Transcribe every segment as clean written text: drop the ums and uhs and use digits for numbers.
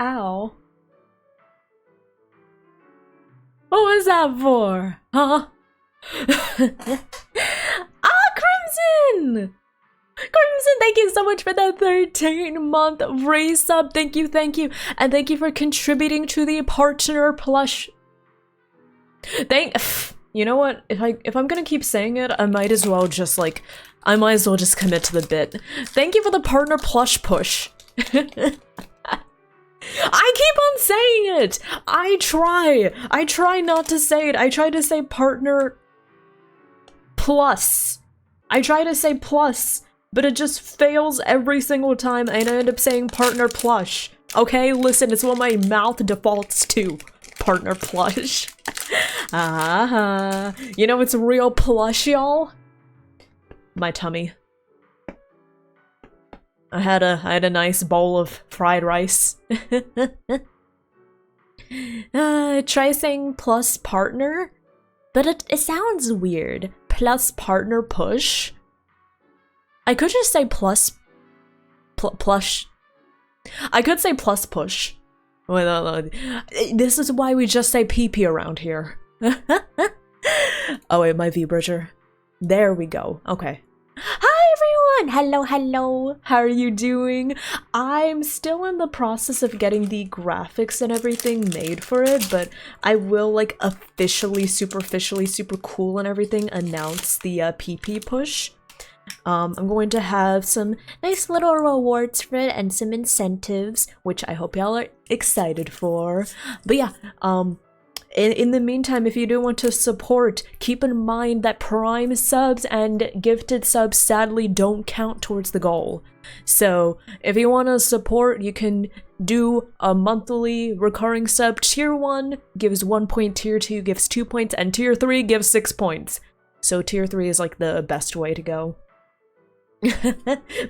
Ow. What was that for? Huh? Ah, Crimson! Crimson, thank you so much for that 13-month resub. Thank you, thank you. And thank you for contributing to the partner plush. You know what? If I'm gonna keep saying it, I might as well just commit to the bit. Thank you for the partner plush push. I keep on saying it! I try not to say it. I try to say partner plus. I try to say plus, but it just fails every single time and I end up saying partner plush. Okay, listen, it's what my mouth defaults to. Partner plush. You know it's real plush, y'all? My tummy. I had a nice bowl of fried rice. Try saying plus partner, but it sounds weird. Plus partner push. I could just say plush. I could say plus push. Wait, this is why we just say PP around here. Oh wait, my V-bridger. There we go. Okay. Hi everyone! Hello, hello! How are you doing? I'm still in the process of getting the graphics and everything made for it, but I will like officially, superficially, super cool and everything announce the PP push. I'm going to have some nice little rewards for it and some incentives, which I hope y'all are excited for. But yeah, in the meantime, if you do want to support, keep in mind that Prime subs and gifted subs sadly don't count towards the goal. So if you want to support, you can do a monthly recurring sub. Tier 1 gives 1 point, Tier 2 gives 2 points, and Tier 3 gives 6 points. So Tier 3 is like the best way to go.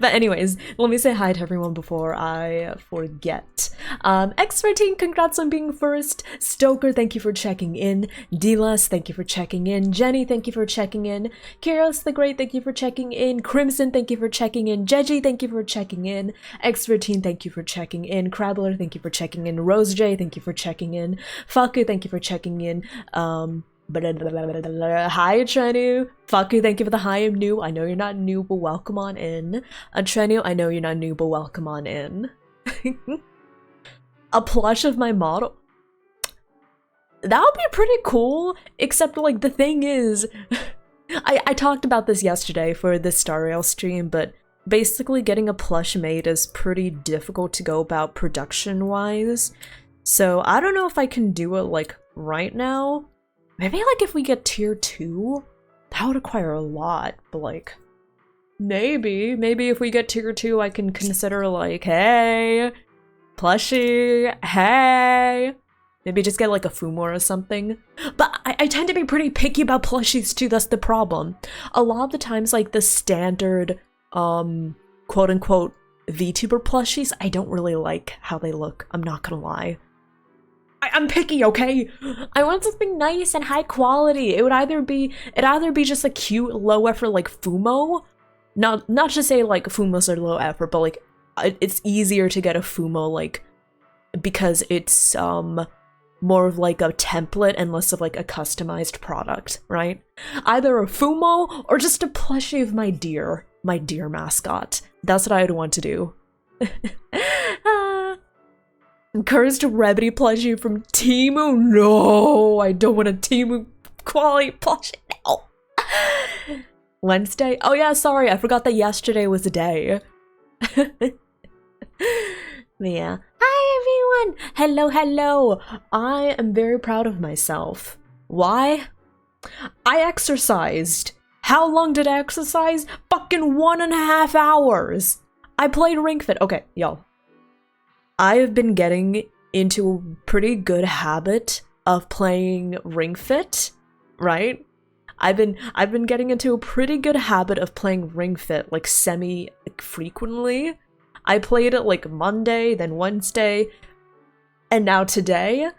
But anyways, let me say hi to everyone before I forget. X13, congrats on being first. Stoker, thank you for checking in. Delas, thank you for checking in. Jenny, thank you for checking in. Kiros the Great, thank you for checking in. Crimson, thank you for checking in. Jeji, thank you for checking in. X13, thank you for checking in. Crabbler, thank you for checking in. Rose J, thank you for checking in. Faku, thank you for checking in. Hi Trenu. Fuck you, thank you for the hi, I'm new. I know you're not new, but welcome on in. Trenu, I know you're not new, but welcome on in. A plush of my model. That would be pretty cool, except like the thing is, I talked about this yesterday for the Star Rail stream, but basically getting a plush made is pretty difficult to go about production-wise. So I don't know if I can do it like right now. Maybe like if we get tier 2, that would require a lot, but like, maybe if we get tier 2, I can consider like, hey, plushie, hey, maybe just get like a Fumo or something. But I tend to be pretty picky about plushies too, that's the problem. A lot of the times like the standard, quote unquote, VTuber plushies, I don't really like how they look, I'm not gonna lie. I'm picky, okay? I want something nice and high quality. It would either be just a cute low effort like Fumo. Not to say like Fumos are low effort, but like it's easier to get a Fumo like because it's more of like a template and less of like a customized product, right? Either a Fumo or just a plushie of my deer mascot. That's what I'd want to do. Cursed Remedy plushie from Temu? No, I don't want a Temu quality plushie, no. Wednesday? Oh yeah, sorry, I forgot that yesterday was a day. Yeah. Hi everyone! Hello, hello! I am very proud of myself. Why? I exercised. How long did I exercise? Fucking 1.5 hours! I played Ring Fit. Okay, y'all. I have been getting into a pretty good habit of playing Ring Fit, right? I've been getting into a pretty good habit of playing Ring Fit like frequently. I played it like Monday, then Wednesday, and now today.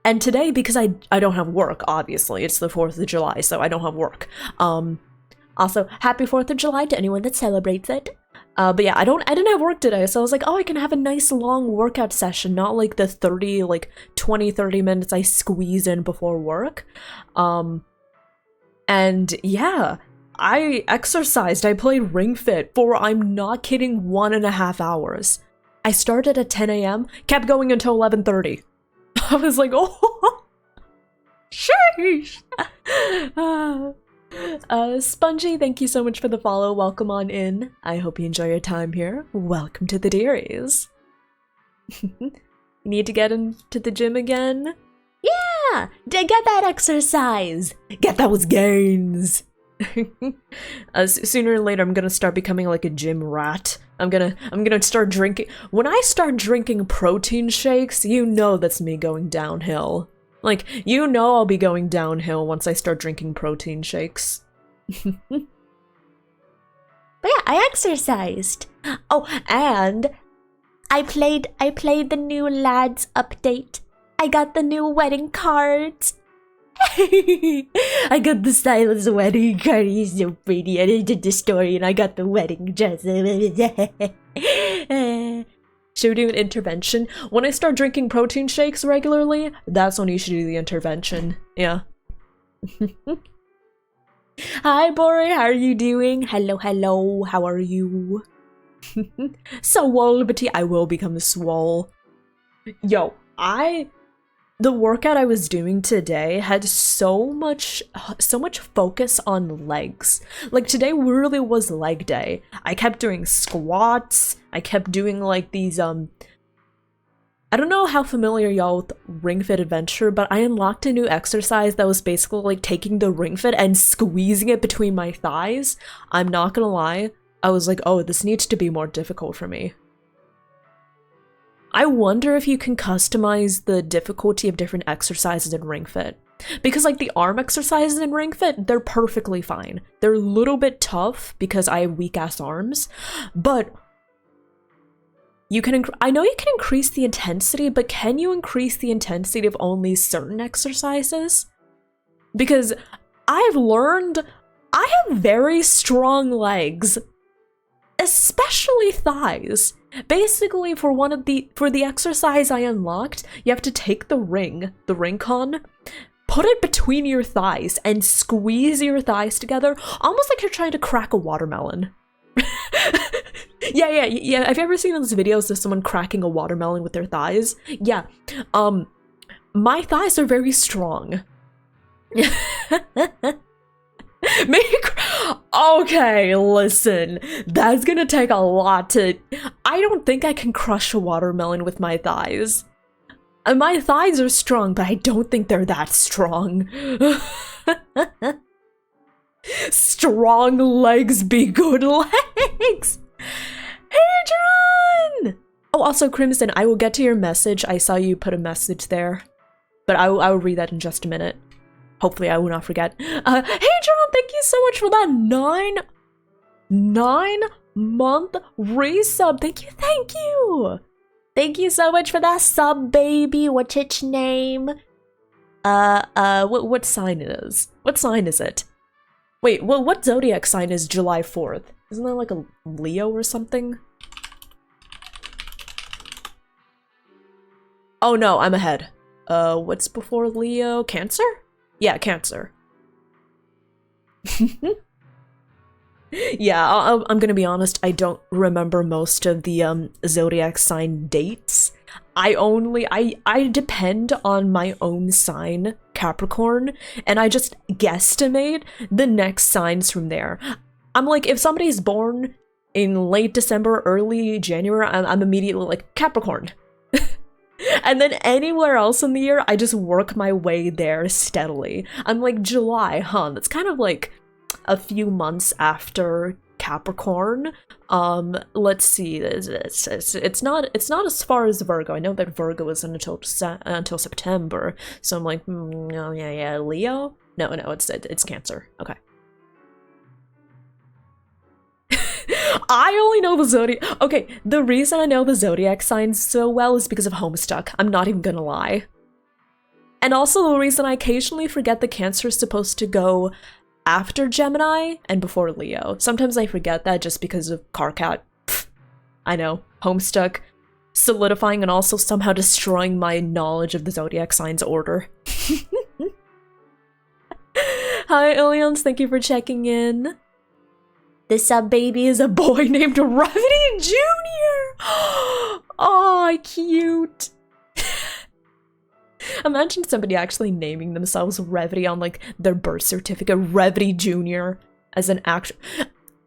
And today, because I don't have work, obviously. It's the 4th of July, so I don't have work. Also, happy 4th of July to anyone that celebrates it. But yeah, I didn't have work today, so I was like, oh, I can have a nice long workout session, not like the 20-30 minutes I squeeze in before work. And yeah, I exercised. I played Ring Fit for, I'm not kidding, 1.5 hours. I started at 10 a.m., kept going until 11:30. I was like, oh, sheesh. Spongy, thank you so much for the follow. Welcome on in. I hope you enjoy your time here. Welcome to the dearies. You need to get into the gym again? Yeah! Get that exercise! Get those gains! Sooner or later, I'm gonna start becoming like a gym rat. I'm gonna start drinking. When I start drinking protein shakes, you know that's me going downhill. Like, you know I'll be going downhill once I start drinking protein shakes. But yeah, I exercised. Oh, and I played the new lads update. I got the new wedding cards. I got the stylist wedding card. He's so pretty. And I did the story and I got the wedding dress. Should we do an intervention? When I start drinking protein shakes regularly, that's when you should do the intervention. Yeah. Hi, Bori. How are you doing? Hello, hello. How are you? Swole, but I will become swole. Yo, the workout I was doing today had so much focus on legs. Like, today really was leg day. I kept doing squats. I kept doing like these, I don't know how familiar y'all with Ring Fit Adventure, but I unlocked a new exercise that was basically like taking the Ring Fit and squeezing it between my thighs. I'm not gonna lie, I was like, oh, this needs to be more difficult for me. I wonder if you can customize the difficulty of different exercises in Ring Fit. Because like the arm exercises in Ring Fit, they're perfectly fine. They're a little bit tough because I have weak ass arms, but you can, I know you can increase the intensity, but can you increase the intensity of only certain exercises? Because I've learned I have very strong legs, especially thighs. Basically, for the exercise I unlocked, you have to take the ring con, put it between your thighs, and squeeze your thighs together, almost like you're trying to crack a watermelon. Yeah. Have you ever seen those videos of someone cracking a watermelon with their thighs? Yeah. My thighs are very strong. Okay, listen, that's gonna take a lot to... I don't think I can crush a watermelon with my thighs. My thighs are strong, but I don't think they're that strong. Strong legs be good legs! Hadron! Oh, also, Crimson, I will get to your message. I saw you put a message there. But I will read that in just a minute. Hopefully I will not forget. Hey John, thank you so much for that 9-month resub. Thank you. Thank you so much for that sub, baby. What's its name? What sign it is? What sign is it? Wait, what zodiac sign is July 4th? Isn't that like a Leo or something? Oh no, I'm ahead. What's before Leo? Cancer? Yeah, Cancer. Yeah, I'm gonna be honest, I don't remember most of the zodiac sign dates. I depend on my own sign, Capricorn, and I just guesstimate the next signs from there. I'm like, if somebody's born in late December, early January, I'm immediately like, Capricorn. And then anywhere else in the year, I just work my way there steadily. I'm like, July, huh? That's kind of like a few months after Capricorn. Let's see. It's not as far as Virgo. I know that Virgo isn't until September. So I'm like, oh yeah, Leo? No, it's Cancer. Okay. I only know the zodiac. Okay, the reason I know the zodiac signs so well is because of Homestuck. I'm not even gonna lie. And also the reason I occasionally forget that Cancer is supposed to go after Gemini and before Leo. Sometimes I forget that just because of Carcat. I know. Homestuck. Solidifying and also somehow destroying my knowledge of the zodiac signs order. Hi, Ilions. Thank you for checking in. This baby is a boy named Revity Jr. Oh, cute. Imagine somebody actually naming themselves Revity on like their birth certificate, Revity Jr. as an actual.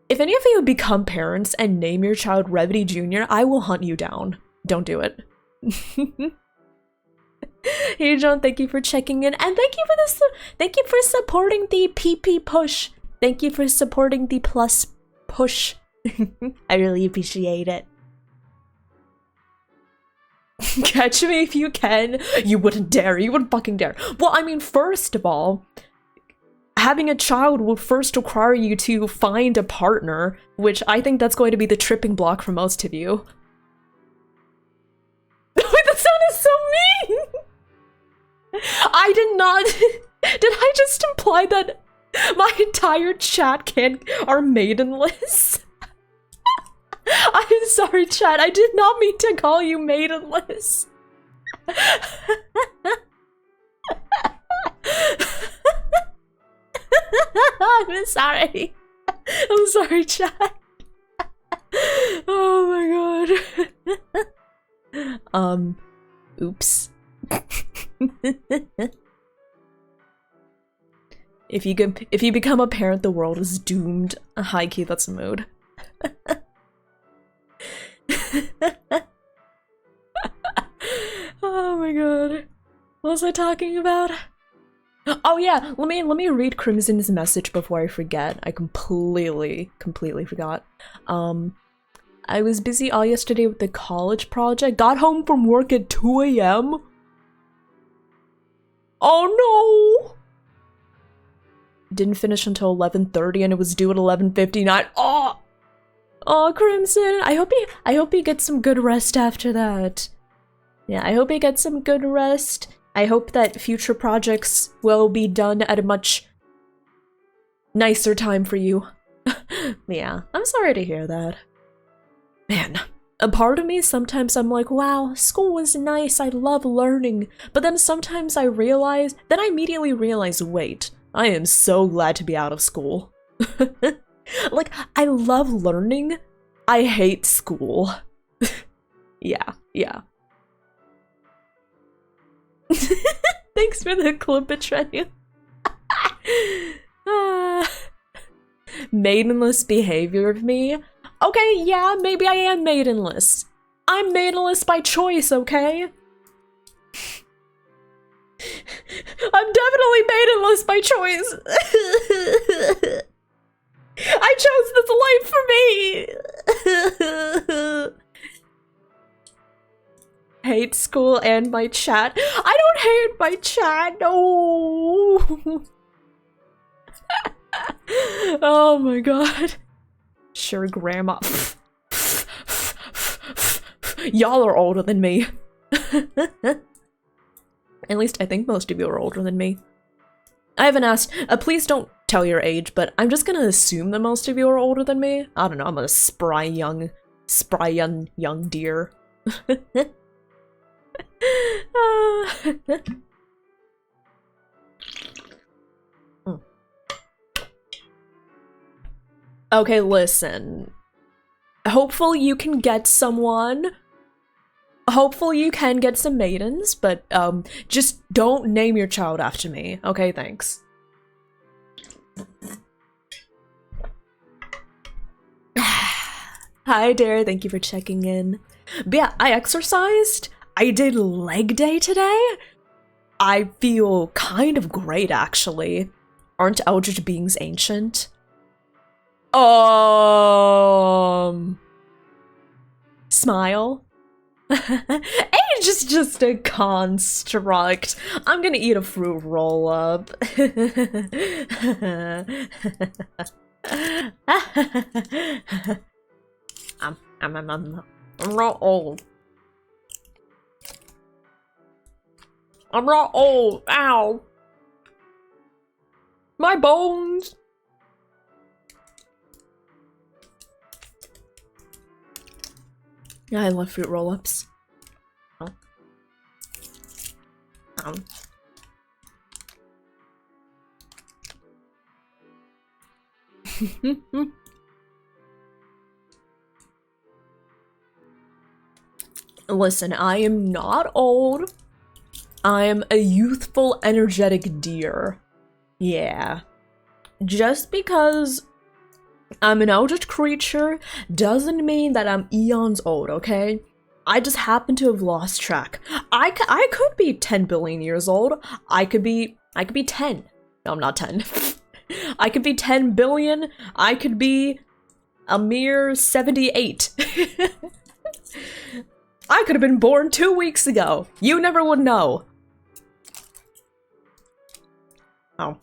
If any of you become parents and name your child Revity Jr., I will hunt you down. Don't do it. Hey John, thank you for checking in, and thank you for this. Thank you for supporting the PP push. Thank you for supporting the plus push. I really appreciate it. Catch me if you can. You wouldn't dare. You wouldn't fucking dare. Well, I mean, first of all, having a child will first require you to find a partner, which I think that's going to be the tripping block for most of you. Wait, that sounded so mean! I did not. Did I just imply that my entire chat are maidenless? I'm sorry, chat. I did not mean to call you maidenless. I'm sorry. I'm sorry, chat. Oh my god. Oops. If you become a parent, the world is doomed. High key, that's a mood. Oh my god. What was I talking about? Oh yeah, let me read Crimson's message before I forget. I completely forgot. I was busy all yesterday with the college project. Got home from work at 2 AM. Oh no! Didn't finish until 11:30 and it was due at 11:59. Oh! Oh, Crimson! I hope he gets some good rest after that. Yeah, I hope he gets some good rest. I hope that future projects will be done at a much nicer time for you. Yeah, I'm sorry to hear that. Man, a part of me, sometimes I'm like, wow, school was nice, I love learning. But then sometimes I immediately realize, wait, I am so glad to be out of school. Like, I love learning, I hate school. Yeah. Thanks for the clip, Betrayal. Maidenless behavior of me? Okay, yeah, maybe I am maidenless. I'm maidenless by choice, okay? I'm definitely maidenless by choice. I chose this life for me. Hate school and my chat. I don't hate my chat, no. Oh my god. Sure, grandma. Y'all are older than me. At least I think most of you are older than me. I haven't asked, please don't tell your age, but I'm just gonna assume that most of you are older than me. I don't know, I'm a spry young deer. Okay, listen. Hopefully you can get someone. Hopefully you can get some maidens, but just don't name your child after me. Okay, thanks. Hi, Dare. Thank you for checking in. But yeah, I exercised. I did leg day today. I feel kind of great, actually. Aren't eldritch beings ancient? Smile. Age is just a construct. I'm gonna eat a fruit roll up. I'm not old. I'm not old. Ow. My bones. Yeah, I love fruit roll-ups. Oh. Listen, I am not old. I am a youthful, energetic deer. Yeah. Just because I'm an eldritch creature doesn't mean that I'm eons old, okay? I just happen to have lost track. I could be 10 billion years old. I could be 10. No, I'm not 10. I could be 10 billion. I could be a mere 78. I could have been born 2 weeks ago. You never would know. Oh.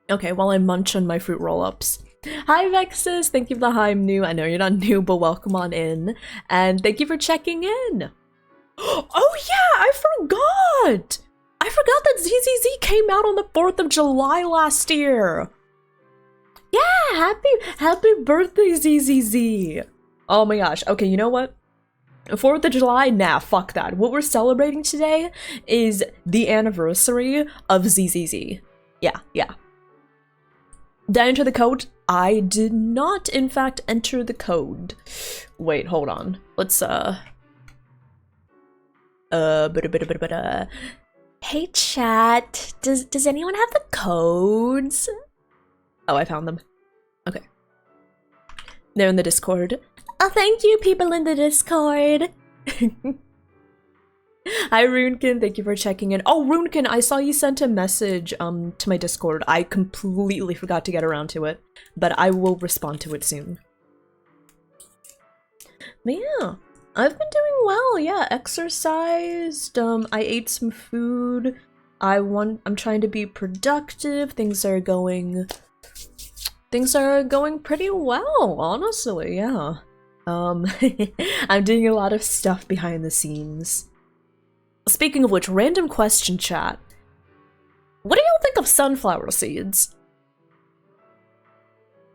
Okay, while I munch on my fruit roll-ups. Hi Vexus, thank you for the hi, I'm new. I know you're not new, but welcome on in. And thank you for checking in. Oh yeah, I forgot! I forgot that ZZZ came out on the 4th of July last year. Yeah, happy birthday, ZZZ. Oh my gosh, okay, you know what? 4th of July? Nah, fuck that. What we're celebrating today is the anniversary of ZZZ. Yeah. Did I enter the code? I did not, in fact, enter the code. Wait, hold on. Let's, Hey, chat. Does anyone have the codes? Oh, I found them. Okay. They're in the Discord. Oh, thank you, people in the Discord. Hi, Runekin. Thank you for checking in. Oh, Runekin, I saw you sent a message to my Discord. I completely forgot to get around to it, but I will respond to it soon. But yeah, I've been doing well. Yeah, exercised. I ate some food. I'm trying to be productive. Things are going pretty well, honestly. Yeah. I'm doing a lot of stuff behind the scenes. Speaking of which, random question chat. What do y'all think of sunflower seeds?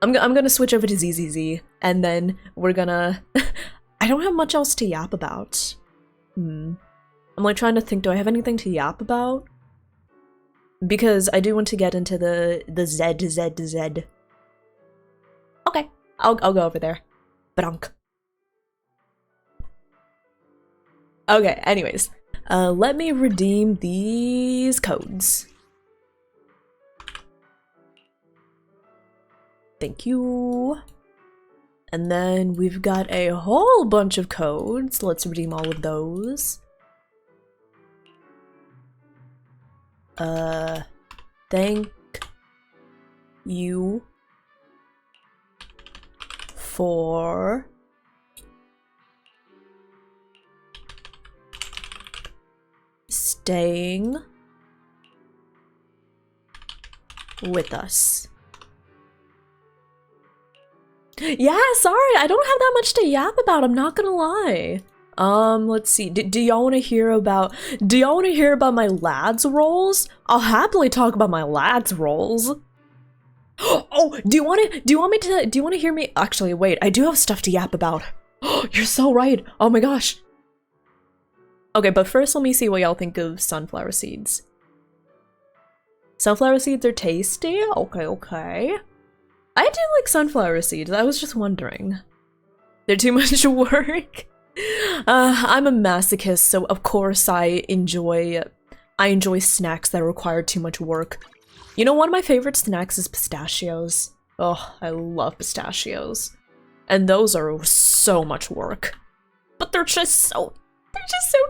I'm gonna switch over to ZZZ, and then we're gonna... I don't have much else to yap about. I'm like trying to think, do I have anything to yap about? Because I do want to get into the Z. Okay, I'll go over there. Badunk. Okay, anyways. Let me redeem these codes. Thank you. And then we've got a whole bunch of codes. Let's redeem all of those. Thank you for staying with us. Yeah, sorry, I don't have that much to yap about, I'm not gonna lie. Let's see. Do y'all want to hear about my lads roles? I'll happily talk about my lads roles. Oh, do you want to hear me? Actually, wait, I do have stuff to yap about. Oh, you're so right. Oh my gosh. Okay, but first let me see what y'all think of sunflower seeds. Sunflower seeds are tasty? Okay. I do like sunflower seeds, I was just wondering. They're too much work? I'm a masochist, so of course I enjoy snacks that require too much work. You know, one of my favorite snacks is pistachios. Oh, I love pistachios. And those are so much work. But they're just so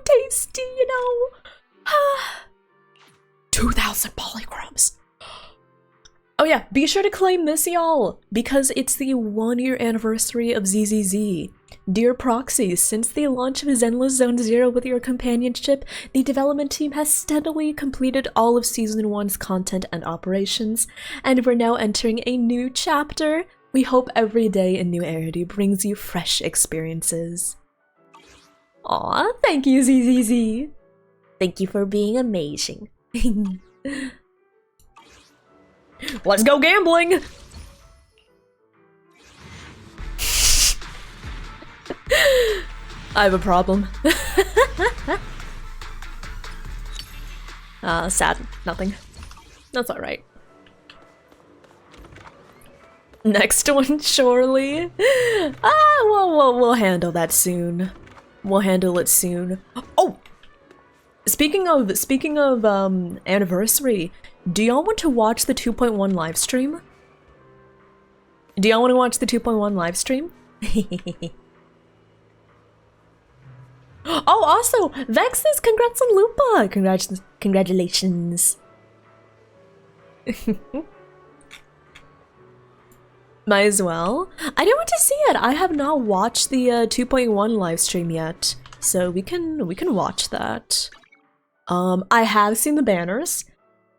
tasty, you know? 2,000 polygrams. Oh yeah, be sure to claim this, y'all, because it's the 1-year anniversary of ZZZ. Dear proxies, since the launch of Zenless Zone Zero with your companionship, the development team has steadily completed all of Season 1's content and operations, and we're now entering a new chapter. We hope every day in New Arity brings you fresh experiences. Aw, thank you, ZZZ. Thank you for being amazing. Let's go gambling! I have a problem. Sad. Nothing. That's alright. Next one, surely. We'll handle that soon. We'll handle it soon. Oh! Speaking of anniversary, do y'all want to watch the 2.1 live stream? Do y'all want to watch the 2.1 live stream? Oh, also, Vexes, congrats on Lupa! Congratulations. Might as well. I do want to see it. I have not watched the 2.1 live stream yet, so we can watch that. I have seen the banners.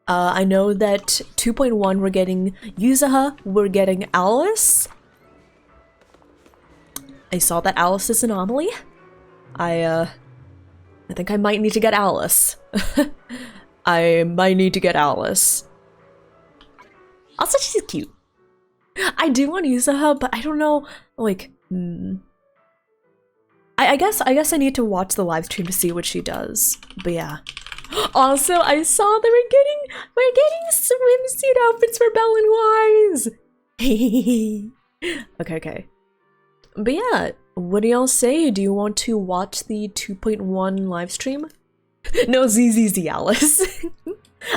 I know that 2.1 we're getting Yuzaha, we're getting Alice. I saw that Alice's anomaly. I think I might need to get Alice. I might need to get Alice. Also, she's cute. I do want Yuzaha, but I don't know, like, I guess I need to watch the live stream to see what she does. But yeah. Also, I saw that we're getting swimsuit outfits for Belle and Wise. Okay. But yeah, what do y'all say? Do you want to watch the 2.1 live stream? No, ZZZ Alice.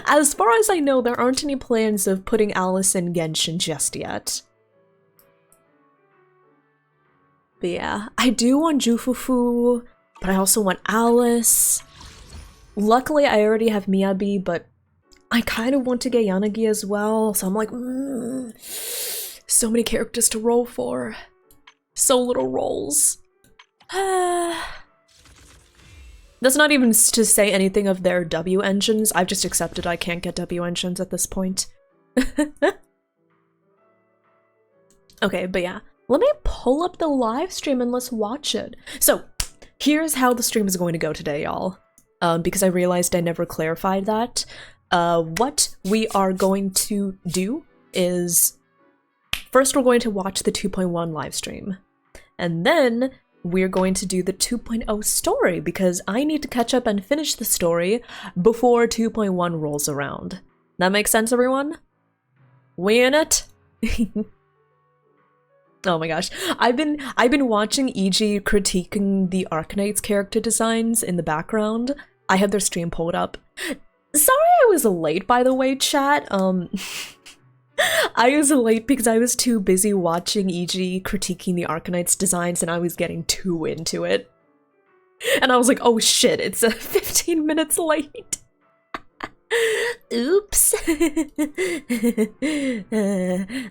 As far as I know, there aren't any plans of putting Alice in Genshin just yet. But yeah, I do want Jufufu, but I also want Alice. Luckily, I already have Miyabi, but I kind of want to get Yanagi as well, so I'm like, so many characters to roll for. So little rolls. That's not even to say anything of their W engines. I've just accepted I can't get W engines at this point. Okay, but yeah. Let me pull up the live stream and let's watch it. So, here's how the stream is going to go today, y'all. Because I realized I never clarified that. What we are going to do is... First, we're going to watch the 2.1 live stream. And then we're going to do the 2.0 story, because I need to catch up and finish the story before 2.1 rolls around. That makes sense, everyone? We in it? Oh my gosh. I've been watching EG critiquing the Arcanite's character designs in the background. I have their stream pulled up. Sorry I was late, by the way, chat. I was late because I was too busy watching EG critiquing the Arcanite's designs and I was getting too into it. And I was like, oh shit, it's 15 minutes late. Oops.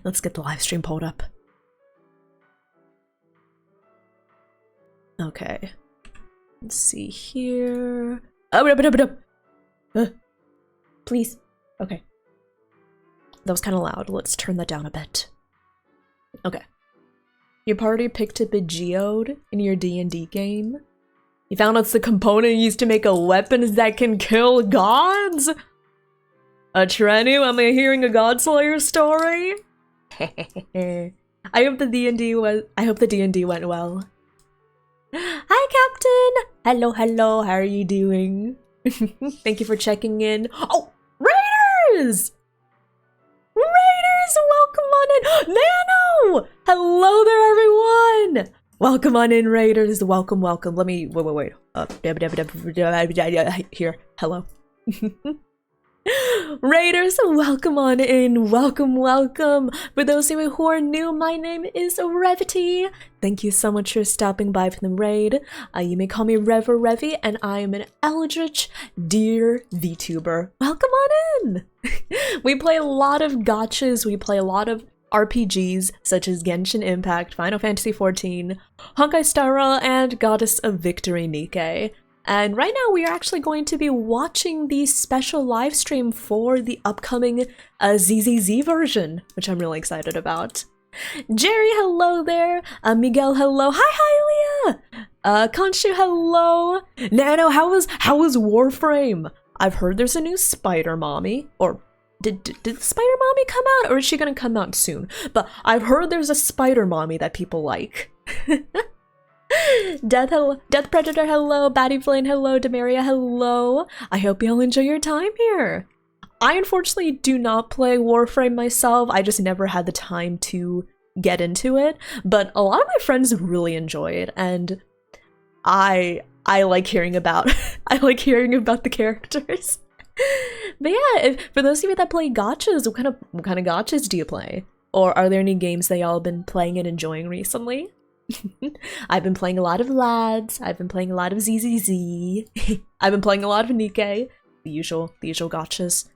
Let's get the live stream pulled up. Okay. Let's see here. Please. Okay. That was kind of loud. Let's turn that down a bit. Okay. Your party picked up a geode in your D&D game. You found it's the component used to make a weapon that can kill gods? A Trenu, am I hearing a Godslayer story? I hope the D&D went well. Hi, Captain! Hello, how are you doing? Thank you for checking in. Oh, Raiders! Raiders, welcome on in! Nano! Hello there, everyone! Welcome on in, Raiders. Welcome. Let me... Wait. Here. Hello. Raiders, welcome on in. Welcome. For those of you who are new, my name is Revity. Thank you so much for stopping by for the raid. You may call me Revi, and I am an Eldritch Deer VTuber. Welcome on in. We play a lot of gachas. We play a lot of RPGs such as Genshin Impact, Final Fantasy XIV, Honkai Star Rail, and Goddess of Victory Nikke. And right now we are actually going to be watching the special live stream for the upcoming ZZZ version, which I'm really excited about. Jerry, hello there. Miguel, hello. Hi, Leah. Khonshu, hello. Nano, how was Warframe? I've heard there's a new spider mommy, or did the Spider Mommy come out, or is she gonna come out soon? But I've heard there's a Spider Mommy that people like. Death Predator, hello. Batty Flame, hello. Demaria, hello. I hope you all enjoy your time here. I unfortunately do not play Warframe myself. I just never had the time to get into it, but a lot of my friends really enjoy it, and I like hearing about I like hearing about the characters. But yeah, for those of you that play gachas, what kind of gachas do you play? Or are there any games that y'all been playing and enjoying recently? I've been playing a lot of Lads. I've been playing a lot of ZZZ. I've been playing a lot of Nikke, the usual gachas.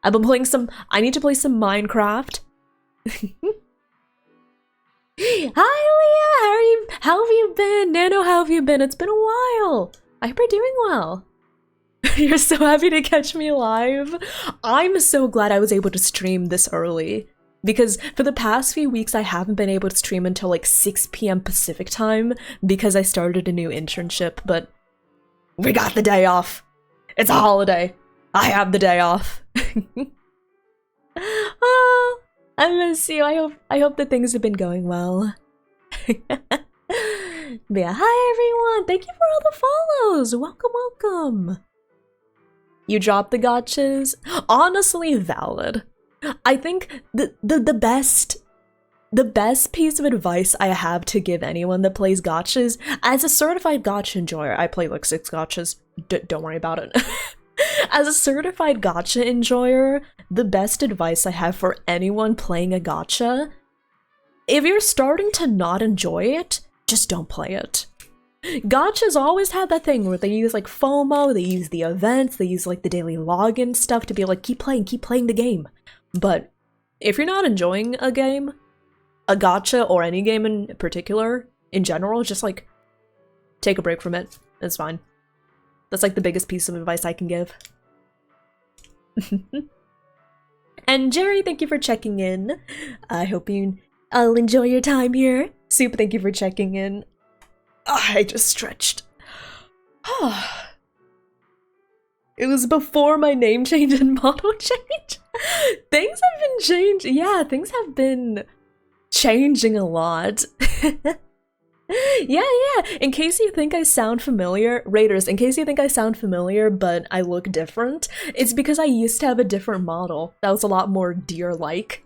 I've been playing some. I need to play some Minecraft. Hi Leah, how have you been? Nano, how have you been? It's been a while. I hope you're doing well. You're so happy to catch me live. I'm so glad I was able to stream this early, because for the past few weeks I haven't been able to stream until like 6 p.m. Pacific time because I started a new internship, but we got the day off. It's a holiday. I have the day off. Oh, I miss you. I hope that things have been going well. But yeah, hi everyone. Thank you for all the follows. Welcome. You dropped the gachas. Honestly, valid. I think the best piece of advice I have to give anyone that plays gachas, as a certified gacha enjoyer, I play like 6 gachas. Don't worry about it. As a certified gacha enjoyer, the best advice I have for anyone playing a gacha, if you're starting to not enjoy it, just don't play it. Gachas always had that thing where they use like FOMO, they use the events, they use like the daily login stuff to be like, keep playing the game. But if you're not enjoying a game, a gacha, or any game in particular, in general, just like take a break from it. It's fine. That's like the biggest piece of advice I can give. And Jerry, thank you for checking in. I hope I'll enjoy your time here. Soup, thank you for checking in. Oh, I just stretched. It was before my name change and model change. Things have been changing. Yeah, things have been changing a lot. Yeah. In case you think I sound familiar, Raiders, in case you think I sound familiar but I look different, it's because I used to have a different model that was a lot more deer-like.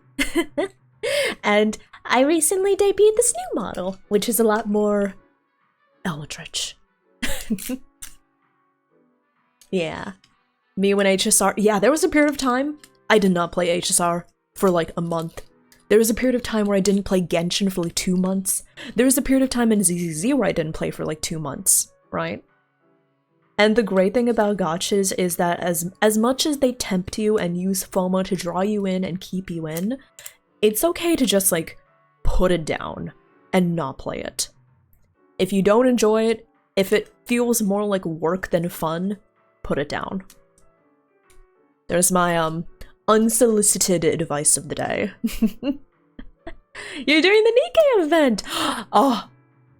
And I recently debuted this new model, which is a lot more eldritch. Yeah. Me when HSR, yeah, there was a period of time I did not play HSR for like a month. There was a period of time where I didn't play Genshin for like 2 months. There was a period of time in ZZZ where I didn't play for like 2 months, right? And the great thing about gachas is that as much as they tempt you and use FOMO to draw you in and keep you in, it's okay to just like put it down and not play it. If you don't enjoy it, if it feels more like work than fun, put it down. There's my unsolicited advice of the day. You're doing the Nikke event. Oh,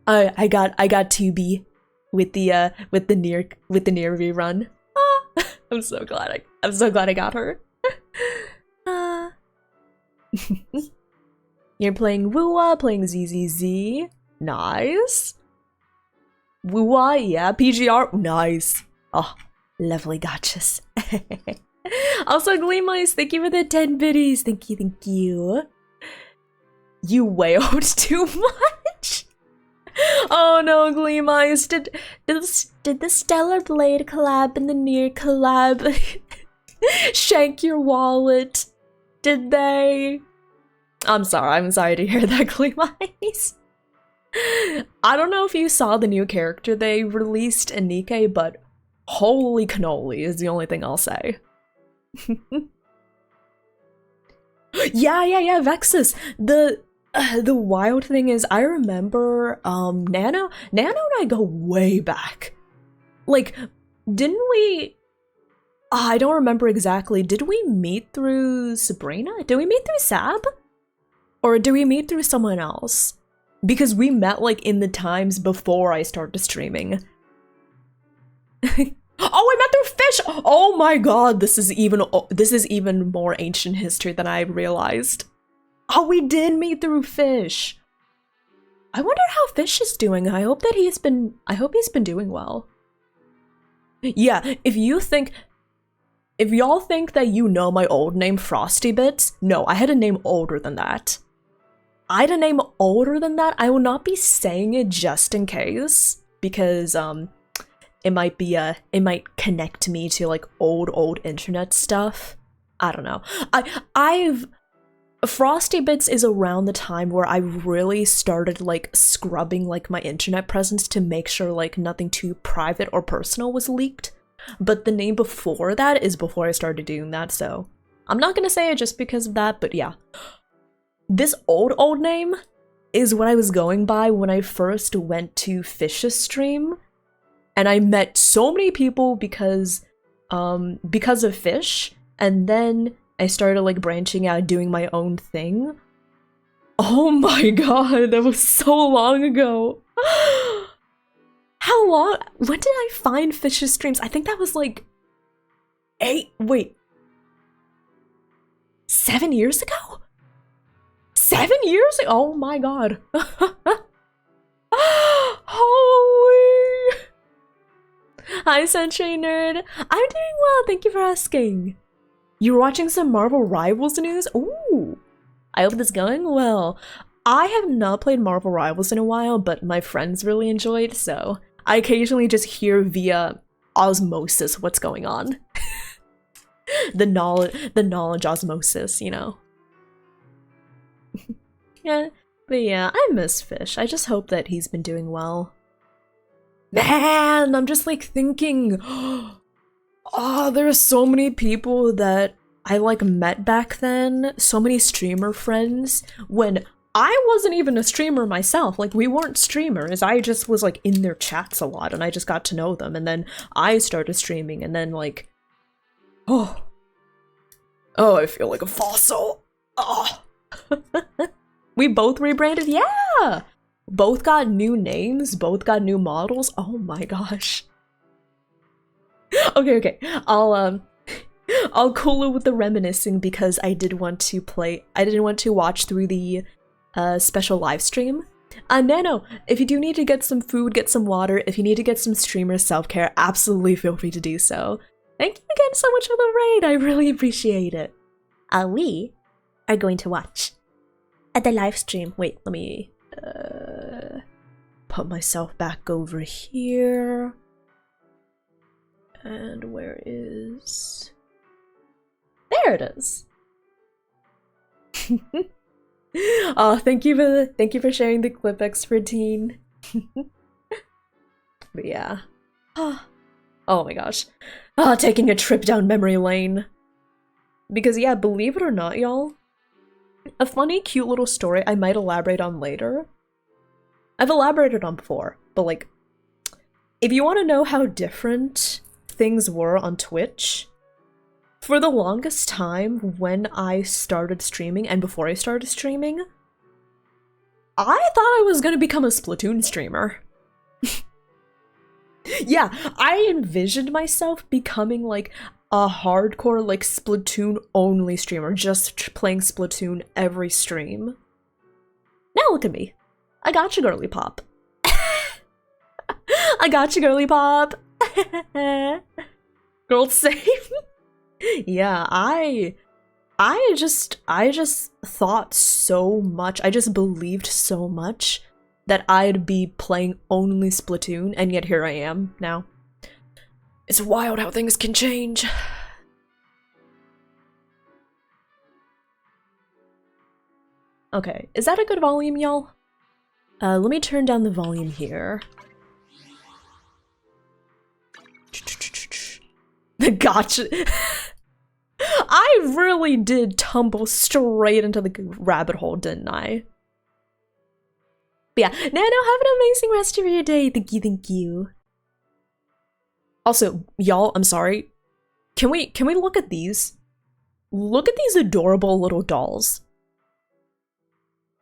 I got 2B with the near rerun. I'm so glad I got her. You're playing Wuwa, playing ZZZ. Nice. Wuwa, yeah, PGR, nice. Oh, lovely gachas. Also, Gleamice, thank you for the 10 biddies. Thank you. You way hoped too much. Oh no, Gleamice, did the Stellar Blade collab and the Nier collab shank your wallet? Did they? I'm sorry to hear that, Gleamice. I don't know if you saw the new character they released in Nikke, but holy cannoli is the only thing I'll say. Yeah, Vexus. The wild thing is, I remember Nano and I go way back. Like, didn't we? I don't remember exactly. Did we meet through Sabrina? Did we meet through Sab? Or did we meet through someone else? Because we met like in the times before I started streaming. Oh, I met through fish! Oh my god, this is even more ancient history than I realized. Oh, we did meet through fish. I wonder how Fish is doing. I hope he's been doing well. Yeah, if y'all think that you know my old name Frosty Bits, no, I had a name older than that. I had a name older than that. I will not be saying it just in case, because it might connect me to like old internet stuff. I don't know. Frosty Bits is around the time where I really started like scrubbing like my internet presence to make sure like nothing too private or personal was leaked. But the name before that is before I started doing that, so I'm not gonna say it just because of that, but yeah. This old name is what I was going by when I first went to Fish's stream, and I met so many people because of Fish, and then I started like branching out, doing my own thing. Oh my god, that was so long ago. How long? When did I find Fish's streams? I think that was like 7 years ago? 7 years ago? Oh my god. Holy. Hi, Sunshine Nerd. I'm doing well, thank you for asking. You were watching some Marvel Rivals news? Ooh. I hope it's going well. I have not played Marvel Rivals in a while, but my friends really enjoy it, so I occasionally just hear via osmosis what's going on. the knowledge osmosis, you know. Yeah, but yeah, I miss Fish. I just hope that he's been doing well. Man, I'm just like thinking, oh, there are so many people that I like met back then, so many streamer friends, when I wasn't even a streamer myself. Like, we weren't streamers. I just was like in their chats a lot and I just got to know them, and then I started streaming, and then like, oh, I feel like a fossil. Oh. We both rebranded, yeah! Both got new names, both got new models. Oh my gosh. Okay. I'll cool it with the reminiscing because I didn't want to watch through the special live stream. Nano, if you do need to get some food, get some water, if you need to get some streamer self-care, absolutely feel free to do so. Thank you again so much for the raid, I really appreciate it. We are going to watch at the live stream. Wait, let me put myself back over here. And where is... There it is. Oh, thank you for sharing the clip, expertine. But yeah. Oh my gosh. Taking a trip down memory lane. Because yeah, believe it or not, y'all, a funny, cute little story I might elaborate on later. I've elaborated on before, but like, if you want to know how different things were on Twitch, for the longest time when I started streaming and before I started streaming, I thought I was gonna become a Splatoon streamer. Yeah, I envisioned myself becoming like a hardcore like Splatoon only streamer, just playing Splatoon every stream. Now look at me. I got you, girlypop. I got you, girlypop. Girl safe. Yeah, I just thought so much. I just believed so much that I'd be playing only Splatoon, and yet here I am now. It's wild how things can change. Okay, is that a good volume, y'all? Let me turn down the volume here. The gacha. I really did tumble straight into the rabbit hole, didn't I? But yeah, Nano, have an amazing rest of your day. Thank you. Also, y'all, I'm sorry. Can we look at these? Look at these adorable little dolls.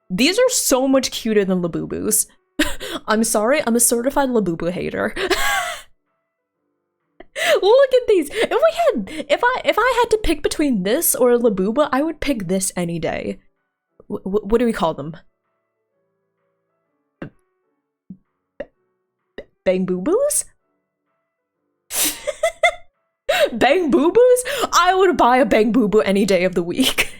These are so much cuter than Labubus. I'm sorry, I'm a certified Labubu hater. Look at these. If I had to pick between this or Labuba, I would pick this any day. What do we call them? Bang boo boos? Bang boo boos? I would buy a bang boo boo any day of the week.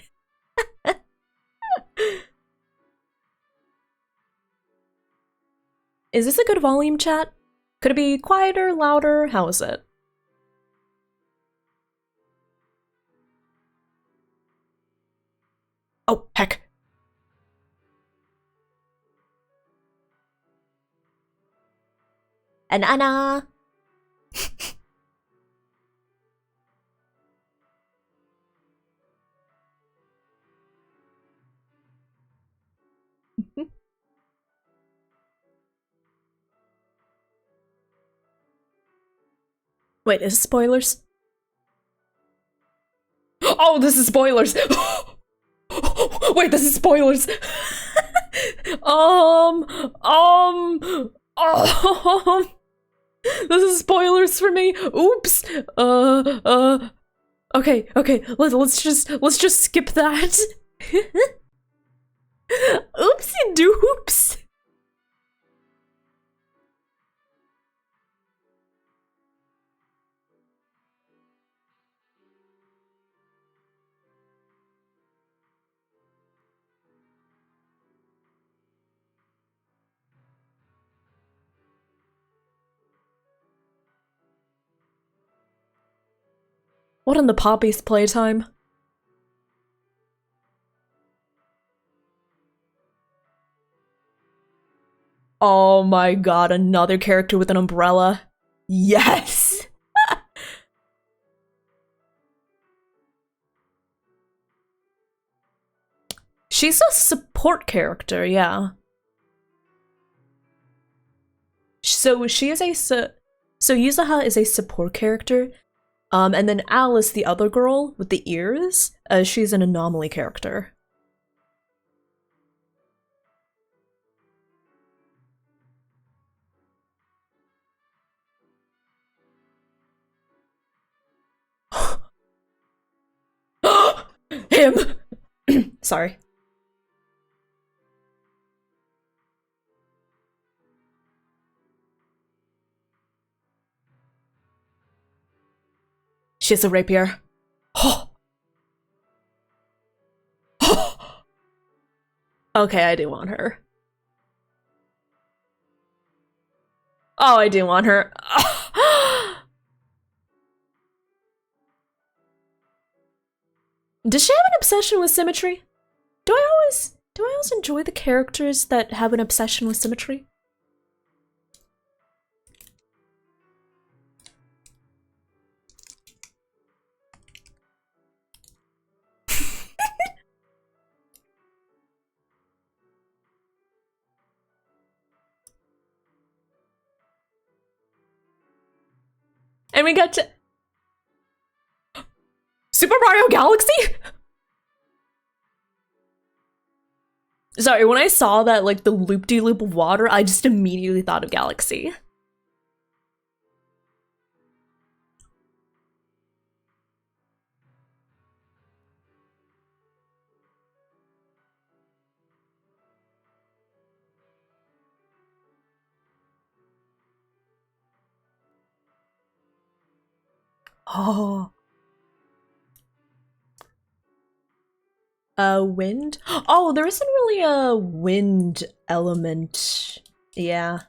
Is this a good volume, chat? Could it be quieter, louder? How is it? Oh, heck. Anna. Wait, is it spoilers? Oh, this is spoilers! Wait, this is spoilers! This is spoilers for me. Oops. Okay. Let's just skip that. Oopsie doops. What in the Poppy's playtime? Oh my god, another character with an umbrella. Yes! She's a support character, yeah. So she is so Yuzaha is a support character. And then Alice, the other girl with the ears, she's an anomaly character. Him! Sorry. She has a rapier. Okay, I do want her. Oh, I do want her. Does she have an obsession with symmetry? Do I always enjoy the characters that have an obsession with symmetry? And we got to Super Mario Galaxy? Sorry, when I saw that, like, the loop-de-loop of water, I just immediately thought of Galaxy. Oh. Wind? Oh, there isn't really a wind element. Yeah.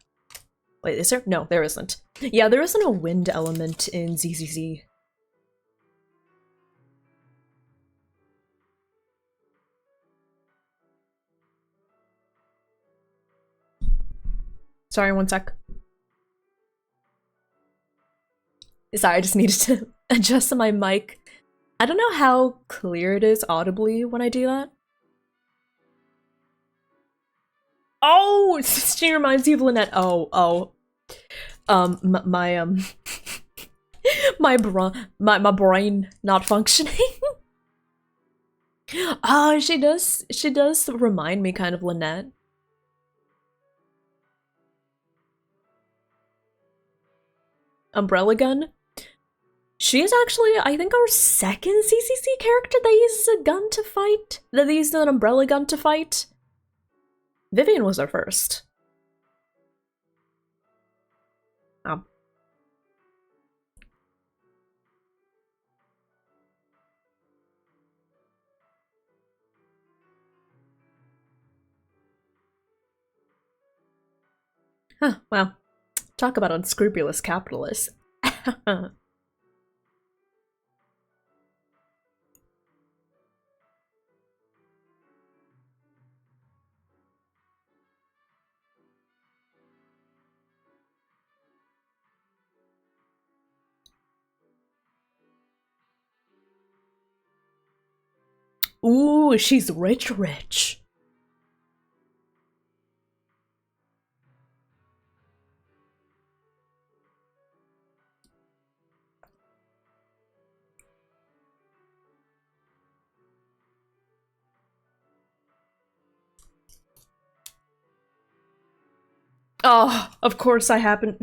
Wait, is there? No, there isn't. Yeah, there isn't a wind element in ZZZ. Sorry, one sec. Sorry, I just needed to adjust my mic. I don't know how clear it is audibly when I do that. Oh, she reminds me of Lynette. Oh. My my brain not functioning. Oh, she does remind me kind of Lynette. Umbrella gun? She is actually, I think, our second CCC character that uses a gun to fight. That uses an umbrella gun to fight. Vivian was our first. Oh. Huh, well, talk about unscrupulous capitalists. Ooh, she's rich. Oh, of course I happen.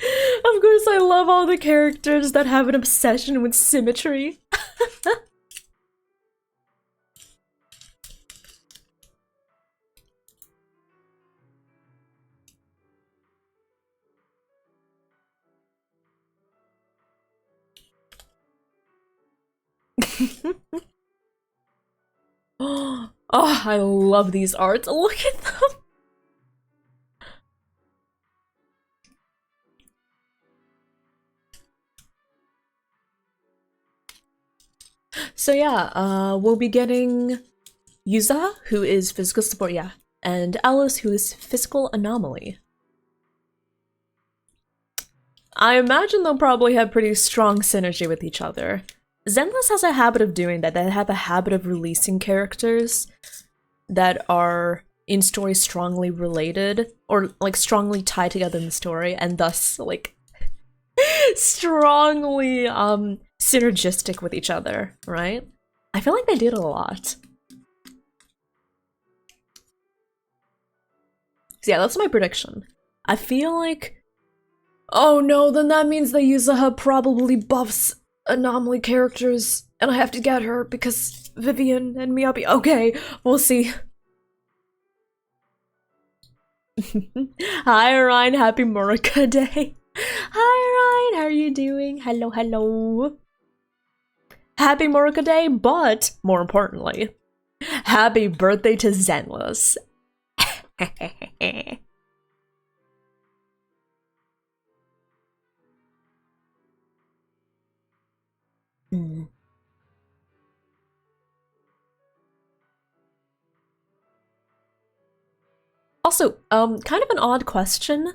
Of course I love all the characters that have an obsession with symmetry. Oh, I love these arts. Look at them. So yeah, we'll be getting Yuza, who is physical support, yeah, and Alice, who is physical anomaly. I imagine they'll probably have pretty strong synergy with each other. Zenless has a habit of doing that. They have a habit of releasing characters that are in story strongly related, or like strongly tied together in the story, and thus like strongly synergistic with each other, right? I feel like they did a lot. So yeah, that's my prediction. I feel like, oh no, then that means that Yuzaha probably buffs anomaly characters, and I have to get her because Vivian and Miyabi. Okay, we'll see. Hi Ryan, happy Murica Day. Hi Ryan, how are you doing? Hello, hello. Happy Murica Day, but more importantly, happy birthday to Zenless. Mm. Also, kind of an odd question.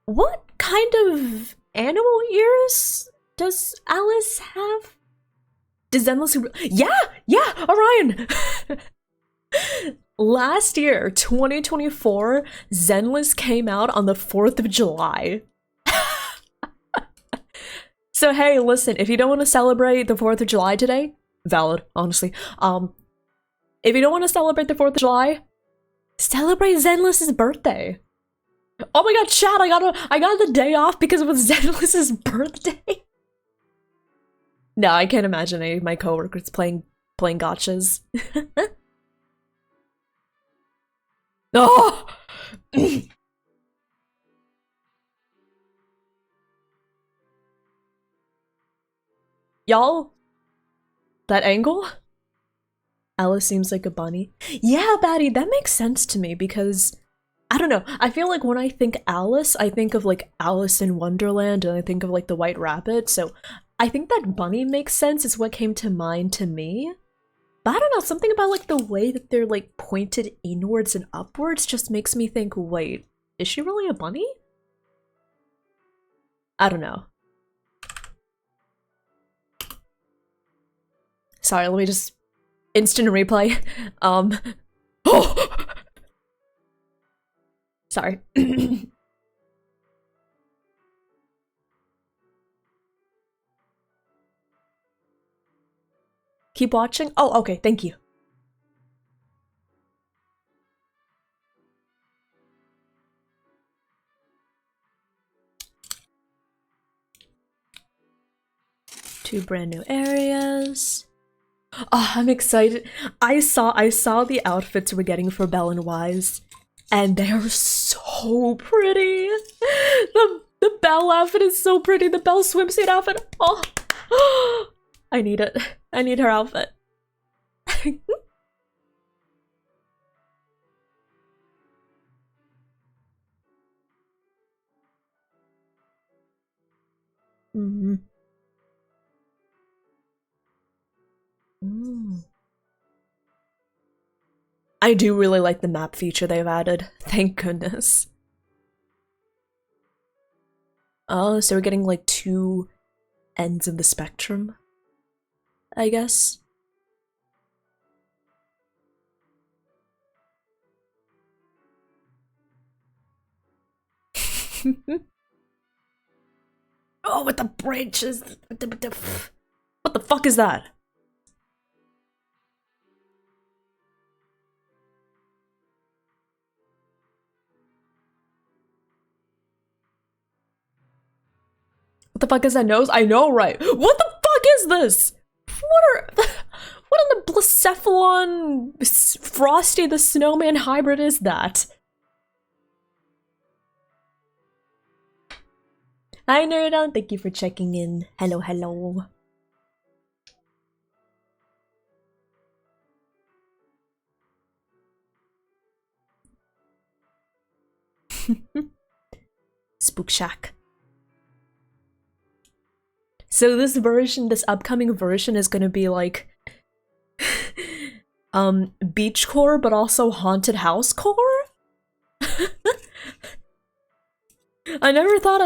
What kind of animal ears does Alice have? Does Zenless? Yeah, Orion. Last year, 2024, Zenless came out on the 4th of July. So hey, listen, if you don't want to celebrate the 4th of July today, valid, honestly. If you don't want to celebrate the 4th of July, celebrate Zenless's birthday. Oh my god, chat, I got the day off because it was Zenless's birthday. No, I can't imagine any of my coworkers playing gachas. Oh! Y'all, that angle? Alice seems like a bunny. Yeah, Batty, that makes sense to me because I don't know. I feel like when I think Alice, I think of like Alice in Wonderland and I think of like the White Rabbit. So I think that bunny makes sense is what came to mind to me. But I don't know, something about like the way that they're like pointed inwards and upwards just makes me think, wait, is she really a bunny? I don't know. Sorry, let me just instant replay. Oh! Sorry. Keep watching? Oh, okay, thank you. 2 brand new areas. Oh, I'm excited. I saw the outfits we're getting for Belle and Wise, and they're so pretty. The Belle outfit is so pretty. The Belle swimsuit outfit. Oh, I need it. I need her outfit. Mm-hmm. I do really like the map feature they've added. Thank goodness. Oh, so we're getting like 2 ends of the spectrum, I guess. Oh, with the branches. What the fuck is that? What the fuck is that nose? I know, right? What the fuck is this? What in the Blacephalon Frosty the Snowman hybrid is that? Hi, Nerdon. Thank you for checking in. Hello, hello. Spook Shack. So this version, this upcoming version is gonna be like beachcore, but also haunted house core? I never thought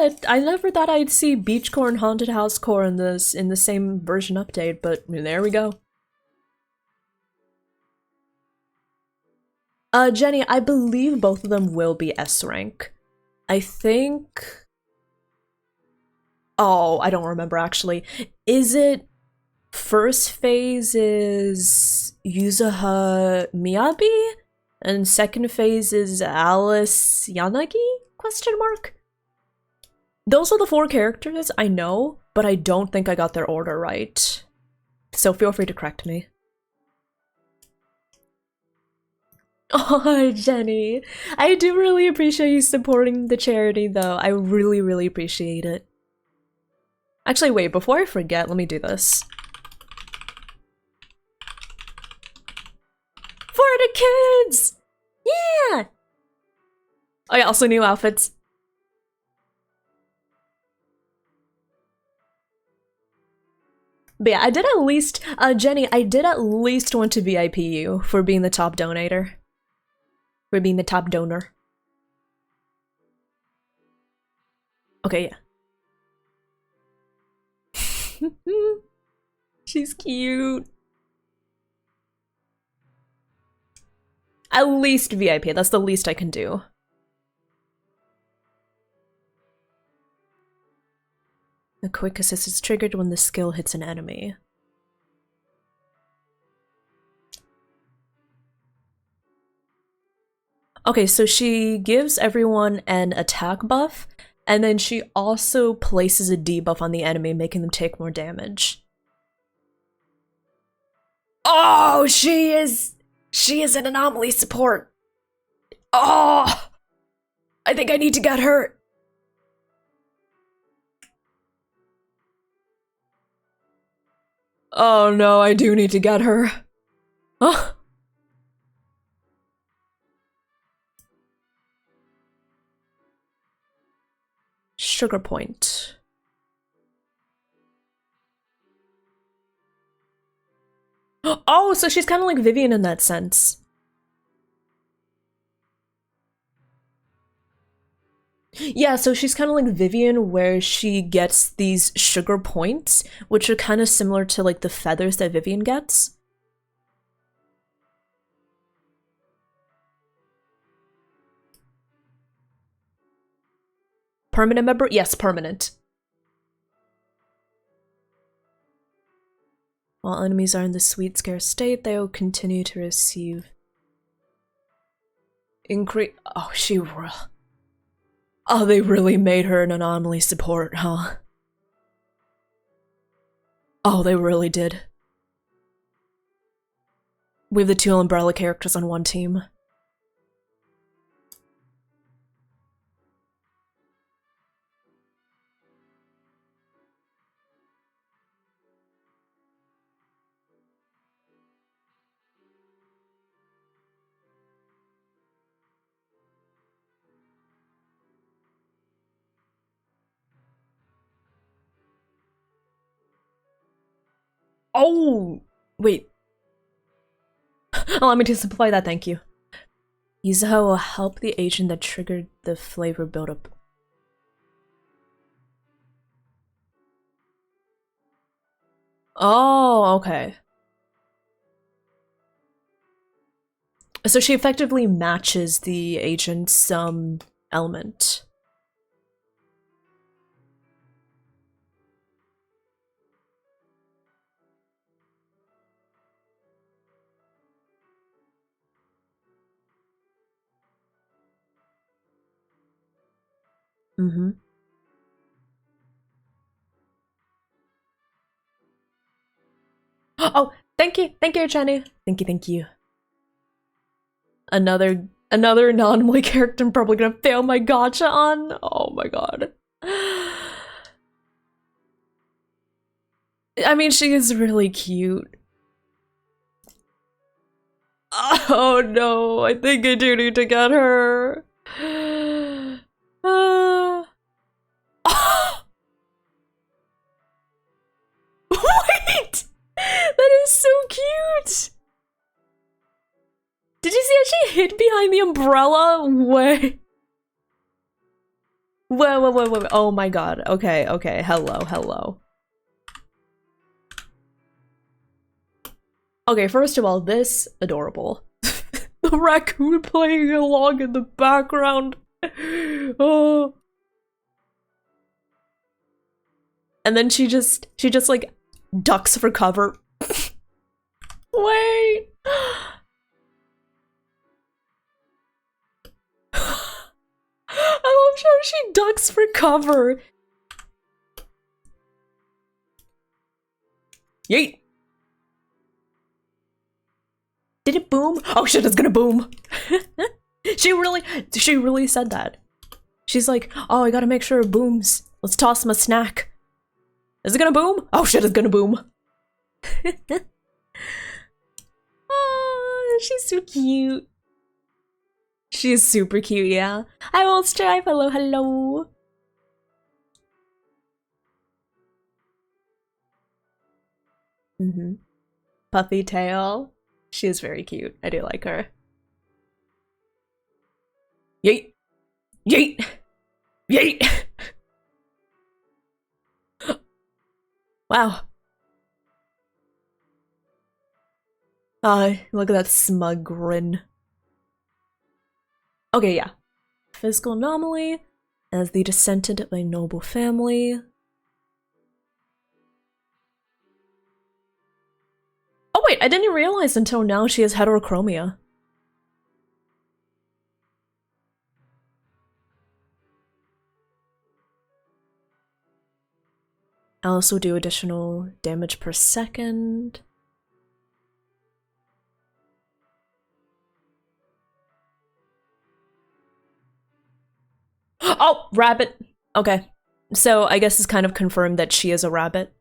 I'd see beachcore and haunted house core in the same version update, but there we go. Jenny, I believe both of them will be S rank. I think. Oh, I don't remember actually. Is it first phase is Yuzuha Miyabi, and second phase is Alice Yanagi? Question mark. Those are the 4 characters I know, but I don't think I got their order right. So feel free to correct me. Oh, Jenny. I do really appreciate you supporting the charity, though. I really, really appreciate it. Actually, wait, before I forget, let me do this. For the kids! Yeah! Oh yeah, also new outfits. But yeah, I did at least, Jenny, I did at least want to VIP you for being the top donator. For being the top donor. Okay, yeah. She's cute. At least VIP, that's the least I can do. A quick assist is triggered when the skill hits an enemy. Okay, so she gives everyone an attack buff, and then she also places a debuff on the enemy, making them take more damage. Oh, she is an anomaly support. Oh, I think I need to get her. Oh no, I do need to get her. Oh. Sugar point. Oh, so she's kind of like Vivian in that sense. Yeah, so she's kind of like Vivian, where she gets these sugar points, which are kind of similar to like the feathers that Vivian gets. Permanent member? Yes, permanent. While enemies are in the sweet scare state, they will continue to receive increase. Oh, oh, they really made her an anomaly support, huh? Oh, they really did. We have the two Umbrella characters on one team. Oh! Wait. Allow me to simplify that, thank you. Yuzuha will help the agent that triggered the flavor buildup. Oh, okay. So she effectively matches the agent's, element. Mm-hmm. Oh, thank you, Jenny. Thank you. Another non-Moy character I'm probably gonna fail my gacha on. Oh my god. I mean, she is really cute. Oh no, I think I do need to get her. Wait! That is so cute! Did you see how she hid behind the umbrella? Wait. Wait. Oh my god. Okay. Hello. Okay, first of all, this adorable. The raccoon playing along in the background. Oh. And then she just like ducks for cover. Wait. I love how she ducks for cover. Yeet. Did it boom? Oh shit, it's gonna boom. She really said that. She's like, oh, I gotta make sure it booms. Let's toss him a snack. Is it gonna boom? Oh shit, it's gonna boom. Oh, she's so cute. She's super cute, yeah. I will strive. Hello. Mm-hmm. Puffy tail. She is very cute. I do like her. Yeet. Wow. Look at that smug grin. Okay, yeah. Physical anomaly. As the descendant of a noble family. Oh wait, I didn't realize until now she has heterochromia. Alice will do additional damage per second. Oh, rabbit. Okay. So I guess it's kind of confirmed that she is a rabbit.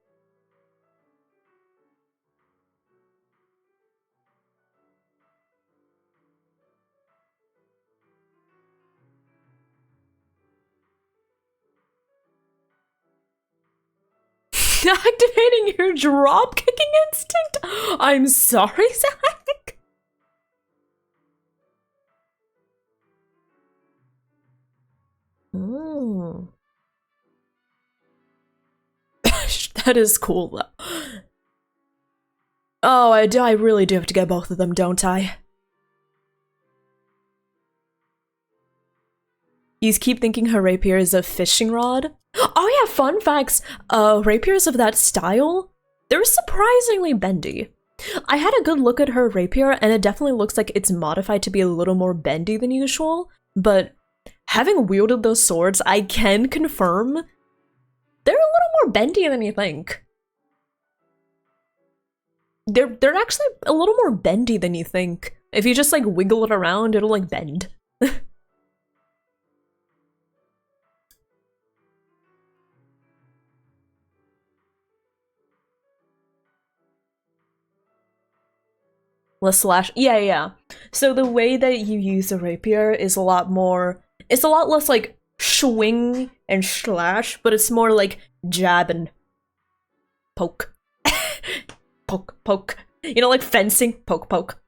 Activating your drop kicking instinct? I'm sorry, Zach. Mm. That is cool though. Oh, I really do have to get both of them, don't I? You keep thinking her rapier is a fishing rod? Oh yeah, fun facts. Rapiers of that style, they're surprisingly bendy. I had a good look at her rapier, and it definitely looks like it's modified to be a little more bendy than usual, but having wielded those swords, I can confirm they're a little more bendy than you think. they're actually a little more bendy than you think. If you just like wiggle it around, it'll like bend. Less slash. Yeah. So the way that you use a rapier is a lot more. It's a lot less like swing and slash, but it's more like jab and poke. Poke. You know, like fencing. Poke.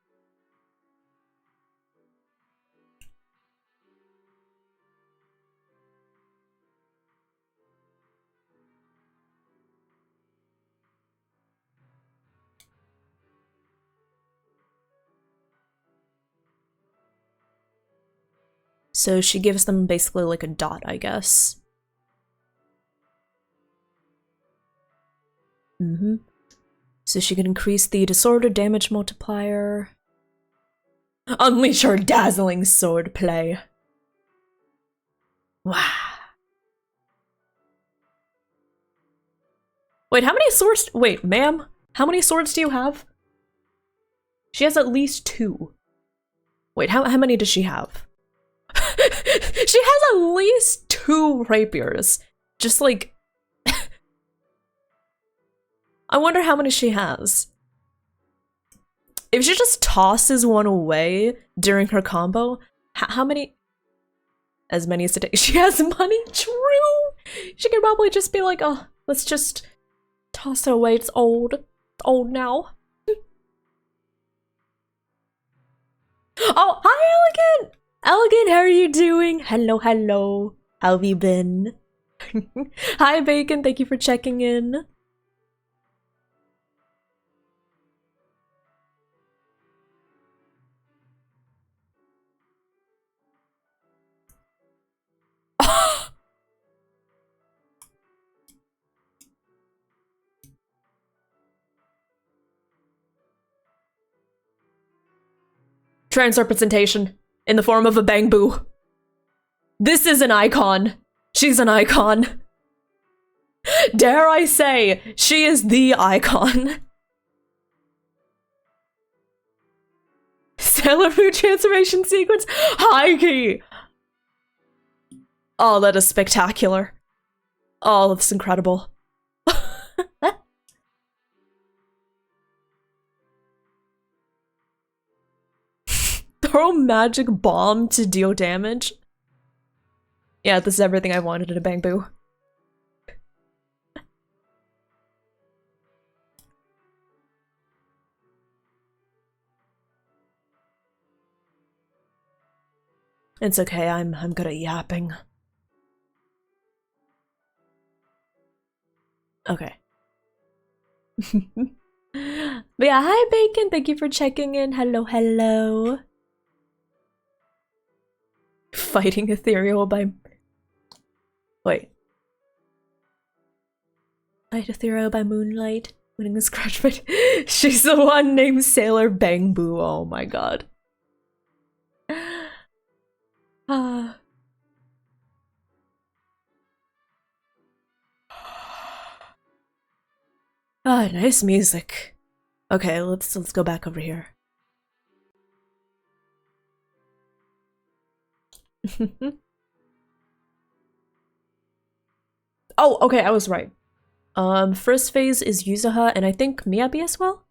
So she gives them basically like a dot, I guess. So she can increase the disordered damage multiplier. Unleash her dazzling sword play. Wow. Wait, how many swords? Wait, ma'am? How many swords do you have? She has at least 2. Wait, how many does she have? She has at least 2 rapiers. Just like... I wonder how many she has. If she just tosses one away during her combo, how many? As many as today. She has money? True! She could probably just be like, oh, let's just toss it away. It's old. It's old now. Oh, hi, Elegant! Elegant, how are you doing? Hello. How have you been? Hi, Bacon. Thank you for checking in. Trans representation in the form of a bangbu. This is an icon. She's an icon. Dare I say, she is the icon. Sailor Moon transformation sequence? Hikey! Oh, that is spectacular. Oh, that's incredible. Throw magic bomb to deal damage? Yeah, this is everything I wanted in a bangbu. It's okay, I'm good at yapping. Okay. But yeah, hi Bacon, thank you for checking in. Hello. Fighting Ethereal by... Wait. Fight Ethereal by moonlight. Winning the scratch fight. She's the one named Sailor Bangbu. Oh my god. Ah. Ah, nice music. Okay, let's go back over here. Oh, okay, I was right. First phase is Yuzuha and I think Miyabi as well?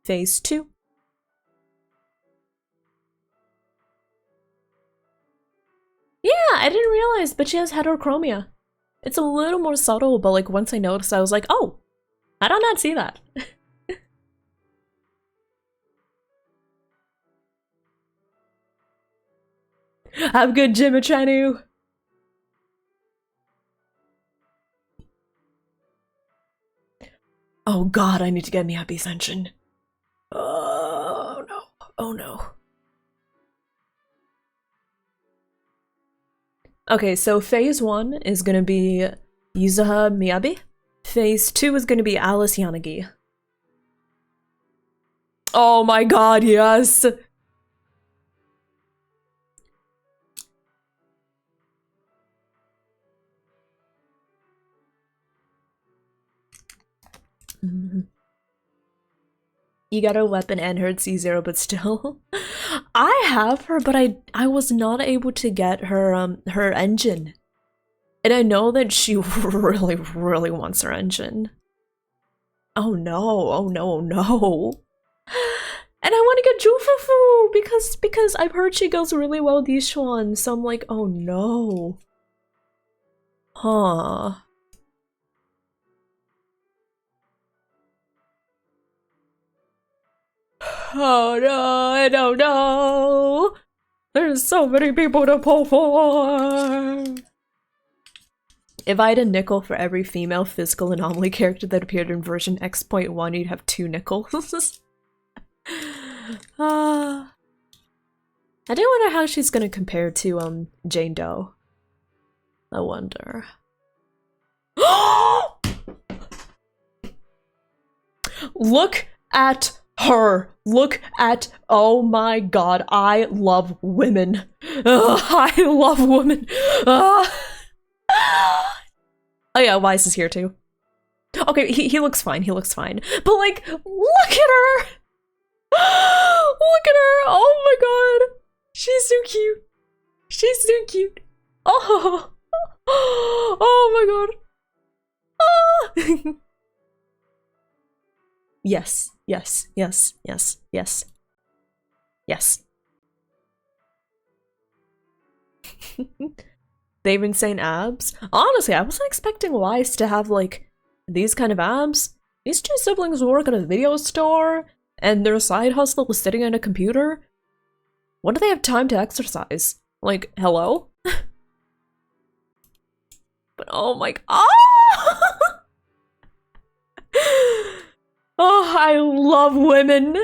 Phase 2. Yeah, I didn't realize, but she has heterochromia. It's a little more subtle, but like once I noticed, I was like, oh, I did not see that. Have a good Jimichanu. Oh god, I need to get Miyabi Senshin. Oh no. Oh no. Okay, so phase 1 is gonna be Yuzuha Miyabi. Phase 2 is gonna be Alice Yanagi. Oh my god, yes! You got her weapon and her C0, but still. I have her, but I was not able to get her her engine. And I know that she really, really wants her engine. Oh no, oh no, oh no. And I want to get Jufufu because I've heard she goes really well with these Schwans, so I'm like, oh no. Huh. Oh no, I don't know. There's so many people to pull for. If I had a nickel for every female physical anomaly character that appeared in version X.1, you'd have 2 nickels. I do wonder how she's gonna compare to Jane Doe. I wonder. Look at her. Look at, oh my god, I love women. I love women. Oh yeah, Wise is here too. Okay, he looks fine, he looks fine. But like, look at her! Look at her! Oh my god! She's so cute. She's so cute. Oh, oh my god. Oh. Yes, yes, yes, yes, yes. Yes. They've insane abs. Honestly, I wasn't expecting Wise to have like these kind of abs. These two siblings work at a video store, and their side hustle was sitting at a computer. When do they have time to exercise? Like, hello? But oh my god. Oh! Oh, I love women.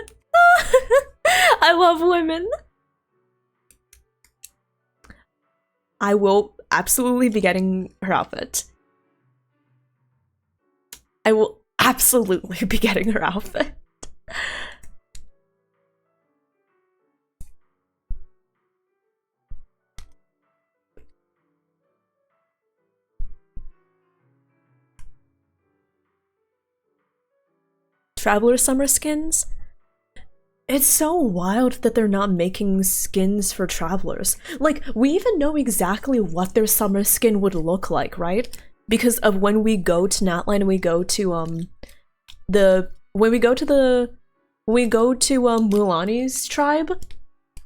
I love women. I will absolutely be getting her outfit. I will absolutely be getting her outfit. Traveler summer skins? It's so wild that they're not making skins for travelers. Like, we even know exactly what their summer skin would look like, right? Because of when we go to Natline, we go to Mulani's tribe,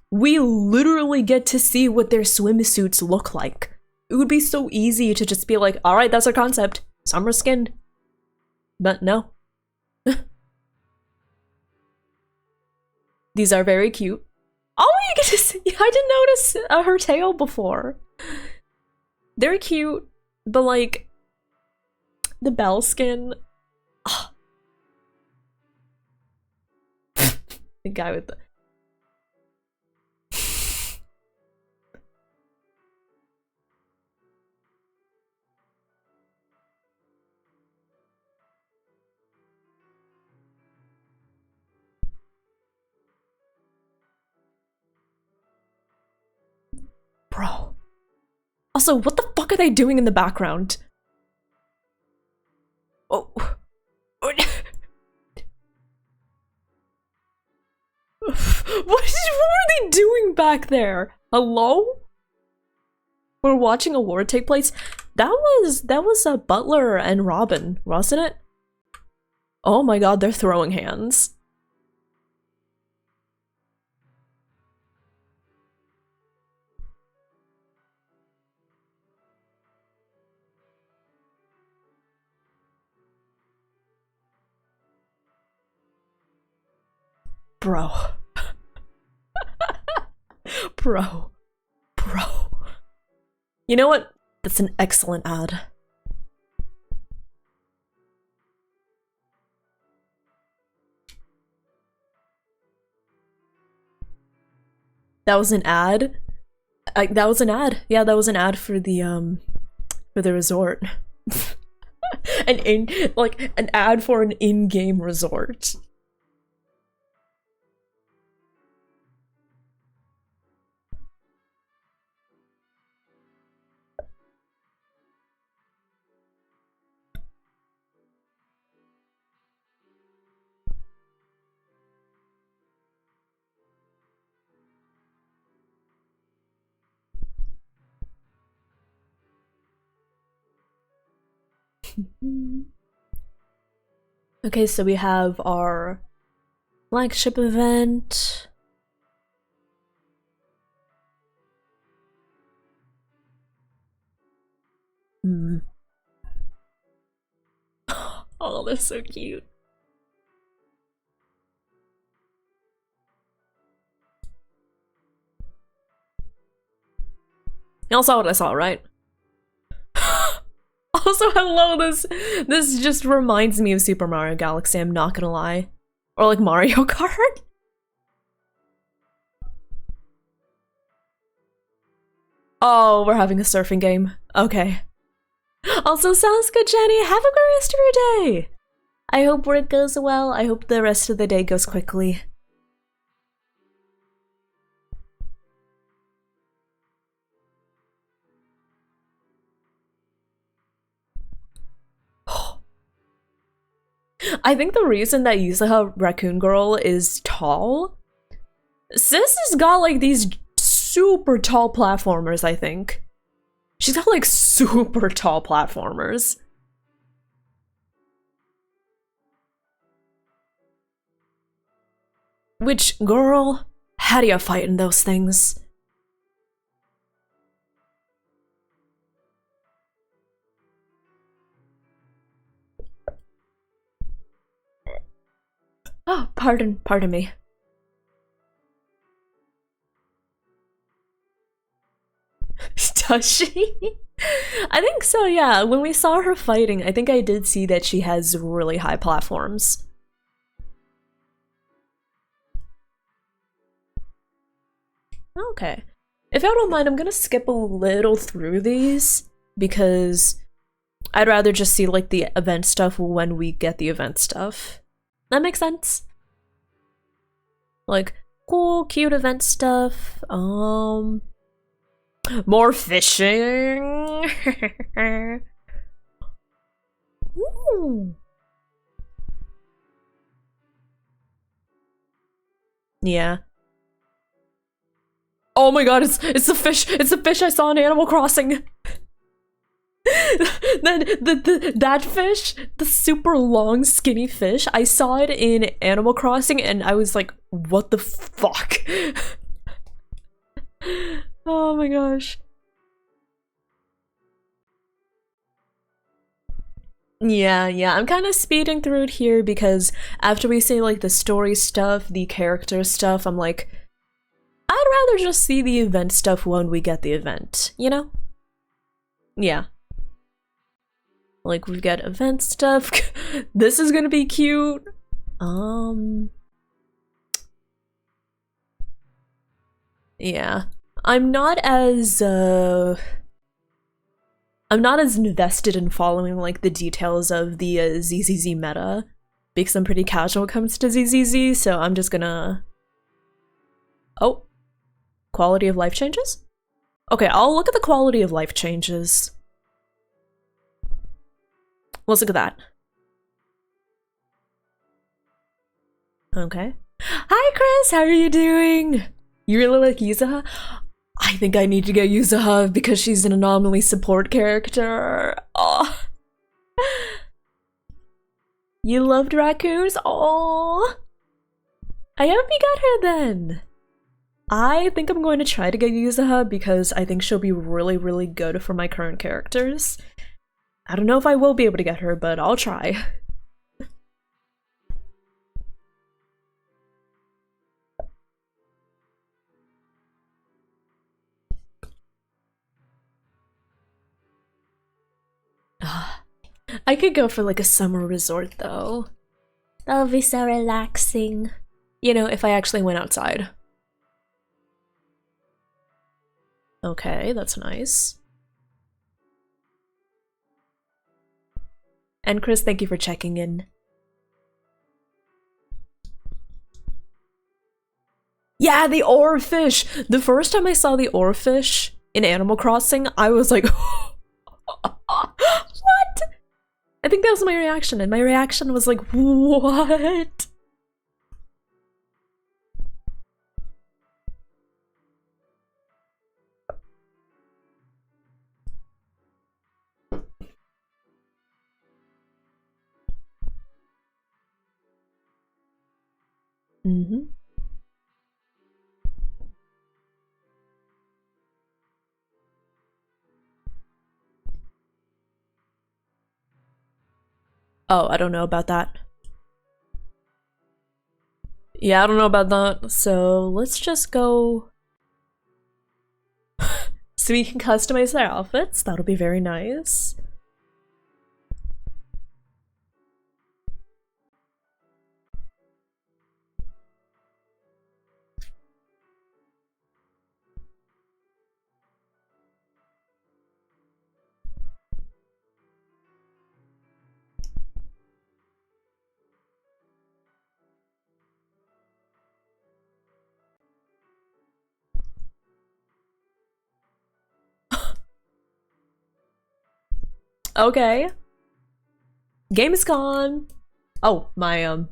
we literally get to see what their swimsuits look like. It would be so easy to just be like, alright, that's our concept. Summer skin. But no. These are very cute. Oh, you get to see, I didn't notice her tail before. They're cute, but like, the Belle skin. Oh. The guy with the... Bro. Also, what the fuck are they doing in the background? Oh. What were they doing back there? Hello? We're watching a war take place? That was Butler and Robin, wasn't it? Oh my god, they're throwing hands. Bro. Bro. Bro. You know what? That's an excellent ad. That was an ad? That was an ad. Yeah, that was an ad for the resort. An ad for an in-game resort. Okay, so we have our flagship event. Oh, they're so cute. Y'all saw what I saw, right? Also, hello, this just reminds me of Super Mario Galaxy, I'm not gonna lie. Or like Mario Kart. Oh, we're having a surfing game. Okay. Also, sounds good, Jenny. Have a great rest of your day. I hope work goes well. I hope the rest of the day goes quickly. I think the reason that Yusaha Raccoon Girl is tall, Sis has got like these super tall platformers, I think. She's got like super tall platformers. Which, girl, how do you fight in those things? Oh, pardon me. Does she? I think so, yeah. When we saw her fighting, I think I did see that she has really high platforms. Okay. If y'all don't mind, I'm gonna skip a little through these because I'd rather just see like the event stuff when we get the event stuff. That makes sense? Like, cool, cute event stuff. More fishing. Ooh. Yeah. Oh my god, it's the fish. It's the fish I saw in Animal Crossing. That fish, the super long skinny fish, I saw it in Animal Crossing and I was like, what the fuck? Oh my gosh. Yeah, I'm kind of speeding through it here because after we say like the story stuff, the character stuff, I'm like, I'd rather just see the event stuff when we get the event, you know? Yeah. Like, we've got event stuff. This is gonna be cute. Yeah. I'm not as invested in following like the details of the ZZZ meta because I'm pretty casual when it comes to ZZZ, so I'm just gonna... Oh. Quality of life changes? Okay, I'll look at the quality of life changes. Let's look at that. Okay. Hi, Chris! How are you doing? You really like Yuzaha? I think I need to get Yuzaha because she's an anomaly support character. Oh. You loved raccoons? Oh. I hope you got her then. I think I'm going to try to get Yuzaha because I think she'll be really, really good for my current characters. I don't know if I will be able to get her, but I'll try. I could go for like a summer resort though. That would be so relaxing. You know, if I actually went outside. Okay, that's nice. And Chris, thank you for checking in. Yeah, the oarfish! The first time I saw the oarfish in Animal Crossing, I was like, what? I think that was my reaction, and my reaction was like, what? Mm-hmm. Oh, I don't know about that. Yeah, I don't know about that. So let's just go. So we can customize their outfits. That'll be very nice. Okay. Game is gone. Oh, my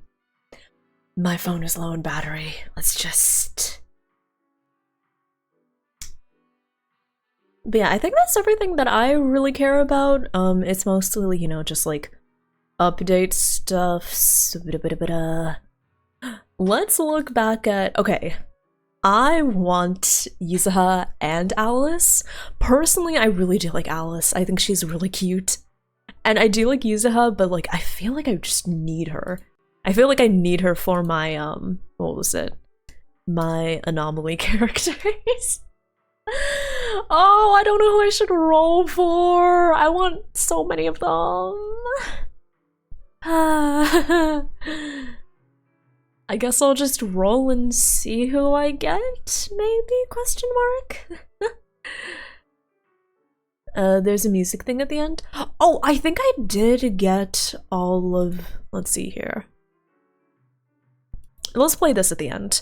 phone is low on battery. Let's just. But yeah, I think that's everything that I really care about. It's mostly, you know, just like update stuff. Let's look back at. Okay. I want Yuzuha and Alice. Personally, I really do like Alice. I think she's really cute. And I do like Yuzuha, but like I feel like I just need her. I feel like I need her for my what was it? My anomaly characters. Oh, I don't know who I should roll for. I want so many of them. I guess I'll just roll and see who I get, maybe? Question mark? There's a music thing at the end. Oh, I think I did get all of... Let's see here. Let's play this at the end.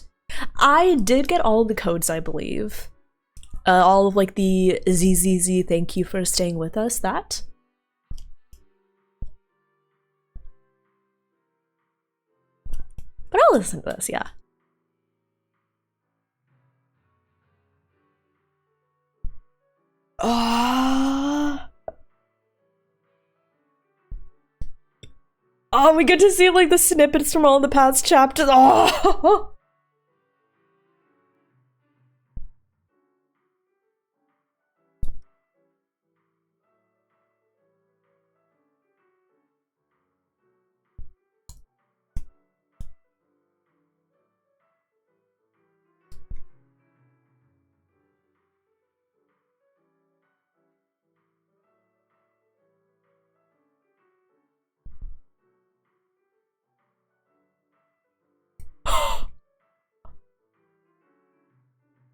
I did get all the codes, I believe. All of, like, the ZZZ, thank you for staying with us, that. But I'll listen to this, yeah. Oh, we get to see like the snippets from all the past chapters. Oh.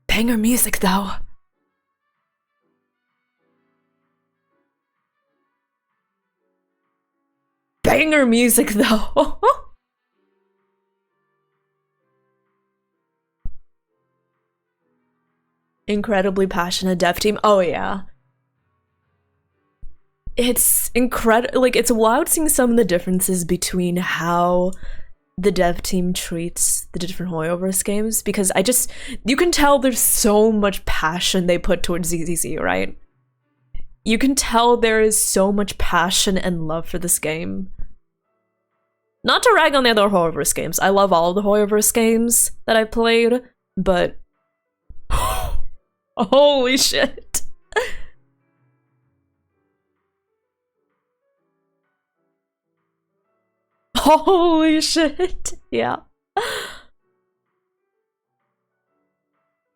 Banger music though. Banger music though. Incredibly passionate dev team. Oh yeah. It's incredible. Like, it's wild seeing some of the differences between how the dev team treats the different Hoyoverse games, because you can tell there's so much passion they put towards ZZZ, right? You can tell there is so much passion and love for this game. Not to rag on the other Hoyoverse games. I love all of the Hoyoverse games that I played, but holy shit. Holy shit. Yeah.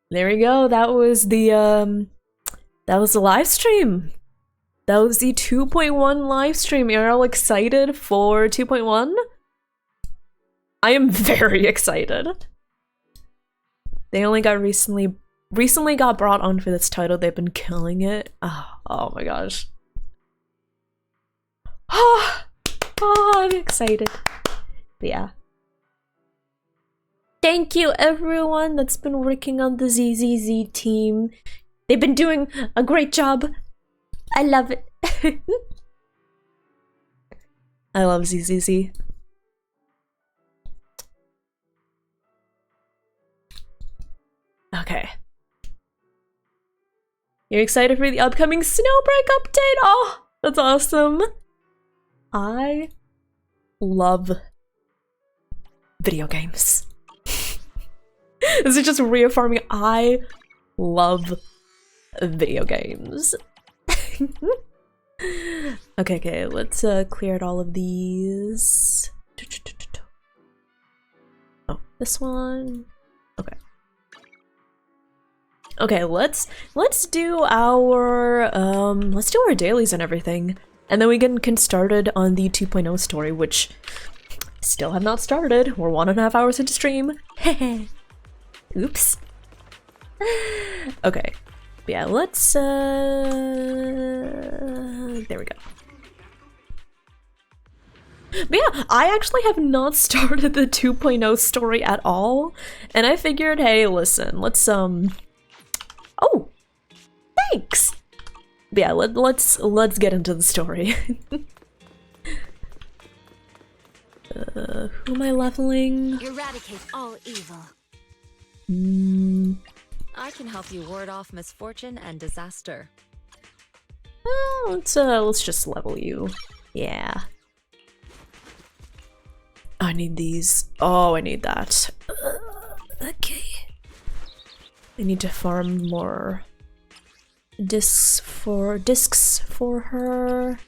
There we go. That was the live stream. That was the 2.1 live stream. You're all excited for 2.1? I am very excited. They only got recently got brought on for this title. They've been killing it. Oh my gosh. Oh, I'm excited. But yeah. Thank you everyone that's been working on the ZZZ team. They've been doing a great job. I love it. I love ZZZ. Okay. You're excited for the upcoming Snowbreak update? Oh, that's awesome. I love video games. This is just reaffirming I love video games. Okay, let's clear out all of these. Oh, this one. Okay, let's do our dailies and everything. And then we can get started on the 2.0 story, which still have not started. We're 1.5 hours into stream. Oops. Okay. Yeah, let's there we go. But yeah, I actually have not started the 2.0 story at all. And I figured, hey, listen, let's oh, thanks. But yeah, let's get into the story. Who am I leveling? Eradicate all evil. I can help you ward off misfortune and disaster. Let's just level you. Yeah. I need these. Oh, I need that. Okay. I need to farm more discs for her.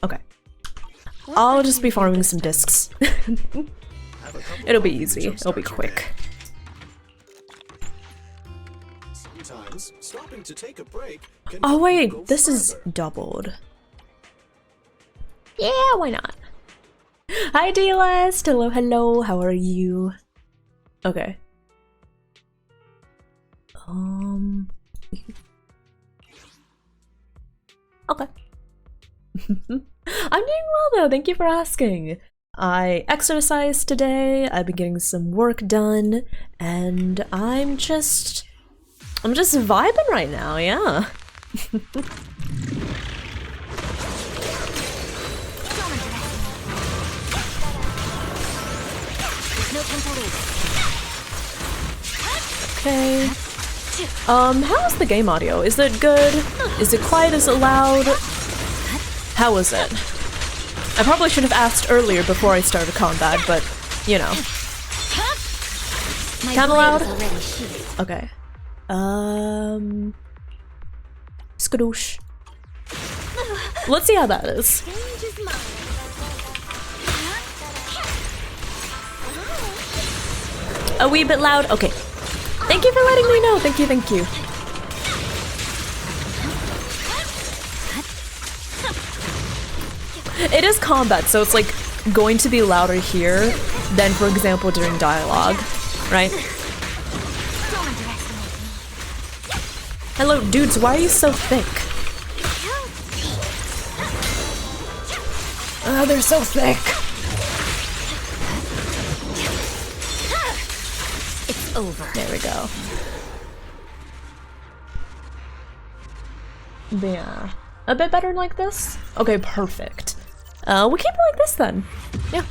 Okay. I'll just be farming some discs. It'll be easy. It'll be quick. Sometimes stopping to take a break can Oh wait, go this is further. doubled. Yeah, why not? Hi D-Last! Hello, hello, how are you? Okay. Okay. I'm doing well though, thank you for asking. I exercised today, I've been getting some work done, and I'm just vibing right now, yeah. Okay. How's the game audio? Is it good? Is it quiet? Is it loud? How is it? I probably should have asked earlier before I started combat, but, you know. Kinda loud? Okay. Skadoosh. Let's see how that is. A wee bit loud? Okay. Thank you for letting me know. Thank you, thank you. It is combat, so it's like going to be louder here than, for example, during dialogue, right? Hello, dudes, why are you so thick? Oh, they're so thick. It's over. There we go. Yeah. A bit better like this? Okay, perfect. We'll keep it like this then. Yeah.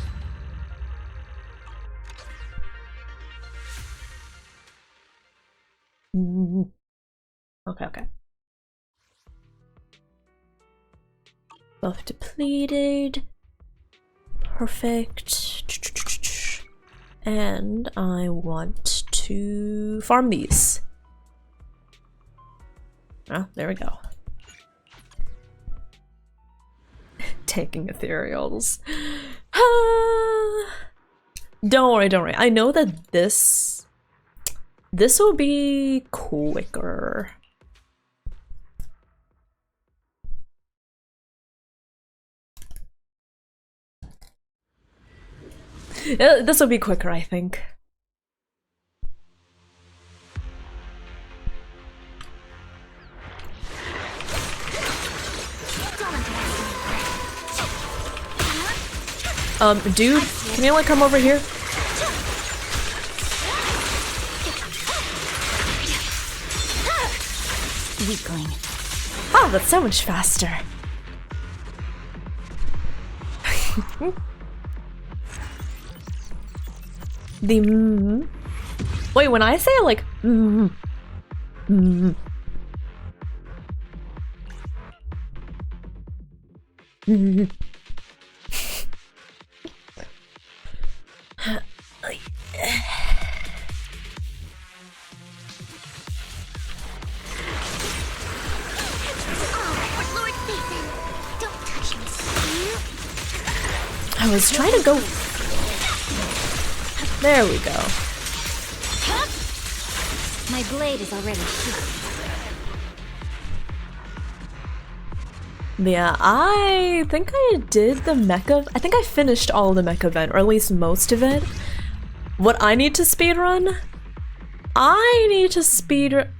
Okay. Buff depleted. Perfect. And I want to farm these. Oh, there we go. Taking ethereals. Don't worry. I know that this will be quicker. This will be quicker, I think. Dude, can you like come over here? Weakling. Oh, that's so much faster. The wait, when I say like I was trying to go. There we go. My blade is already sheathed. Yeah, I think I did the mecha. I think I finished all the mecha event, or at least most of it. What I need to speedrun? I need to speedrun.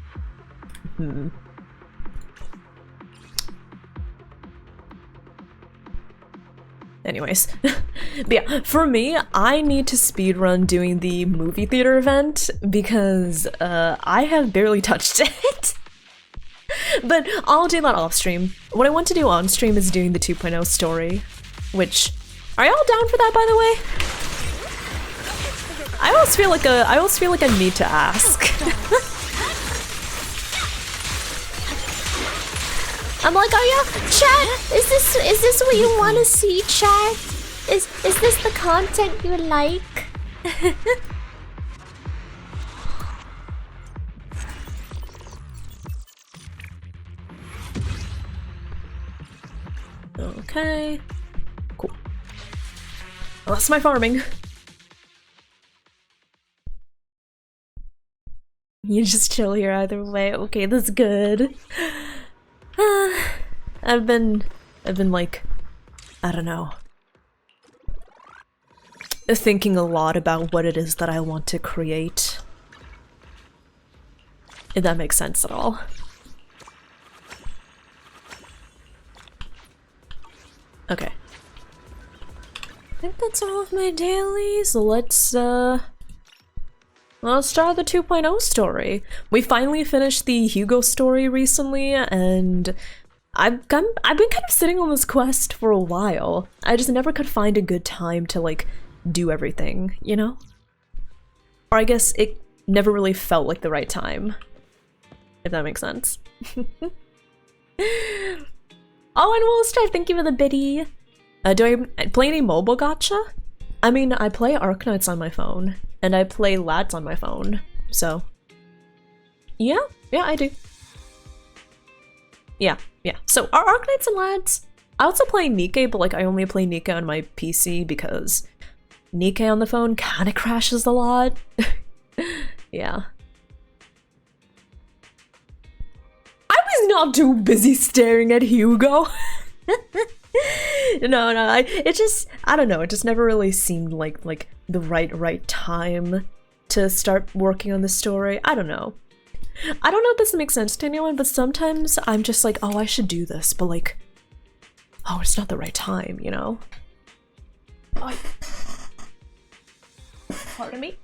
Anyways, but yeah, for me, I need to speedrun doing the movie theater event because I have barely touched it. But I'll do that off stream. What I want to do on stream is doing the 2.0 story, which are y'all down for that, by the way? I always feel like I need to ask. I'm like, oh yeah, chat, is this what you want to see, chat? Is this the content you like? Okay. Cool. Well, that's my farming. You just chill here either way. Okay, that's good. I've been like, I don't know, thinking a lot about what it is that I want to create. If that makes sense at all. Okay. I think that's all of my dailies. Let's start the 2.0 story. We finally finished the Hugo story recently, and I've been kind of sitting on this quest for a while. I just never could find a good time to like do everything, you know? Or I guess it never really felt like the right time, if that makes sense. Oh, and Woolstrife, thank you for the biddy. Do I play any mobile gacha? I mean, I play Arknights on my phone, and I play Lads on my phone, so... Yeah, I do. Yeah. So, are Arknights and Lads? I also play Nikke, but like, I only play Nikke on my PC because Nikke on the phone kinda crashes a lot. Yeah. I was not too busy staring at Hugo. No, I don't know, it just never really seemed like the right time to start working on the story. I don't know if this makes sense to anyone, but sometimes I'm just like, oh, I should do this, but like, oh, it's not the right time, you know? Oh, pardon me?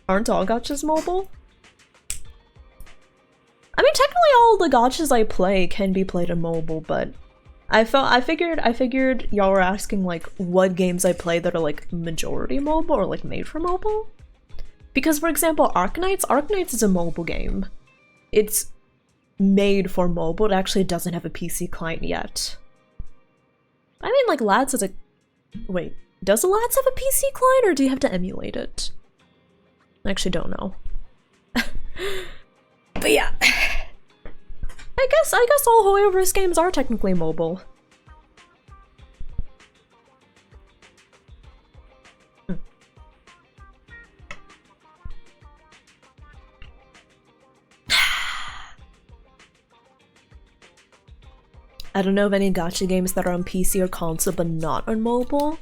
Aren't all gachas mobile? I mean, technically all the gachas I play can be played on mobile, but I figured y'all were asking like what games I play that are like majority mobile or like made for mobile. Because for example, Arknights is a mobile game. It's made for mobile, it actually doesn't have a PC client yet. I mean, like Lads is a... Wait, does Lads have a PC client or do you have to emulate it? I actually don't know. But yeah. I guess all Hoyoverse games are technically mobile. I don't know of any gacha games that are on PC or console but not on mobile.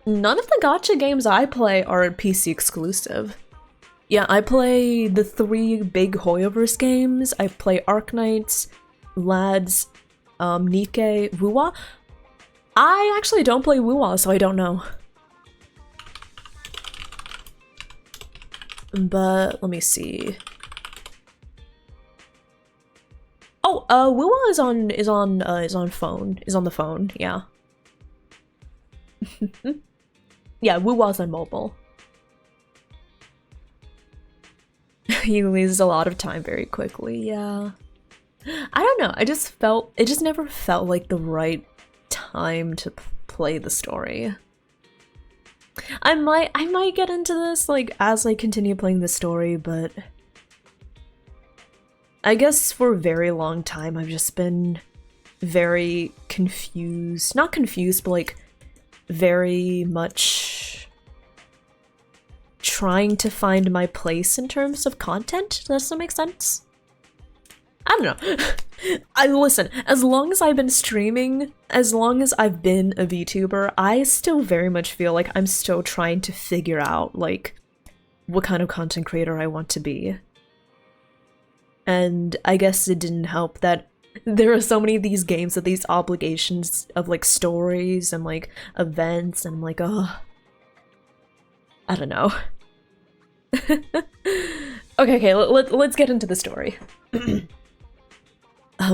None of the gacha games I play are PC exclusive. Yeah, I play the 3 big Hoyoverse games. I play Arknights, Lads, Nikke, Wuwa. I actually don't play Wuwa, so I don't know. But let me see. Oh, Wuwa is on the phone, yeah. Yeah, Wuwa's on mobile. You lose a lot of time very quickly, yeah. I don't know. It just never felt like the right time to play the story. I might get into this like as I continue playing the story, but I guess for a very long time I've just been very confused. Not confused, but like very much trying to find my place in terms of content. Does that make sense? I don't know. Listen, as long as I've been streaming, as long as I've been a VTuber, I still very much feel like I'm still trying to figure out like what kind of content creator I want to be. And I guess it didn't help that there are so many of these games with these obligations of like stories and like events, and I'm like, oh, I don't know. Okay, let's get into the story.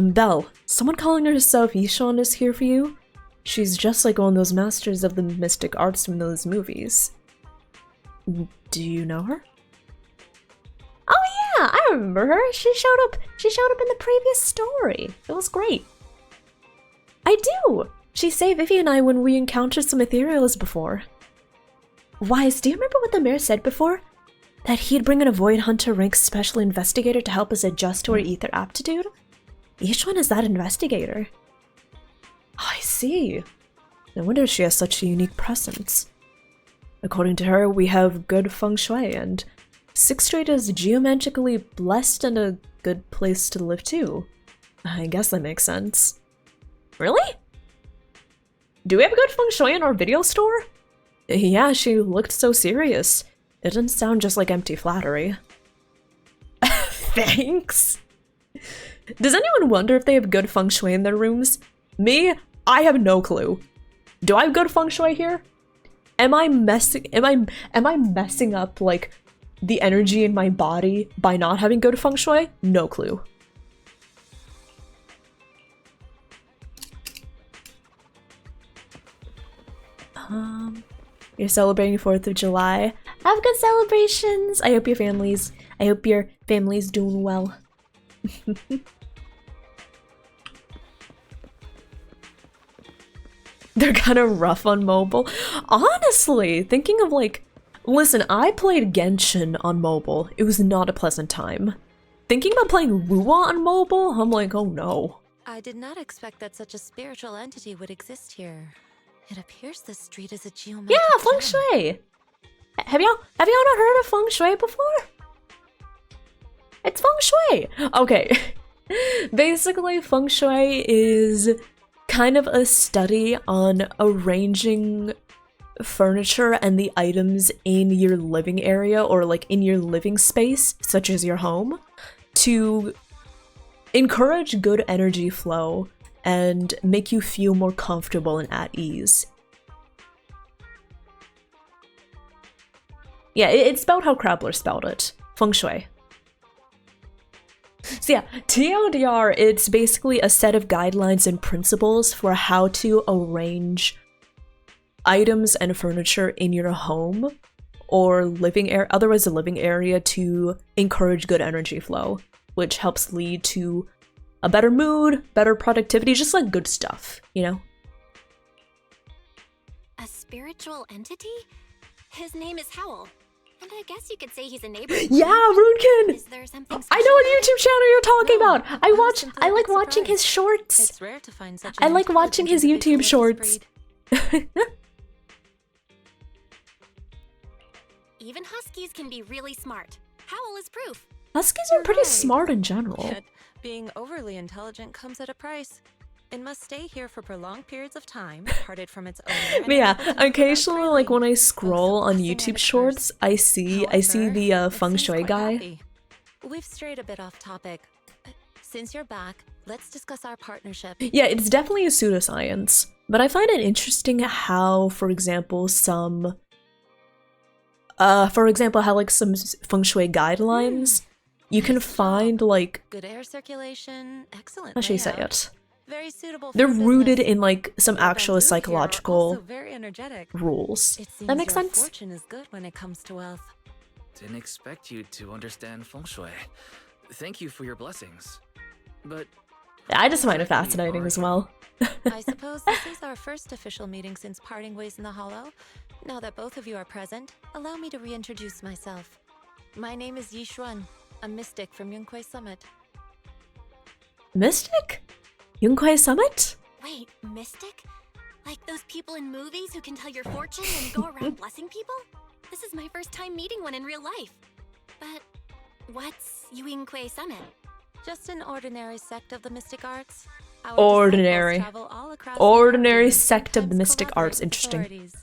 Belle, someone calling herself Yishon is here for you? She's just like one of those masters of the mystic arts from those movies. Do you know her? Oh yeah, I remember her. She showed up in the previous story. It was great. I do! She saved Vivi and I when we encountered some ethereals before. Wise, do you remember what the mayor said before? That he'd bring in a Void Hunter rank special investigator to help us adjust to our ether aptitude? Each one is that investigator. Oh, I see. No wonder she has such a unique presence. According to her, we have good feng shui, and 6th Street is geomantically blessed and a good place to live too. I guess that makes sense. Really? Do we have good feng shui in our video store? Yeah, she looked so serious. It didn't sound just like empty flattery. Thanks. Does anyone wonder if they have good feng shui in their rooms? Me? I have no clue. Do I have good feng shui here? Am I messing up like the energy in my body by not having good feng shui? No clue. You're celebrating 4th of July. Have good celebrations. I hope your family's doing well. They're kind of rough on mobile. Honestly, thinking of like, listen, I played Genshin on mobile. It was not a pleasant time. Thinking about playing Lua on mobile, I'm like, oh no. I did not expect that such a spiritual entity would exist here. It appears this street is a geometric Yeah, feng shui. Have y'all not heard of feng shui before? It's feng shui. Okay. Basically, feng shui is kind of a study on arranging furniture and the items in your living area or like in your living space, such as your home, to encourage good energy flow and make you feel more comfortable and at ease. Yeah, it's spelled how Krabbler spelled it. Feng shui. So yeah, TLDR, it's basically a set of guidelines and principles for how to arrange items and furniture in your home or living area, otherwise a living area, to encourage good energy flow, which helps lead to a better mood, better productivity, just like good stuff, you know? A spiritual entity? His name is Howl. And I guess you could say he's a neighbor. Yeah, Runekin! Is there something I know what YouTube channel you're talking about! I like watching his shorts! It's rare to find such I like watching his YouTube shorts. Even huskies can be really smart. Howl is proof. Huskies are pretty right. smart in general. Yet, being overly intelligent comes at a price. It must stay here for prolonged periods of time, parted from its owner. But yeah, occasionally, like when I scroll on YouTube shorts, I see the feng shui guy. We've strayed a bit off topic. Since you're back, let's discuss our partnership. Yeah, it's definitely a pseudoscience, but I find it interesting how, for example, some feng shui guidelines, you can find like, Good air circulation, excellent. how should you say layout. it? Very suitable. They're for rooted business. in like some Your actual bamboo here are psychological also very energetic. rules. It seems That makes your sense? fortune is good when it comes to wealth. Didn't expect you to understand feng shui. Thank you for your blessings. But I just find it fascinating as well. I suppose this is our first official meeting since parting ways in the Hollow. Now that both of you are present, allow me to reintroduce myself. My name is Yi Xuan, a mystic from Yunquei Summit. Mystic? Yunquei Summit? Wait, mystic? Like those people in movies who can tell your fortune and go around blessing people? This is my first time meeting one in real life. But what's Yunquei Summit? Just an ordinary sect of the mystic arts. Our Ordinary. disciples travel all across Ordinary the world and sect of the sometimes mystic collaborate arts. with Interesting. authorities.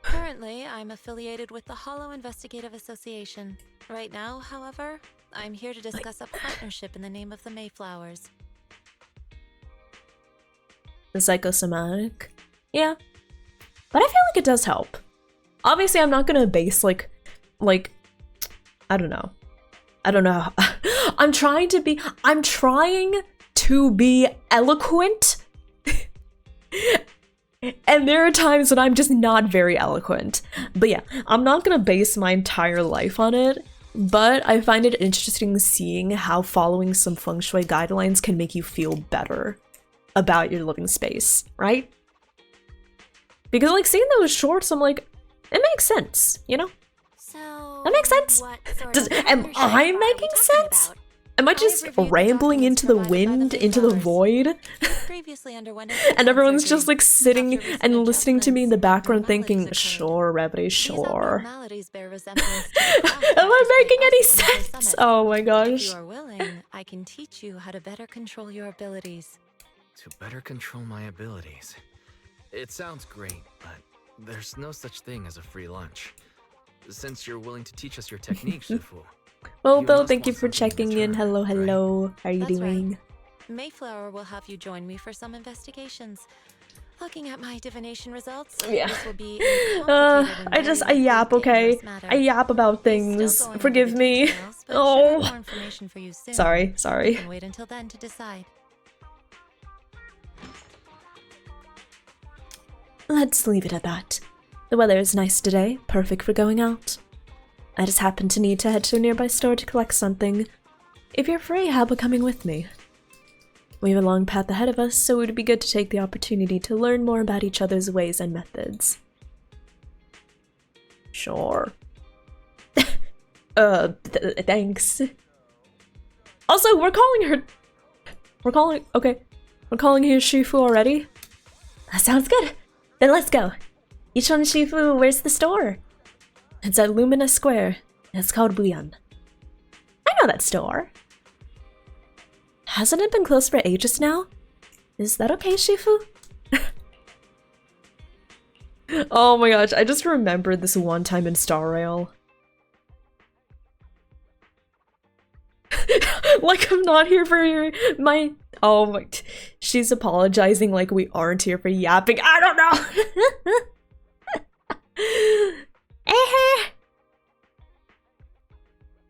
Currently, I'm affiliated with the Hollow Investigative Association. Right now, however, I'm here to discuss a partnership in the name of the Mayflowers. The psychosomatic? Yeah. But I feel like it does help. Obviously, I'm not gonna base like, I don't know. I'm trying to be eloquent. And there are times when I'm just not very eloquent. But yeah, I'm not gonna base my entire life on it. But I find it interesting seeing how following some feng shui guidelines can make you feel better about your living space, right? Because like seeing those shorts, I'm like, it makes sense, you know? So That makes sense. what sort Does, of am partnership I are we making talking sense? about? Am I I've just reviewed the rambling documents into the provided by the wind, into the Mayflowers. void? Previously underwent And everyone's just surgery. like sitting After recent and listening to me in the adjustments, background thinking, abnormalities occurred. sure, Revity, These sure. abnormalities bear resemblance to the class Am I practiced by making any us at Yunquei sense? Summit. Oh my If gosh. you are willing, I can teach you how to better control your abilities. To better control my abilities. It sounds great, but there's no such thing as a free lunch. Since you're willing to teach us your techniques, Shifu. Well, You Bill, must thank you want for something checking in. in return, Hello, right? hello. How are you That's right. doing? Mayflower will have you join me for some investigations. Looking at my divination results, Yeah. this will be a complicated and I very yap, likely okay? dangerous matter. I yap about Still things. going over Forgive the me. details, but should have more Oh. information for you soon. Sorry, You sorry. can wait until then to decide. Let's leave it at that. The weather is nice today, perfect for going out. I just happen to need to head to a nearby store to collect something. If you're free, how about coming with me? We have a long path ahead of us, so it would be good to take the opportunity to learn more about each other's ways and methods. Sure. Thanks. Also, we're calling her Shifu already? That sounds good. Then let's go. Ichon Shifu, where's the store? It's at Lumina Square. It's called Buyan. I know that store. Hasn't it been closed for ages now? Is that okay, Shifu? Oh my gosh, I just remembered this one time in Star Rail. Like I'm not here for my... Oh my... She's apologizing like we aren't here for yapping. I don't know!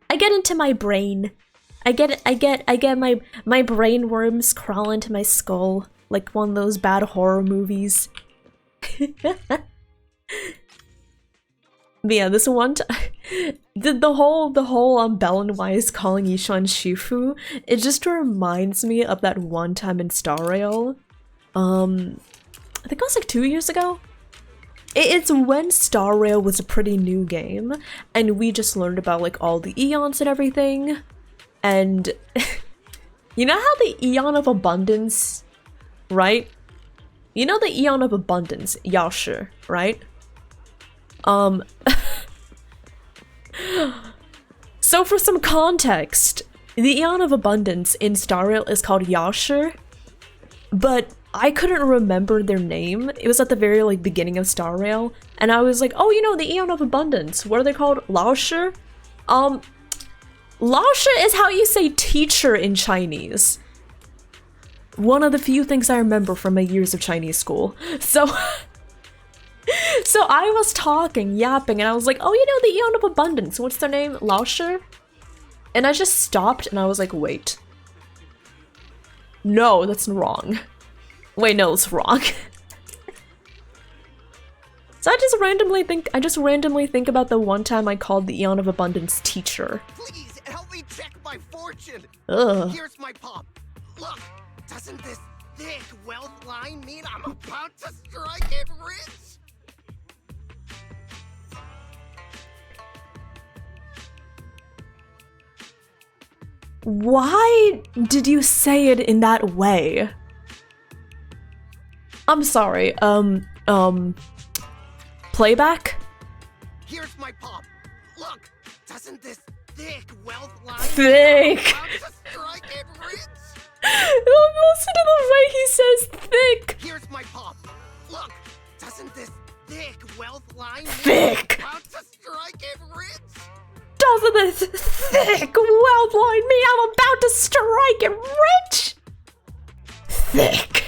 I get into my brain. I get my brain worms crawl into my skull like one of those bad horror movies. But yeah, this one the whole Bell and Wise calling Yishan Shifu, it just reminds me of that one time in Star Rail. I think it was like 2 years ago. It's when Star Rail was a pretty new game, and we just learned about like all the eons and everything. And you know how the Eon of Abundance, right? You know the Eon of Abundance, Yaoshi, right? So for some context, the Eon of Abundance in Star Rail is called Yaoshi, but I couldn't remember their name. It was at the very like beginning of Star Rail, and I was like, oh, you know, the Eon of Abundance. What are they called? Laoshi? Laoshi is how you say teacher in Chinese. One of the few things I remember from my years of Chinese school. So I was talking, yapping, and I was like, oh, you know, the Eon of Abundance. What's their name? Laoshi? And I just stopped and I was like, wait. No, that's wrong. Wait, no, it's wrong. So I just randomly think about the one time I called the Eon of Abundance teacher. Please help me check my fortune. Ugh. Here's my palm. Look, Doesn't this thick wealth line mean I'm about to strike it rich? Why did you say it in that way? I'm sorry, playback? Here's my pop. Look, doesn't this thick wealth line Thick. mean I'm about to strike it rich? Listen to the way he says thick. Here's my pop. Look, doesn't this thick wealth line mean Thick. I'm about to strike it rich? Doesn't this thick wealth line mean I'm about to strike it rich? Thick.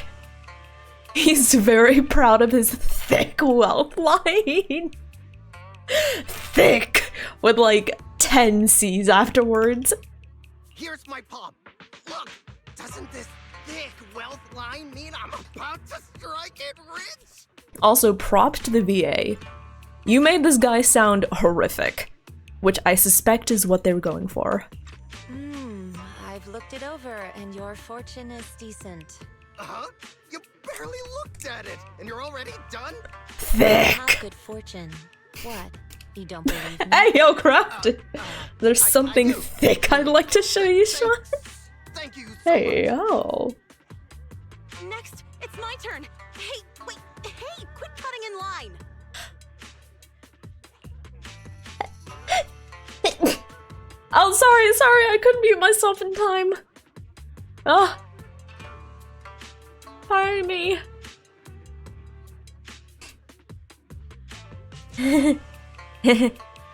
He's very proud of his thick wealth line. Thick. With like 10 C's afterwards. Here's my pop. Look, doesn't this thick wealth line mean I'm about to strike it rich? Also, prop to the VA. You made this guy sound horrific, which I suspect is what they were going for. I've looked it over, and your fortune is decent. Uh-huh. You barely looked at it, and you're already done? Thick. Have good fortune. What? You don't believe me? Hey, yo, Crafted. There's I something do. thick I'd like to show you, Sean. Thank you so Hey, much. yo. Next, it's my turn. Hey, wait, hey, quit cutting in line. Oh, sorry, I couldn't mute myself in time. Oh. Pardon me.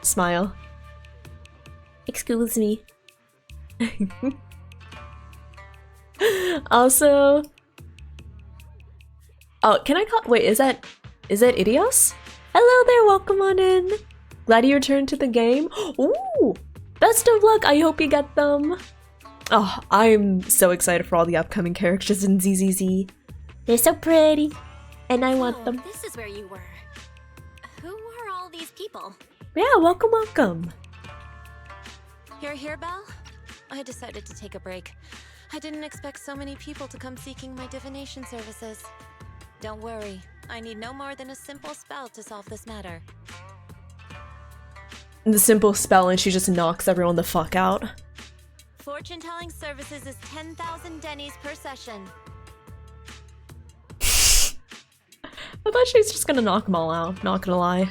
Smile. Excuse me. Also... Oh, can I call- wait, is that Idios? Hello there, welcome on in. Glad you returned to the game. Ooh! Best of luck, I hope you get them. Oh, I'm so excited for all the upcoming characters in ZZZ. They're so pretty, and I want them. This is where you were. Who are all these people? Yeah, welcome, welcome. Here, Belle? I decided to take a break. I didn't expect so many people to come seeking my divination services. Don't worry, I need no more than a simple spell to solve this matter. The simple spell and she just knocks everyone the fuck out. Fortune-telling services is 10,000 dennies per session. I thought she was just gonna knock them all out, not gonna lie.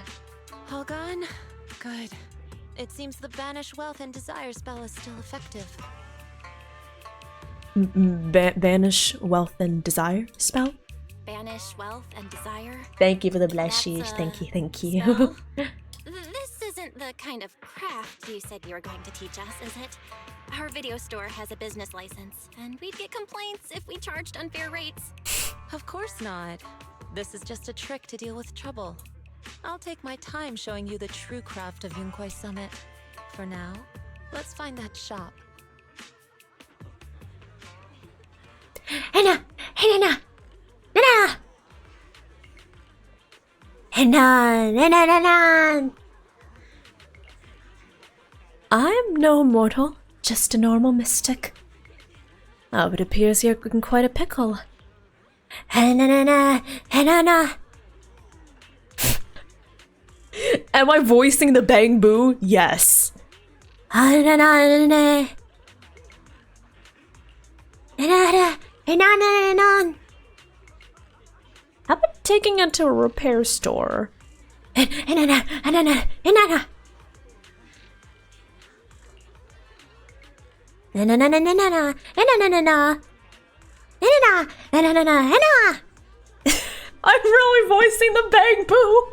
All gone? Good. It seems the banish wealth and desire spell is still effective. Banish wealth and desire spell? Banish wealth and desire? Thank you for the That's blushes, a thank you. spell? This isn't the kind of craft you said you were going to teach us, is it? Our video store has a business license, and we'd get complaints if we charged unfair rates. Of course not. This is just a trick to deal with trouble. I'll take my time showing you the true craft of Yunkwei Summit. For now, let's find that shop. Henna! Henna! Henna! Henna! I'm no mortal, just a normal mystic. Oh, it appears you're in quite a pickle. Henna! Henna! Am I voicing the Bang Boo? Yes. How about taking it to a repair store? I'm really voicing the Bang Boo.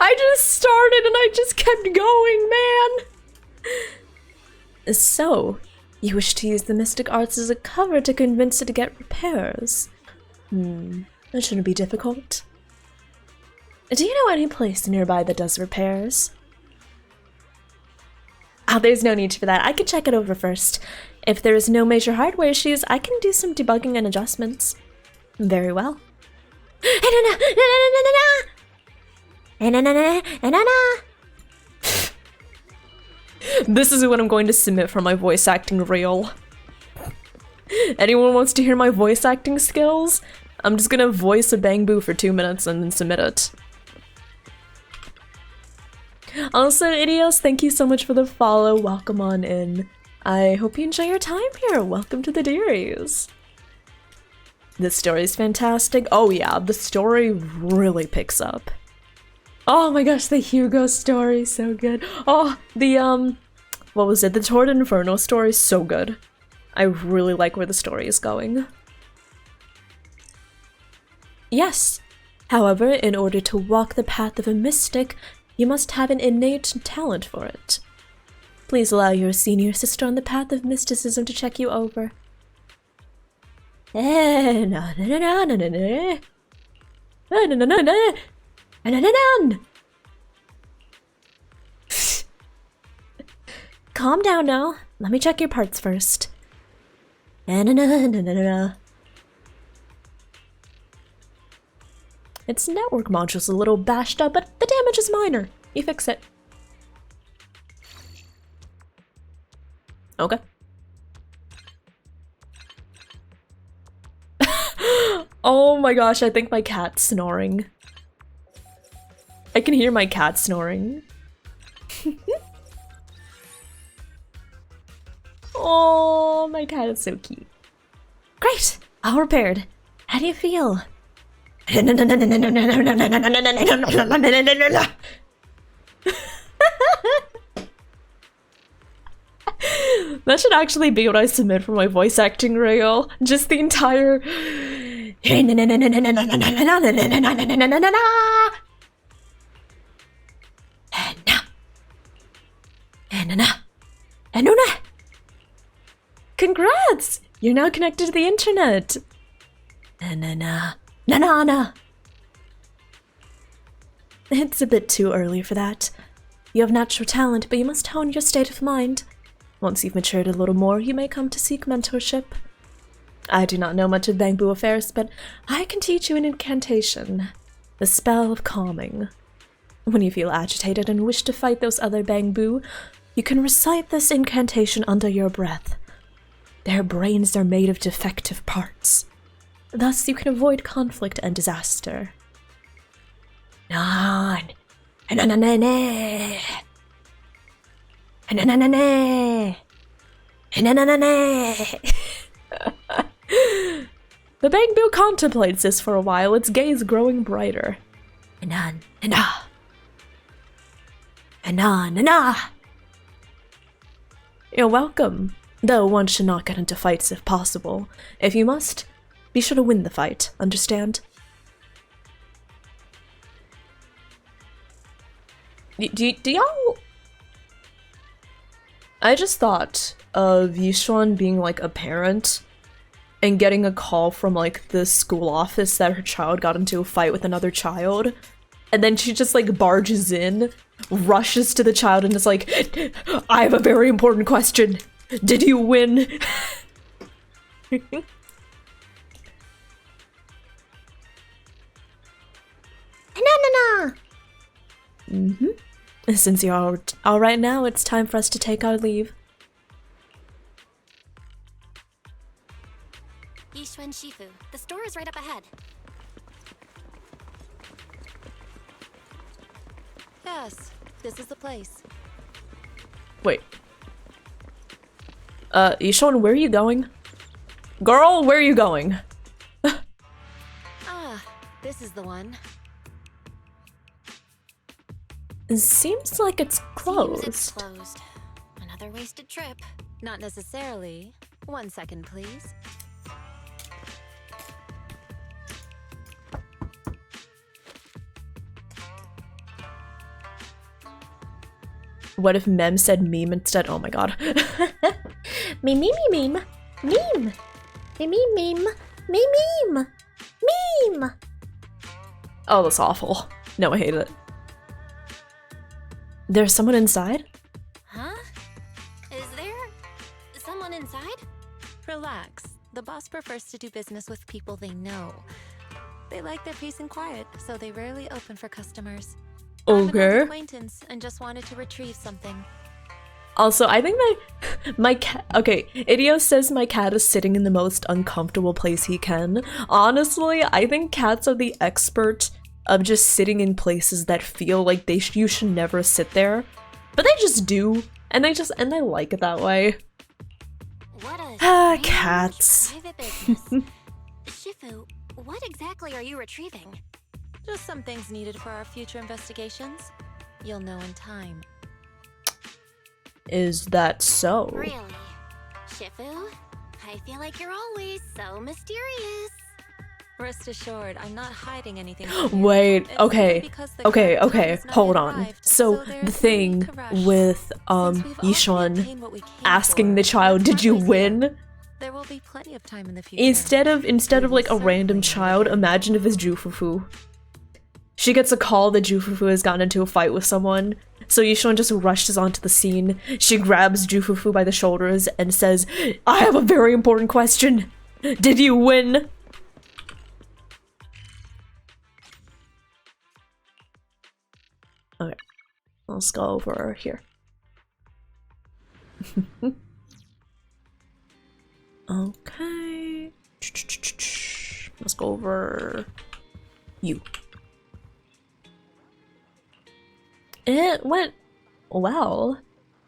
I just started and I just kept going, man. So, you wish to use the mystic arts as a cover to convince it to get repairs? That shouldn't be difficult. Do you know any place nearby that does repairs? Oh, there's no need for that. I can check it over first. If there is no major hardware issues, I can do some debugging and adjustments. Very well. This is what I'm going to submit for my voice acting reel. Anyone wants to hear my voice acting skills? I'm just gonna voice a Bangbu for 2 minutes and then submit it. Also, Idios, thank you so much for the follow. Welcome on in. I hope you enjoy your time here. Welcome to the Dearies. This story is fantastic. Oh yeah, the story really picks up. Oh my gosh, the Hugo story, so good. Oh, the what was it? The Torrid Inferno story, so good. I really like where the story is going. Yes. However, in order to walk the path of a mystic, you must have an innate talent for it. Please allow your senior sister on the path of mysticism to check you over. Calm down now. Let me check your parts first. Its network module's a little bashed up, but the damage is minor. You fix it. Okay. Oh my gosh, I think my cat's snoring. I can hear my cat snoring. Oh, my cat is so cute. Great! All repaired. How do you feel? That should actually be what I submit for my voice acting reel. Just the entire... Congrats! You're now connected to the internet! It's a bit too early for that. You have natural talent, but you must hone your state of mind. Once you've matured a little more, you may come to seek mentorship. I do not know much of Bangbu affairs, but I can teach you an incantation. The spell of calming. When you feel agitated and wish to fight those other Bangbu, you can recite this incantation under your breath. Their brains are made of defective parts. Thus, you can avoid conflict and disaster. The Bangbu contemplates this for a while, its gaze growing brighter. You're welcome. Though one should not get into fights if possible. If you must, be sure to win the fight, understand? Do y'all... I just thought of Yishuan being like a parent and getting a call from like the school office that her child got into a fight with another child, and then she just like barges in, rushes to the child and is like, I have a very important question. Did you win? Since you're all right now, it's time for us to take our leave. Yishuan Shifu, the store is right up ahead. Yes, this is the place. Wait. Yishuan, where are you going? Girl, where are you going? Ah, this is the one. It seems like it's closed. Seems it's closed. Another wasted trip. Not necessarily. 1 second, please. What if Mem said meme instead? Oh my god. Meme, meme, meme, meme, meme, meme, meme, meme. Oh, that's awful. No, I hate it. There's someone inside? Huh? Is there someone inside? Relax. The boss prefers to do business with people they know. They like their peace and quiet, so they rarely open for customers. I'm an old Okay. acquaintance and just wanted to retrieve something. Also, I think my cat. Okay, Idios says my cat is sitting in the most uncomfortable place he can. Honestly, I think cats are the expert of just sitting in places that feel like you should never sit there, but they just do, and I like it that way. What a strange cats. private business. Shifu, what exactly are you retrieving? Just some things needed for our future investigations. You'll know in time. Is that so? Really? Shifu, I feel like you're always so mysterious. Rest assured, I'm not hiding anything from you. Wait, It's okay, simply because the okay, correct time okay, has not hold yet on. arrived, So there's the no need thing to rush. with Since we've already Yishan obtained what we came asking for, the child, "Did you Pathways win?" here. There will be plenty of time in the future. Instead of We will like a random certainly child, meet again. imagine if it's Jufufu. She gets a call that Jufufu has gotten into a fight with someone, so Yishan just rushes onto the scene. She grabs Jufufu by the shoulders and says, "I have a very important question. Did you win?" Okay, let's go over here. Okay. Let's go over you. It went well.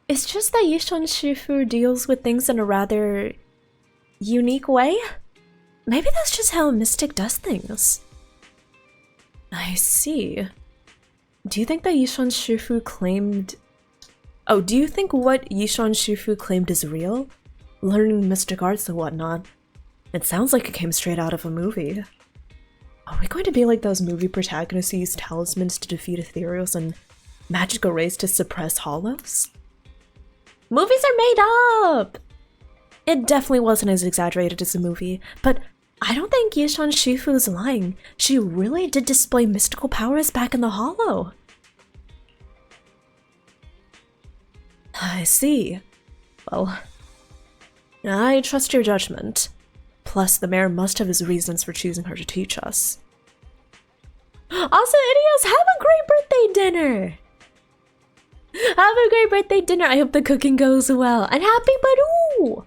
It's just that Yishan Shifu deals with things in a rather unique way. Maybe that's just how a mystic does things. I see. Do you think that Yishan Shifu claimed... Oh, do you think what Yishan Shifu claimed is real? Learning mystic arts and whatnot. It sounds like it came straight out of a movie. Are we going to be like those movie protagonists who use talismans to defeat ethereals and magical rays to suppress hollows? Movies are made up! It definitely wasn't as exaggerated as the movie, but I don't think Yishan Shifu is lying. She really did display mystical powers back in the hollow. I see. Well, I trust your judgment. Plus, the mayor must have his reasons for choosing her to teach us. Also, Idios, have a great birthday dinner! Have a great birthday dinner. I hope the cooking goes well. And happy Badoo!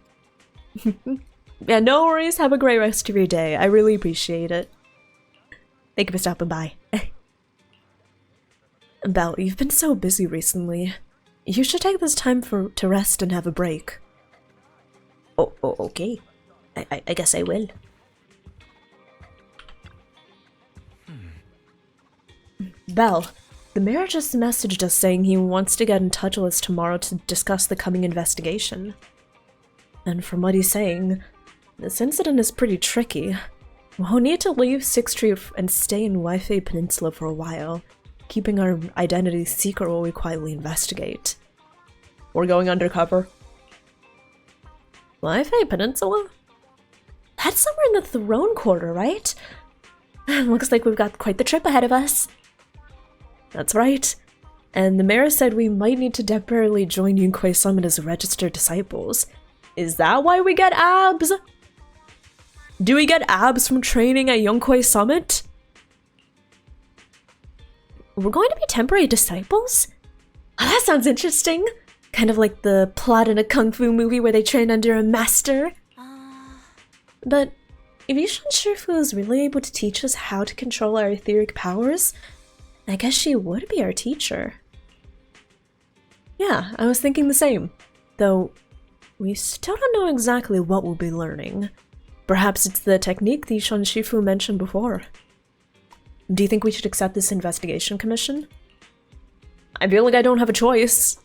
Yeah, no worries. Have a great rest of your day. I really appreciate it. Thank you for stopping by. Belle, you've been so busy recently. You should take this time to rest and have a break. Oh, okay. I guess I will. Belle, the mayor just messaged us saying he wants to get in touch with us tomorrow to discuss the coming investigation. And from what he's saying, this incident is pretty tricky. We'll need to leave 6th Street and stay in Wi-Fi Peninsula for a while, keeping our identities secret while we quietly investigate. We're going undercover. Wi-Fi Peninsula? That's somewhere in the Throne Quarter, right? Looks like we've got quite the trip ahead of us. That's right. And the mayor said we might need to temporarily join Yunquei Summit as registered disciples. Is that why we get abs? Do we get abs from training at Yunquei Summit? We're going to be temporary disciples? Oh, that sounds interesting. Kind of like the plot in a kung fu movie where they train under a master. But if Yishan Shifu is really able to teach us how to control our etheric powers, I guess she would be our teacher. Yeah, I was thinking the same. Though, we still don't know exactly what we'll be learning. Perhaps it's the technique the Yishan Shifu mentioned before. Do you think we should accept this investigation commission? I feel like I don't have a choice.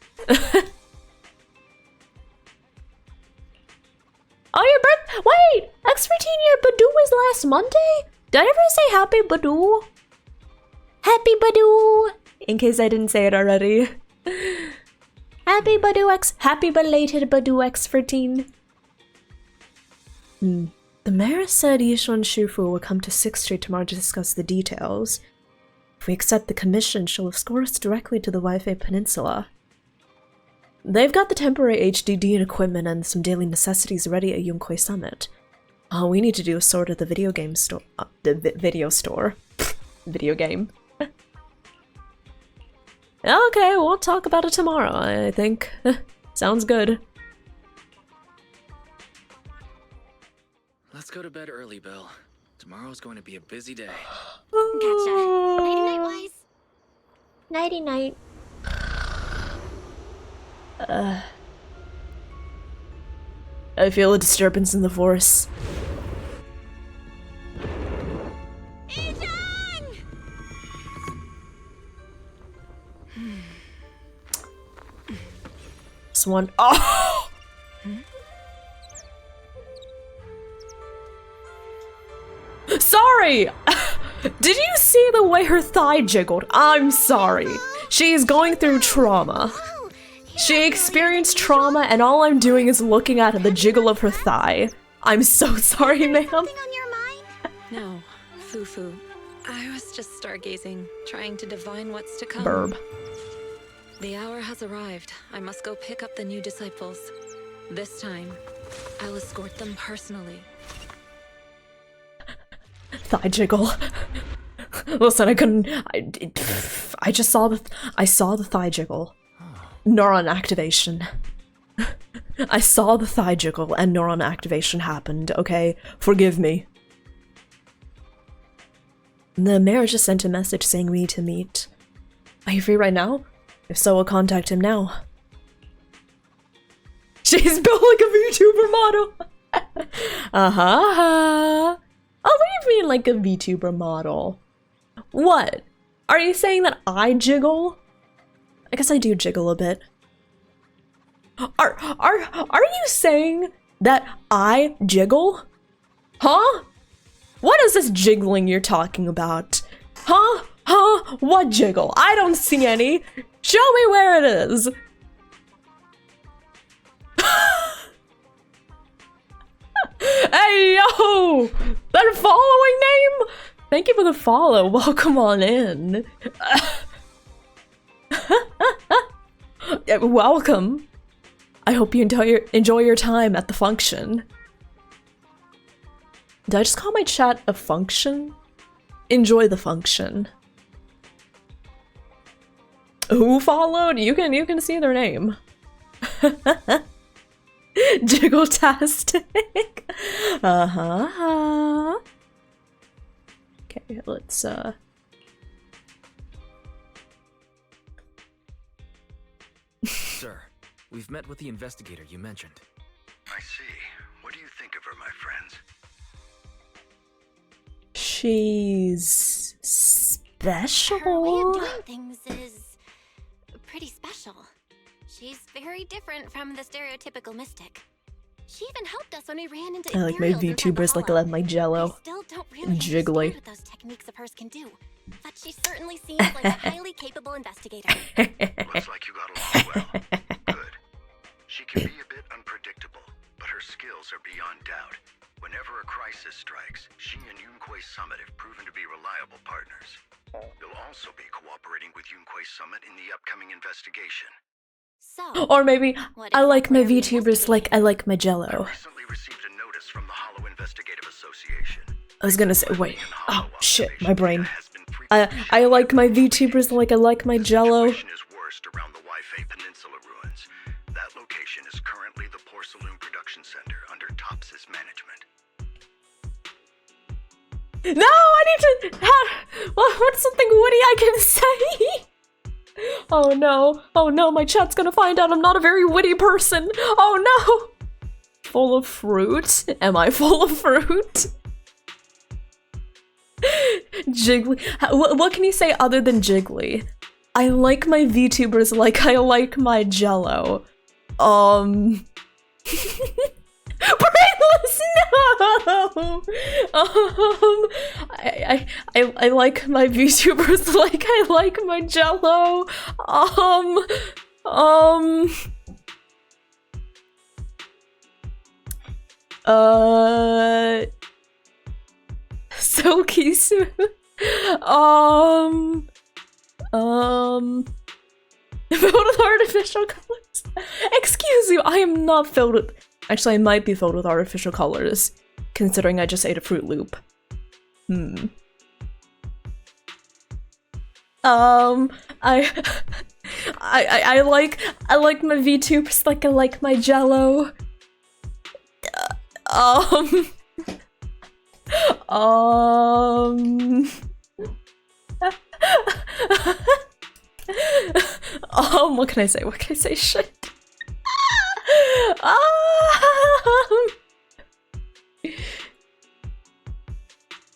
Oh, your birth- Wait! X14 year Badoo was last Monday? Did I ever say happy Badoo? Happy Badoo! In case I didn't say it already. Happy Badoo X- Happy belated Badoo X14. The mayor said Yishan Shifu will come to 6th Street tomorrow to discuss the details. If we accept the commission, she'll escort us directly to the Wi-Fi Peninsula. They've got the temporary HDD and equipment and some daily necessities ready at Yunquei Summit. All we need to do is sort out the video game store. Video store. Video game. Okay, we'll talk about it tomorrow, I think. Sounds good. Let's go to bed early, Bill. Tomorrow's going to be a busy day. Gotcha. Nighty-night, Wise. Nighty-night. I feel a disturbance in the force. This one. Oh! Sorry! Did you see the way her thigh jiggled? I'm sorry. She is going through trauma. She experienced trauma and all I'm doing is looking at the jiggle of her thigh. I'm so sorry, ma'am. Something on your mind? No, foo-foo. I was just stargazing, trying to divine what's to come. Burb. The hour has arrived. I must go pick up the new disciples. This time, I'll escort them personally. Thigh jiggle. Listen, I couldn't. I just saw the. I saw the thigh jiggle. Neuron activation. I saw the thigh jiggle and neuron activation happened. Okay, forgive me. The mayor just sent a message saying we need to meet. Are you free right now? If so, I'll contact him now. She's built like a VTuber model. Oh, what do you mean like a VTuber model? What? Are you saying that I jiggle? I guess I do jiggle a bit. Are you saying that I jiggle? Huh? What is this jiggling you're talking about? Huh? Huh? What jiggle? I don't see any. Show me where it is. Hey, yo! That following name? Thank you for the follow. Welcome on in. Welcome. I hope you enjoy your time at the function. Did I just call my chat a function? Enjoy the function. Who followed? You can see their name. Jiggle-tastic. Okay, let's Sir, we've met with the investigator you mentioned. I see. What do you think of her, my friends? She's special. Her way of doing things is pretty special. She's very different from the stereotypical mystic. She even helped us when we ran into I like my Imperials inside the VTubers like I hollow. like my Jello. I still don't really Jiggly. understand what those techniques of hers can do, but she certainly seems like a highly capable investigator. Looks like you got along well. Good. She can be a bit unpredictable, but her skills are beyond doubt. Whenever a crisis strikes, she and Yunquei Summit have proven to be reliable partners. You'll also be cooperating with Yunquei Summit in the upcoming investigation. So, Or maybe what I like my exactly are we VTubers like I like my I Jello. recently received a notice from the Hollow Investigative Association. I was gonna say, wait. Oh shit, my brain. Has been frequently I like my VTubers like I like my Jello. situation is worst around the Waifei Peninsula ruins. That location is currently the Porcelain Production Center under Tops's management. No, I need to. What's something witty I can say? Oh no, my chat's gonna find out I'm not a very witty person. Oh no! Full of fruit? Am I full of fruit? Jiggly. What can you say other than Jiggly? I like my VTubers like I like my Jello. Brainless, no! I like my VTubers like I like my Jello. Silky smooth. Filled with artificial colors. Excuse you, I am not filled with. Actually, I might be filled with artificial colors, considering I just ate a Fruit Loop. I like my VTubers like I like my Jello. What can I say? What can I say? Shit.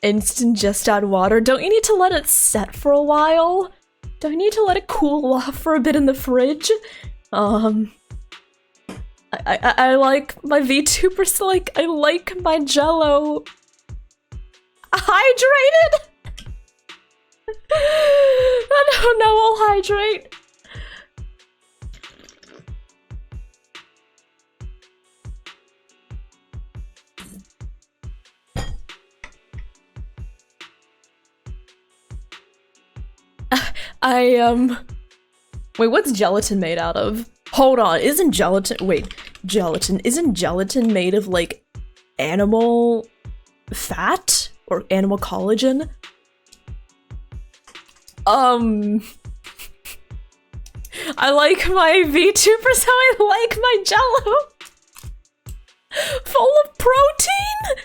Instant just add water. Don't you need to let it set for a while? Don't you need to let it cool off for a bit in the fridge? I like my VTubers like I like my Jello hydrated. I don't know, I'll hydrate. Wait, what's gelatin made out of? Hold on, isn't gelatin- wait, gelatin, isn't gelatin made of, like, animal fat? Or animal collagen? I like my VTubers how I like my Jello! Full of protein?!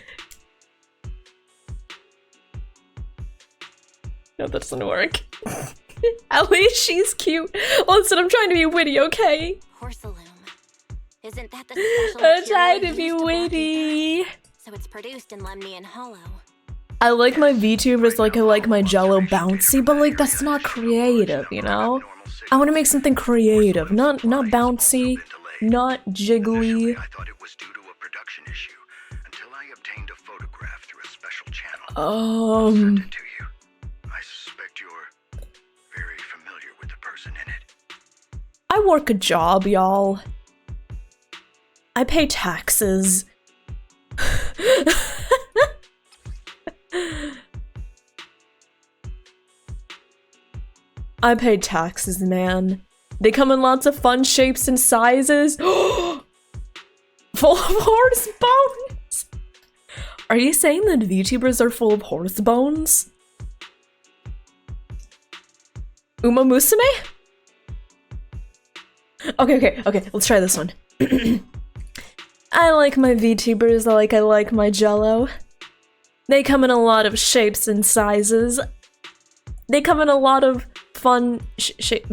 No, that doesn't work. At least she's cute. Listen, I'm trying to be witty, okay? Porcelain. Isn't that the special I'm material trying to used be block witty. ether? So it's produced in Lemnian Hollow. I like my VTubers like I like my Jello bouncy, but like that's not creative, you know? I want to make something creative, not bouncy, not jiggly. I thought it was due to a production issue until I obtained a photograph through a special channel. I'll send it to you. I suspect you're very familiar with the person in it. I work a job, y'all. I pay taxes. I pay taxes, man. They come in lots of fun shapes and sizes. Full of horse bones! Are you saying that VTubers are full of horse bones? Uma Musume? Okay, let's try this one. I like my VTubers like I like my Jello. They come in a lot of shapes and sizes. They come in a lot of fun shape.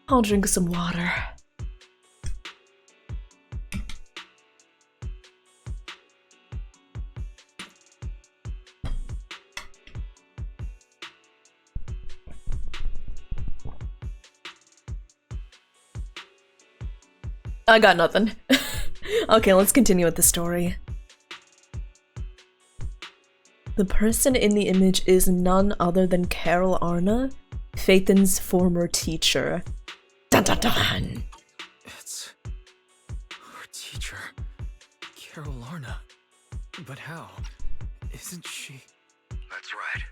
I'll drink some water. I got nothing. Okay, let's continue with the story. The person in the image is none other than Carol Arna, Phaethon's former teacher. Dun dun dun! It's our teacher, Carol Arna. But how? Isn't she? That's right.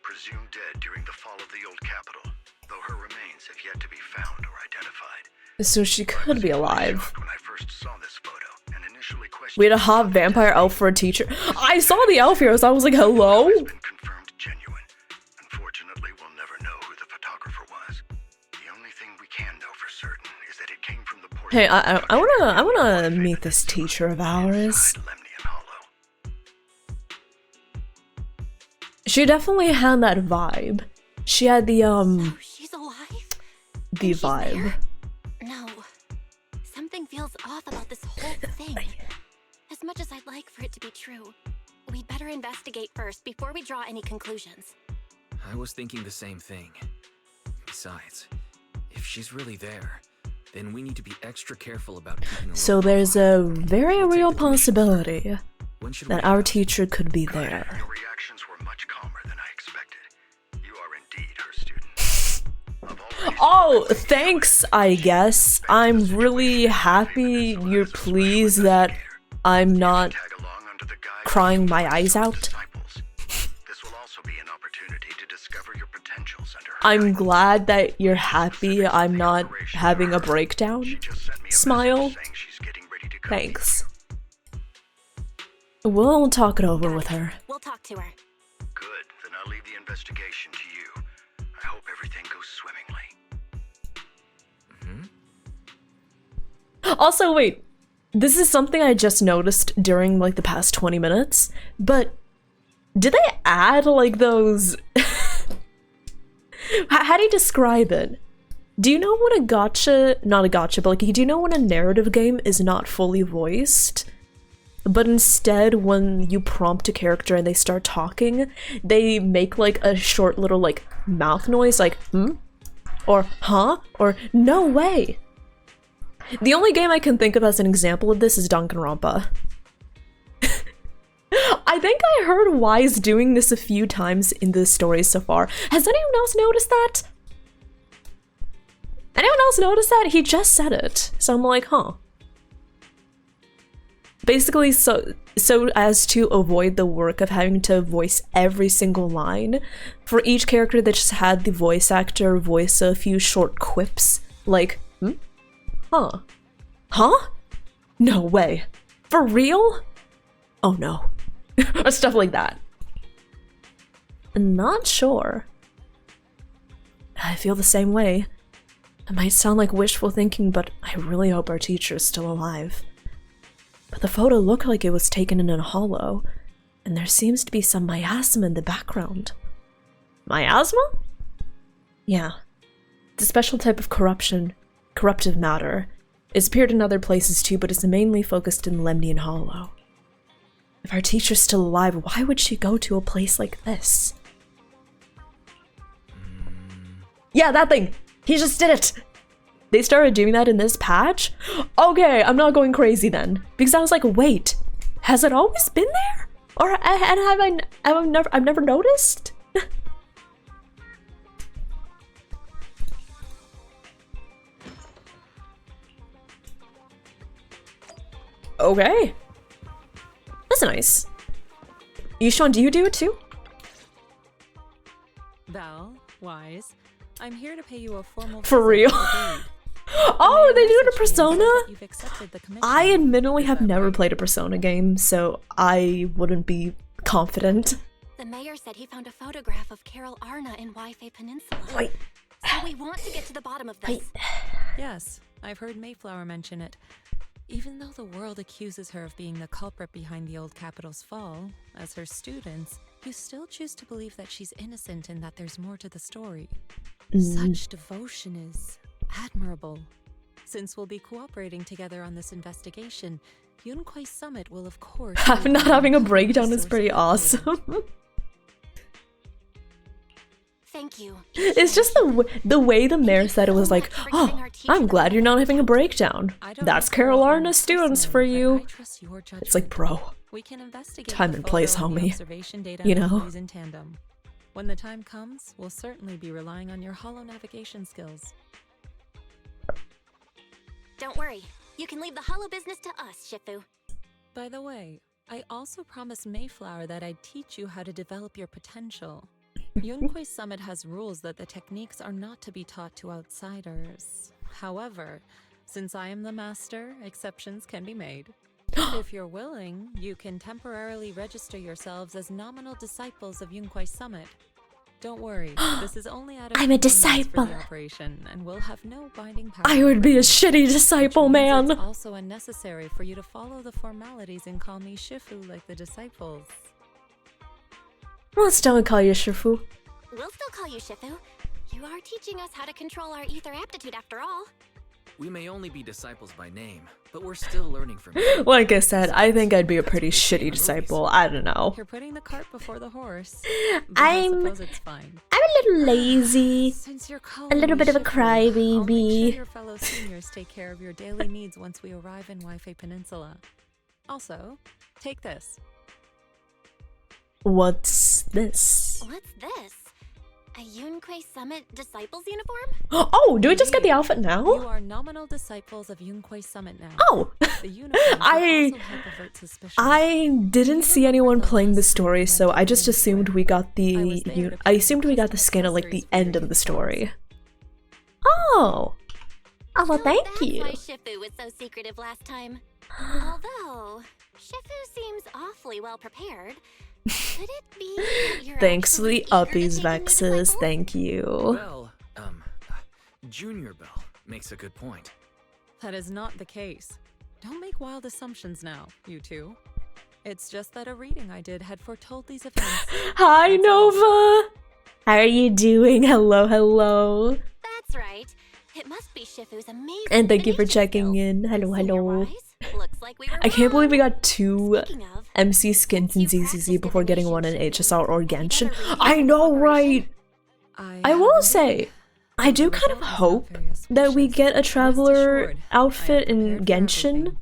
Presumed dead during the fall of the old capital, though her remains have yet to be found or identified. So she could be alive. When I first saw this photo and initially questioned We had a hot vampire elf for a teacher. I saw the elf here, so I was like, hello? it's been confirmed genuine. Unfortunately, we'll never know who the photographer was. The only thing we can know for certain is that it came from the port. Hey, I wanna meet this teacher of ours. Lemnian Hollow. She definitely had that vibe. She had the Oh, she's alive? the She's vibe. there? No. Something feels off about this whole thing. As much as I'd like for it to be true, we'd better investigate first before we draw any conclusions. I was thinking the same thing. Besides, if she's really there, then we need to be extra careful about keeping a So look. there's a very I'll take real the permission. possibility When should that we our head out? teacher could be there. Your reactions were much calmer than I expected. You are indeed her student. I've already Oh, thanks, I guess. I'm really happy you're pleased that I'm not tag along under the guise of crying my eyes out. disciples. This will also be an opportunity to discover your potentials under her I'm guidance. glad that you're happy I'm not having a breakdown. She just sent me a Smile. message saying she's getting ready to come Thanks. meet you. We'll talk it over Got with it. her. We'll talk to her. Good, then I'll leave the investigation to you. I hope everything goes swimmingly. Also, wait. This is something I just noticed during, like, the past 20 minutes, but did they add, like, those... How do you describe it? Do you know when a gacha... Not a gacha, but, like, do you know when a narrative game is not fully voiced? But instead, when you prompt a character and they start talking, they make, like, a short little, like, mouth noise, like, hmm? Or, huh? Or, no way! The only game I can think of as an example of this is Danganronpa. I think I heard Wise doing this a few times in the stories so far. Has anyone else noticed that? Anyone else notice that? He just said it. So I'm like, huh. Basically, so as to avoid the work of having to voice every single line, for each character they just had the voice actor voice a few short quips, like, hmm? Huh? Huh? No way. For real? Oh no. Or stuff like that. Not sure. I feel the same way. It might sound like wishful thinking, but I really hope our teacher is still alive. But the photo looked like it was taken in a hollow, and there seems to be some miasma in the background. Miasma? Yeah. It's a special type of corruptive matter. It's appeared in other places too, but it's mainly focused in Lemnian Hollow. If our teacher's still alive, why would she go to a place like this? Yeah, that thing! He just did it! They started doing that in this patch? Okay, I'm not going crazy then. Because I was like, wait, has it always been there? Or I've never noticed? Okay. That's nice. Yushan, do you do it too? Val, Wise, I'm here to pay you a formal For real? Oh, they do it in Persona? You've accepted the commission. I admittedly Is have that never right? played a Persona game, so I wouldn't be confident. The mayor said he found a photograph of Carol Arna in Waifei Peninsula. Wait. So we want to get to the bottom of this. Yes, I've heard Mayflower mention it. Even though the world accuses her of being the culprit behind the old capital's fall, as her students, you still choose to believe that she's innocent and that there's more to the story. Such devotion is admirable. Since we'll be cooperating together on this investigation, Yunquei Summit will of course... Not having a breakdown is pretty awesome. Thank you. It's just the way the mayor said it was like, oh, I'm glad you're not having a breakdown. That's Carol Arna's students for you. It's like, bro, We can investigate time the and place, photo and the homie. observation data You and know? use in tandem. When the time comes, we'll certainly be relying on your holo navigation skills. Don't worry. You can leave the hollow business to us, Shifu. By the way, I also promised Mayflower that I'd teach you how to develop your potential. Yunquei Summit has rules that the techniques are not to be taught to outsiders. However, since I am the master, exceptions can be made. If you're willing, you can temporarily register yourselves as nominal disciples of Yunquei Summit. Don't worry, this is only out of I'm a convenience for disciple. the operation, and we'll have no binding power. I would be a over it, shitty which disciple, means man. It's also unnecessary for you to follow the formalities and call me Shifu like the disciples. Let's don't call you Shifu. We'll still call you Shifu. You are teaching us how to control our ether aptitude after all. We may only be disciples by name, but we're still learning from you. Like I said, I think I'd be a pretty shitty disciple. I don't know. You're putting the cart before the horse. But I'm- I suppose it's fine. I'm a little lazy. Since you're calling A little me bit of a Shifu, I'll make crybaby. sure your fellow seniors take care of your daily needs once we arrive in Waifei Peninsula. Also, take this. What's this? What's this? A Yunquei Summit Disciples uniform? Oh, do we just get the outfit You now? are nominal disciples of Yunquei Summit now. Oh, The uniforms I- will also help avert suspicion. I didn't see anyone playing the story, so I just assumed we got the. I assumed we got the skin at like the end of the story. Oh. Oh well, So thank that's you. why Shifu was so secretive last time. Although, Shifu seems awfully awfully well prepared. Could it be that you're Thanks for the actually eager to uppies, take a new Vexes. disciple? Thank you. Well, Junior Bell makes a good point. That is not the case. Don't make wild assumptions now, you two. It's just that a reading I did had foretold these events. Hi, Nova! How are you doing? Hello, hello. That's right. It must be Shifu's amazing And thank you for divination checking skills. in. Hello, hello. Senior-wise, looks like we were I can't believe we wrong. got 2 Speaking of, MC skins in you ZZZ practiced before getting one in divination, HSR or have you Genshin. ever read I know, right? I will haven't. say, I do kind of result is not hope very that we auspicious. get a Rest traveler assured, outfit I am in prepared for Genshin. everything.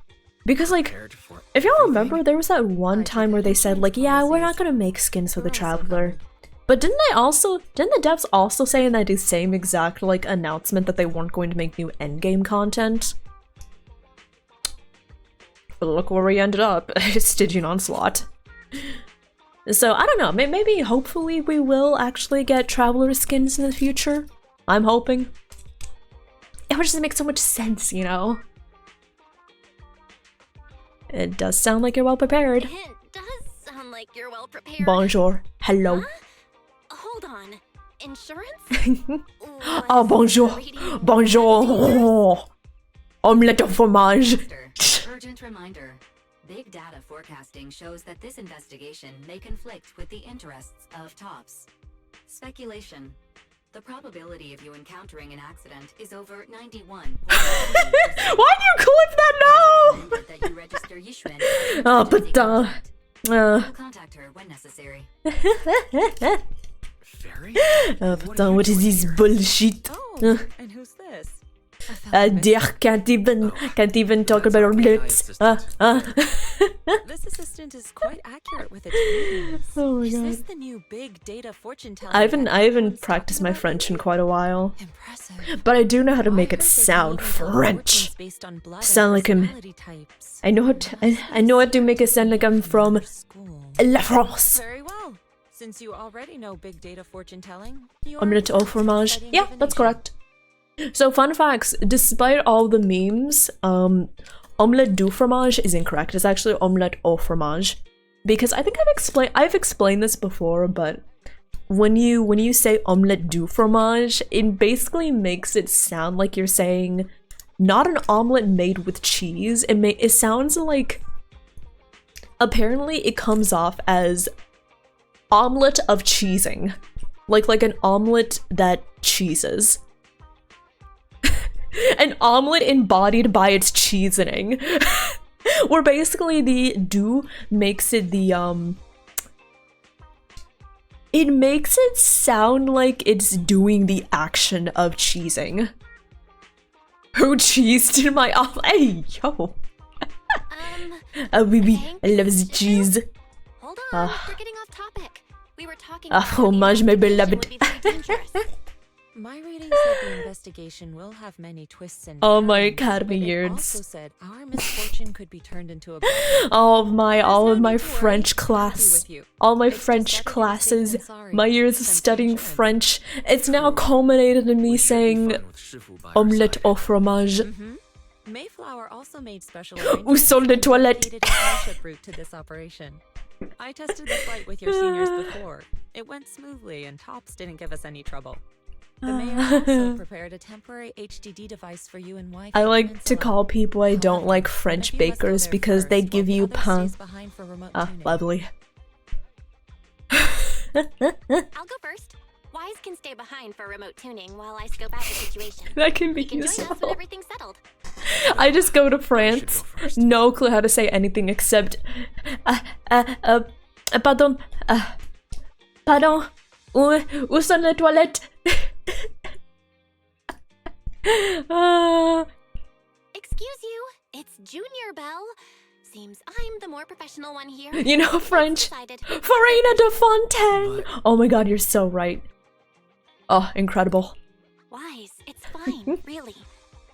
Because, like, Prepared for if y'all everything? remember, there was that one time where they said, like, yeah, we're not gonna make skins for the traveler. But didn't the devs also say in that same exact, like, announcement that they weren't going to make new endgame content? But look where we ended up. Stygian Onslaught. So, I don't know, maybe, hopefully, we will actually get traveler skins in the future. I'm hoping. It would just make so much sense, you know? It does sound like you're well prepared. it does sound like you're well prepared. Bonjour. Hello. Huh? Hold on. Insurance? Oh, Was bonjour. the reading Bonjour. dangerous? Oh. Omelette au fromage. Urgent reminder. Big data forecasting shows that this investigation may conflict with the interests of TOPS. Speculation. The probability of you encountering an accident is over 91. Why'd you clip that now? that you register Yishuan as an Oh, emergency putain. contact. We'll contact her when necessary. Fairy? Oh, putain, what is this bullshit? Oh, and who's this? Dear, can't even talk about our lips. This assistant is quite accurate with its readings. Oh my Is this god. the new big data fortune teller? I haven't practiced my French in quite a while. Impressive. But I do know how to make I it heard they sound can even tell French. fortunes based on blood and Sound like him. personality types. I know how to make it sound like I'm from School. La France. Very well. Since you already know big data fortune telling, Omelette au fromage. Yeah, that's correct. So, fun facts, despite all the memes, omelette du fromage is incorrect. It's actually omelette au fromage. Because I think I've explained this before, but when you say omelette du fromage, it basically makes it sound like you're saying not an omelette made with cheese. It sounds like, apparently it comes off as omelette of cheesing. Like an omelette that cheeses. An omelet embodied by its cheesening. Where basically the do makes it it makes it sound like it's doing the action of cheesing. Who cheesed in my omelet? Hey, yo. Oui, oui, I love the cheese. Hold on, we're getting off topic. We were talking Ah, about how the fromage, my investigation beloved. would be very dangerous. My reading said the investigation will have many twists and Oh, my turns, academy but it years. also said our misfortune could be turned into a All of my no need to French worry, I'll be class, with you. all my It's just French better to be safe classes, than sorry. my years of Sense studying insurance. French, it's now culminated in me We should be saying fine with Shifu by our omelette side. au fromage. Mayflower also made special Où sont les arrangements and toilettes? dedicated a airship route to this operation. I tested the flight with your seniors before. It went smoothly and Tops didn't give us any trouble. The mayor also prepared a temporary HDD device for you and wife. I like to call people I don't like French bakers because they give you pain. Lovely. I'll go first. Wise can stay behind for remote tuning while I scope out the situation. That can be He can join us when useful. everything's settled. I just go to France, first. no clue how to say anything except pardon, pardon, où sont les toilettes? Excuse you, it's Junior Bell. Seems I'm the more professional one here. You know French. Decided. Farina de Fontaine! Oh my god, you're so right. Oh, incredible. Wise, it's fine, really.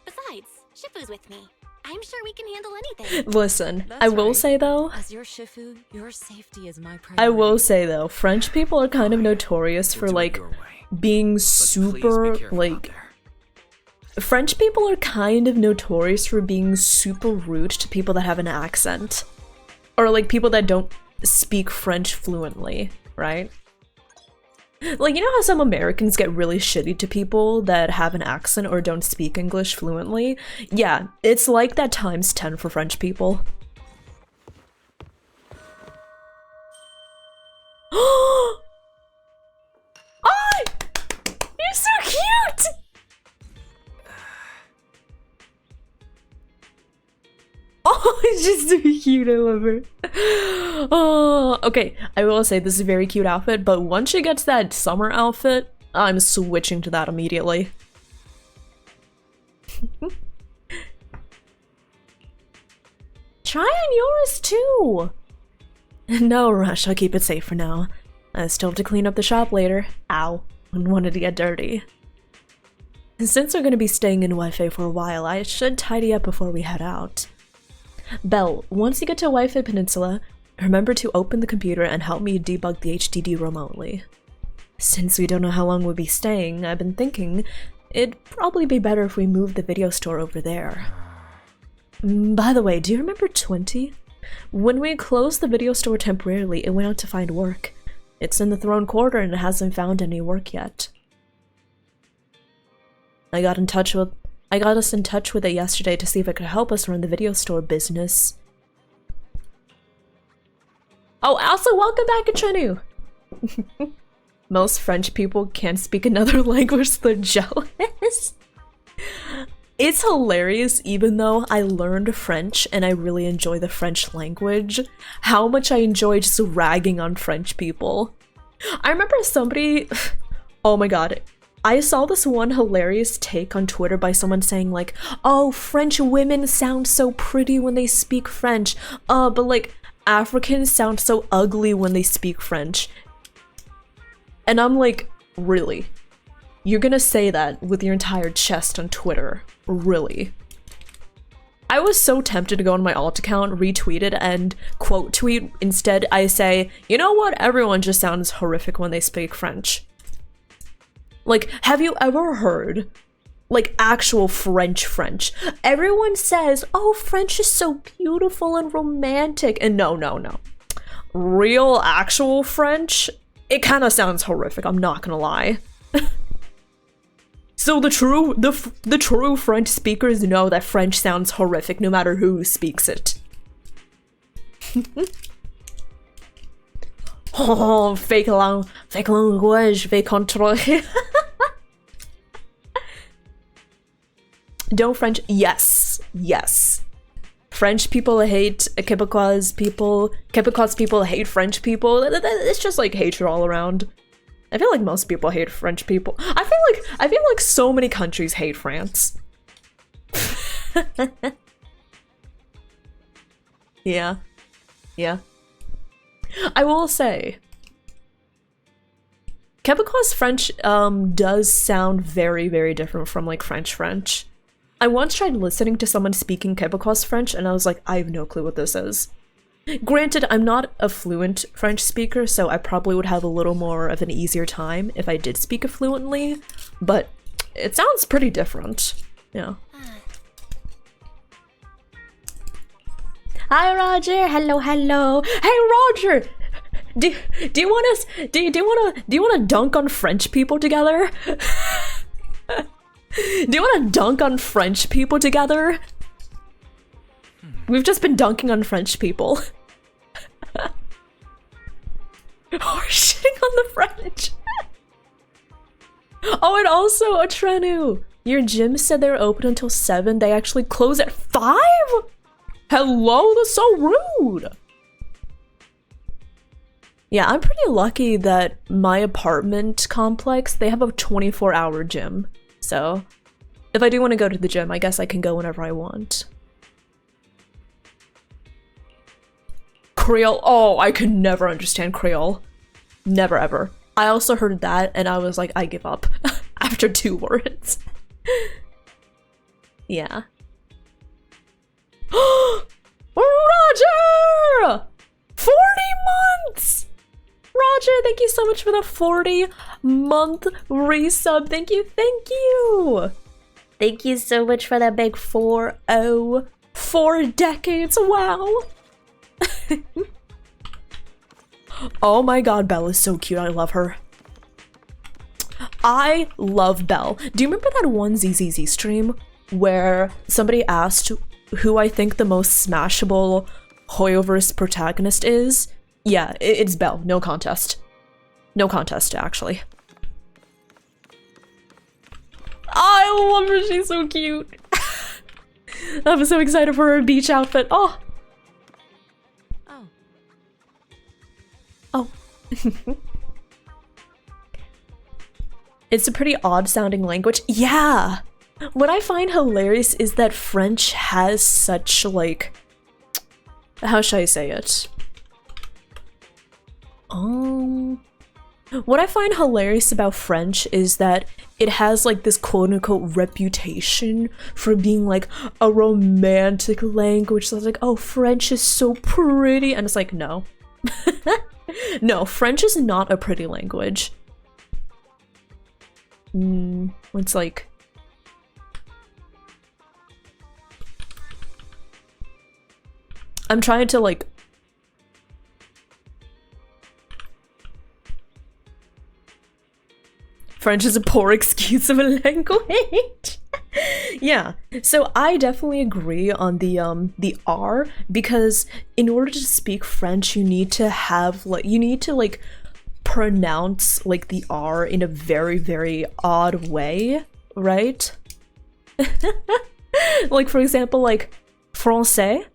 Besides, Shifu's with me. I'm sure we can handle anything. Listen, That's I will right. say though, As your Shifu, your safety is my priority. I will say though, French people are kind of notorious for We'll do it like your way. being But super please be careful out like there. French people are kind of notorious for being super rude to people that have an accent. Or like people that don't speak French fluently, right? Like, you know how some Americans get really shitty to people that have an accent or don't speak English fluently? Yeah, it's like that times 10 for French people. Oh! You're so cute! Oh, it's just so cute, I love her. Oh, okay, I will say this is a very cute outfit, but once she gets that summer outfit, I'm switching to that immediately. Try on yours too! No rush, I'll keep it safe for now. I still have to clean up the shop later. Ow, I wanted to get dirty. Since we're gonna be staying in Wi-Fi for a while, I should tidy up before we head out. Belle, once you get to Wi-Fi Peninsula, remember to open the computer and help me debug the HDD remotely. Since we don't know how long we'll be staying, I've been thinking it'd probably be better if we moved the video store over there. By the way, do you remember 20? When we closed the video store temporarily, it went out to find work. It's in the Throne Quarter and it hasn't found any work yet. I got us in touch with it yesterday to see if it could help us run the video store business. Oh, also welcome back, Trenu! Most French people can't speak another language, so they're jealous. It's hilarious, even though I learned French and I really enjoy the French language, how much I enjoy just ragging on French people. I remember somebody... Oh my god. I saw this one hilarious take on Twitter by someone saying like, oh, French women sound so pretty when they speak French, but like, Africans sound so ugly when they speak French. And I'm like, really? You're gonna say that with your entire chest on Twitter? Really? I was so tempted to go on my alt account, retweet it, and quote tweet. Instead, I say, you know what? Everyone just sounds horrific when they speak French. Like, have you ever heard, like, actual French? Everyone says, oh, French is so beautiful and romantic. And no. Real, actual French, it kind of sounds horrific, I'm not gonna lie. So the true French speakers know that French sounds horrific no matter who speaks it. Oh, fake language, fake control. Don't French? Yes. French people hate Quebecois people hate French people. It's just like hatred all around. I feel like most people hate French people. I feel like so many countries hate France. Yeah. I will say, Quebecois French does sound very, very different from like French. I once tried listening to someone speaking Quebecois French and I was like, I have no clue what this is. Granted, I'm not a fluent French speaker, so I probably would have a little more of an easier time if I did speak it fluently, but it sounds pretty different. Yeah. Hi Roger, hello. Hey Roger, do you want to dunk on French people together? Do you want to dunk on French people together? We've just been dunking on French people. We're shitting on the French. Oh, and also, Atrenu, your gym said they're open until 7. They actually close at 5? Hello, that's so rude. Yeah, I'm pretty lucky that my apartment complex, they have a 24-hour gym. So, if I do want to go to the gym, I guess I can go whenever I want. Creole. Oh, I could never understand Creole. Never ever. I also heard that and I was like, I give up after 2 words. Yeah. Roger! 40 months! Roger, thank you so much for the 40-month resub. Thank you. Thank you so much for that big 4-0. 4 decades, wow. Oh my god, Belle is so cute. I love her. I love Belle. Do you remember that one ZZZ stream where somebody asked who I think the most smashable Hoyoverse protagonist is? Yeah, it's Belle. No contest. No contest, actually. I love her. She's so cute. I'm so excited for her beach outfit. Oh. Oh. Oh. It's a pretty odd sounding language. Yeah! What I find hilarious is that French has such, like... How should I say it? What I find hilarious about French is that it has, like, this quote-unquote reputation for being, like, a romantic language. So it's like, oh, French is so pretty. And it's like, no. No, French is not a pretty language. It's like... I'm trying to, like... French is a poor excuse of a language. Yeah, so I definitely agree on the R, because in order to speak French, you need to have, like, you need to, like, pronounce, like, the R in a very, very odd way, right? Like, for example, like, français,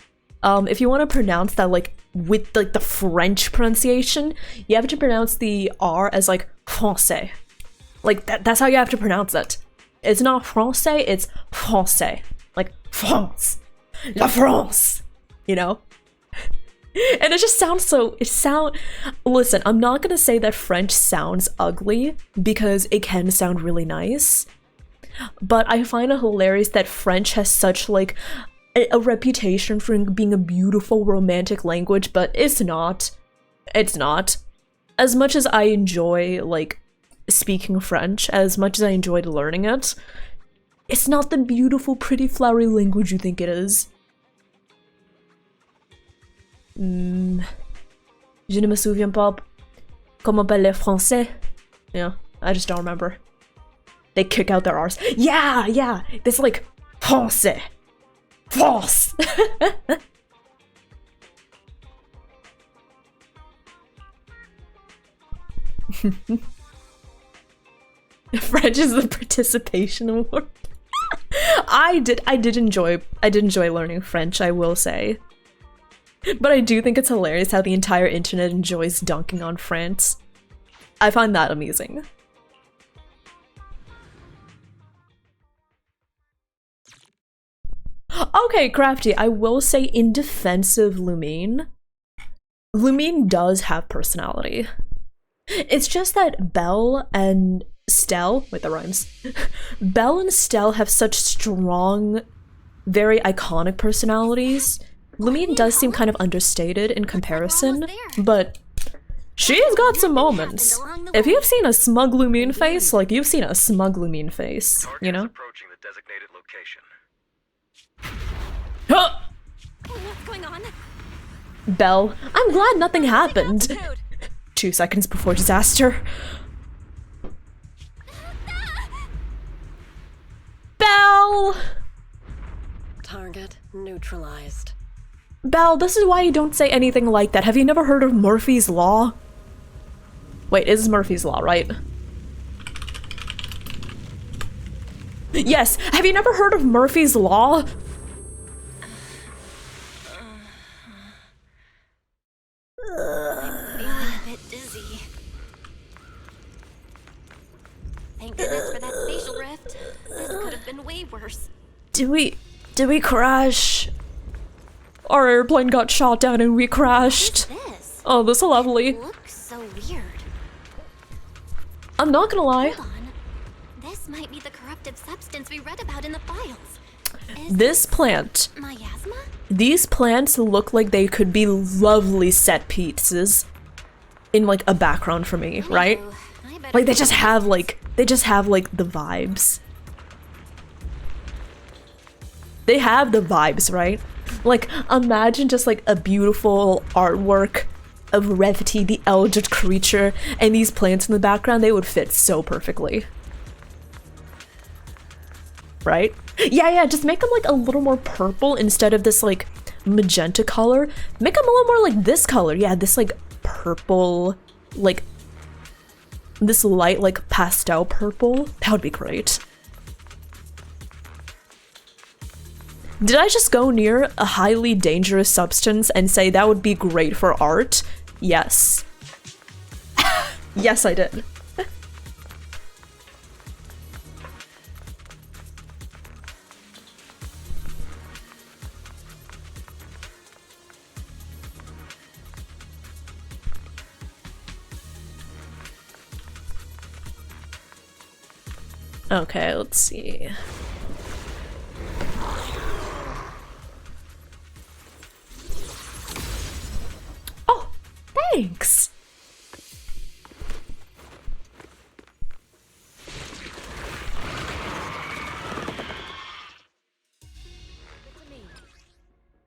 if you want to pronounce that, like, with, like, the French pronunciation, you have to pronounce the R as, like, français. Like, that's how you have to pronounce it. It's not français, it's français. Like, France. La France! You know? And it just sounds so... Listen, I'm not gonna say that French sounds ugly, because it can sound really nice. But I find it hilarious that French has such, like, a reputation for being a beautiful romantic language, but it's not. It's not. As much as I enjoy, like, speaking French, as much as I enjoyed learning it, it's not the beautiful, pretty, flowery language you think it is. Je ne me souviens pas comment parler français. Yeah, I just don't remember. They kick out their R's. Yeah, yeah! It's like, français. France! French is the participation award. I did enjoy learning French, I will say. But I do think it's hilarious how the entire internet enjoys dunking on France. I find that amusing. Okay, Crafty, I will say in defense of Lumine, Lumine does have personality. It's just that Belle and Stell, wait, that rhymes. Belle and Stell have such strong, very iconic personalities. Lumine does seem kind of understated in comparison, but she's got some moments. If you've seen a smug Lumine face, like, you've seen a smug Lumine face, you know? Approaching the designated location. Huh! What's going on? Belle, I'm glad nothing happened. 2 seconds before disaster. Belle! Target neutralized. Belle, this is why you don't say anything like that. Have you never heard of Murphy's Law? Wait, is Murphy's Law, right? Yes, have you never heard of Murphy's Law? I'm feeling a bit dizzy. Thank goodness for that spatial rift. This could have been way worse. Did we crash? Our airplane got shot down and we crashed. What's this? Oh, this is lovely. It looks so weird. I'm not gonna lie. Hold on. This might be the corruptive substance we read about in the files. This plant. Miasma? These plants look like they could be lovely set pieces in, like, a background for me, right? Like, they just have like the vibes. They have the vibes, right? Like, imagine just, like, a beautiful artwork of Revti, the eldritch creature, and these plants in the background, they would fit so perfectly. Right? Yeah, just make them like a little more purple instead of this like magenta color. Make them a little more like this color. Yeah, this like purple, like this light like pastel purple. That would be great. Did I just go near a highly dangerous substance and say that would be great for art? Yes. Yes, I did. Okay, let's see. Oh, thanks!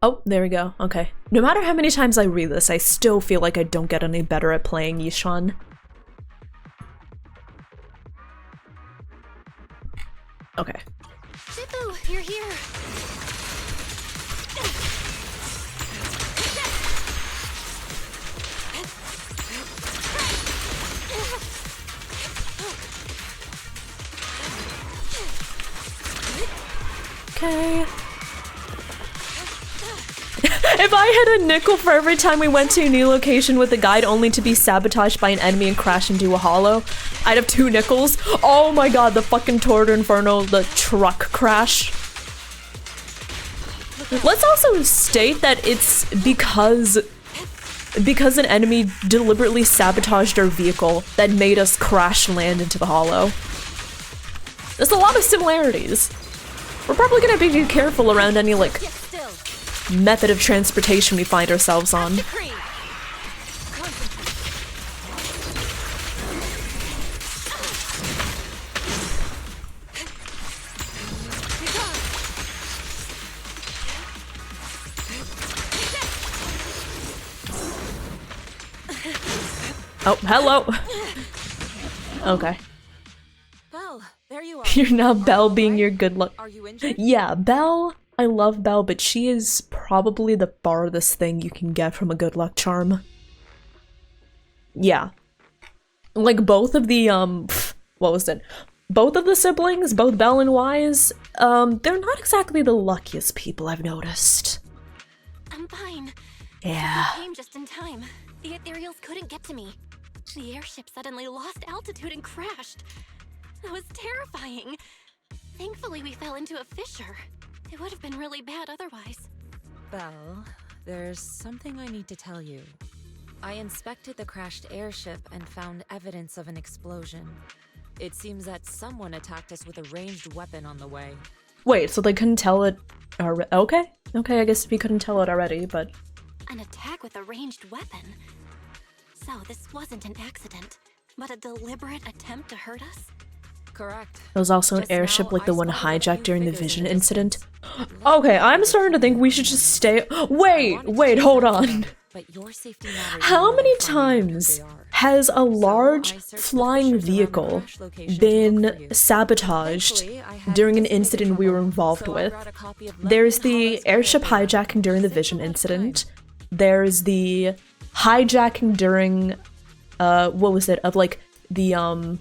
Oh, there we go. Okay. No matter how many times I read this, I still feel like I don't get any better at playing Yishan. Okay. Shippu, you're here. Okay. If I had a nickel for every time we went to a new location with a guide only to be sabotaged by an enemy and crash into a hollow, I'd have 2 nickels. Oh my god, the fucking Torrid Inferno, the truck crash. Let's also state that it's because an enemy deliberately sabotaged our vehicle that made us crash land into the hollow. There's a lot of similarities. We're probably gonna be careful around any, like, method of transportation we find ourselves on. Oh, hello. Okay. Belle, there you are. You're now Belle being your good luck. Are you injured? Yeah, Belle. I love Belle, but she is probably the farthest thing you can get from a good luck charm. Yeah. Like both of the, what was it? Both of the siblings, both Belle and Wise, they're not exactly the luckiest people I've noticed. I'm fine. Yeah. I came just in time. The ethereals couldn't get to me. The airship suddenly lost altitude and crashed. It was terrifying. Thankfully, we fell into a fissure. It would have been really bad otherwise. Belle, there's something I need to tell you. I inspected the crashed airship and found evidence of an explosion. It seems that someone attacked us with a ranged weapon on the way. Wait, so they couldn't tell it okay, I guess we couldn't tell it already, but... An attack with a ranged weapon? So this wasn't an accident, but a deliberate attempt to hurt us? Correct. There was also an airship like the one hijacked during the Vision incident. Okay, I'm starting to think we should just stay- Wait, hold on. How many times has a large flying vehicle been sabotaged during an incident we were involved with? There's the airship hijacking during the Vision incident. There's the hijacking during, what was it, of like the,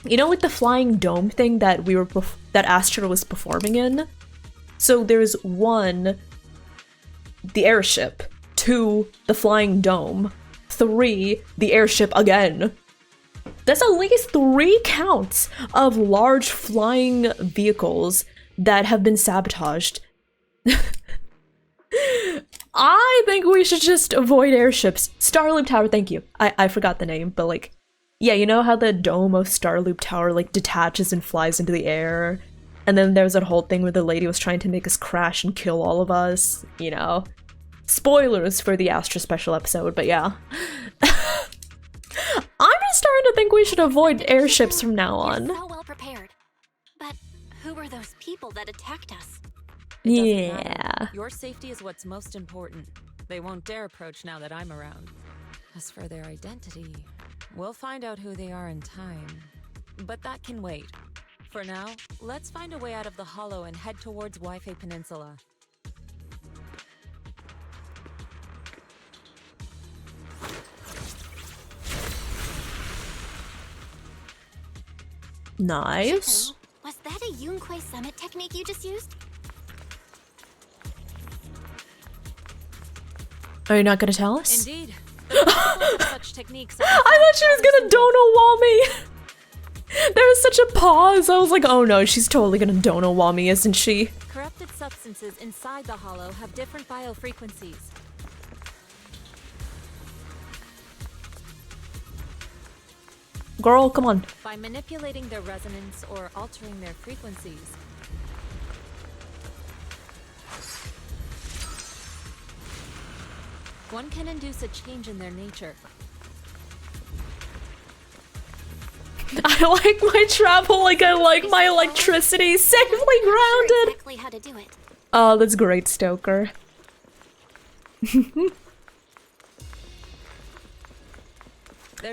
you know, like the flying dome thing that that Astra was performing in? So there's 1, the airship, 2, the flying dome, 3, the airship again. That's at least 3 counts of large flying vehicles that have been sabotaged. I think we should just avoid airships. Starloop Tower, thank you. I forgot the name, but like, yeah, you know how the dome of Starloop Tower like detaches and flies into the air? And then there's that whole thing where the lady was trying to make us crash and kill all of us, you know? Spoilers for the Astra special episode, but yeah. I'm just starting to think we should avoid airships from now on. You're so well prepared. But who were those people that attacked us? Yeah. Your safety is what's most important. They won't dare approach now that I'm around. As for their identity, we'll find out who they are in time. But that can wait. For now, let's find a way out of the hollow and head towards Wi-Fi Peninsula. Nice. Was that a Yunquay Summit technique you just used? Are you not gonna tell us? Indeed. Such techniques. I thought she was gonna dono wall me. There was such a pause. I was like, oh no, she's totally gonna dono wall me, isn't she? Corrupted substances inside the hollow have different biofrequencies. Girl, come on. By manipulating their resonance or altering their frequencies, one can induce a change in their nature. I like my travel like I like my electricity. Safely grounded. Exactly how to do it. Oh, that's great, Stoker.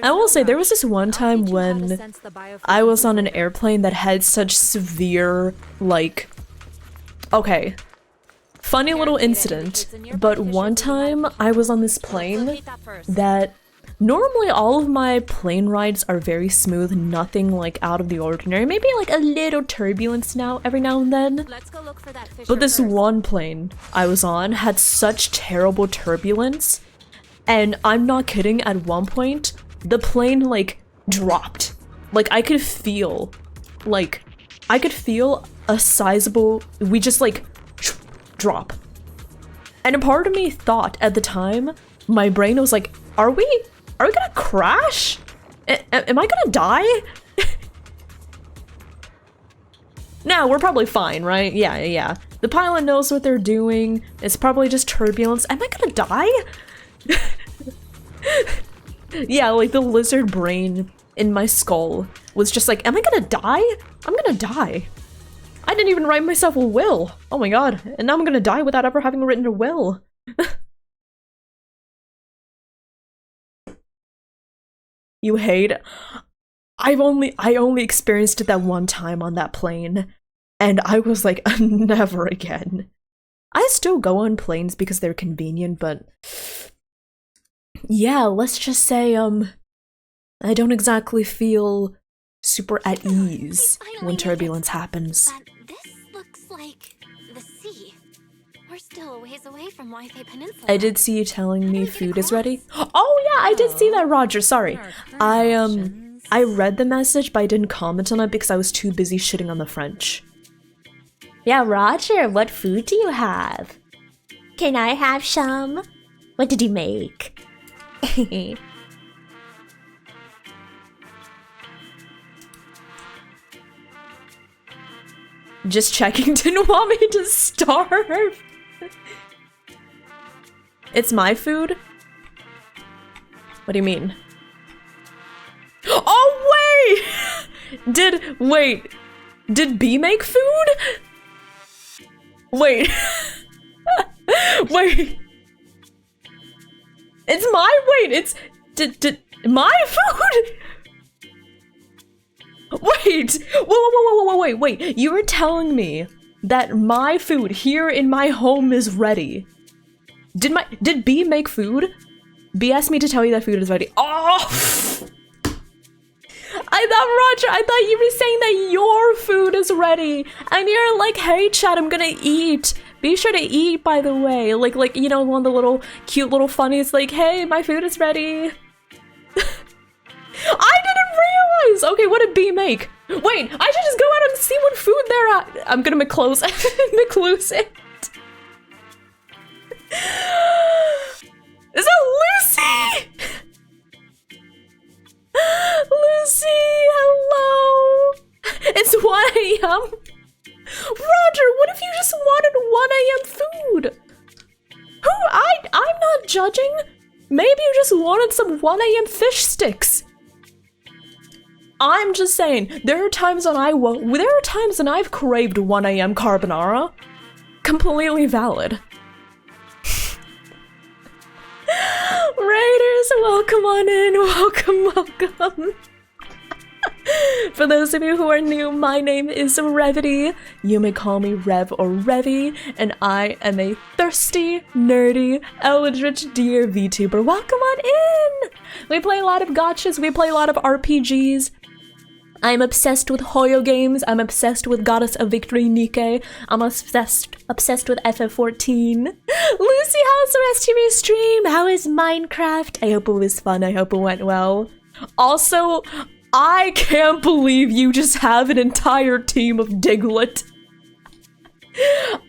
I will say, there was this one time when I was on an airplane that had such severe, like... Okay. Funny little incident, but one time I was on this plane that... Normally all of my plane rides are very smooth, nothing like out of the ordinary. Maybe like a little turbulence now, every now and then. But this one plane I was on had such terrible turbulence, and I'm not kidding, at one point, the plane like dropped. Like I could feel a sizable, we just like drop. And a part of me thought at the time, my brain was like, are we gonna crash? Am I gonna die? No, we're probably fine, right? Yeah. The pilot knows what they're doing. It's probably just turbulence. Am I gonna die? Yeah, like the lizard brain in my skull was just like, am I gonna die? I'm gonna die. I didn't even write myself a will. Oh my god. And now I'm gonna die without ever having written a will. You hate? I only experienced it that one time on that plane, and I was like, never again. I still go on planes because they're convenient, but yeah, let's just say I don't exactly feel super at ease when turbulence happens. But this looks like the sea. We're still a ways away from Wi-Fi Peninsula. I did see you telling me food is ready. Oh yeah, I did see that, Roger. Sorry. I read the message, but I didn't comment on it because I was too busy shitting on the French. Yeah, Roger, what food do you have? Can I have some? What did you make? Just checking, didn't want me to starve. It's my food? What do you mean? Oh, wait! Did B make food? Wait. Wait. It's my, wait, it's, did my food? Wait, wait. You were telling me that my food here in my home is ready. Did B make food? B asked me to tell you that food is ready. Oh! I thought you were saying that your food is ready. And you're like, hey chat, I'm gonna eat. Be sure to eat, by the way. Like, you know, one of the little cute little funnies, like, hey, my food is ready. I didn't realize! Okay, what did B make? Wait, I should just go out and see what food they're at. I'm gonna McClose it. Is that Lucy? Lucy, hello. It's 1 AM. Roger, what if you just wanted 1 AM food? I'm not judging. Maybe you just wanted some 1 AM fish sticks. I'm just saying, there are times when I've craved 1 AM carbonara. Completely valid. Raiders, Welcome on in, welcome. For those of you who are new, my name is Revity. You may call me Rev or Revy, and I am a thirsty, nerdy, eldritch deer VTuber. Welcome on in! We play a lot of gachas, we play a lot of RPGs. I'm obsessed with Hoyo games, I'm obsessed with Goddess of Victory Nike, I'm obsessed with FF14. Lucy, how's the rest of your stream? How is Minecraft? I hope it was fun, I hope it went well. Also, I can't believe you just have an entire team of Diglett.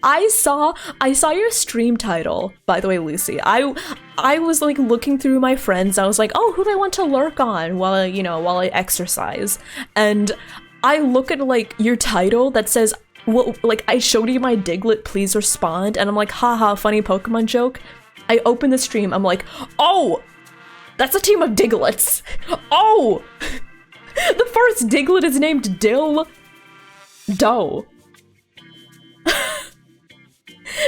I saw your stream title, by the way, Lucy. I was like looking through my friends. I was like, oh, who do I want to lurk on while I exercise? And I look at like your title that says, well, like I showed you my Diglett, please respond. And I'm like, haha, funny Pokemon joke. I open the stream. I'm like, oh, that's a team of Digletts. Oh, the first Diglett is named Dill Doe.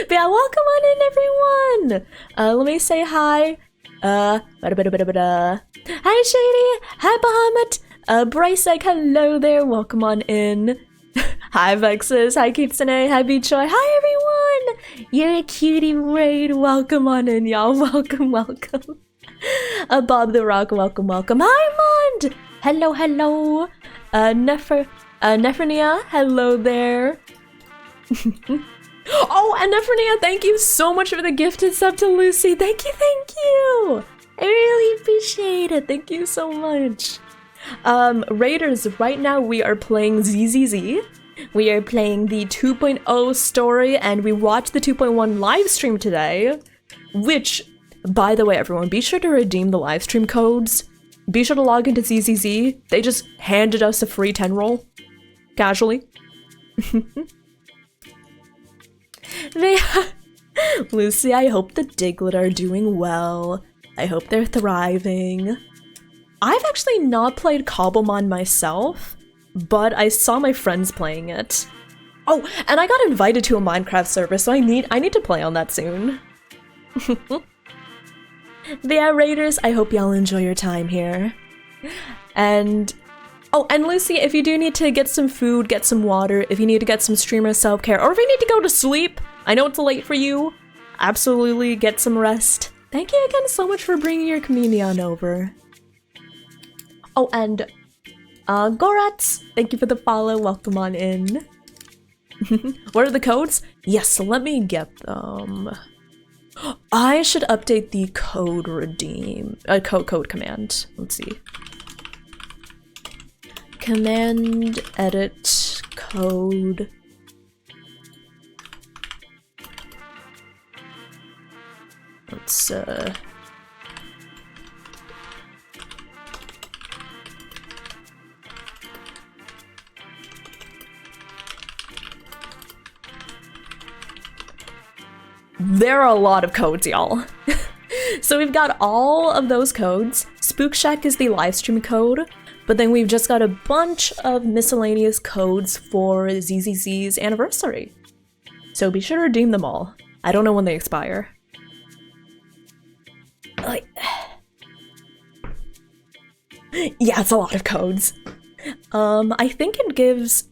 But yeah, welcome on in, everyone! Let me say hi. Hi, Shady! Hi, Bahamut! Bryce, like, hello there, welcome on in. Hi, Vexus! Hi, Kitsune! Hi, Beachoy! Hi, everyone! You're a cutie raid, welcome on in, y'all, welcome. Bob the Rock, welcome. Hi, Mond! Hello. Nephronia, hello there. Oh, and Nephronia, thank you so much for the gifted sub to Lucy. Thank you. I really appreciate it. Thank you so much. Raiders, right now we are playing ZZZ. We are playing the 2.0 story, and we watched the 2.1 live stream today, which, by the way, everyone, be sure to redeem the live stream codes. Be sure to log into ZZZ. They just handed us a free 10 roll. Casually. Lucy, I hope the Diglett are doing well. I hope they're thriving. I've actually not played Cobblemon myself, but I saw my friends playing it. Oh, and I got invited to a Minecraft server, so I need to play on that soon. But yeah, Raiders, I hope y'all enjoy your time here. And oh, and Lucy, if you do need to get some food, get some water, if you need to get some streamer self-care, or if you need to go to sleep, I know it's late for you, absolutely get some rest. Thank you again so much for bringing your community on over. Oh, and Gorats, thank you for the follow, welcome on in. What are the codes? Yes, let me get them. I should update the code code command. Let's see. Command edit code. Let's there are a lot of codes, y'all. So we've got all of those codes. Spook Shack is the livestream code, but then we've just got a bunch of miscellaneous codes for ZZZ's anniversary. So be sure to redeem them all. I don't know when they expire. Like, yeah, it's a lot of codes. I think it gives,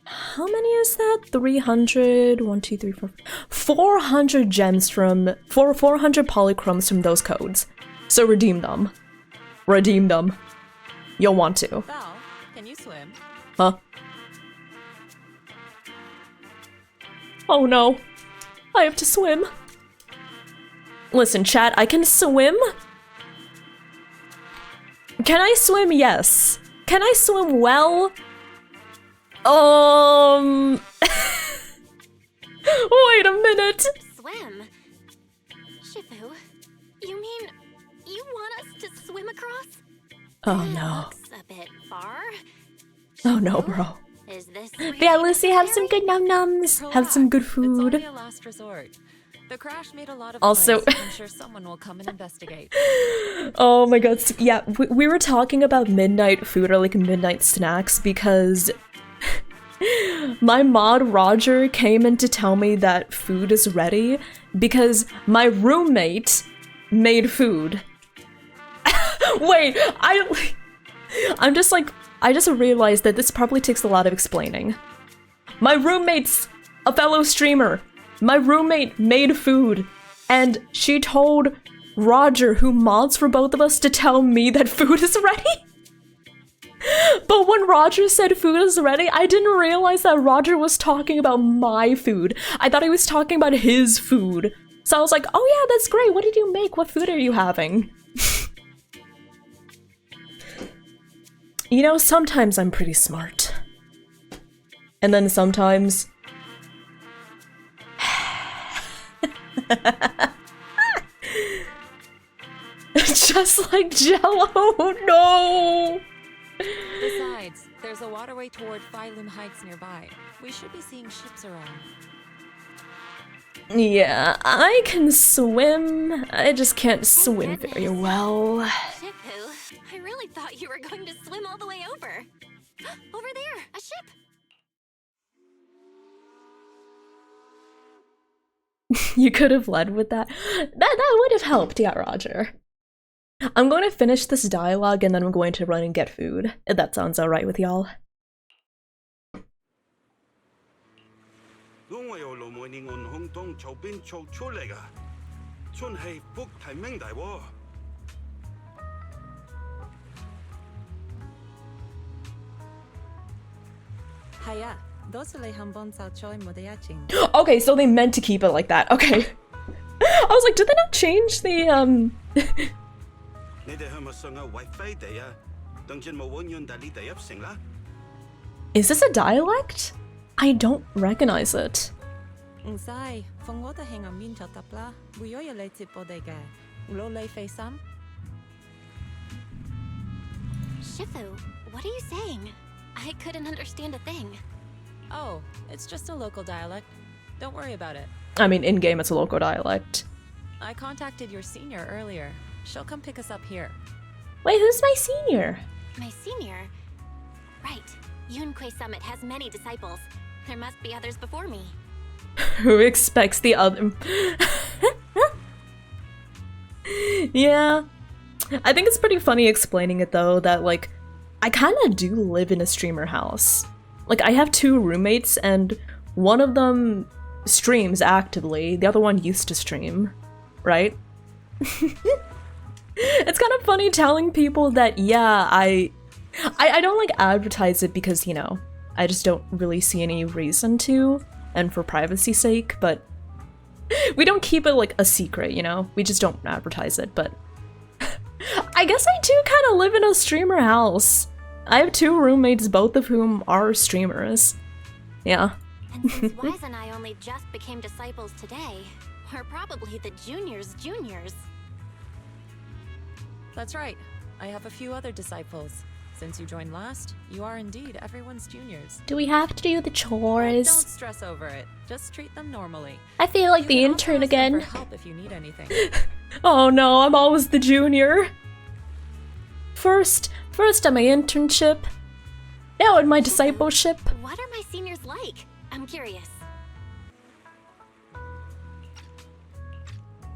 how many is that? 300, 1, 2, 3, 4, 400 gems from, 400 polychromes from those codes. So redeem them. Redeem them. You'll want to. Val, can you swim? Huh? Oh no. I have to swim. Listen, chat, I can swim? Can I swim? Yes. Can I swim well? Wait a minute. Swim? Shifu, you mean you want us to swim across? Oh no. Looks a bit far. Oh no, bro. Is this But yeah, Lucy, have some good num-nums. Have some good food. It's only a last resort. The crash made a lot of Also, noise. I'm sure someone will come and investigate. Oh my god, yeah, we were talking about midnight food or like midnight snacks because my mod Roger came in to tell me that food is ready because my roommate made food. Wait, I'm just like, I just realized that this probably takes a lot of explaining. My roommate's a fellow streamer. My roommate made food, and she told Roger, who mods for both of us, to tell me that food is ready. But when Roger said food is ready, I didn't realize that Roger was talking about my food. I thought he was talking about his food. So I was like, oh yeah, that's great. What did you make? What food are you having? You know, sometimes I'm pretty smart. And then sometimes... just like Jello, no! Besides, there's a waterway toward Phylum Heights nearby. We should be seeing ships around. Yeah, I can swim. I just can't swim very well. Shifu, I really thought you were going to swim all the way over. Over there, a ship. You could have led with that. That would have helped, yeah, Roger. I'm going to finish this dialogue and then I'm going to run and get food, if that sounds alright with y'all. Okay, so they meant to keep it like that. Okay. I was like, did they not change the Is this a dialect? I don't recognize it. Shifu, what are you saying? I couldn't understand a thing. Oh, it's just a local dialect. Don't worry about it. I mean, in-game it's a local dialect. I contacted your senior earlier. She'll come pick us up here. Wait, who's my senior? My senior? Right. Yunkui Summit has many disciples. There must be others before me. Who expects the other? Yeah. I think it's pretty funny explaining it though, that like, I kind of do live in a streamer house. Like, I have 2 roommates and one of them streams actively, the other one used to stream, right? It's kind of funny telling people that, yeah, I don't like advertise it because, you know, I just don't really see any reason to, and for privacy's sake, but we don't keep it like a secret, you know? We just don't advertise it, but I guess I do kind of live in a streamer house. I have 2 roommates, both of whom are streamers. Yeah. And since Wise and I only just became disciples today, we're probably the juniors. That's right. I have a few other disciples. Since you joined last, you are indeed everyone's juniors. Do we have to do the chores? Don't stress over it. Just treat them normally. I feel like the intern again. For help if you need anything. Oh no, I'm always the junior. First on my internship, now in my discipleship. What are my seniors like? I'm curious.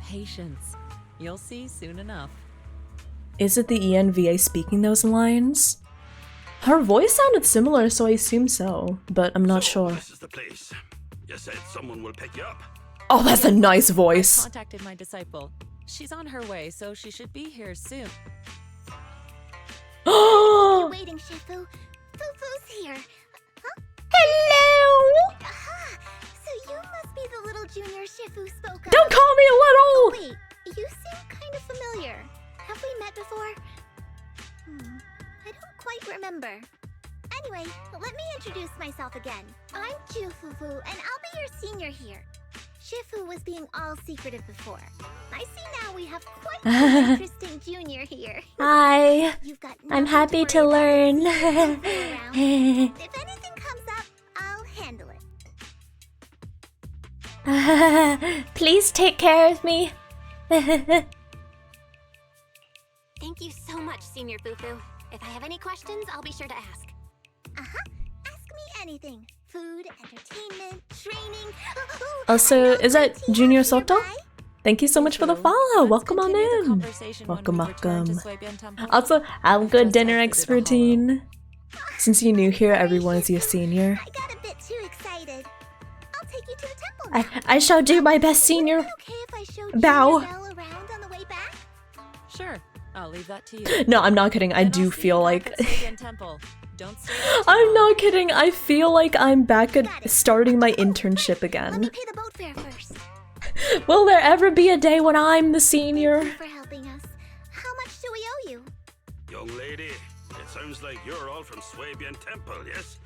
Patience. You'll see soon enough. Is it the ENVA speaking those lines? Her voice sounded similar, so I assume so, but I'm not sure. This is the place. You said someone will pick you up. Oh, that's a nice voice. I contacted my disciple. She's on her way, so she should be here soon. You're waiting, Shifu. Fufu's here. Huh? Hello! Aha! So you must be the little junior Shifu spoke of. Don't call me a little! Oh, wait, you seem kind of familiar. Have we met before? I don't quite remember. Anyway, let me introduce myself again. I'm Jufufu, and I'll be your senior here. Shifu was being all secretive before. I see now we have quite an interesting junior here. Hi. You've got I'm happy to learn. If anything comes up, I'll handle it. Please take care of me. Thank you so much, Senior Fufu. If I have any questions, I'll be sure to ask. Ask me anything. Food, entertainment, training. Also, is that Junior Soto? Thank you so much for the follow. Welcome on in. Welcome, welcome. Also, have good dinner expertine. Since you're new here, everyone is your senior. I got a bit too excited. I'll take you to the temple now. I shall do my best, senior. Okay if I showed Bow. you around on the way back? Sure, I'll leave that to you. No, I'm not kidding. I do feel like... Don't stay I'm not kidding. I feel like I'm back at starting my internship again. Let me pay the boat fare first. Will there ever be a day when I'm the senior? Thank you for helping us. How much do we owe you? Young lady, it sounds like you're all from Swabian Temple, yes?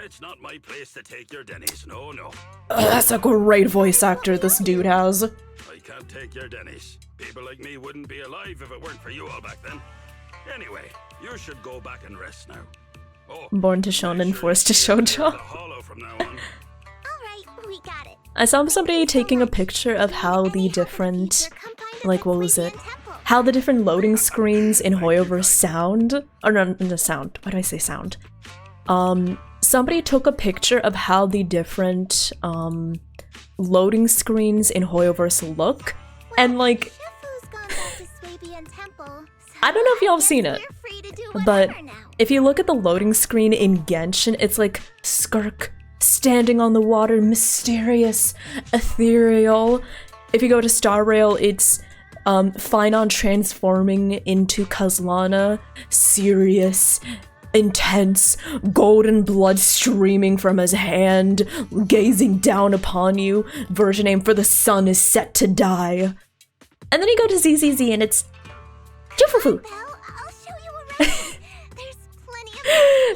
It's not my place to take your dennies, no, no. That's a great voice actor this dude has. I can't take your dennies. People like me wouldn't be alive if it weren't for you all back then. Anyway, you should go back and rest now. Oh, Born to shonen, forced to shoujo. Alright, we got it. I saw somebody taking a picture of how the different, like, what was it? How the different loading screens in Hoyoverse sound. Or no, sound. Why do I say sound? Somebody took a picture of how the different, loading screens in Hoyoverse look. And, like, I don't know if y'all have seen it, but if you look at the loading screen in Genshin, it's like Skirk standing on the water, mysterious, ethereal. If you go to Star Rail, it's Finon transforming into Kazlana, serious, intense, golden blood streaming from his hand, gazing down upon you. Version name for the sun is set to die. And then you go to ZZZ and it's Jufufu.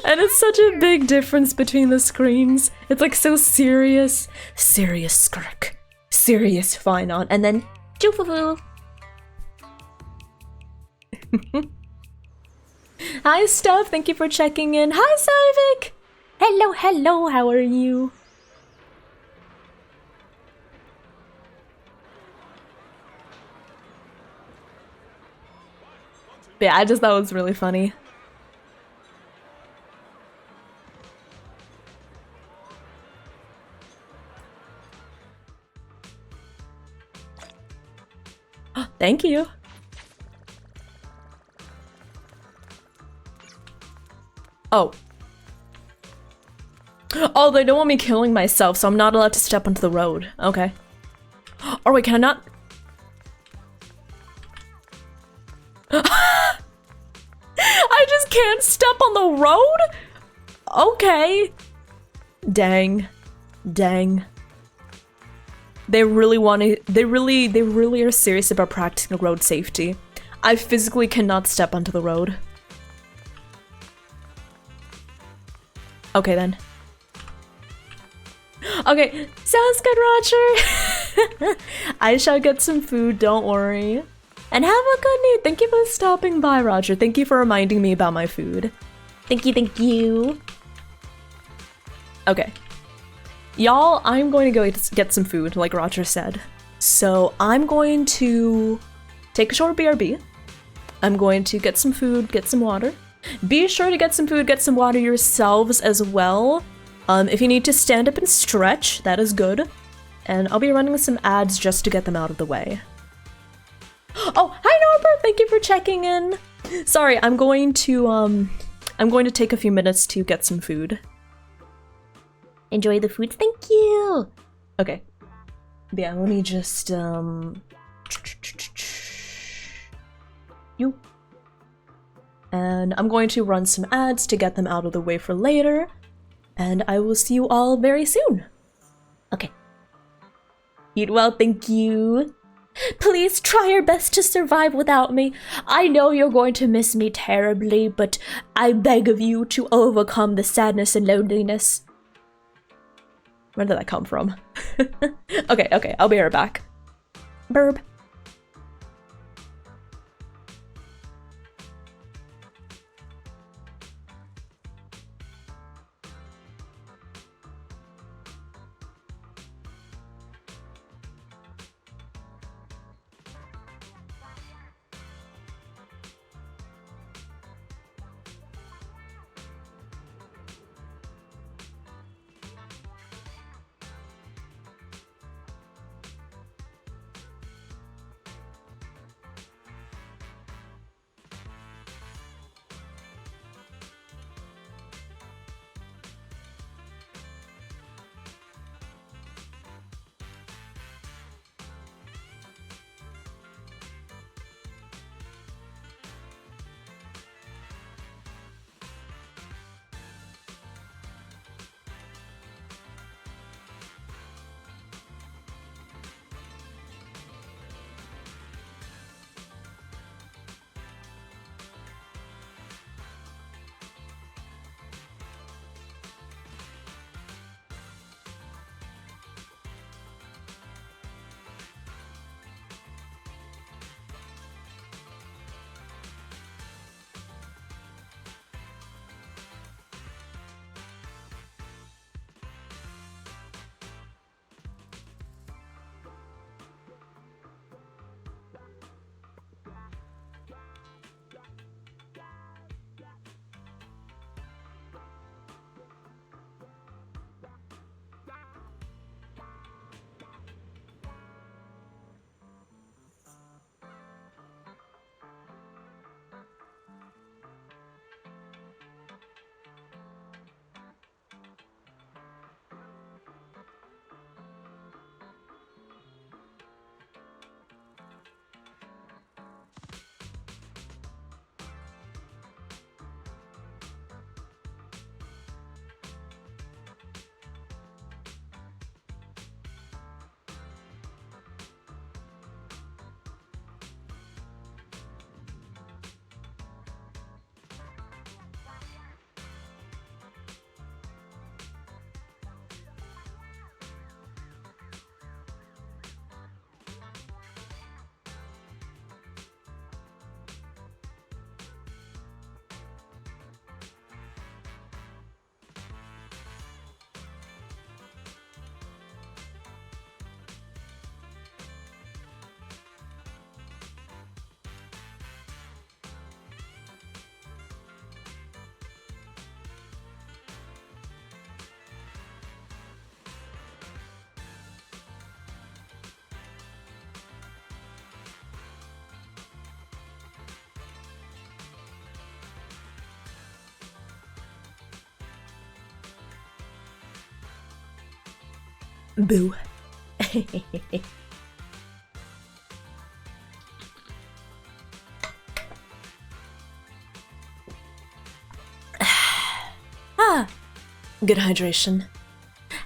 And it's such a big difference between the screens. It's like so serious. Serious Skirk. Serious Finon. And then Jufufu. Hi Steph, thank you for checking in. Hi Saivik! Hello, hello, how are you? Yeah, I just thought it was really funny. Thank you. Oh. Oh, they don't want me killing myself, so I'm not allowed to step onto the road. Okay. Oh wait, can I not? I just can't step on the road? Okay. Dang. Dang. They really want to- they really are serious about practicing road safety. I physically cannot step onto the road. Okay then. Okay, sounds good, Roger. I shall get some food, don't worry. And have a good night. Thank you for stopping by, Roger. Thank you for reminding me about my food. Thank you, thank you. Okay. Y'all, I'm going to go get some food, like Roger said. So I'm going to take a short BRB. I'm going to get some food, get some water. Be sure to get some food, get some water yourselves as well. If you need to stand up and stretch, that is good. And I'll be running some ads just to get them out of the way. Oh, hi Norbert! Thank you for checking in. Sorry, I'm going to take a few minutes to get some food. Enjoy the food, thank you! Okay. Yeah, let me just, you. And I'm going to run some ads to get them out of the way for later. And I will see you all very soon. Okay. Eat well, thank you. Please try your best to survive without me. I know you're going to miss me terribly, but I beg of you to overcome the sadness and loneliness. Where did that come from? Okay, I'll be right back. Burb. Boo. Ah, good hydration.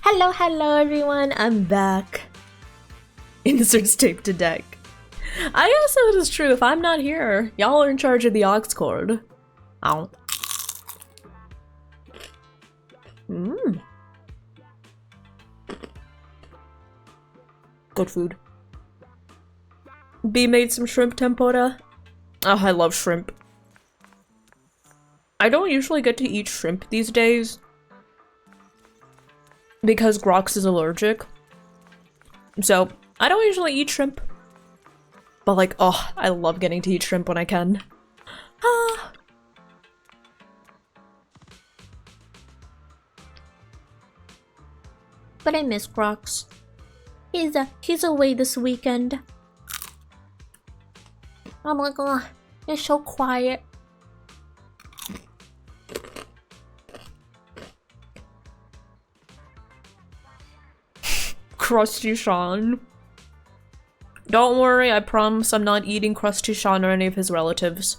Hello everyone, I'm back. Inserts tape to deck. I guess it is true, if I'm not here, y'all are in charge of the aux cord. Ow. Good food. B made some shrimp tempura. Oh, I love shrimp. I don't usually get to eat shrimp these days because Grox is allergic. So, I don't usually eat shrimp. But like, oh, I love getting to eat shrimp when I can. Ah. But I miss Grox. He's away this weekend. I'm like, oh, it's so quiet. Krusty Sean. Don't worry, I promise I'm not eating Krusty Sean or any of his relatives.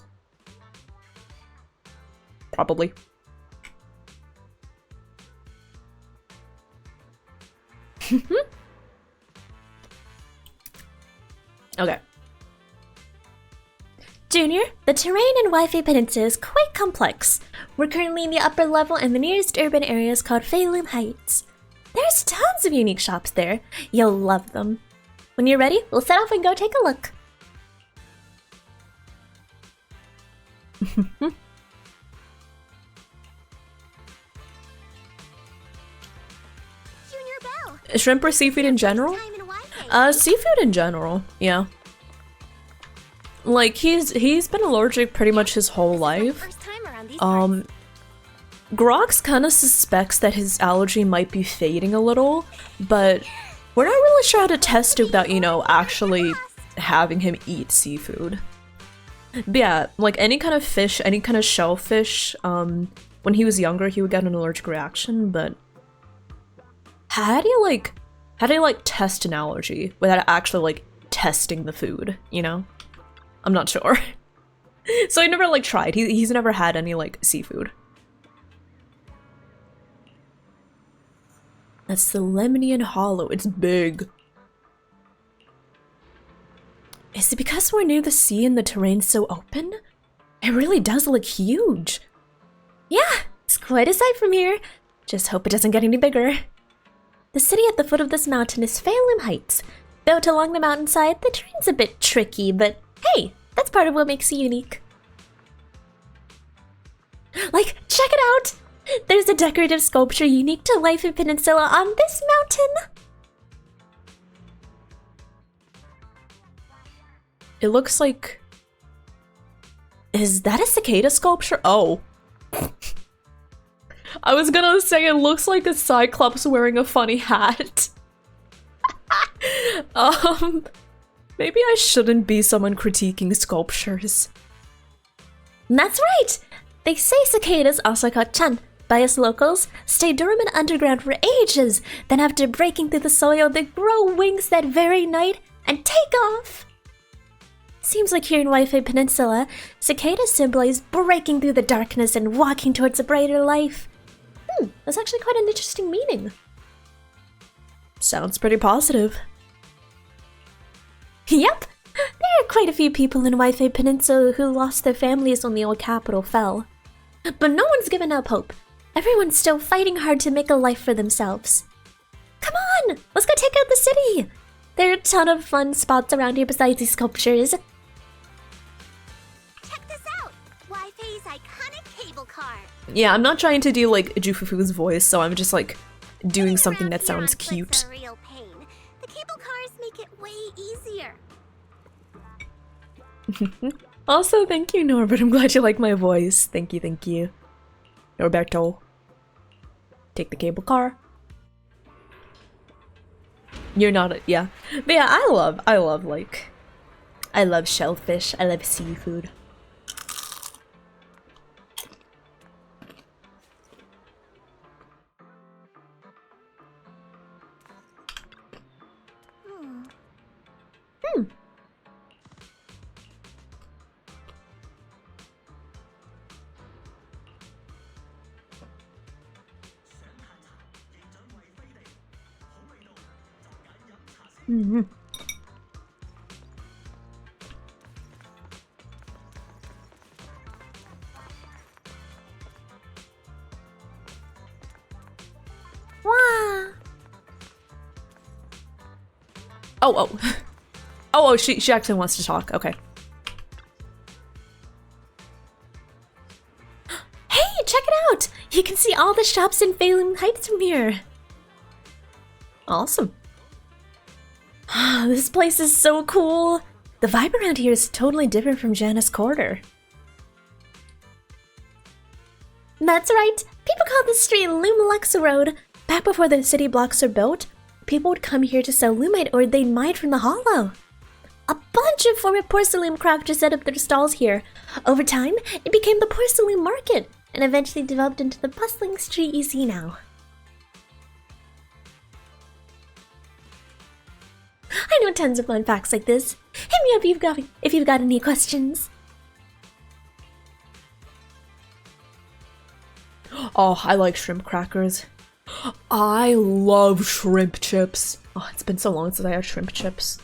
Probably. Okay. Junior, the terrain in Wi-Fi Peninsula is quite complex. We're currently in the upper level and the nearest urban area is called Phelan Heights. There's tons of unique shops there. You'll love them. When you're ready, we'll set off and go take a look. Junior Bell. Shrimp or seafood in general? Seafood in general, yeah. Like, he's been allergic pretty much his whole life. Grox kind of suspects that his allergy might be fading a little, but we're not really sure how to test it without, you know, actually having him eat seafood. But yeah, like any kind of fish, any kind of shellfish, when he was younger he would get an allergic reaction, but how do you like test an allergy without actually like testing the food, you know? I'm not sure. So I never like tried. He's never had any like seafood. That's the Lemnian Hollow. It's big. Is it because we're near the sea and the terrain's so open? It really does look huge. Yeah, it's quite a sight from here. Just hope it doesn't get any bigger. The city at the foot of this mountain is Phelan Heights. Built along the mountainside, the terrain's a bit tricky, but hey, that's part of what makes it unique. Like, check it out! There's a decorative sculpture unique to life in Peninsula on this mountain! It looks like... Is that a cicada sculpture? Oh. I was gonna say it looks like a cyclops wearing a funny hat. Maybe I shouldn't be someone critiquing sculptures. That's right! They say cicadas, also called chan, by us locals, stay dormant underground for ages, then after breaking through the soil, they grow wings that very night and take off! Seems like here in Wi-Fi Peninsula, cicadas symbolize breaking through the darkness and walking towards a brighter life. That's actually quite an interesting meaning. Sounds pretty positive. Yep! There are quite a few people in Wi-Fi Peninsula who lost their families when the old capital fell. But no one's given up hope. Everyone's still fighting hard to make a life for themselves. Come on! Let's go check out the city! There are a ton of fun spots around here besides these sculptures. Check this out! Wi-Fi's iconic cable car. Yeah, I'm not trying to do like Jufufu's voice, so I'm just like doing something that sounds cute. Real pain. The cable cars make it way easier. Also, thank you, Norbert. I'm glad you like my voice. Thank you. Norberto. Take the cable car. You're not a- yeah. But yeah, I love shellfish. I love seafood. Mhm. Wah. Oh, oh. Oh, she actually wants to talk. Okay. Hey, check it out! You can see all the shops in Phelan Heights from here. Awesome. This place is so cool. The vibe around here is totally different from Janus Quarter. That's right. People call this street Lumelux Road. Back before the city blocks were built, people would come here to sell lumite or they'd mine from the hollow. A bunch of former porcelain crafters set up their stalls here. Over time, it became the porcelain market, and eventually developed into the bustling street you see now. I know tons of fun facts like this. Hit me up if you've got any questions. Oh, I like shrimp crackers. I love shrimp chips. Oh, it's been so long since I had shrimp chips.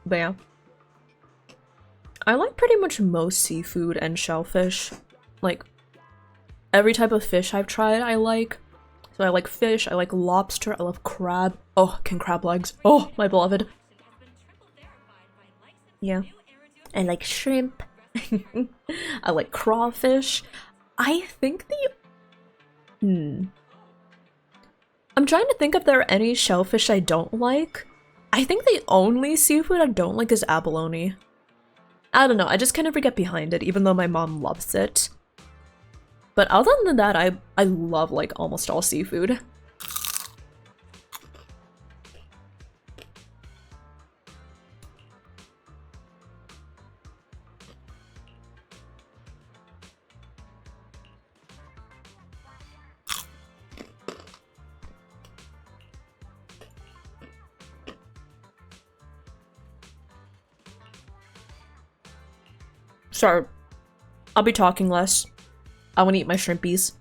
But yeah. I like pretty much most seafood and shellfish. Like, every type of fish I've tried I like. So I like fish, I like lobster, I love crab. Oh, can crab legs. Oh, my beloved. Yeah. I like shrimp. I like crawfish. I think I'm trying to think if there are any shellfish I don't like. I think the only seafood I don't like is abalone. I don't know, I just kind of get behind it, even though my mom loves it. But other than that, I love like almost all seafood. Sorry, I'll be talking less. I want to eat my shrimpies.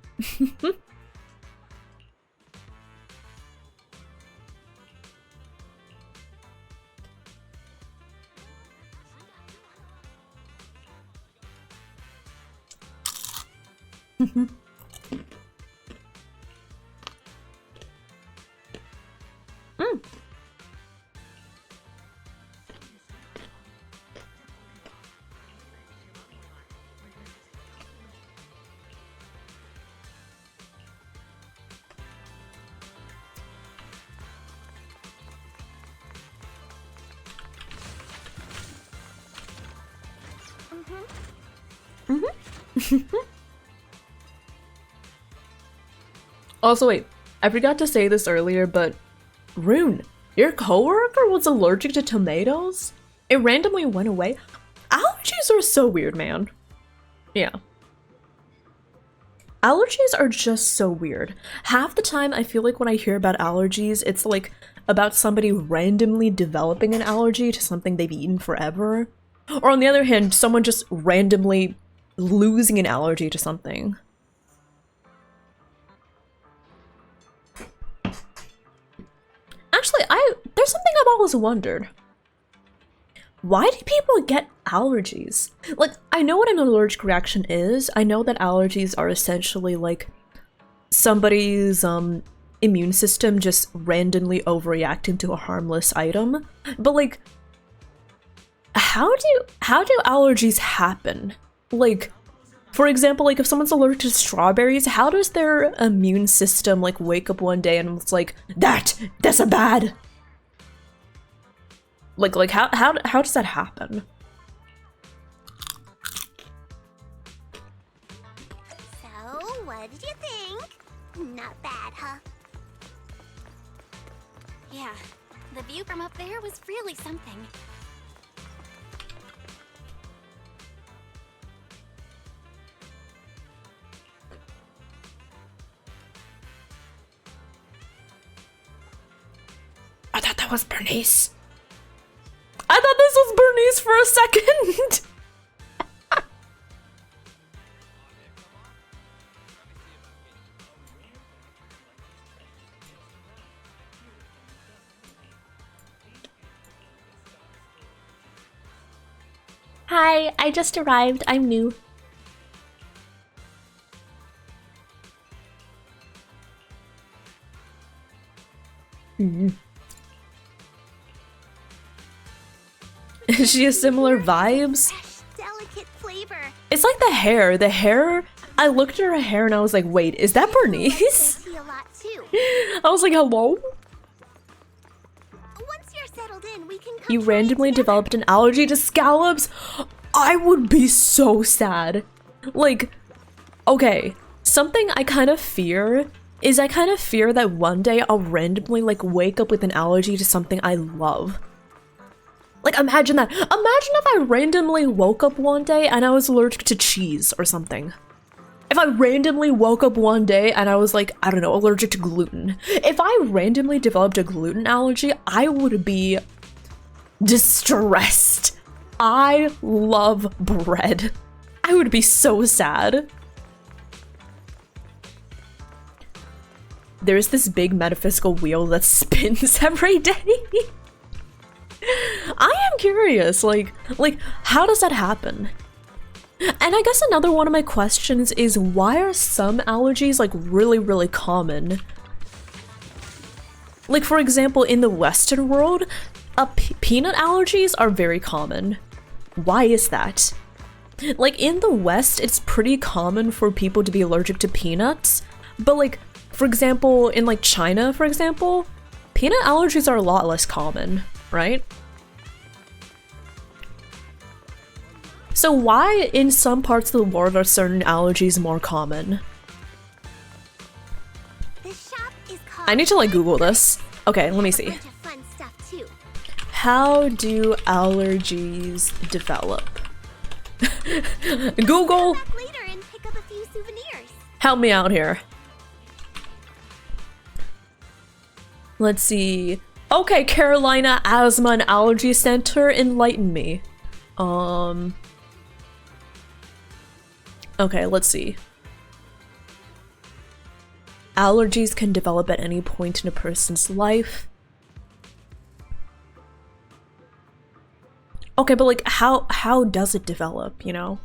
Also, wait, I forgot to say this earlier, but Rune, your coworker was allergic to tomatoes? It randomly went away? Allergies are so weird, man. Yeah. Allergies are just so weird. Half the time, I feel like when I hear about allergies, it's like about somebody randomly developing an allergy to something they've eaten forever. Or on the other hand, someone just randomly losing an allergy to something. Actually, there's something I've always wondered. Why do people get allergies? Like, I know what an allergic reaction is. I know that allergies are essentially like somebody's immune system just randomly overreacting to a harmless item. But like, how do allergies happen? Like, for example, like if someone's allergic to strawberries, how does their immune system like wake up one day and it's like, that's a bad? Like how does that happen? So, what did you think? Not bad, huh? Yeah, the view from up there was really something. I thought that was Bernice. I thought this was Bernice for a second. Hi, I just arrived. I'm new. Is she a similar vibes? Delicate flavor. It's like the hair. The hair, I looked at her hair and I was like, wait, is that Bernice? A lot too. I was like, hello? Once you're settled in, we can come You try it randomly together. developed an allergy to scallops? I would be so sad. Like, okay, something I kind of fear is I kind of fear that one day I'll randomly like wake up with an allergy to something I love. Like, imagine that. Imagine if I randomly woke up one day and I was allergic to cheese or something. If I randomly woke up one day and I was like, I don't know, allergic to gluten. If I randomly developed a gluten allergy, I would be distressed. I love bread. I would be so sad. There's this big metaphysical wheel that spins every day. I am curious, like, how does that happen? And I guess another one of my questions is, why are some allergies, like, really, really common? Like, for example, in the Western world, peanut allergies are very common. Why is that? Like, in the West, it's pretty common for people to be allergic to peanuts, but, like, for example, in, like, China, for example, peanut allergies are a lot less common, right? So why in some parts of the world are certain allergies more common? This shop is called I need to like Google this. Okay, let me a see. bunch of fun stuff too. How do allergies develop? Google, Back later and pick up a few souvenirs. help me out here. Let's see. Okay, Carolina Asthma and Allergy Center, enlighten me. Okay, let's see. Allergies can develop at any point in a person's life. Okay, but like how does it develop, you know?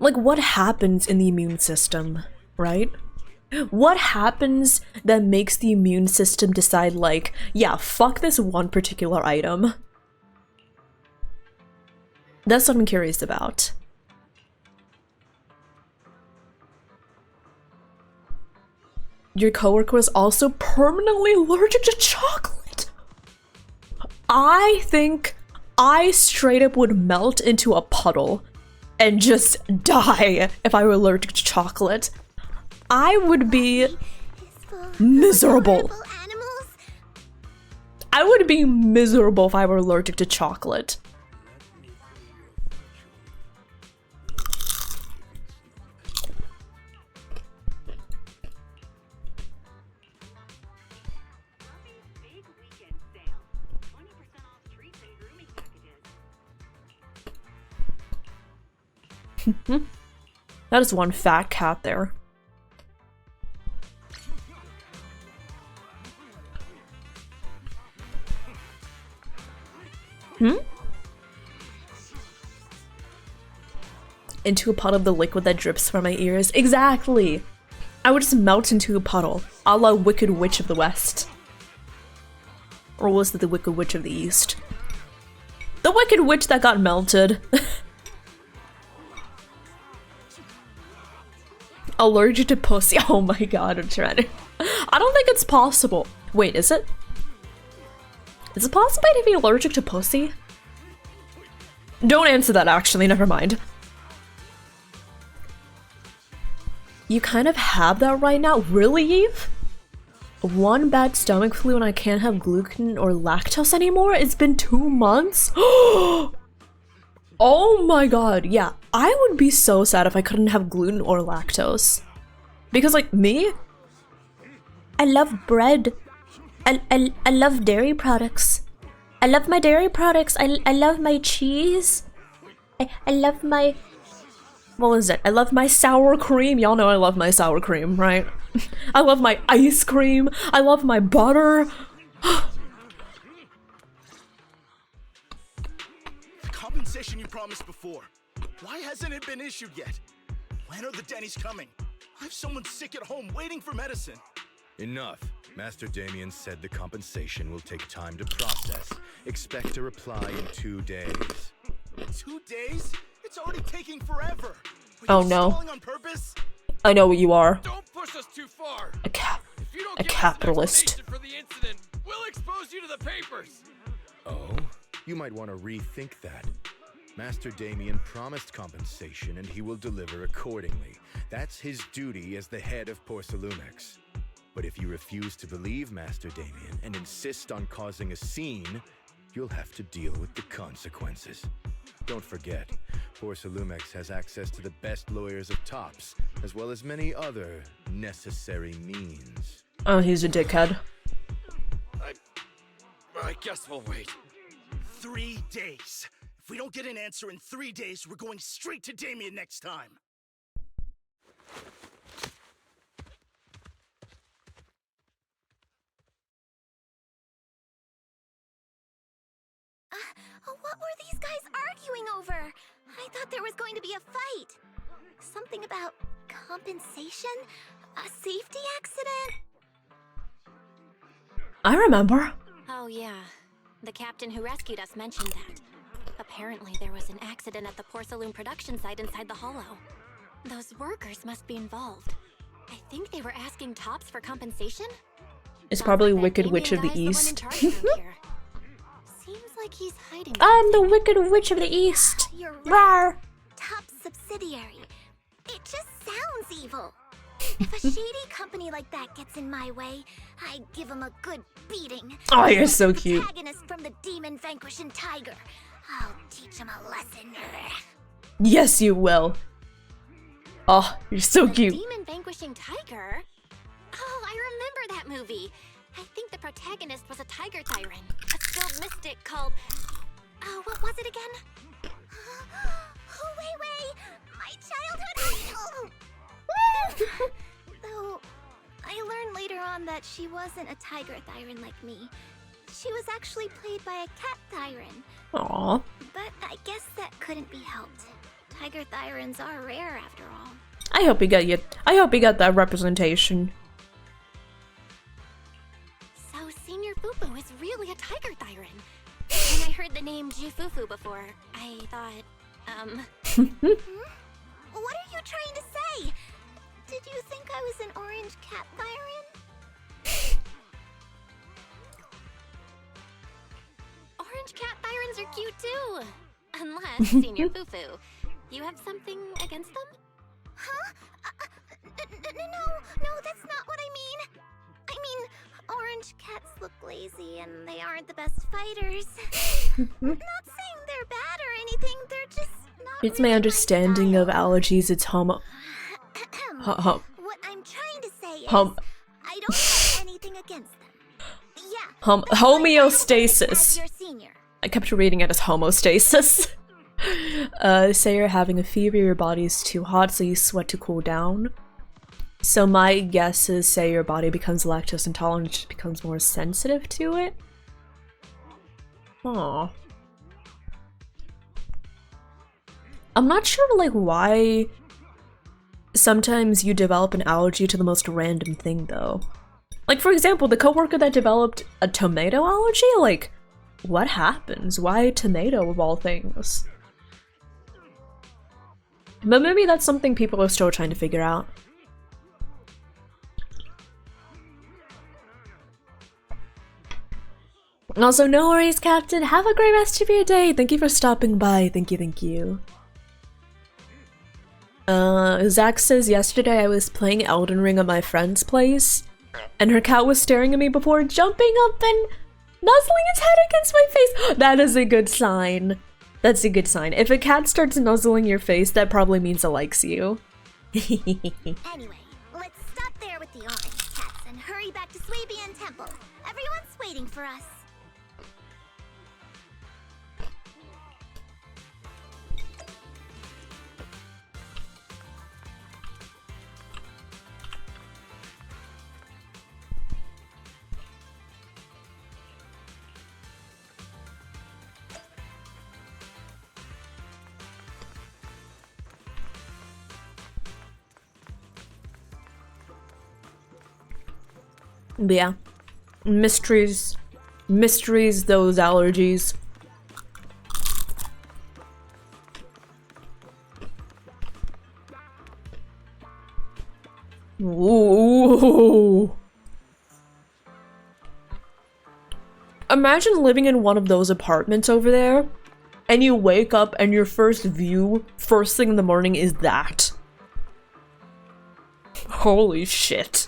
Like, what happens in the immune system, right? What happens that makes the immune system decide, like, yeah, fuck this one particular item? That's what I'm curious about. Your coworker was also permanently allergic to chocolate. I think I straight up would melt into a puddle and just die if I were allergic to chocolate. I would be miserable. Animals? I would be miserable if I were allergic to chocolate. That is one fat cat there. Into a pot of the liquid that drips from my ears. Exactly! I would just melt into a puddle, a la Wicked Witch of the West. Or was it the Wicked Witch of the East? The Wicked Witch that got melted. Allergic to pussy. Oh my god, I'm trying to... I don't think it's possible. Wait, is it? Is it possible to be allergic to pussy? Don't answer that, actually, never mind. You kind of have that right now? Really, Eve? One bad stomach flu and I can't have gluten or lactose anymore? It's been 2 months? Oh my god, yeah. I would be so sad if I couldn't have gluten or lactose. Because, like, me? I love bread. I love dairy products. I love my dairy products. I love my cheese. I love my... What was it? I love my sour cream. Y'all know I love my sour cream, right? I love my ice cream. I love my butter. compensation you promised before. Why hasn't it been issued yet? When are the Denny's coming? I have someone sick at home waiting for medicine. Enough. Master Damien said the compensation will take time to process. Expect a reply in 2 days. 2 days? It's already taking forever. Oh no. Stalling on purpose? I know what you are. Don't push us too far. A give capitalist. us an explanation for the incident, we'll expose you to the papers. Oh? You might want to rethink that. Master Damien promised compensation and he will deliver accordingly. That's his duty as the head of Porcelumex. But if you refuse to believe Master Damien and insist on causing a scene, you'll have to deal with the consequences. Don't forget, Porcelumex has access to the best lawyers of Tops, as well as many other necessary means. Oh, he's a dickhead. I guess we'll wait. 3 days. If we don't get an answer in 3 days, we're going straight to Damien next time. What were these guys arguing over? I thought there was going to be a fight. Something about compensation? A safety accident? I remember. Oh yeah. The captain who rescued us mentioned that. Apparently there was an accident at the Porcelain production site inside the Hollow. Those workers must be involved. I think they were asking Tops for compensation? It's probably Wicked Witch of the East. Seems like he's hiding. I'm the Wicked Witch of the East. You're right. Rawr. Tops subsidiary. It just sounds evil. If a shady company like that gets in my way, I give him a good beating. Oh, you're so cute. Protagonist from the demon vanquishing tiger. I'll teach him a lesson. Yes, you will. Oh, you're so cute. Demon vanquishing tiger? Oh, I remember that movie. I think the protagonist was a tiger tyrant, a skilled mystic called... Oh, what was it again? Oh, wait. My childhood... Though, I learned later on that she wasn't a tiger tyrant like me. She was actually played by a cat tyrant. Aww. But I guess that couldn't be helped. Tiger tyrants are rare after all. I hope you got that representation. So Senior Fufu is really a tiger tyrant. When I heard the name Jifufu before, I thought, What are you trying to say? Did you think I was an orange cat tyrant? Orange cat tyrants are cute too. Unless, Senior Fufu, you have something against them? Huh? No, that's not what I mean. I mean, orange cats look lazy and they aren't the best fighters. Not saying they're bad or anything, they're just not It's really my understanding of allergies. It's homo. What I'm trying to say is, I don't have anything against them. Yeah. Homeostasis. Your senior. I kept reading it as homostasis. Say you're having a fever, your body is too hot, so you sweat to cool down. So my guess is, say your body becomes lactose intolerant, it just becomes more sensitive to it. Aww. I'm not sure, like, why sometimes you develop an allergy to the most random thing, though. Like, for example, the coworker that developed a tomato allergy? Like, what happens? Why tomato of all things? But maybe that's something people are still trying to figure out. Also, no worries, Captain. Have a great rest of your day. Thank you for stopping by. Thank you. Zach says yesterday I was playing Elden Ring at my friend's place, and her cat was staring at me before jumping up and nuzzling its head against my face. That is a good sign. That's a good sign. If a cat starts nuzzling your face, that probably means it likes you. Anyway, let's stop there with the orange cats and hurry back to Swabian Temple. Everyone's waiting for us. But yeah. Mysteries, those allergies. Ooh. Imagine living in one of those apartments over there, and you wake up and your first view, first thing in the morning, is that. Holy shit.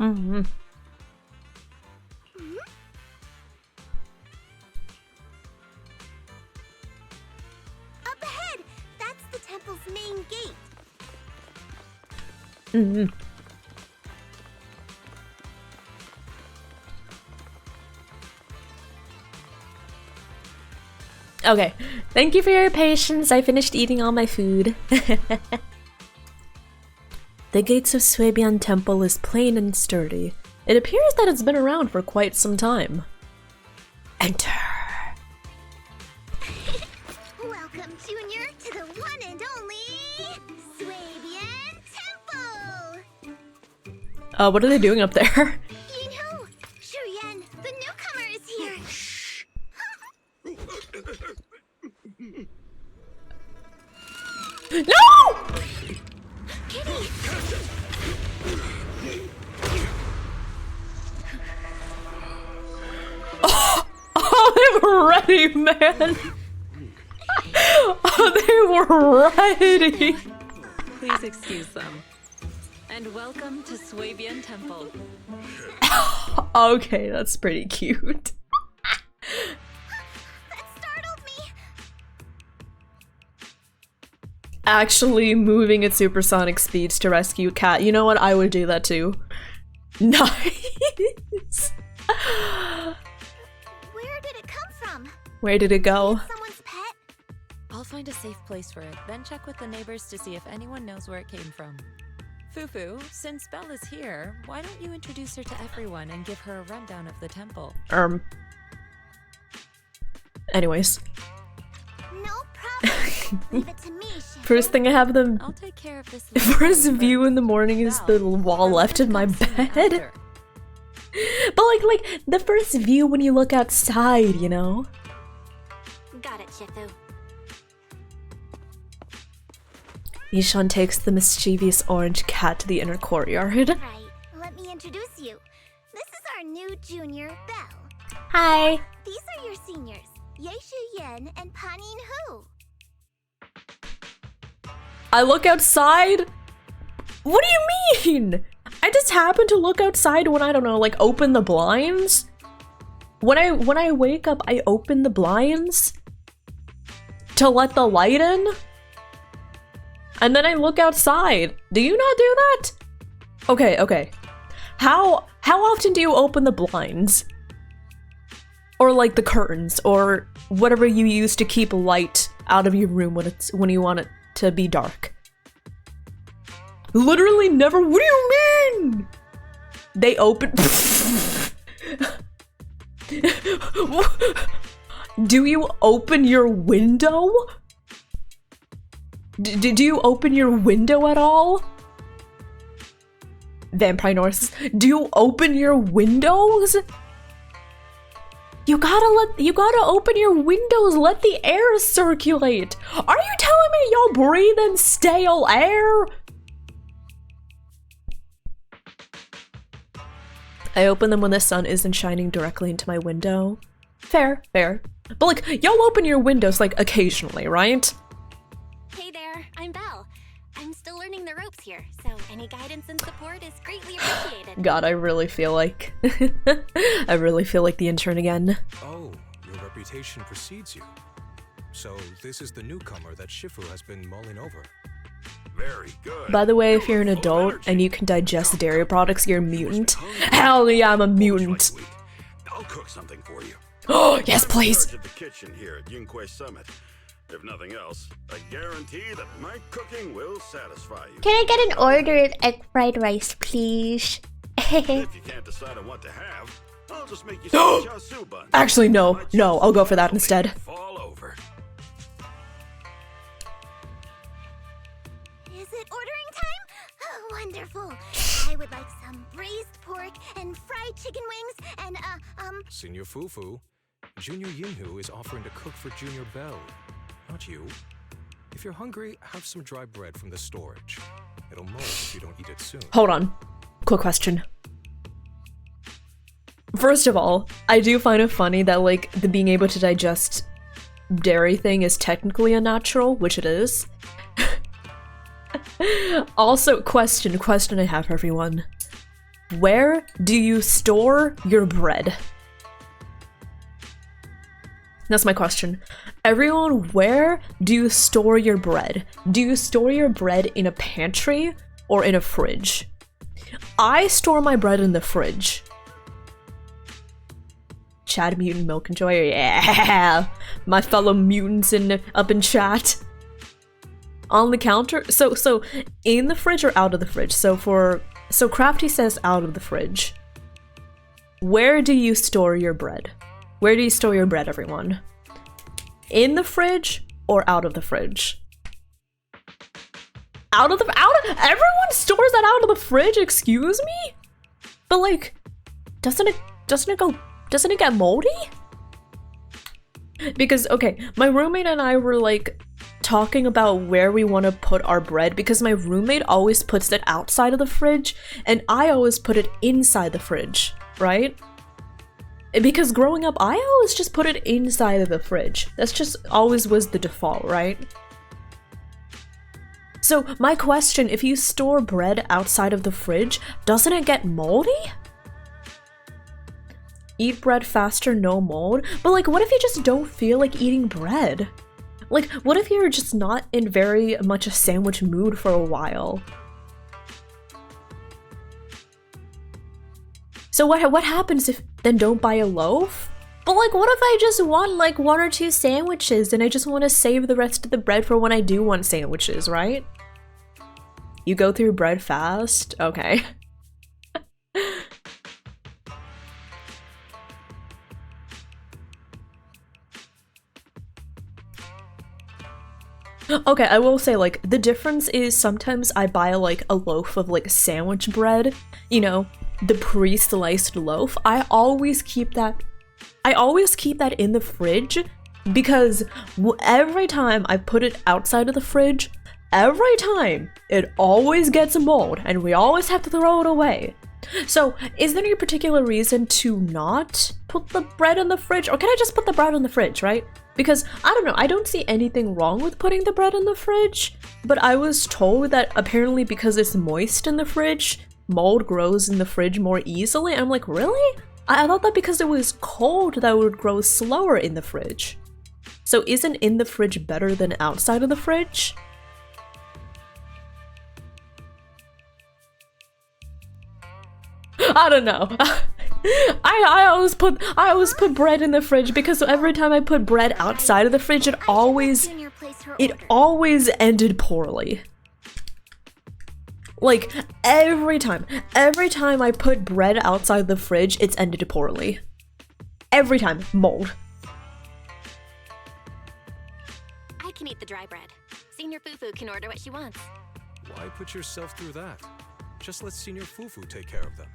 Mm-hmm. Up ahead! That's the temple's main gate. Mm-hmm. Okay, thank you for your patience. I finished eating all my food. The gates of Swabian Temple is plain and sturdy. It appears that it's been around for quite some time. Enter. Welcome, Junior, to the one and only Swabian Temple! What are they doing up there? Yinhu! Shuyan, the newcomer is here! No! Kitty! Oh, they were ready, man! Oh, they were ready! Please excuse them. And welcome to Swabian Temple. Okay, that's pretty cute. That startled me! Actually moving at supersonic speeds to rescue Cat. You know what? I would do that too. Nice! Where did it come from? Where did it go? Someone's pet? I'll find a safe place for it, then check with the neighbors to see if anyone knows where it came from. Fufu, since Belle is here, why don't you introduce her to everyone and give her a rundown of the temple? Anyways. No problem. Leave it to me, Shifu. First thing I have them. I'll take care of this. First view in the morning is the wall left in my bed. But like the first view when you look outside, you know? Got it, Shifu. Yishan takes the mischievous orange cat to the inner courtyard. Right, let me introduce you. This is our new junior, Belle. Hi. These are your seniors, Yeishu Yen and Panin Hu. I look outside? What do you mean? I just happen to look outside when, I don't know, like open the blinds? When I wake up, I open the blinds to let the light in? And then I look outside. Do you not do that? Okay. How often do you open the blinds? Or like the curtains, or whatever you use to keep light out of your room when you want it to be dark? Literally never. What do you mean? They open. Do you open your window? Did you open your window at all? Vampire Norse, do you open your windows? You gotta open your windows, let the air circulate. Are you telling me y'all breathe in stale air? I open them when the sun isn't shining directly into my window. Fair. But like, y'all open your windows like occasionally, right? Hey there, I'm Belle. I'm still learning the ropes here, so any guidance and support is greatly appreciated. God, I really feel like I really feel like the intern again. Oh, your reputation precedes you. So this is the newcomer that Shifu has been mulling over. Very good. By the way, if you're an adult and you can digest dairy products, you're a mutant. Hell yeah, I'm a mutant. I'll cook something for you. Oh, yes, please. I'm in charge of the kitchen here at Yunquay Summit. If nothing else, I guarantee that my cooking will satisfy you. Can I get an order of egg fried rice, please? If you can't decide on what to have, I'll just make you some chasu buns. Actually, no, I'll go for that instead. Fall over. Is it ordering time? Oh, wonderful. I would like some braised pork and fried chicken wings and, Senior Fufu, Junior Yinhu is offering to cook for Junior Bell. Not you. If you're hungry, have some dry bread from the storage. It'll mold if you don't eat it soon. Hold on. Quick question. First of all, I do find it funny that, like, the being able to digest dairy thing is technically unnatural, which it is. Also, question I have for everyone. Where do you store your bread? That's my question. Everyone, where do you store your bread? Do you store your bread in a pantry or in a fridge? I store my bread in the fridge. Chad Mutant Milk Enjoyer, yeah! My fellow mutants up in chat. On the counter? So in the fridge or out of the fridge? So Crafty says out of the fridge. Where do you store your bread? Where do you store your bread, everyone? In the fridge or out of the fridge? Everyone stores that out of the fridge, excuse me? But like, doesn't it get moldy? Because, okay, my roommate and I were like talking about where we want to put our bread because my roommate always puts it outside of the fridge and I always put it inside the fridge, right? Because growing up, I always just put it inside of the fridge. That's just always was the default, right? So my question, if you store bread outside of the fridge, doesn't it get moldy? Eat bread faster, no mold? But like, what if you just don't feel like eating bread? Like, what if you're just not in very much a sandwich mood for a while? So what happens if then don't buy a loaf? But like, what if I just want like 1 or 2 sandwiches and I just want to save the rest of the bread for when I do want sandwiches, right? You go through bread fast? Okay. Okay, I will say, like, the difference is sometimes I buy like a loaf of like sandwich bread, you know, the pre-sliced loaf. I always keep that in the fridge because every time I put it outside of the fridge, every time it always gets mold and we always have to throw it away. So is there any particular reason to not put the bread in the fridge, or can I just put the bread in the fridge, right? Because I don't know, I don't see anything wrong with putting the bread in the fridge, but I was told that apparently because it's moist in the fridge, mold grows in the fridge more easily. I'm like, really? I thought that because it was cold that it would grow slower in the fridge. So isn't in the fridge better than outside of the fridge? I don't know. I always put bread in the fridge because every time I put bread outside of the fridge, it always ended poorly. Like every time I put bread outside the fridge, it's ended poorly. Every time, mold. I can eat the dry bread. Senior Fufu can order what she wants. Why put yourself through that? Just let Senior Fufu take care of them.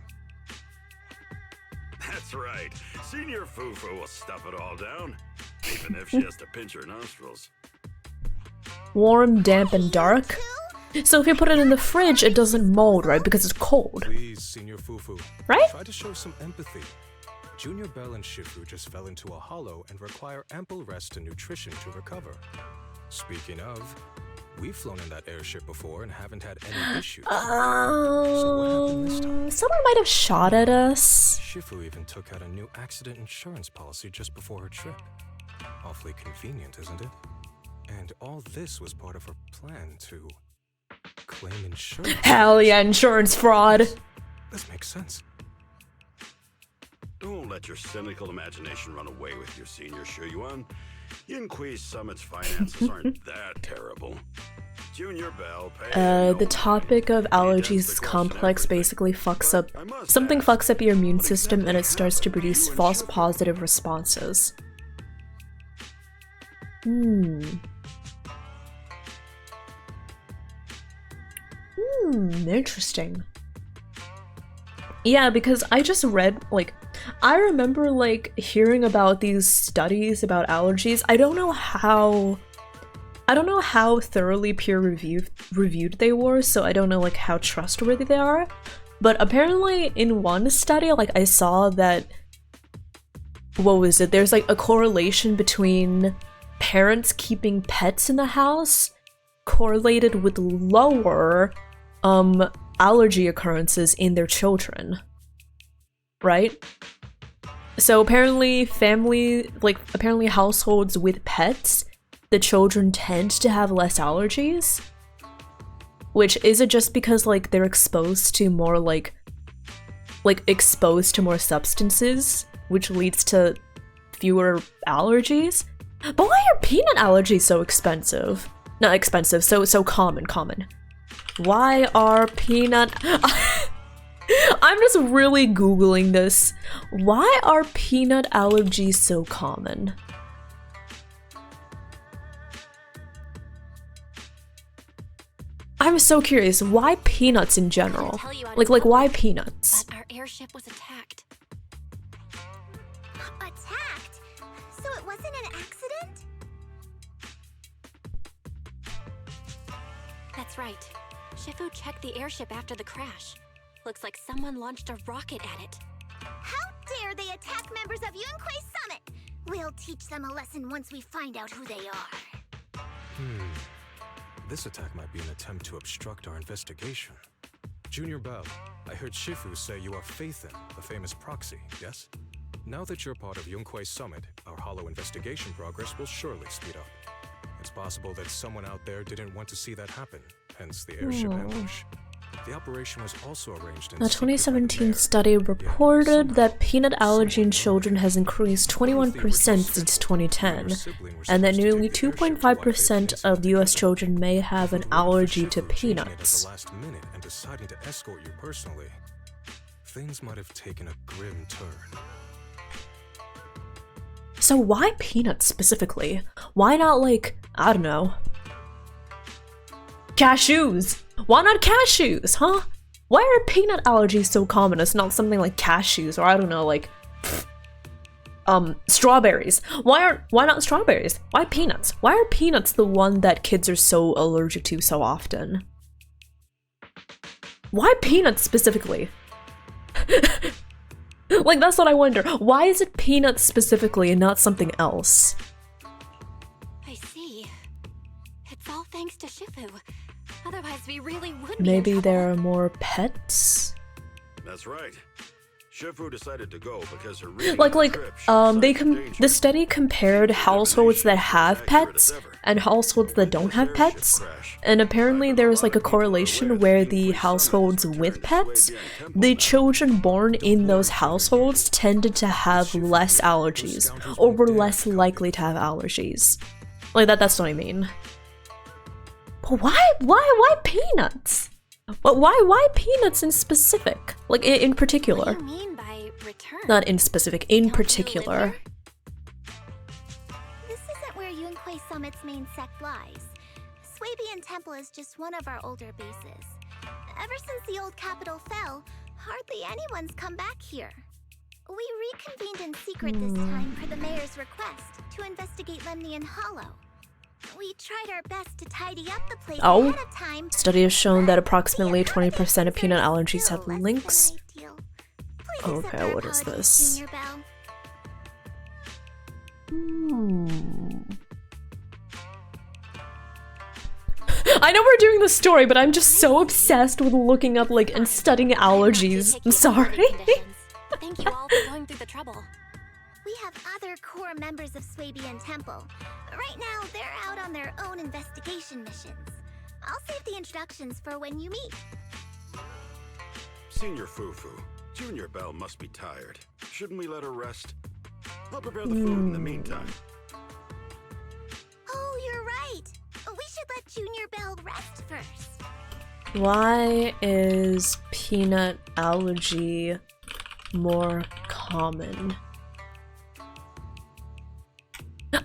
That's right. Senior Fufu will stuff it all down, even if she has to pinch her nostrils. Warm, damp, and dark? So if you put it in the fridge, it doesn't mold, right? Because it's cold. Please, Senior Fufu. Right? Try to show some empathy. Junior Bell and Shifu just fell into a hollow and require ample rest and nutrition to recover. Speaking of, we've flown in that airship before and haven't had any issues. So what happened this time? Someone might have shot at us. Shifu even took out a new accident insurance policy just before her trip. Awfully convenient, isn't it? And all this was part of her plan to claim insurance. Hell yeah, insurance fraud. This makes sense. Don't let your cynical imagination run away with you, Senior Shuyuan. Yunquee's Summit's finances aren't that terrible. Junior Bell The topic of allergies is complex. Basically fucks up something fucks up your immune system and it starts to produce false positive responses. Interesting. Yeah, because I just read, like, I remember, like, hearing about these studies about allergies. I don't know how thoroughly peer-reviewed they were, so I don't know, like, how trustworthy they are. But apparently in one study, like, I saw that, what was it? There's, like, a correlation between parents keeping pets in the house correlated with lower, allergy occurrences in their children, right? So apparently apparently households with pets, the children tend to have less allergies. Which, is it just because like they're exposed to more exposed to more substances, which leads to fewer allergies? But why are peanut allergies so expensive? Not expensive, so common. Why are peanut... I'm just really googling this. Why are peanut allergies so common? I'm so curious, why peanuts in general? Like why peanuts? But our airship was attacked. Attacked? So it wasn't an accident? That's right. Shifu checked the airship after the crash. Looks like someone launched a rocket at it. How dare they attack members of Yunquee's Summit? We'll teach them a lesson once we find out who they are. This attack might be an attempt to obstruct our investigation. Junior Bell, I heard Shifu say you are Faithin, the famous proxy, yes? Now that you're part of Yunquee's Summit, our hollow investigation progress will surely speed up. It's possible that someone out there didn't want to see that happen, hence the airship ambush. The operation was also arranged in a 2017 study reported that peanut allergy in children has increased 21% since 2010, and that nearly 2.5% of US children may have an allergy to peanuts. Last minute and deciding to escort you personally, things might have taken a grim turn. So why peanuts specifically? Why not, like, I don't know, cashews? Why not cashews, huh? Why are peanut allergies so common? It's not something like cashews or I don't know, like strawberries. Why not strawberries? Why peanuts? Why are peanuts the one that kids are so allergic to so often? Why peanuts specifically? Like, that's what I wonder. Why is it peanuts specifically and not something else? I see. It's all thanks to Shifu. Otherwise, we really would be Maybe there are more pets? That's right. Shifu decided to go because her reading the study compared households that have pets and households that don't have pets, and apparently there was like a correlation where the households with pets, the children born in those households tended to have less allergies or were less likely to have allergies. Like that's what I mean. But why peanuts? But why peanuts in specific? Like in particular? What do you mean by return? Not in specific, in particular. This isn't where Yunquee's Summit's main sect lies. Swabian Temple is just one of our older bases. Ever since the old capital fell, hardly anyone's come back here. We reconvened in secret this time per the mayor's request to investigate Lemnian Hollow. We tried our best to tidy up the place ahead of time. Study has shown that approximately 20% of peanut allergies have links. Okay, what is this? I know we're doing the story, but I'm just so obsessed with looking up, like, and studying allergies. I'm sorry. Thank you all for going through the trouble. We have other core members of Swabian Temple. Right now, they're out on their own investigation missions. I'll save the introductions for when you meet. Senior Fufu, Junior Belle must be tired. Shouldn't we let her rest? I'll prepare the food in the meantime. Oh, you're right. We should let Junior Belle rest first. Why is peanut allergy more common?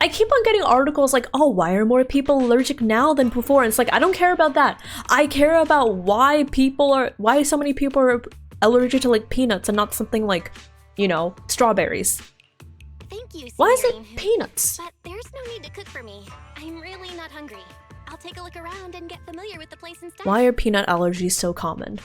I keep on getting articles like, oh, why are more people allergic now than before? And it's like, I don't care about that. I care about why so many people are allergic to like peanuts and not something like, you know, strawberries. Thank you, Why is it Anhu. peanuts? But there's no need to cook for me. I'm really not hungry. I'll take a look around and get familiar with the place instead. Why are peanut allergies so common?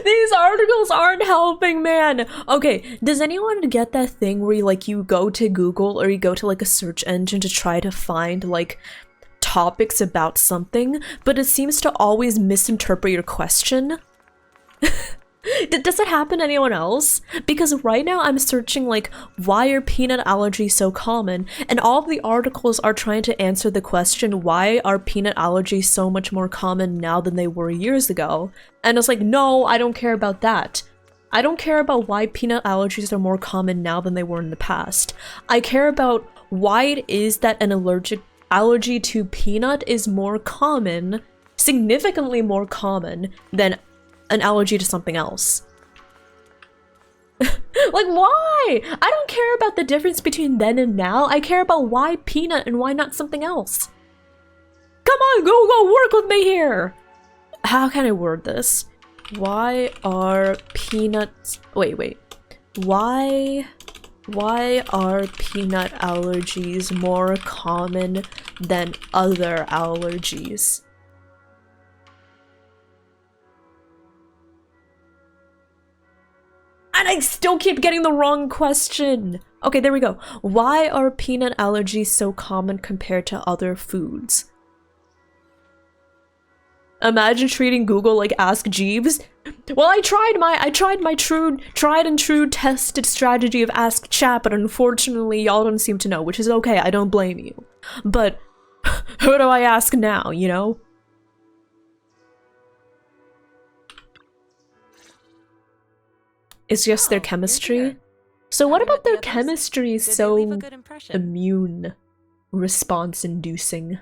These articles aren't helping, man. Okay, does anyone get that thing where you go to Google or you go to like a search engine to try to find like topics about something, but it seems to always misinterpret your question? Does it happen to anyone else? Because right now I'm searching like, why are peanut allergies so common? And all of the articles are trying to answer the question, why are peanut allergies so much more common now than they were years ago? And it's like, no, I don't care about that. I don't care about why peanut allergies are more common now than they were in the past. I care about why it is that an allergy to peanut is more common, significantly more common than an allergy to something else. Like, why? I don't care about the difference between then and now. I care about why peanut and why not something else. Come on, go work with me here. How can I word this? Why are peanuts... Wait. Why are peanut allergies more common than other allergies? And I still keep getting the wrong question. Okay, there we go. Why are peanut allergies so common compared to other foods? Imagine treating Google like Ask Jeeves. Well, I tried my tried and true tested strategy of Ask Chat, but unfortunately y'all don't seem to know, which is okay, I don't blame you. But who do I ask now, you know? It's just their chemistry. So what about their chemistry so immune response inducing?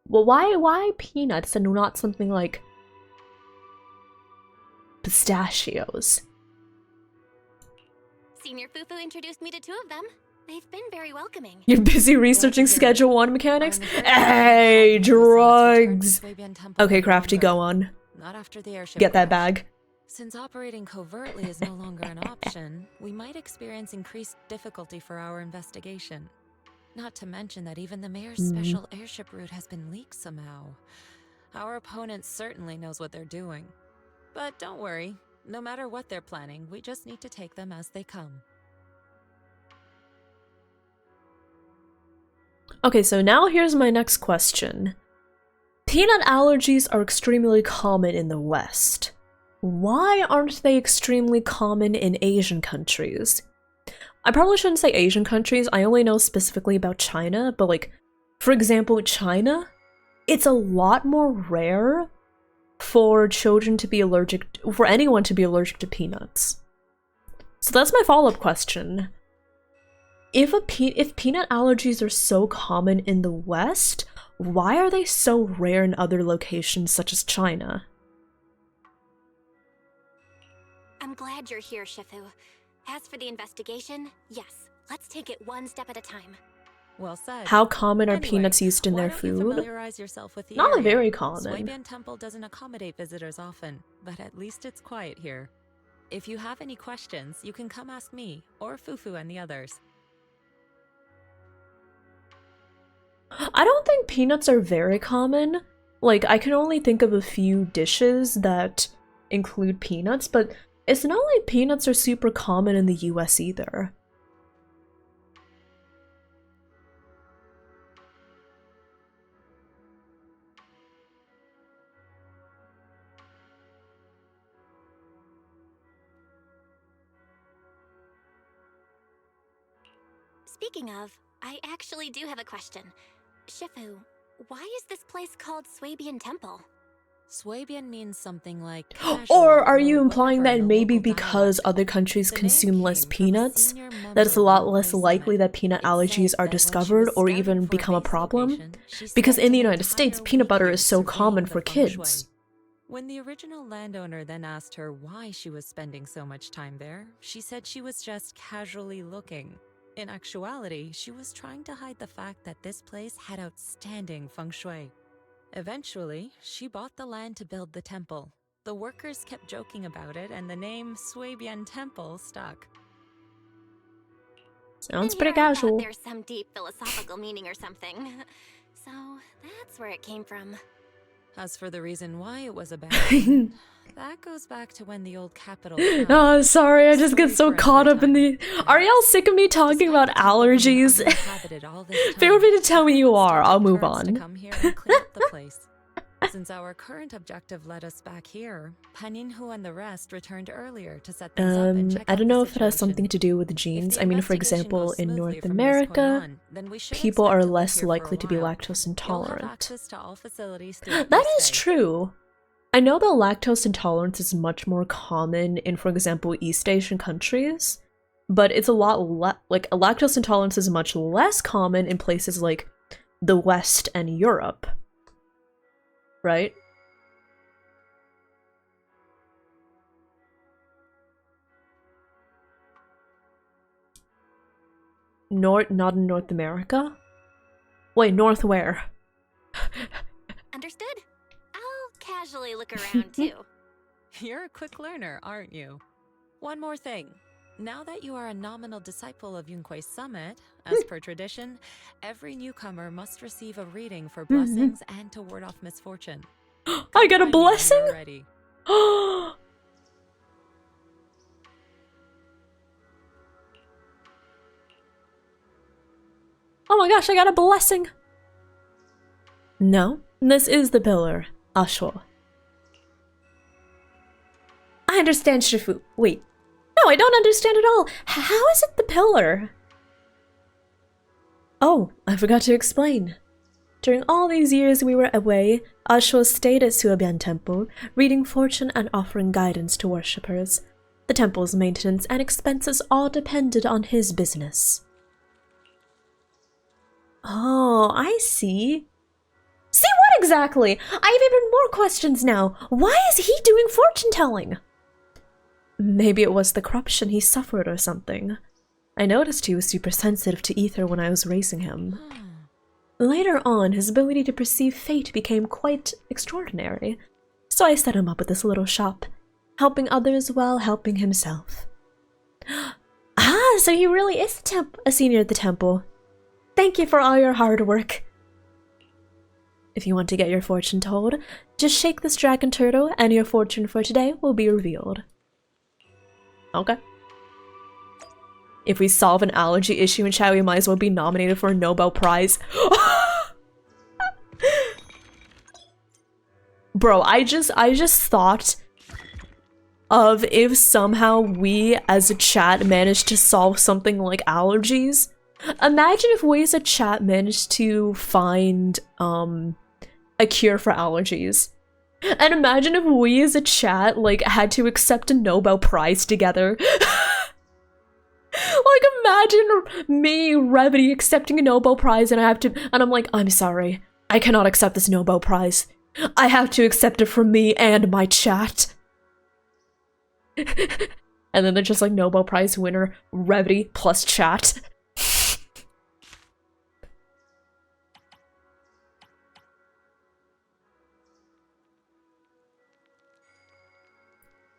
Well, why peanuts and not something like pistachios? Senior Fufu introduced me to two of them. They've been very welcoming. You're busy researching Schedule 1 mechanics? Hey, drugs! Okay, Crafty, go on. Not after the airship Get that crash. bag. Since operating covertly is no longer an option, we might experience increased difficulty for our investigation. Not to mention that even the mayor's special airship route has been leaked somehow. Our opponent certainly knows what they're doing. But don't worry, no matter what they're planning, we just need to take them as they come. Okay, so now here's my next question. Peanut allergies are extremely common in the West. Why aren't they extremely common in Asian countries? I probably shouldn't say Asian countries, I only know specifically about China, but like, for example, China, it's a lot more rare for children to be for anyone to be allergic to peanuts. So that's my follow-up question. If peanut allergies are so common in the West, why are they so rare in other locations such as China? I'm glad you're here, Shifu. As for the investigation, yes, let's take it one step at a time. Well said. How common are Anyway, peanuts used in why their don't you food? familiarize yourself with the Not area? very common. Swabian Temple doesn't accommodate visitors often, but at least it's quiet here. If you have any questions, you can come ask me, or Fufu and the others. I don't think peanuts are very common. Like, I can only think of a few dishes that include peanuts, but It's not like peanuts are super common in the US either. Speaking of, I actually do have a question. Shifu, why is this place called Swabian Temple? Swabian means something like Or are you implying that maybe because other countries consume less peanuts, that it's a lot less likely that peanut allergies are discovered or even become a problem? Because in the United States, peanut butter is so common for kids. When the original landowner then asked her why she was spending so much time there, she said she was just casually looking. In actuality, she was trying to hide the fact that this place had outstanding feng shui. Eventually, she bought the land to build the temple. The workers kept joking about it, and the name Swabian Temple stuck. Sounds pretty casual. There's some deep philosophical meaning or something. So that's where it came from. As for the reason why it was abandoned, that goes back to when the old capital. Oh, sorry, I just get so caught up in the. Are y'all sick of me talking about allergies? Feel free to tell me you are. I'll move on. Come here and clean up the place. Since our current objective led us back here, Paninhu and the rest returned earlier to set things up and check I out don't the know if it has situation. something to do with genes. I mean, for example, in North America, people are less likely to be lactose intolerant. That is true. I know that lactose intolerance is much more common in, for example, East Asian countries, but it's a lot like lactose intolerance is much less common in places like the West and Europe. Right? Not in North America? Wait, North where? Understood? I'll casually look around too. You're a quick learner, aren't you? One more thing. Now that you are a nominal disciple of Yunquei Summit, as per tradition, every newcomer must receive a reading for blessings and to ward off misfortune. I got a blessing? Ready. Oh my gosh, I got a blessing! No, this is the pillar, Ashwa. I understand, Shifu. Wait. No, I don't understand at all. How is it the pillar? Oh, I forgot to explain. During all these years we were away, Ashwa stayed at Swabian Temple, reading fortune and offering guidance to worshippers. The temple's maintenance and expenses all depended on his business. Oh, I see. See what exactly? I have even more questions now. Why is he doing fortune-telling? Maybe it was the corruption he suffered or something. I noticed he was super sensitive to ether when I was raising him. Later on, his ability to perceive fate became quite extraordinary, so I set him up with this little shop, helping others while helping himself. Ah, so he really is a senior at the temple. Thank you for all your hard work. If you want to get your fortune told, just shake this dragon turtle and your fortune for today will be revealed. Okay. If we solve an allergy issue in chat, we might as well be nominated for a Nobel Prize. Bro, I just thought of if somehow we as a chat managed to solve something like allergies. Imagine if we as a chat managed to find a cure for allergies. And imagine if we as a chat like had to accept a Nobel Prize together. Like imagine me, Revity, accepting a Nobel Prize and I'm like, I'm sorry, I cannot accept this Nobel Prize. I have to accept it from me and my chat. And then they're just like Nobel Prize winner, Revity plus chat.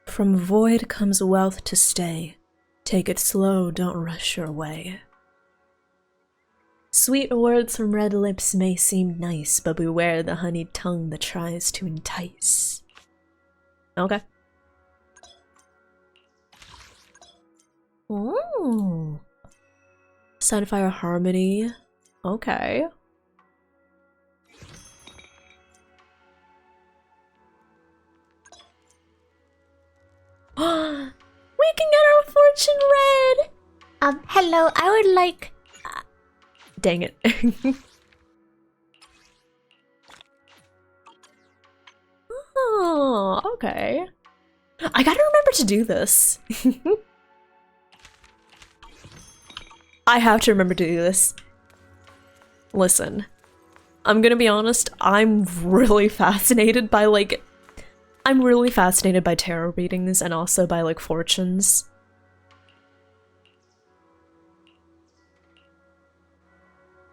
From void comes wealth to stay. Take it slow, don't rush your way. Sweet words from red lips may seem nice, but beware the honeyed tongue that tries to entice. Okay. Ooh. Sunfire Harmony. Okay. We can get our fortune read! Hello, I would like... Dang it. Oh, okay. I gotta remember to do this. I have to remember to do this. Listen, I'm gonna be honest, I'm really fascinated by tarot readings and also by like fortunes.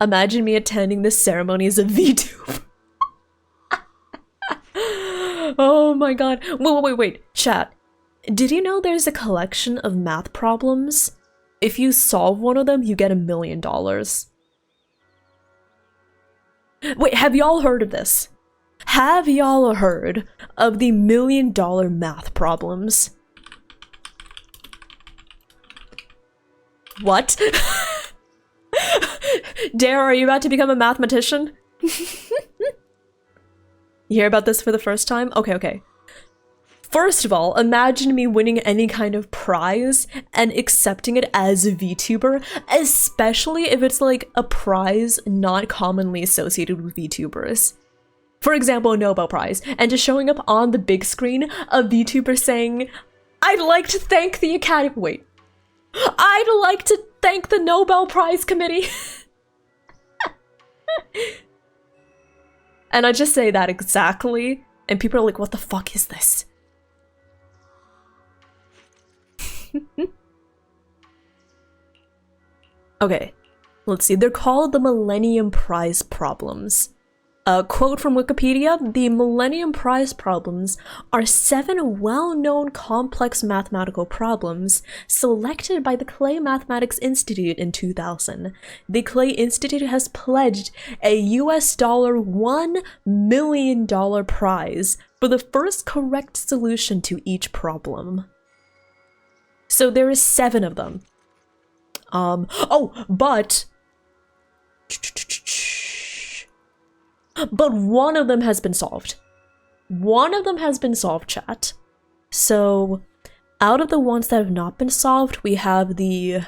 Imagine me attending the ceremonies of VTube. Oh my god. Wait, chat. Did you know there's a collection of math problems? If you solve one of them, you get $1 million. Wait, have y'all heard of this? Have y'all heard of the $1 million math problems? What? Dare, are you about to become a mathematician? You hear about this for the first time? Okay. First of all, imagine me winning any kind of prize and accepting it as a VTuber, especially if it's like a prize not commonly associated with VTubers. For example, a Nobel Prize, and just showing up on the big screen, a VTuber saying, I'd like to thank the Academy- wait. I'd like to thank the Nobel Prize Committee. And I just say that exactly, and people are like, what the fuck is this? Okay, let's see. They're called the Millennium Prize Problems. A quote from Wikipedia: the Millennium Prize Problems are 7 well-known complex mathematical problems selected by the Clay Mathematics Institute in 2000. The Clay Institute has pledged a US $1 million prize for the first correct solution to each problem. So there is 7 of them. But one of them has been solved. One of them has been solved, chat. So, out of the ones that have not been solved, we have the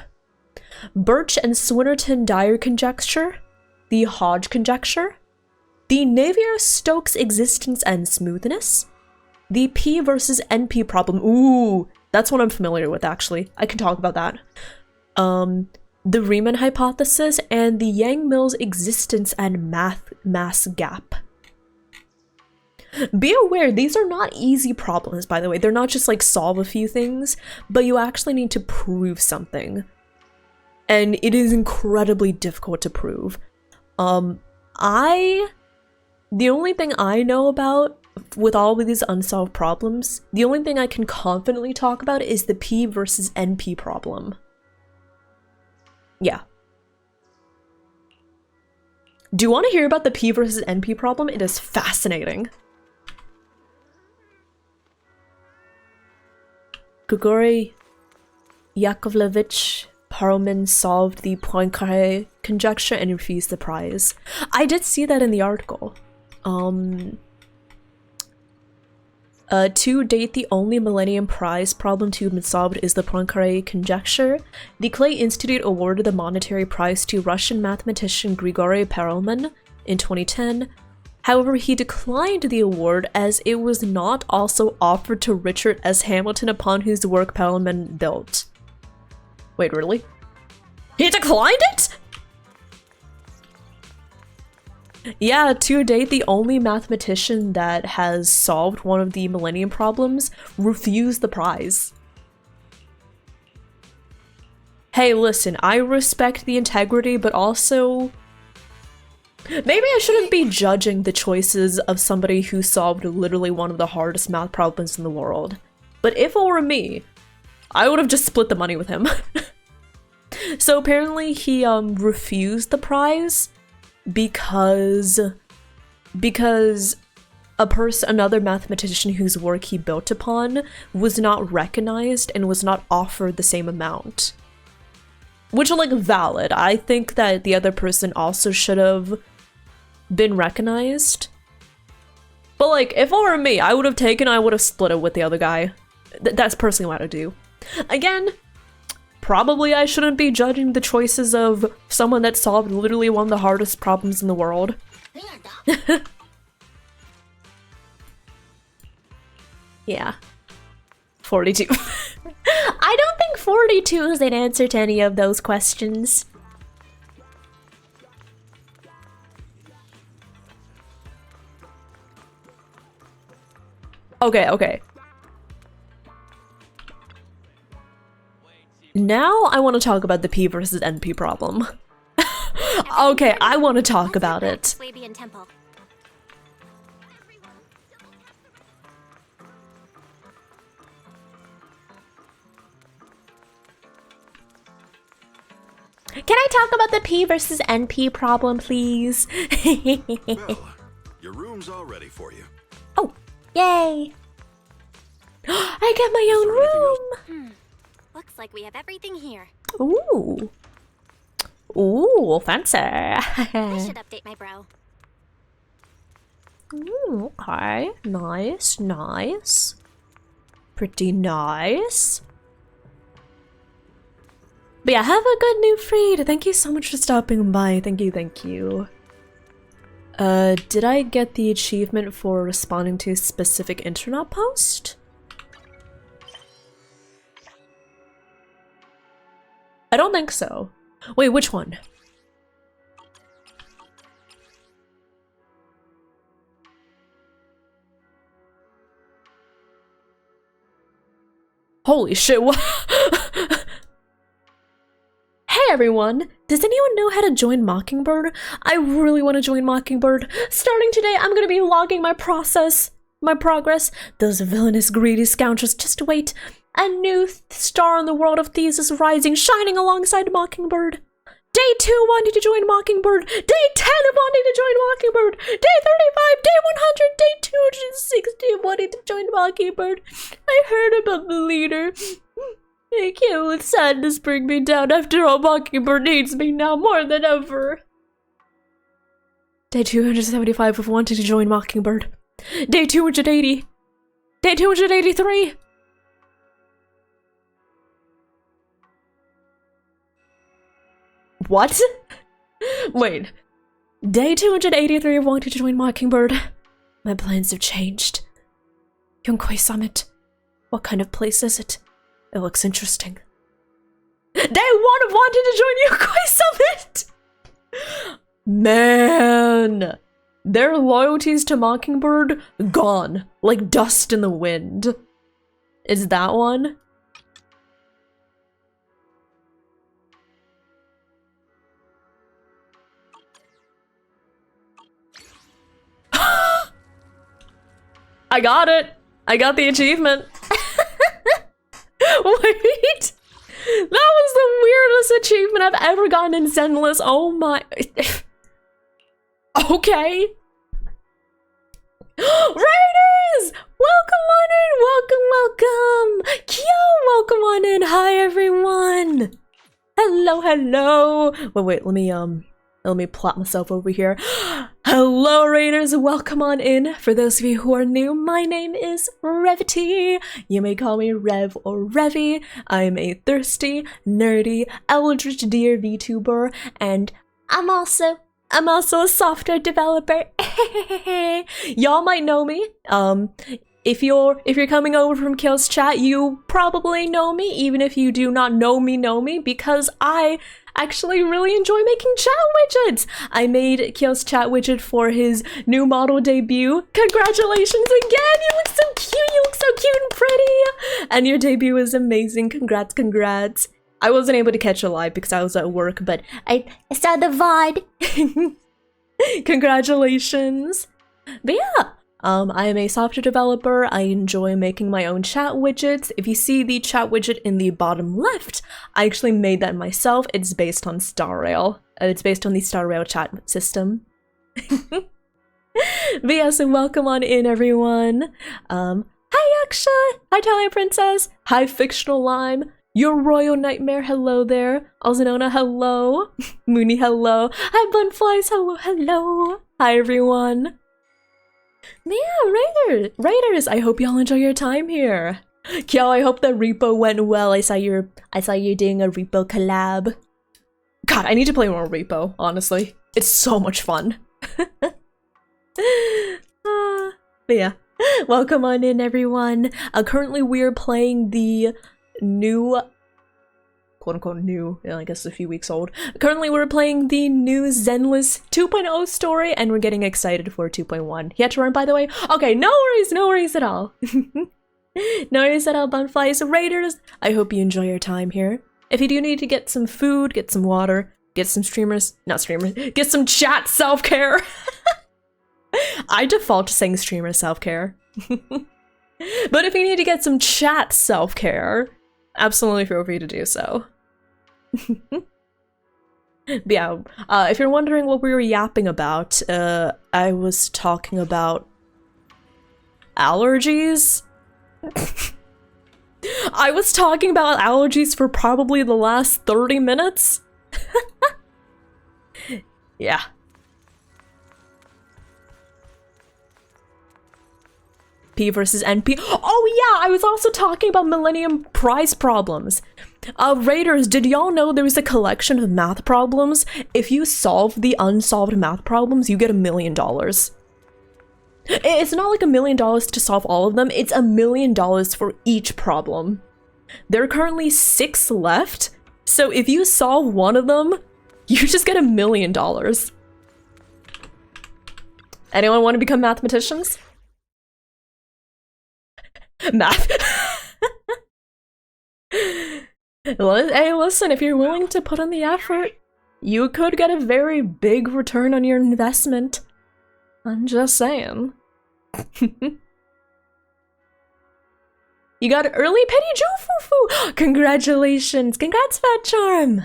Birch and Swinnerton-Dyer conjecture, the Hodge conjecture, the Navier-Stokes existence and smoothness, the P versus NP problem. Ooh, that's one I'm familiar with, actually. I can talk about that. The Riemann hypothesis, and the Yang-Mills existence and mass gap. Be aware, these are not easy problems, by the way. They're not just like solve a few things, but you actually need to prove something. And it is incredibly difficult to prove. The only thing I know about with all of these unsolved problems, the only thing I can confidently talk about is the P versus NP problem. Yeah. Do you want to hear about the P versus NP problem? It is fascinating. Grigory Yakovlevich Perelman solved the Poincaré conjecture and refused the prize. I did see that in the article. To date, the only Millennium Prize problem to have been solved is the Poincaré conjecture. The Clay Institute awarded the monetary prize to Russian mathematician Grigory Perelman in 2010. However, he declined the award as it was not also offered to Richard S. Hamilton, upon whose work Perelman built. Wait, really? He declined it?! Yeah, to date, the only mathematician that has solved one of the Millennium Problems refused the prize. Hey, listen, I respect the integrity, but also... maybe I shouldn't be judging the choices of somebody who solved literally one of the hardest math problems in the world. But if it were me, I would have just split the money with him. So apparently he refused the prize because another mathematician whose work he built upon was not recognized and was not offered the same amount. which are like valid. I think that the other person also should have been recognized. But like, if it were me, I would have split it with the other guy. That's personally what I would do. Again, probably I shouldn't be judging the choices of someone that solved literally one of the hardest problems in the world. Yeah. 42. I don't think 42 is an answer to any of those questions. Okay. Now I want to talk about the P versus NP problem. Okay, I want to talk about it. Swabian Temple. Can I talk about the P versus NP problem, please? Bella, your room's all ready for you. Oh, yay! I get my own room! Looks like we have everything here. Ooh. Ooh, fancy. I should update my bro. Ooh, okay. Nice. Pretty nice. But yeah, have a good new feed. Thank you so much for stopping by. Thank you. Did I get the achievement for responding to a specific internet post? I don't think so. Wait, which one? Holy shit, what? Hey everyone! Does anyone know how to join Mockingbird? I really want to join Mockingbird. Starting today, I'm gonna be logging my progress. Those villainous, greedy scoundrels, just wait. A new star in the world of thieves is rising, shining alongside Mockingbird. Day 2 wanting to join Mockingbird. Day 10 wanting to join Mockingbird. Day 35, day 100, day 260 wanting to join Mockingbird. I heard about the leader. I can't let sadness bring me down. After all, Mockingbird needs me now more than ever. Day 275 of wanting to join Mockingbird. Day 280. Day 283. What? Wait. Day 283 of wanting to join Mockingbird. My plans have changed. Yonkoi Summit. What kind of place is it? It looks interesting. Day 1 of wanting to join Yonkoi Summit! Man! Their loyalties to Mockingbird, gone. Like dust in the wind. Is that one? I got it! I got the achievement. Wait! That was the weirdest achievement I've ever gotten in Zenless. Oh my... Okay. Raiders! Welcome on in! Welcome! Kyo! Welcome on in! Hi everyone! Hello! Wait, let me plot myself over here. Hello Raiders, welcome on in. For those of you who are new, my name is Revity. You may call me Rev or Revy. I'm a thirsty, nerdy, eldritch deer VTuber, and I'm also a software developer. Y'all might know me. If you're coming over from Kill's chat, you probably know me, even if you do not know me, because I actually really enjoy making chat widgets. I made Kill's chat widget for his new model debut. Congratulations again! You look so cute and pretty! And your debut is amazing. Congrats. I wasn't able to catch a live because I was at work, but I saw the VOD. Congratulations. But yeah, I am a software developer. I enjoy making my own chat widgets. If you see the chat widget in the bottom left, I actually made that myself. It's based on StarRail. It's based on the StarRail chat system. But yeah, so welcome on in, everyone. Hi Yaksha! Hi Talia Princess! Hi Fictional Lime! Your Royal Nightmare, hello there. Ozanona, hello. Mooney, hello. Hi, Bunflies, hello, hello. Hi, everyone. Yeah, Raiders, I hope y'all enjoy your time here. Kyo, I hope that Repo went well. I saw you doing a Repo collab. God, I need to play more Repo, honestly. It's so much fun. But yeah, welcome on in, everyone. Currently we're playing the new, quote-unquote new, I guess a few weeks old. Currently we're playing the new Zenless 2.0 story, and we're getting excited for 2.1. You had to run, by the way? Okay, no worries at all. No worries at all, Bunflies. Raiders, I hope you enjoy your time here. If you do need to get some food, get some water, get some get some chat self-care. I default to saying streamer self-care. But if you need to get some chat self-care, absolutely feel free to do so. But yeah, if you're wondering what we were yapping about, I was talking about allergies. I was talking about allergies for probably the last 30 minutes. Yeah. P versus NP. Oh yeah, I was also talking about Millennium Prize problems. Raiders, did y'all know there was a collection of math problems? If you solve the unsolved math problems, you get $1 million. It's not like $1 million to solve all of them, it's $1 million for each problem. There are currently 6 left, so if you solve one of them, you just get $1 million. Anyone want to become mathematicians? Math. Hey, listen, if you're willing to put in the effort, you could get a very big return on your investment. I'm just saying. You got early Petty Jufufu! Congratulations! Congrats, Fat Charm!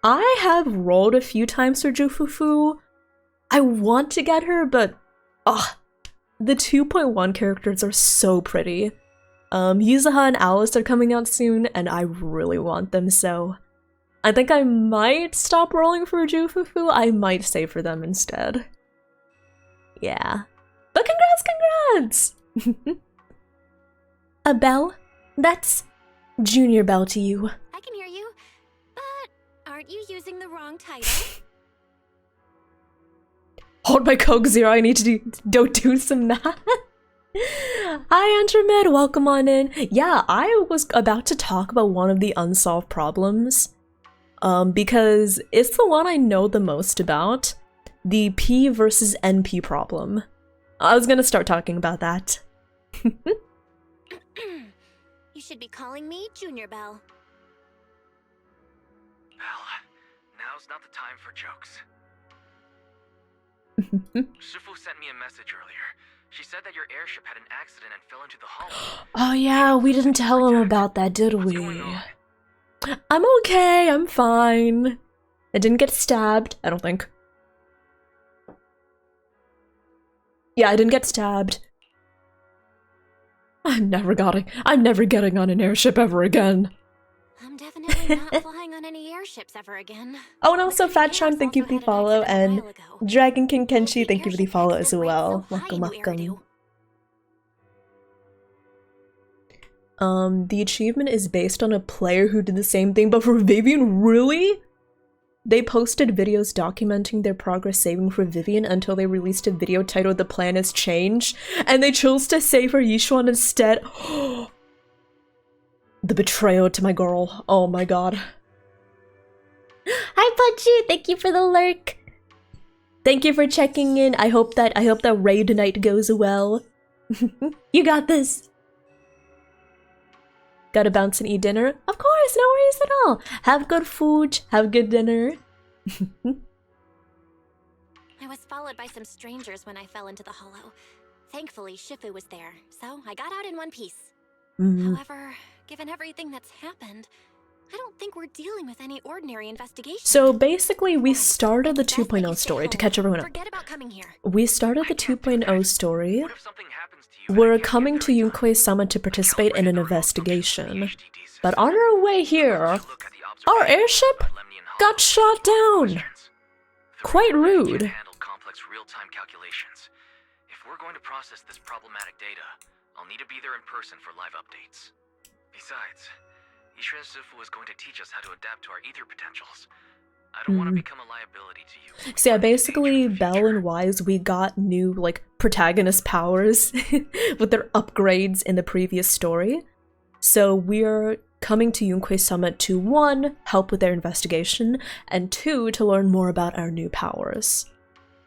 I have rolled a few times for Jufufu. I want to get her, but the 2.1 characters are so pretty. Yuzaha and Alice are coming out soon, and I really want them, so I think I might stop rolling for Jufufu. I might save for them instead. Yeah. But congrats! A bell? That's Junior Bell to you. I can hear you, but aren't you using the wrong title? Hold my Coke Zero, I need to do some math. Hi Andromeda, welcome on in. Yeah, I was about to talk about one of the unsolved problems. Because it's the one I know the most about. The P versus NP problem. I was gonna start talking about that. You should be calling me Junior Bell. Well, now's not the time for jokes. Shifu sent me a message earlier. She said that your airship had an accident and fell into the hollow. Oh yeah, we didn't tell him about that, did we? I'm okay, I'm fine. I didn't get stabbed, I don't think. Yeah, I didn't get stabbed. I'm never getting on an airship ever again. I'm definitely not flying on any airships ever again. Oh, and also Fat Charm, thank you for the follow, and Dragon King Kenshi, thank you for the follow as well. Welcome. The achievement is based on a player who did the same thing, but for Vivian, really? They posted videos documenting their progress saving for Vivian until they released a video titled The Plan Has Changed, and they chose to save her Yishuan instead. The betrayal to my girl. Oh my god. Hi Punchy, thank you for the lurk. Thank you for checking in. I hope that raid night goes well. You got this. Gotta bounce and eat dinner? Of course, no worries at all. Have good food, have good dinner. I was followed by some strangers when I fell into the hollow. Thankfully, Shifu was there, so I got out in one piece. However, given everything that's happened, I don't think we're dealing with any ordinary investigation. So basically, we started the 2.0 story to catch everyone up. Forget about coming here. We started the 2.0 story. We're coming to Yunkei Summit to participate in an investigation. But on our way here, our airship got shot down. Quite rude. Complex real-time calculations. If we're going to process this problematic data, I'll need to be there in person for live updates. Besides, Yishuan Sifu is going to teach us how to adapt to our ether potentials. I don't want to become a liability to you. So yeah, basically, Belle and Wise, we got new, like, protagonist powers with their upgrades in the previous story. So we're coming to Yunkei Summit to 1, help with their investigation, and 2, to learn more about our new powers.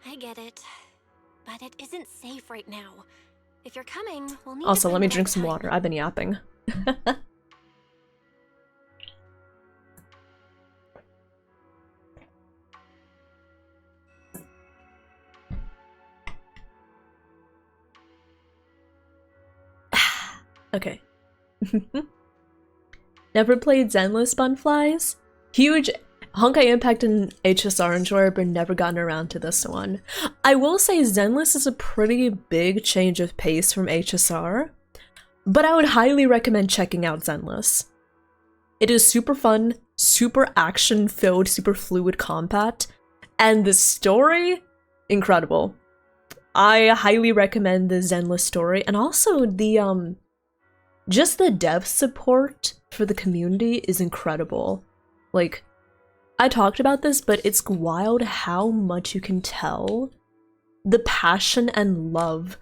I get it, but it isn't safe right now. If you're coming, we'll need Also, to let me find drink out some time. water. I've been yapping. Okay. Never played Zenless Bunflies? Huge Honkai Impact and HSR enjoyer, but never gotten around to this one. I will say Zenless is a pretty big change of pace from HSR, but I would highly recommend checking out Zenless. It is super fun, super action-filled, super fluid combat, and the story, incredible. I highly recommend the Zenless story, and also the just the dev support for the community is incredible. Like, I talked about this, but it's wild how much you can tell the passion and love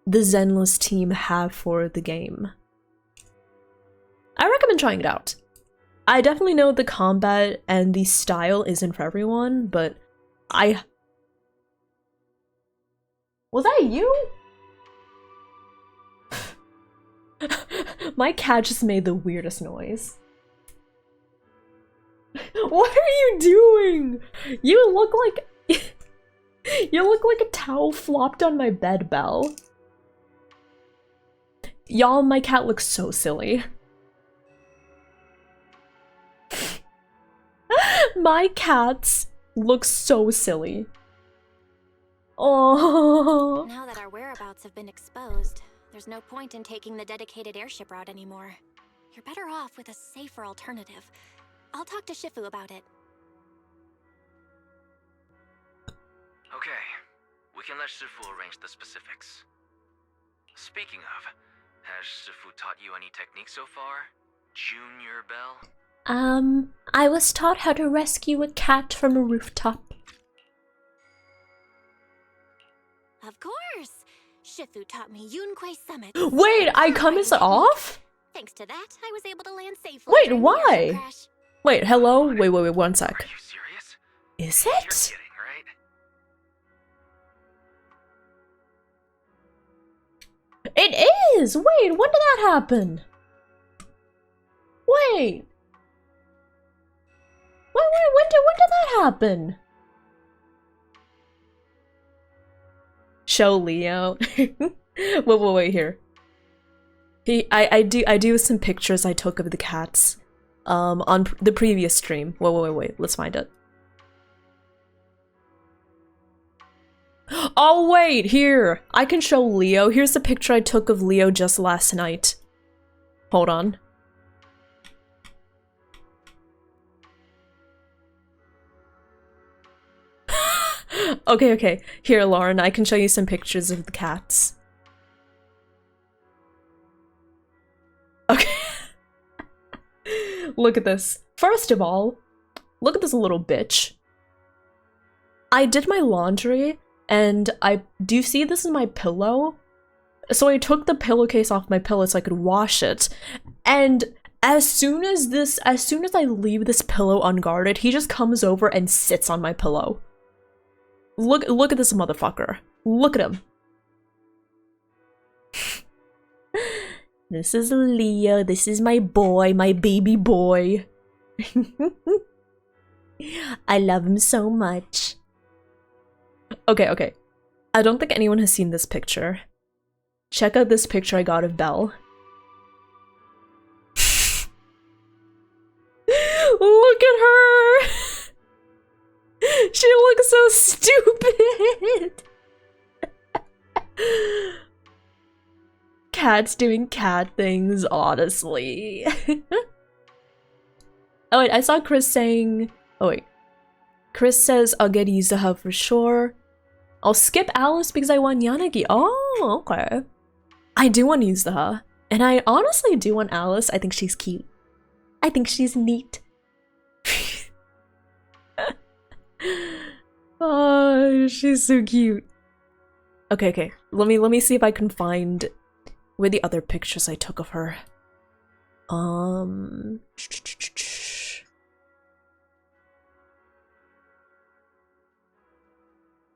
the Zenless team have for the game. I recommend trying it out. I definitely know the combat and the style isn't for everyone, but Was that you? My cat just made the weirdest noise. What are you doing? You look like you look like a towel flopped on my bed, Belle. Y'all, my cat looks so silly. My cats look so silly. Oh. Now that our whereabouts have been exposed, there's no point in taking the dedicated airship route anymore. You're better off with a safer alternative. I'll talk to Shifu about it. Okay, we can let Shifu arrange the specifics. Speaking of, has Shifu taught you any techniques so far? Junior Belle? I was taught how to rescue a cat from a rooftop. Of course! Shifu taught me Yunkei Summit. Wait, I come is off? Thanks to that, I was able to land safely. Wait, during the airship why? crash. Wait, hello? Wait, 1 sec. Are you serious? Is You're it? kidding, right? It is! Wait, when did that happen? Wait! When did that happen? Show Leo. wait here. I do some pictures I took of the cats on the previous stream. Wait, let's find it. Oh wait, here! I can show Leo. Here's the picture I took of Leo just last night. Hold on. Okay. Here, Lauren, I can show you some pictures of the cats. Okay. Look at this. First of all, look at this little bitch. I did my laundry, and do you see this is my pillow? So I took the pillowcase off my pillow so I could wash it, and as soon as I leave this pillow unguarded, he just comes over and sits on my pillow. Look at this motherfucker. Look at him. This is Leo. This is my boy, my baby boy. I love him so much. Okay. I don't think anyone has seen this picture. Check out this picture I got of Belle. Look at her! She looks so stupid! Cats doing cat things, honestly. Oh wait, I saw Chris saying... Oh wait. Chris says, I'll get Yuzuha for sure. I'll skip Alice because I want Yanagi. Oh, okay. I do want Yuzuha. And I honestly do want Alice. I think she's cute. I think she's neat. Oh, she's so cute. Okay. Let me see if I can find where the other pictures I took of her.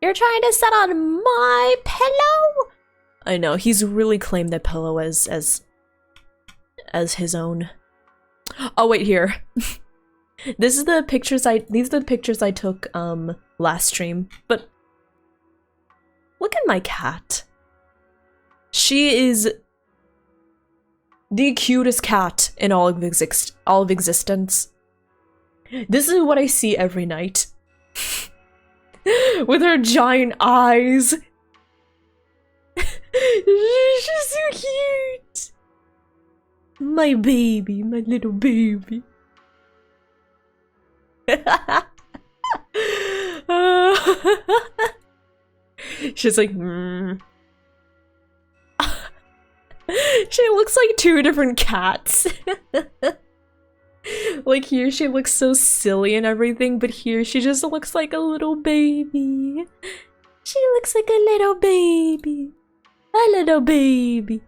You're trying to sit on my pillow? I know, he's really claimed that pillow as his own. Oh wait, here. These are the pictures I took last stream, but look at my cat. She is the cutest cat in all of existence. This is what I see every night. With her giant eyes. She's so cute. My baby, my little baby. She's like, She looks like two different cats. Like here she looks so silly and everything, but here she just looks like a little baby. She looks like a little baby. A little baby.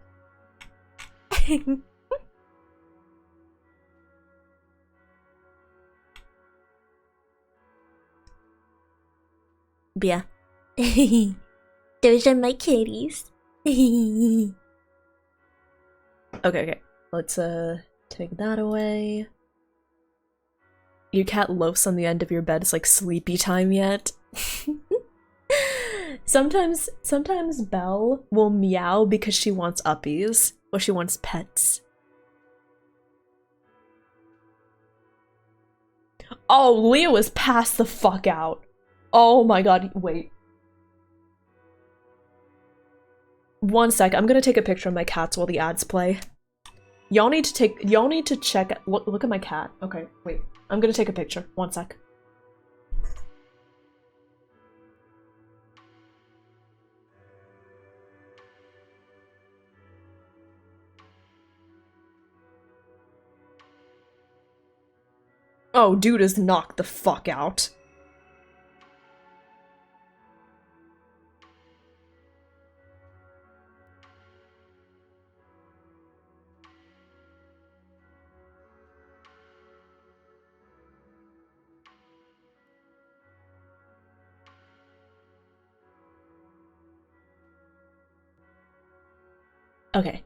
Yeah. Those are my kitties. Okay. Let's take that away. Your cat loafs on the end of your bed. It's like sleepy time yet. Sometimes Belle will meow because she wants uppies or she wants pets. Oh, Leo is passed the fuck out. Oh my god, wait. One sec, I'm gonna take a picture of my cats while the ads play. Y'all need to check, look at my cat. Okay, wait. I'm gonna take a picture. One sec. Oh, dude is knocked the fuck out. Okay.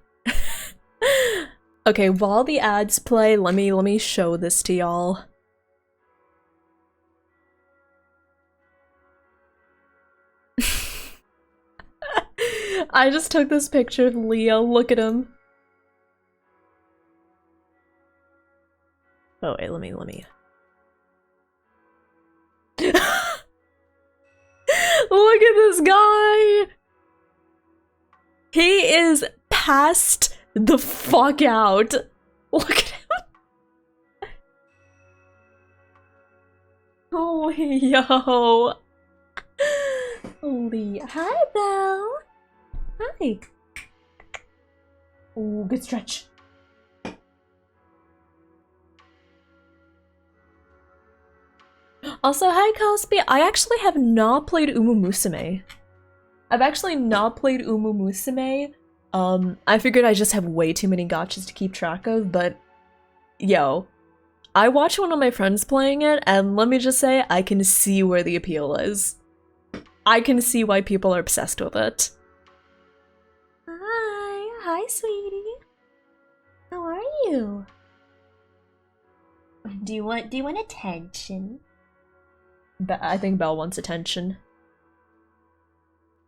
Okay, while the ads play, let me show this to y'all. I just took this picture of Leo. Look at him. Oh wait, let me. Look at this guy! He is passed the fuck out. Look at him. Oh, yo. Holy. Hi, Belle. Hi. Oh, good stretch. Also, hi, Cosby. I actually have not played Musume. I've actually not played Musume. I figured I just have way too many gachas to keep track of, but yo, I watched one of my friends playing it, and let me just say, I can see where the appeal is. I can see why people are obsessed with it. Hi, sweetie. How are you? Do you want attention? I think Belle wants attention.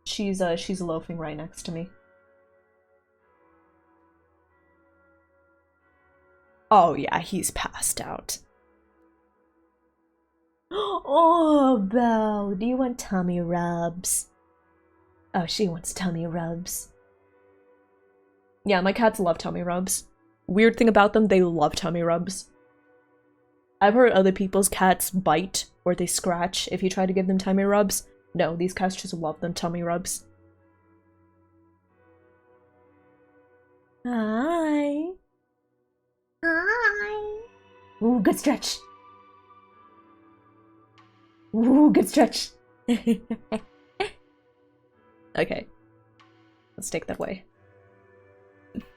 She's loafing right next to me. Oh yeah, he's passed out. Oh, Bo, do you want tummy rubs? Oh, she wants tummy rubs. Yeah, my cats love tummy rubs. Weird thing about them, they love tummy rubs. I've heard other people's cats bite or they scratch if you try to give them tummy rubs. No, these cats just love them tummy rubs. Hi. Hi. Ooh, good stretch. Ooh, good stretch. Okay. Let's take that way.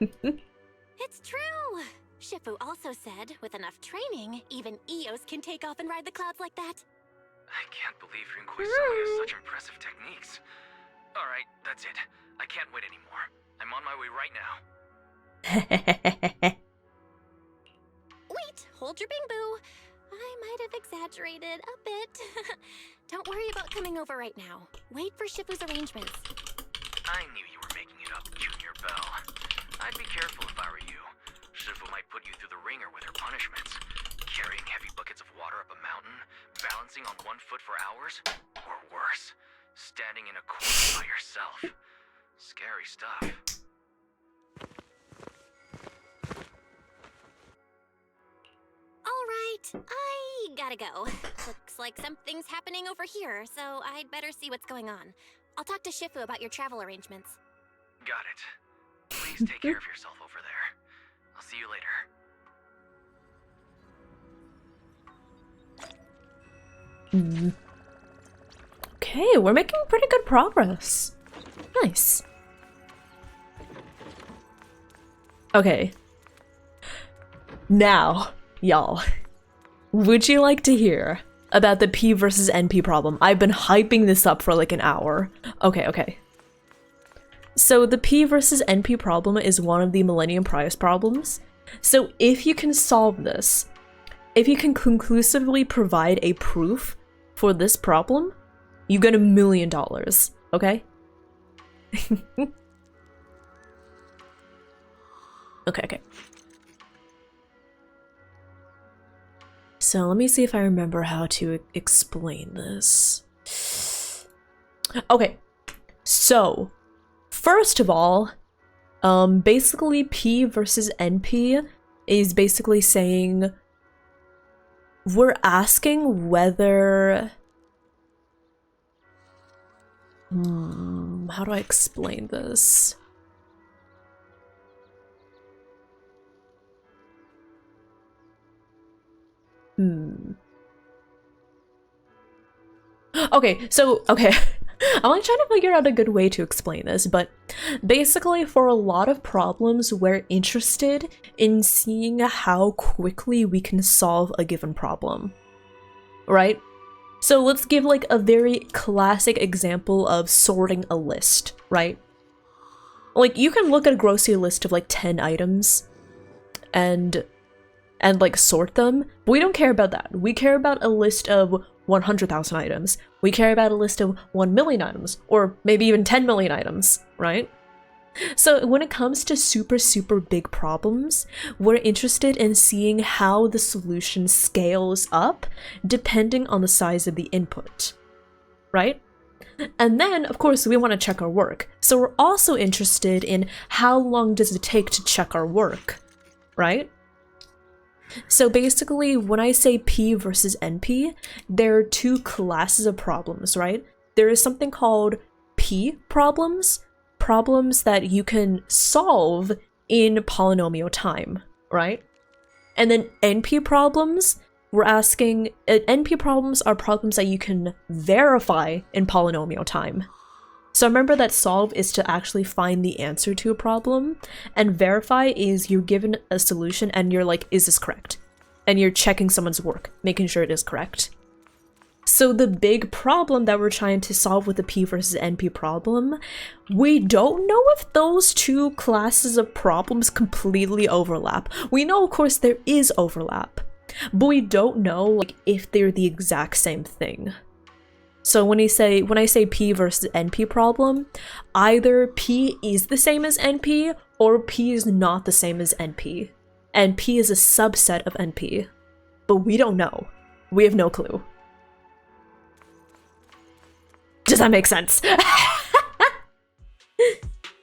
It's true! Shifu also said, with enough training, even Eos can take off and ride the clouds like that. I can't believe Yunkoi Sama has such impressive techniques. Alright, that's it. I can't wait anymore. I'm on my way right now. Wait, hold your bing-boo. I might have exaggerated a bit. Don't worry about coming over right now. Wait for Shifu's arrangements. I knew you were making it up, Junior Bell. I'd be careful if I were you. Shifu might put you through the ringer with her punishments. Carrying heavy buckets of water up a mountain, balancing on 1 foot for hours, or worse, standing in a corner by yourself. Scary stuff. Alright, I gotta go. Looks like something's happening over here, so I'd better see what's going on. I'll talk to Shifu about your travel arrangements. Got it. Please take care of yourself over there. I'll see you later. Okay, we're making pretty good progress. Nice. Okay. Now, y'all, would you like to hear about the P versus NP problem? I've been hyping this up for like an hour. Okay. So the P versus NP problem is one of the Millennium Prize problems. So if you can solve this, if you can conclusively provide a proof for this problem, you get $1 million, okay? Okay. So let me see if I remember how to explain this. Okay, so first of all, basically P versus NP is basically saying we're asking whether how do I explain this? Okay. I'm like trying to figure out a good way to explain this, but basically for a lot of problems, we're interested in seeing how quickly we can solve a given problem, right? So let's give like a very classic example of sorting a list, right? Like you can look at a grocery list of like 10 items and like sort them, but we don't care about that. We care about a list of 100,000 items. We care about a list of 1 million items, or maybe even 10 million items, right? So when it comes to super big problems, we're interested in seeing how the solution scales up depending on the size of the input, right? And then, of course, we want to check our work. So we're also interested in how long does it take to check our work, right? So basically, when I say P versus NP, there are two classes of problems, right? There is something called P problems, problems that you can solve in polynomial time, right? And then NP problems, we're asking, NP problems are problems that you can verify in polynomial time. So remember that solve is to actually find the answer to a problem, and verify is you're given a solution and you're like, is this correct? And you're checking someone's work, making sure it is correct. So the big problem that we're trying to solve with the P versus NP problem, we don't know if those two classes of problems completely overlap. We know, of course, there is overlap, but we don't know like if they're the exact same thing. So when I say P versus NP problem, either P is the same as NP or P is not the same as NP. And P is a subset of NP. But we don't know. We have no clue. Does that make sense?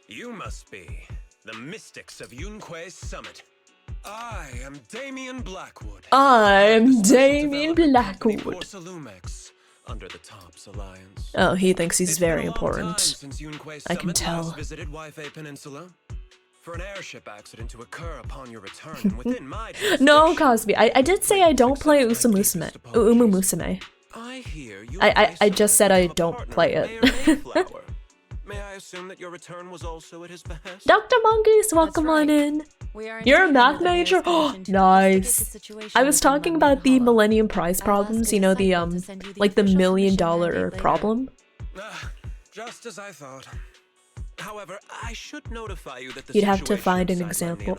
You must be the mystics of Yunque's summit. I am Damien Blackwood. I'm Damien Blackwood. Porsalumex, under the Tops Alliance. Oh, he thinks he's very important. Since Yunque's I can summit tell. last visited Waifei Peninsula. For an airship accident to occur upon your return and within my No, Cosby, I did say I don't play Umumusume. I just said I don't play it. May I assume that your return was also at his behest? Dr. Mongoose, welcome on in. You're a math major? Oh, nice. I was talking about the Millennium Prize problems, you know, the like the $1 million problem. Just as I thought. However, I should notify you that the You'd have to find an example.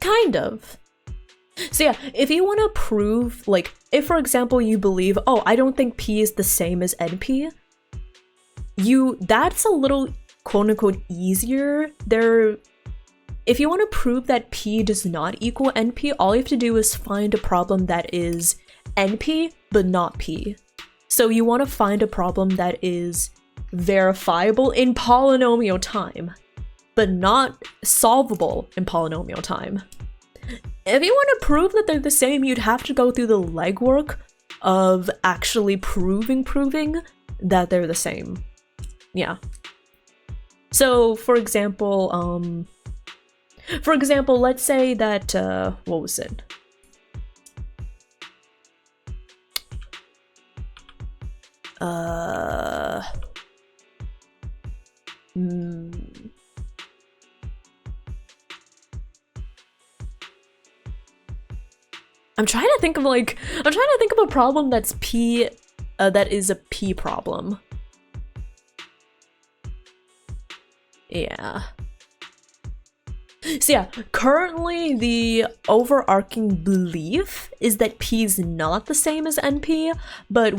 Kind of. So yeah, if you want to prove, like, if for example you believe, oh, I don't think P is the same as NP, that's a little quote-unquote easier. If you want to prove that P does not equal NP, all you have to do is find a problem that is NP but not P. So you want to find a problem that is verifiable in polynomial time, but not solvable in polynomial time. If you want to prove that they're the same, you'd have to go through the legwork of actually proving that they're the same. Yeah. So, for example, let's say that, what was it? I'm trying to think of a problem that's P, that is a P problem. Yeah. So yeah, currently the overarching belief is that P is not the same as NP, but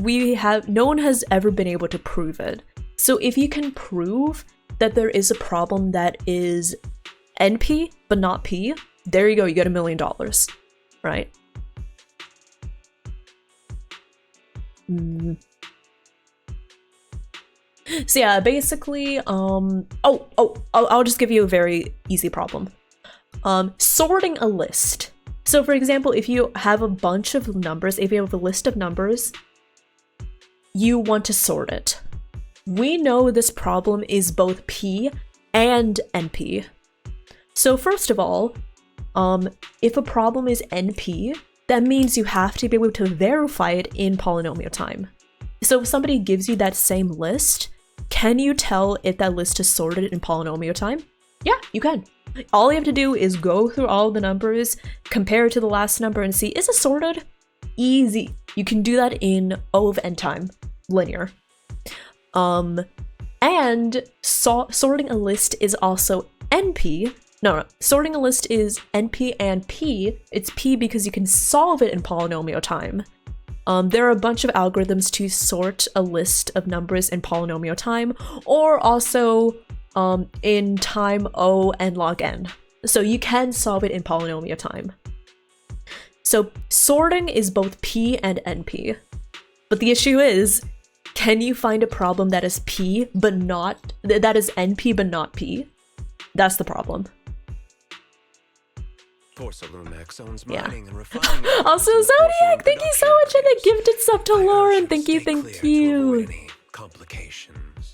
no one has ever been able to prove it. So if you can prove that there is a problem that is NP but not P, there you go, you get $1 million, right? So yeah, basically, I'll just give you a very easy problem. Sorting a list. So for example, if you have a bunch of numbers, if you have a list of numbers, you want to sort it. We know this problem is both P and NP. So first of all, if a problem is NP, that means you have to be able to verify it in polynomial time. So if somebody gives you that same list, can you tell if that list is sorted in polynomial time? Yeah, you can. All you have to do is go through all the numbers, compare it to the last number, and see, is it sorted? Easy. You can do that in O of n time, linear. And sorting a list is also NP. No, sorting a list is NP and P. It's P because you can solve it in polynomial time. There are a bunch of algorithms to sort a list of numbers in polynomial time, or also in time O and log n. So you can solve it in polynomial time. So sorting is both P and NP. But the issue is, can you find a problem that is P but not that is NP but not P? That's the problem. Yeah. Also, Zodiac, thank you so much for the gifted sub to Lauren. Thank you.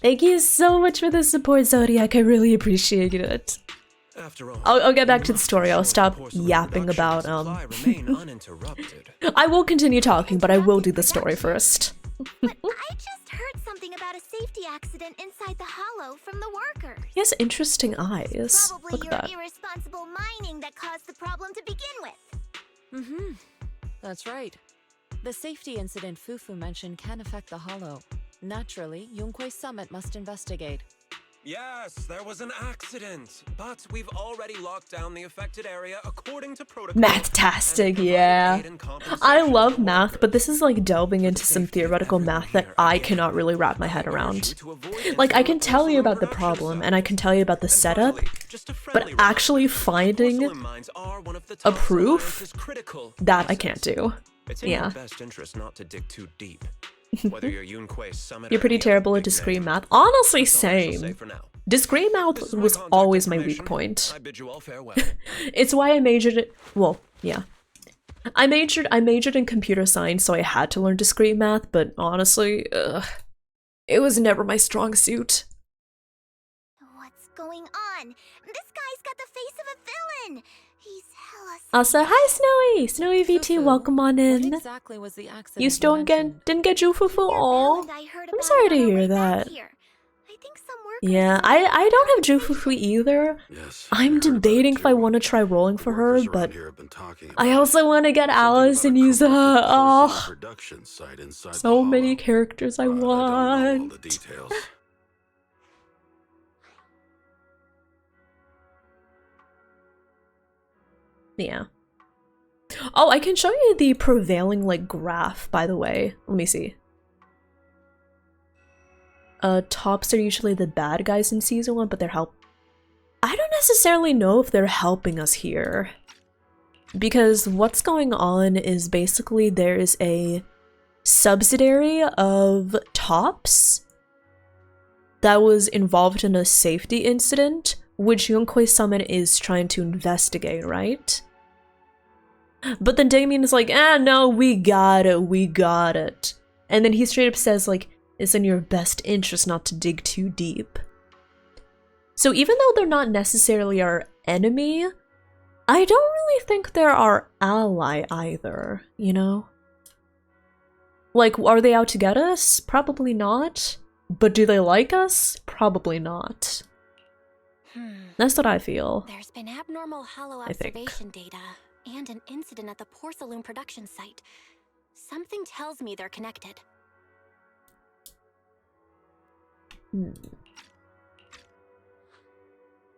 Thank you so much for the support, Zodiac. I really appreciate it. I'll get back to the story. I'll stop yapping about I will continue talking, but I will do the story first. But I just heard something about a safety accident inside the hollow from the workers. He has interesting eyes. Probably Look at that. your irresponsible mining that caused the problem to begin with. That's right. The safety incident Fufu mentioned can affect the hollow. Naturally, Yunque's summit must investigate. Yes, there was an accident, but we've already locked down the affected area according to protocol. Math-tastic, yeah. I love math, but this is like delving into some theoretical math that I cannot really wrap my head around. Like, I can tell you about the problem, and I can tell you about the setup, but actually finding a proof, that I can't do. It's in Yeah. your best interest not to dig too deep. Whether you're Yunquei Summit You're or pretty any other terrible at big discrete name, math. Honestly, that's all I shall say same. for now. Discrete math was always my weak point. I bid you all farewell. It's why I majored in, well, yeah. I majored in computer science, so I had to learn discrete math, but honestly, it was never my strong suit. What's going on? This guy's got the face of a villain. He's hella Also, hi Snowy! Snowy VT, welcome on in. What exactly was the accident You still didn't get Jufufu? Aw, I'm sorry to hear that. Yeah, I don't have Jufufu either. I'm debating if I want to try rolling for her, but I also want to get Alice and use oh, so many characters I want. Yeah. Oh, I can show you the prevailing like graph, by the way. Let me see. Tops are usually the bad guys in season 1, but they're I don't necessarily know if they're helping us here. Because what's going on is basically there is a subsidiary of Tops that was involved in a safety incident, which Yunquei Summit is trying to investigate, right? But then Damien is like, no, we got it. And then he straight up says, like, it's in your best interest not to dig too deep. So even though they're not necessarily our enemy, I don't really think they're our ally either, you know? Like, are they out to get us? Probably not. But do they like us? Probably not. That's what I feel. There's been abnormal hollow observation data and an incident at the porcelain production site. Something tells me they're connected.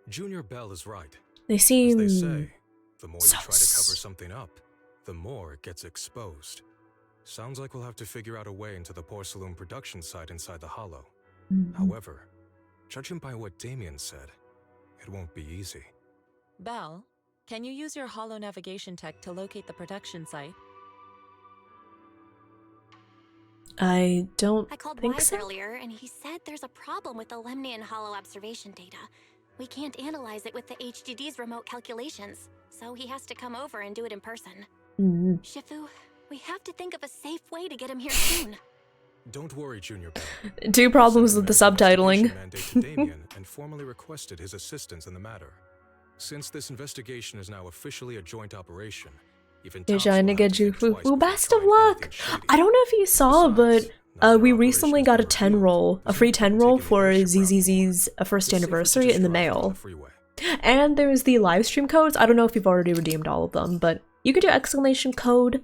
Junior Bell is right. They seem As they say, the more you try to cover something up, the more it gets exposed. Sounds like we'll have to figure out a way into the porcelain production site inside the hollow. However, judging by what Damien said, it won't be easy. Belle, can you use your hollow navigation tech to locate the production site? I don't I called think Wise so. earlier, and he said there's a problem with the Lemnian hollow observation data. We can't analyze it with the HDD's remote calculations, so he has to come over and do it in person. Shifu, we have to think of a safe way to get him here soon. Don't worry, Junior Bell. 2 problems with the subtitling. Mandated Damien and formally requested his assistance in the matter. Since this investigation is now officially a joint operation, even You're trying to get Jufufu. Best of luck! I don't know if you saw, but we recently got a 10 roll, a free 10 roll for ZZZ's first anniversary in the mail. And there's the live stream codes. I don't know if you've already redeemed all of them, but you could do exclamation code.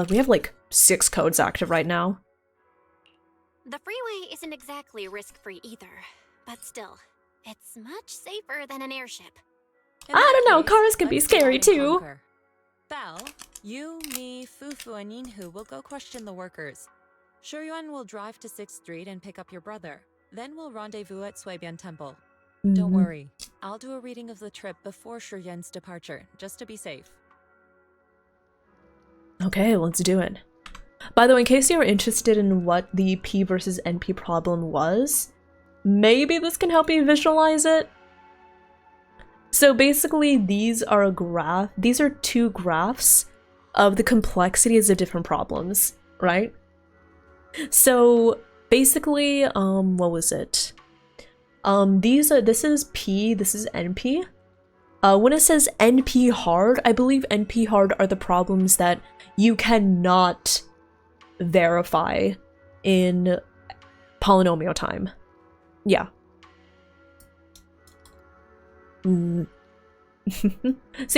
We have like 6 codes active right now. The freeway isn't exactly risk-free either, but still, it's much safer than an airship. I don't know, cars can be scary too. Belle, you, me, Fufu, and Yinhu will go question the workers. Shuyuan will drive to 6th Street and pick up your brother. Then we'll rendezvous at Shuibian Temple. Don't worry, I'll do a reading of the trip before Shuyuan's departure, just to be safe. Okay, let's do it. By the way, in case you're interested in what the P versus NP problem was, maybe this can help you visualize it. So basically, these are 2 graphs of the complexities of different problems, right? So basically, what was it? This is P, this is NP. When it says NP hard, I believe NP hard are the problems that you cannot verify in polynomial time. Yeah. So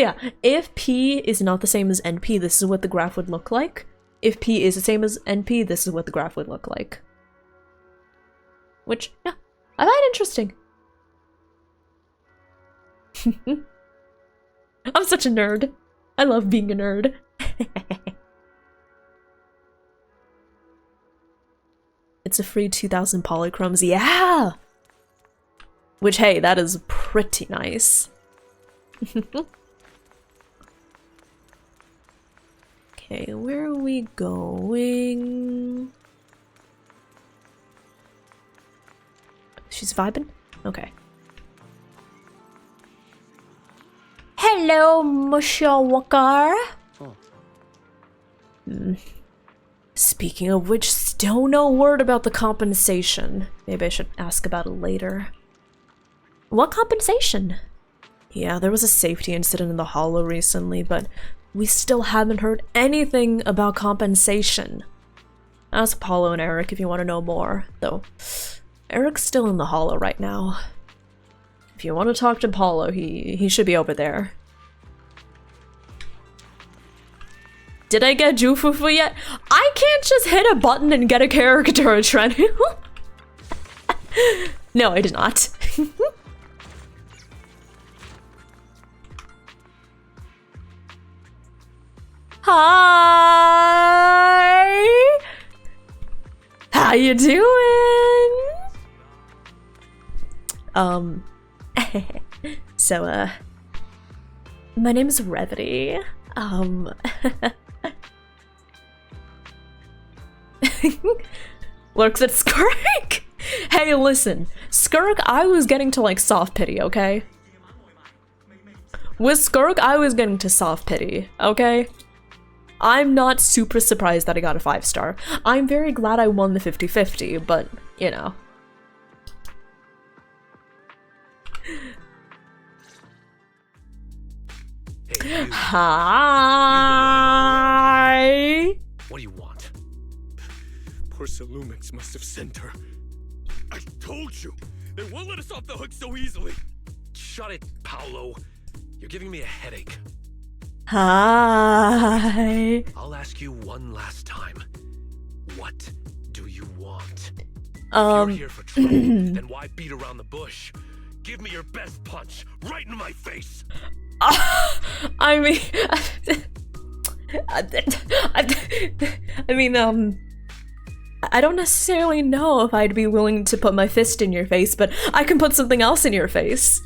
yeah, if P is not the same as NP, this is what the graph would look like. If P is the same as NP, this is what the graph would look like. Which, yeah, I find interesting. I'm such a nerd. I love being a nerd. It's a free 2000 polychromes, yeah! Which, hey, that is pretty nice. Okay, where are we going? Just vibing? Okay. Hello, Monsieur Walker. Speaking of which, still no word about the compensation. Maybe I should ask about it later. What compensation? Yeah, there was a safety incident in the Hollow recently, but we still haven't heard anything about compensation. Ask Paulo and Eric if you want to know more, though Eric's still in the Hollow right now. If you want to talk to Paulo, he should be over there. Did I get Jufufu yet? I can't just hit a button and get a character, Trent. No, I did not. Hi! How you doing? So, my name is Revity. Lurks at Skirk? Hey, listen. Skirk, I was getting to, like, soft pity, okay? With Skirk, I was getting to soft pity, okay? I'm not super surprised that I got a 5-star. I'm very glad I won the 50-50, but, you know. Hey, Hi! What do you want? Poor Salumix must have sent her. I told you! They won't let us off the hook so easily! Shut it, Paolo. You're giving me a headache. Hi. I'll ask you one last time. What do you want? If Um, you're here for trouble, then why beat around the bush? Give me your best punch, right in my face! I mean, I don't necessarily know if I'd be willing to put my fist in your face, but I can put something else in your face.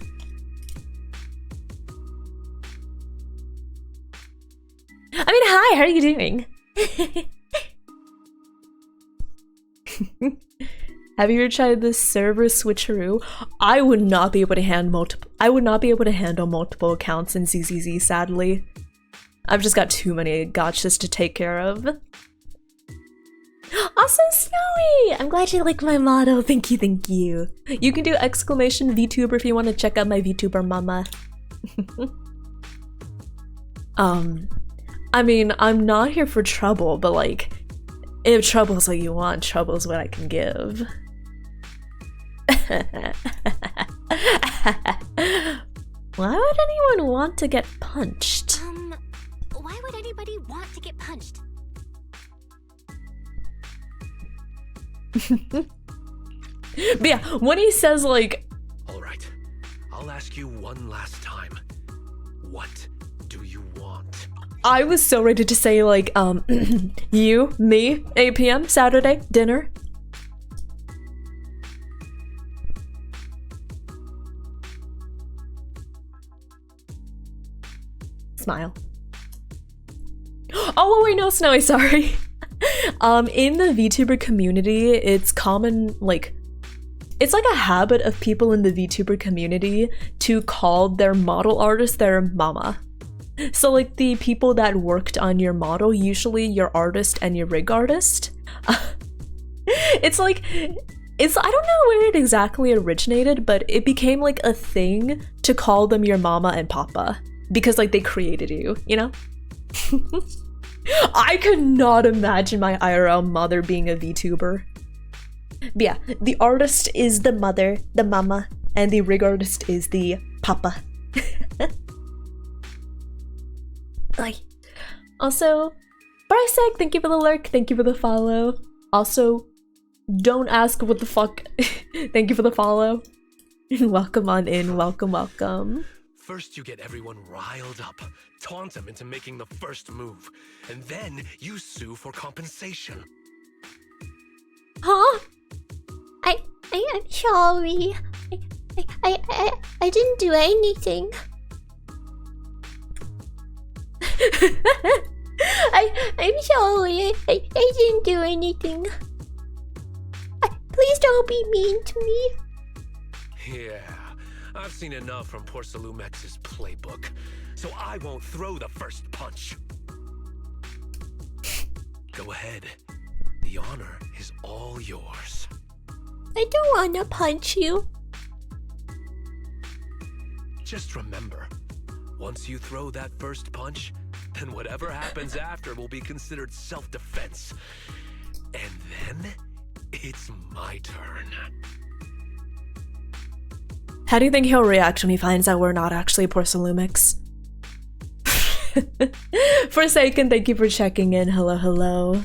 I mean, hi, how are you doing? Have you ever tried this server switcheroo? I would not be able to handle multiple accounts in ZZZ, sadly. I've just got too many gachas to take care of. Also, Snowy! I'm glad you like my motto. Thank you, thank you. You can do exclamation VTuber if you want to check out my VTuber mama. I mean, I'm not here for trouble, but like, if trouble's what you want, trouble's what I can give. Why would anyone want to get punched? Why would anybody want to get punched? But yeah, when he says like... Alright, I'll ask you one last time. What do you want? I was so ready to say like, you, me, 8 PM, Saturday, dinner. Smile. Oh, wait, no, Snowy, sorry. In the VTuber community, it's common, like, it's like a habit of people in the VTuber community to call their model artist their mama. So, like, the people that worked on your model, usually your artist and your rig artist. It's like, I don't know where it exactly originated, but it became like a thing to call them your mama and papa. Because, like, they created you, you know? I could not imagine my IRL mother being a VTuber. But yeah, the artist is the mother, the mama, and the rig artist is the papa. Like, also, Barsek, thank you for the lurk, thank you for the follow. Also, don't ask what the fuck. Thank you for the follow. Welcome on in, welcome, welcome. First you get everyone riled up, taunt them into making the first move, and then you sue for compensation. Huh? I'm sorry. I didn't do anything. I'm sorry. I didn't do anything. Please don't be mean to me. Yeah, I've seen enough from Porcelumex's playbook, so I won't throw the first punch. Go ahead. The honor is all yours. I don't wanna punch you. Just remember, once you throw that first punch, then whatever happens after will be considered self-defense. And then, it's my turn. How do you think he'll react when he finds out we're not actually Porcelumix? Forsaken, thank you for checking in. Hello, hello.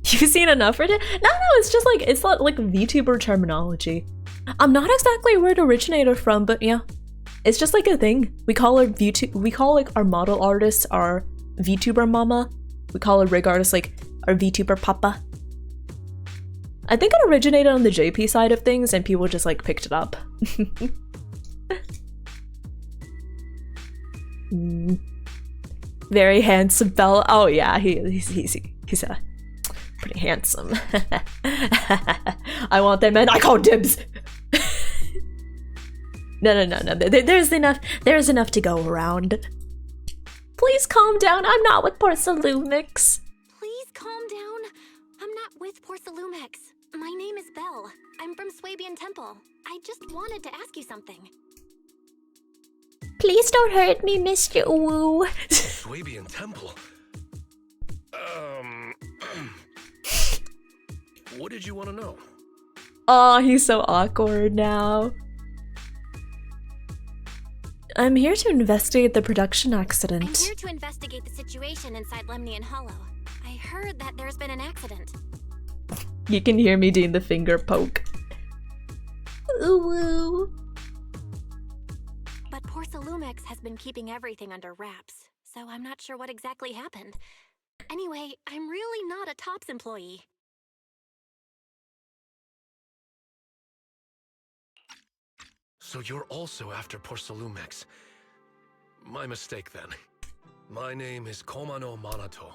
You've seen enough for it? No, it's just like, it's like VTuber terminology. I'm not exactly where it originated from, but yeah. It's just like a thing. We call our like our model artists our VTuber mama. We call our rig artists like our VTuber papa. I think it originated on the JP side of things and people just like picked it up. Very handsome Bella. Oh yeah, he's pretty handsome. I want them and I call dibs. No. There's enough to go around. Please calm down. I'm not with Porcelumix. Please calm down. I'm not with Porcelumix. My name is Belle. I'm from Swabian Temple. I just wanted to ask you something. Please don't hurt me, Mr. Wu. Swabian Temple? What did you want to know? Oh, he's so awkward now. I'm here to investigate the production accident. I'm here to investigate the situation inside Lemnian Hollow. I heard that there's been an accident. You can hear me doing the finger poke. Ooh. But Porcelumix has been keeping everything under wraps, so I'm not sure what exactly happened. Anyway, I'm really not a TOPS employee. So you're also after Porcelumix. My mistake then. My name is Komano Manato.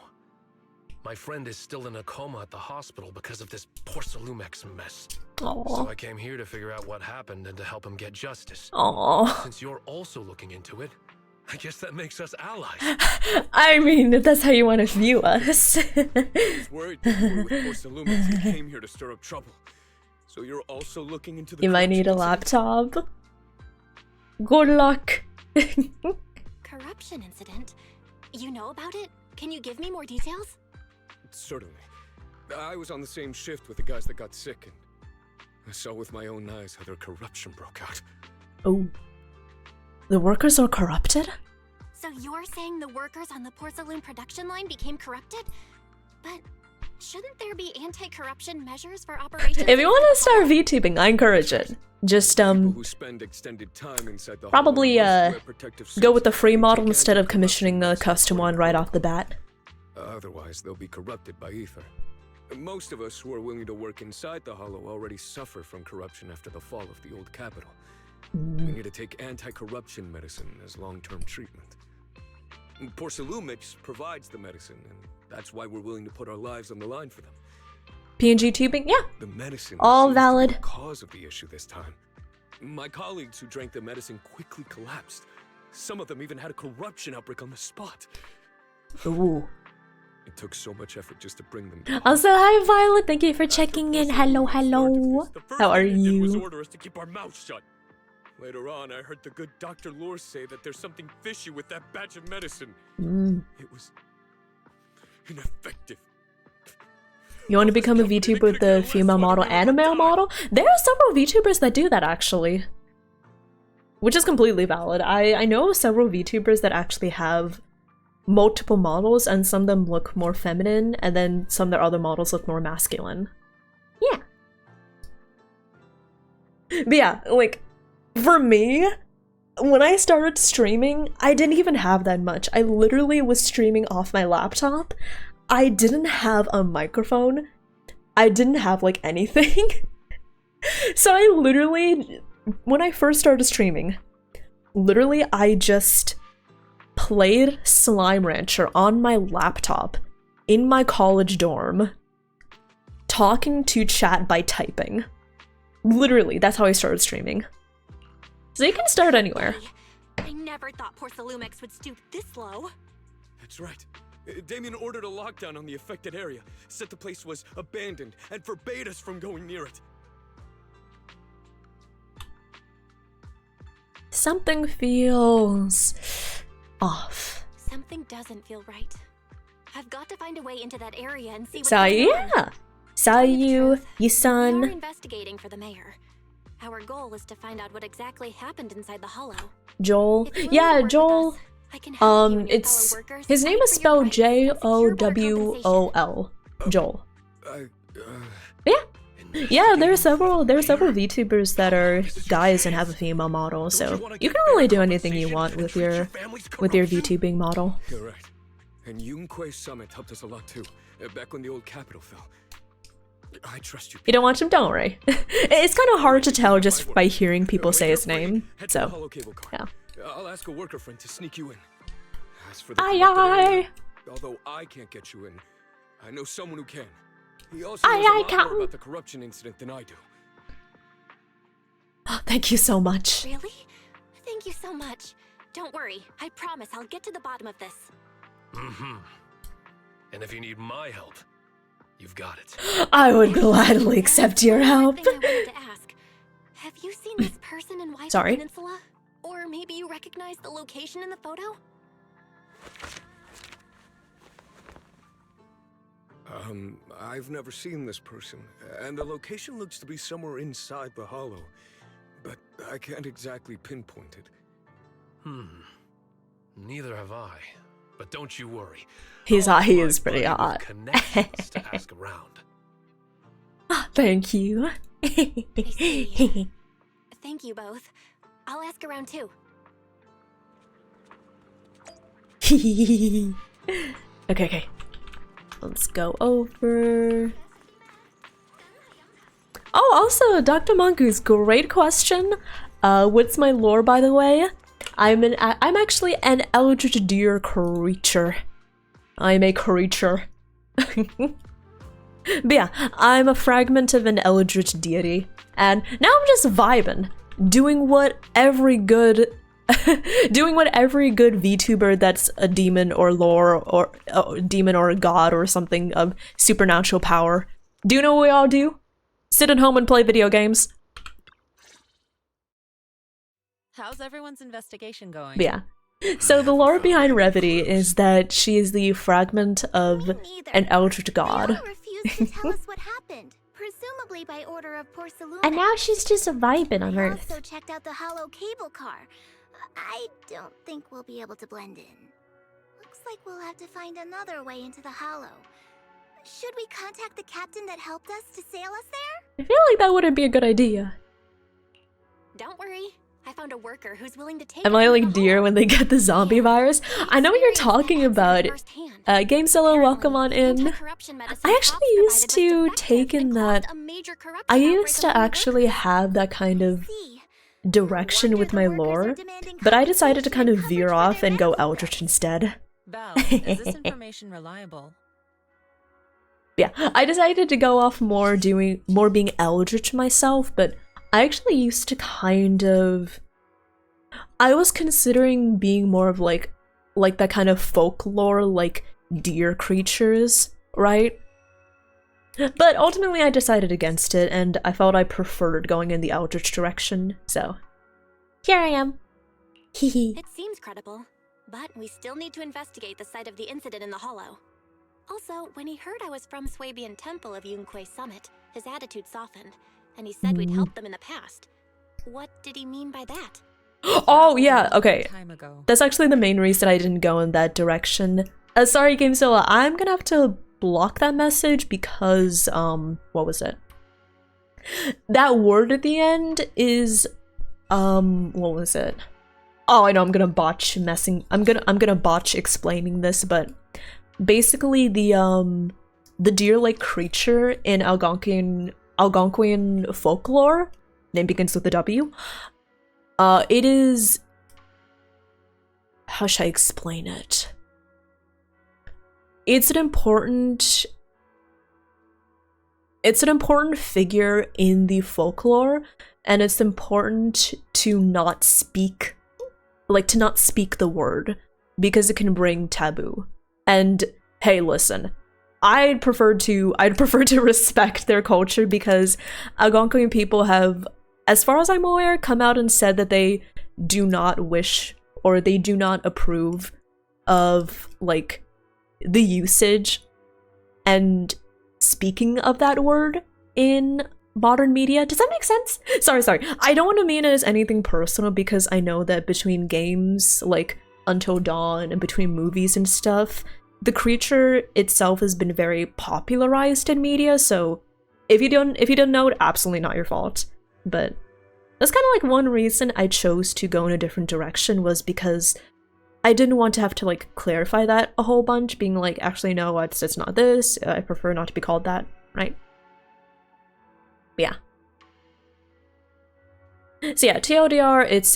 My friend is still in a coma at the hospital because of this Porcelumix mess. Aww. So I came here to figure out what happened and to help him get justice. Aww. Since you're also looking into it, I guess that makes us allies. I mean, that's how you want to view us. I was worried that you were with Porcelumix and came here to stir up trouble. So you're also looking into the You might need a laptop. Good luck. Corruption incident? You know about it? Can you give me more details? Certainly. I was on the same shift with the guys that got sick, and I saw with my own eyes how their corruption broke out. Oh. The workers are corrupted? So you're saying the workers on the porcelain production line became corrupted? But shouldn't there be anti-corruption measures for operations? If you want to start VTubing, I encourage it. Just who spend extended time inside the probably go with the free model instead of commissioning a custom one right off the bat. Otherwise, they'll be corrupted by ether. Most of us who are willing to work inside the Hollow already suffer from corruption after the fall of the old capital. We need to take anti-corruption medicine as long-term treatment. Porcelumix provides the medicine, and that's why we're willing to put our lives on the line for them. PNG tubing? Yeah. The medicine all valid. The cause of the issue this time. My colleagues who drank the medicine quickly collapsed. Some of them even had a corruption outbreak on the spot. Ooh. It took so much effort just to bring them down. Also, hi Violet, thank you for checking in. Hello. How are you? Was order us to keep our mouths shut. Later on, I heard the good Dr. Lore say that there's something fishy with that batch of medicine. It was ineffective. You want to become a VTuber with the female model and a male model? There are several VTubers that do that, actually. Which is completely valid. I know several VTubers that actually have multiple models, and some of them look more feminine, and then some of their other models look more masculine. Yeah. But yeah, like, for me, when I started streaming, I didn't even have that much. I literally was streaming off my laptop. I didn't have a microphone. I didn't have like anything. So I literally, when I first started streaming, literally I just played Slime Rancher on my laptop in my college dorm, talking to chat by typing. Literally, that's how I started streaming. So you can start anywhere. I never thought Porcelumix would stoop this low. That's right. Damien ordered a lockdown on the affected area, said the place was abandoned, and forbade us from going near it. Something feels off. Something doesn't feel right. I've got to find a way into that area and see what's So going on. yeah, saw you We are son. investigating for the mayor. Our goal is to find out what exactly happened inside the hollow. Joel. Yeah, Joel. It's his name is spelled Jowol. Joel. Yeah. Yeah, there are several VTubers that are guys and have a female model, so you can really do anything you want with your VTubing model. You're right. And Yunquei Summit helped us a lot too, back when the old capital fell. I trust you. You don't watch him, don't worry. It's kind of hard to tell just by hearing people say his name, so yeah. I'll ask a worker friend to sneak you in. As for the although I can't get you in, I know someone who can. He also knows a lot more about the corruption incident than I do. Oh, thank you so much. Really? Thank you so much. Don't worry. I promise I'll get to the bottom of this. Mm-hmm. And if you need my help, you've got it. I would gladly accept your help. I wanted to ask. Have you seen this person in White Peninsula? Or maybe you recognize the location in the photo? I've never seen this person, and the location looks to be somewhere inside the hollow, but I can't exactly pinpoint it. Neither have I, but don't you worry. He is pretty hot. Connections to ask around. Thank you. Thank you both. I'll ask around too. Okay. Let's go over. Oh, also, Dr. Mongoose, great question. What's my lore, by the way? I'm actually an eldritch deer creature. I'm a creature. But yeah, I'm a fragment of an eldritch deity, and now I'm just vibing, doing what every good VTuber that's a demon or lore or demon or a god or something of supernatural power. Do you know what we all do? Sit at home and play video games. How's everyone's investigation going? But yeah. So the lore behind Revity is that she is the fragment of an eldritch god. Refused to tell us what happened, presumably by order of Porcelumix. And now she's just vibing on Earth. Also checked out the hollow cable car. I don't think we'll be able to blend in. Looks like we'll have to find another way into the hollow. Should we contact the captain that helped us to sail us there? I feel like that wouldn't be a good idea. Don't worry. I found a worker who's willing to take Am I like deer when they get the zombie virus? I know what you're talking about. GameZilla, welcome on in. I actually used to take in that. I used to actually have that kind of direction with my lore, but I decided to kind of veer off and go eldritch instead. Belle, is this information reliable? Yeah, I decided to go off more being eldritch myself, but I actually used to kind of... I was considering being more of like that kind of folklore, like deer creatures, right? But ultimately I decided against it, and I felt I preferred going in the eldritch direction, so... Here I am. It seems credible, but we still need to investigate the site of the incident in the hollow. Also, when he heard I was from Swabian Temple of Yunquei Summit, his attitude softened, and he said we'd helped them in the past. What did he mean by that? Oh yeah, okay. That's actually the main reason I didn't go in that direction. Sorry, GameZilla, I'm gonna have to block that message because, what was it? That word at the end is, what was it? Oh, I know, I'm gonna botch explaining this, but basically the deer-like creature in Algonquian folklore, name begins with a W, it is... how should I explain it? It's an important it's an important figure in the folklore, and it's important to not speak, like to not speak the word, because it can bring taboo. And hey, listen, I'd prefer to respect their culture, because Algonquian people have, as far as I'm aware, come out and said that they do not wish, or they do not approve of like the usage and speaking of that word in modern media. Does that make sense? Sorry. I don't want to mean it as anything personal, because I know that between games like Until Dawn and between movies and stuff, the creature itself has been very popularized in media. So if you don't know it, absolutely not your fault. But that's kind of like one reason I chose to go in a different direction, was because I didn't want to have to like clarify that a whole bunch, being like, actually no, it's not this, I prefer not to be called that, right? Yeah. So yeah, TLDR, it's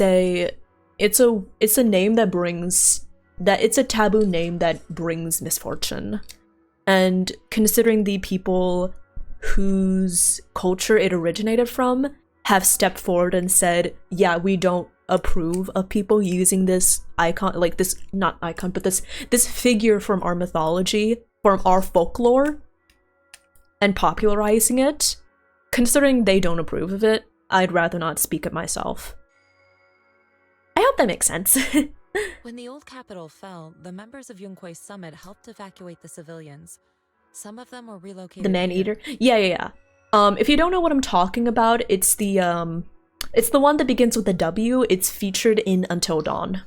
a name that brings, it's a taboo name that brings misfortune. And considering the people whose culture it originated from have stepped forward and said, yeah, we don't approve of people using this icon, like this, not icon, but this figure from our mythology, from our folklore, and popularizing it. Considering they don't approve of it, I'd rather not speak it myself. I hope that makes sense. When the old capital fell, the members of Yunquay Summit helped evacuate the civilians. Some of them were relocated. The man-eater? Yeah. If you don't know what I'm talking about, it's the one that begins with a W. It's featured in Until Dawn.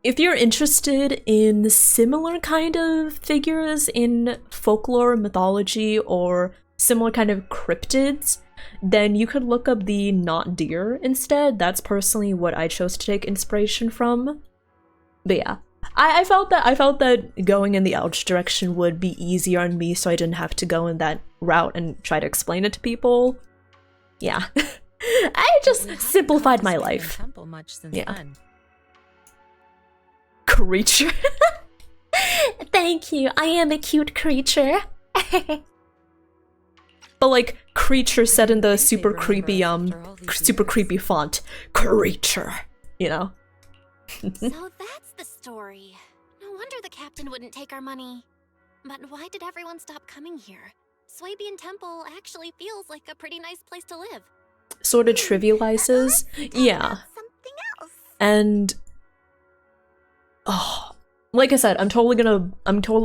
If you're interested in similar kind of figures in folklore, mythology, or similar kind of cryptids, then you could look up the Not Deer instead. That's personally what I chose to take inspiration from. But yeah, I felt that going in the Ouch direction would be easier on me, so I didn't have to go in that route and try to explain it to people. Yeah. I just simplified my life. Yeah. Creature. Thank you. I am a cute creature. But like creature said in the super creepy font. Creature, you know? So that's the story. No wonder the captain wouldn't take our money. But why did everyone stop coming here? Swabian Temple actually feels like a pretty nice place to live. Sort of trivializes, yeah. And oh, like I said, I'm totally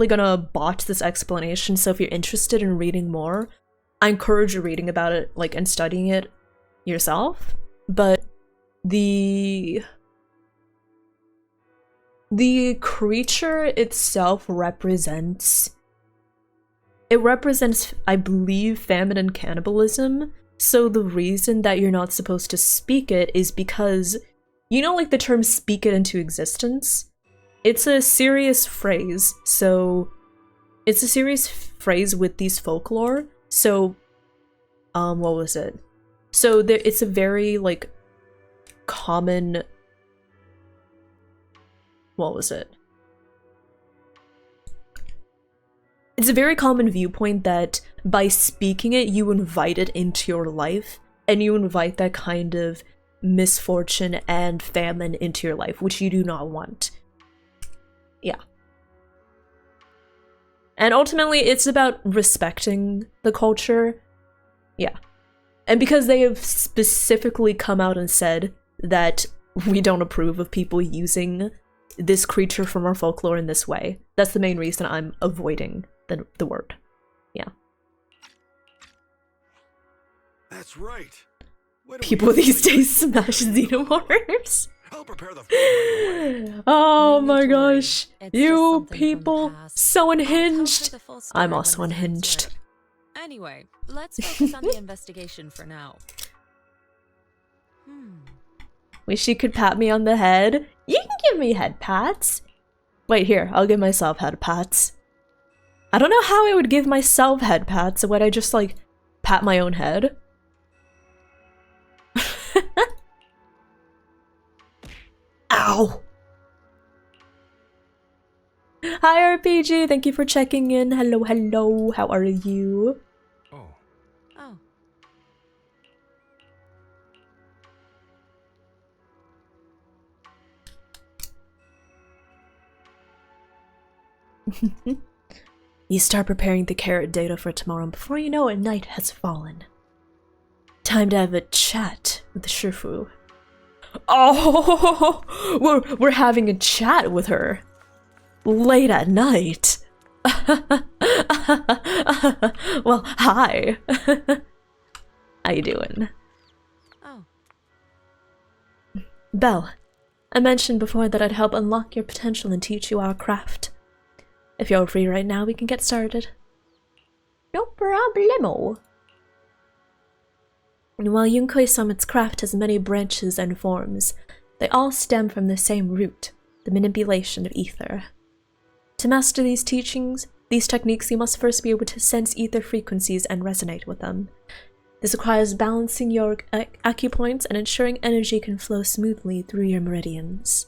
gonna botch this explanation. So if you're interested in reading more, I encourage you reading about it, like, and studying it yourself. But the creature itself represents, I believe, famine and cannibalism. So the reason that you're not supposed to speak it is because, you know, like the term speak it into existence? It's a serious phrase. So it's a serious phrase with these folklore. So, what was it? So it's a very, like, common, what was it? It's a very common viewpoint that by speaking it, you invite it into your life, and you invite that kind of misfortune and famine into your life, which you do not want. Yeah. And ultimately, it's about respecting the culture. Yeah. And because they have specifically come out and said that we don't approve of people using this creature from our folklore in this way, that's the main reason I'm avoiding the word. Yeah. That's right. People these days smash xenomorphs. I'll prepare the Oh my gosh. You people, so unhinged. I'm also unhinged. Anyway, let's focus on the investigation for now. Wish you could pat me on the head. You can give me head pats. Wait, here, I'll give myself head pats. I don't know how I would give myself head pats. Would I just, like, pat my own head? Ow! Hi RPG, thank you for checking in. Hello, hello. How are you? Oh. You start preparing the carrot data for tomorrow, and before you know it, night has fallen. Time to have a chat with the Shifu. Oh, we're having a chat with her late at night. Well, hi. How you doing? Oh. Belle, I mentioned before that I'd help unlock your potential and teach you our craft. If you're free right now, we can get started. No problemo. And while Yunkoi Summit's craft has many branches and forms, they all stem from the same root, the manipulation of ether. To master these techniques, you must first be able to sense ether frequencies and resonate with them. This requires balancing your acupoints and ensuring energy can flow smoothly through your meridians.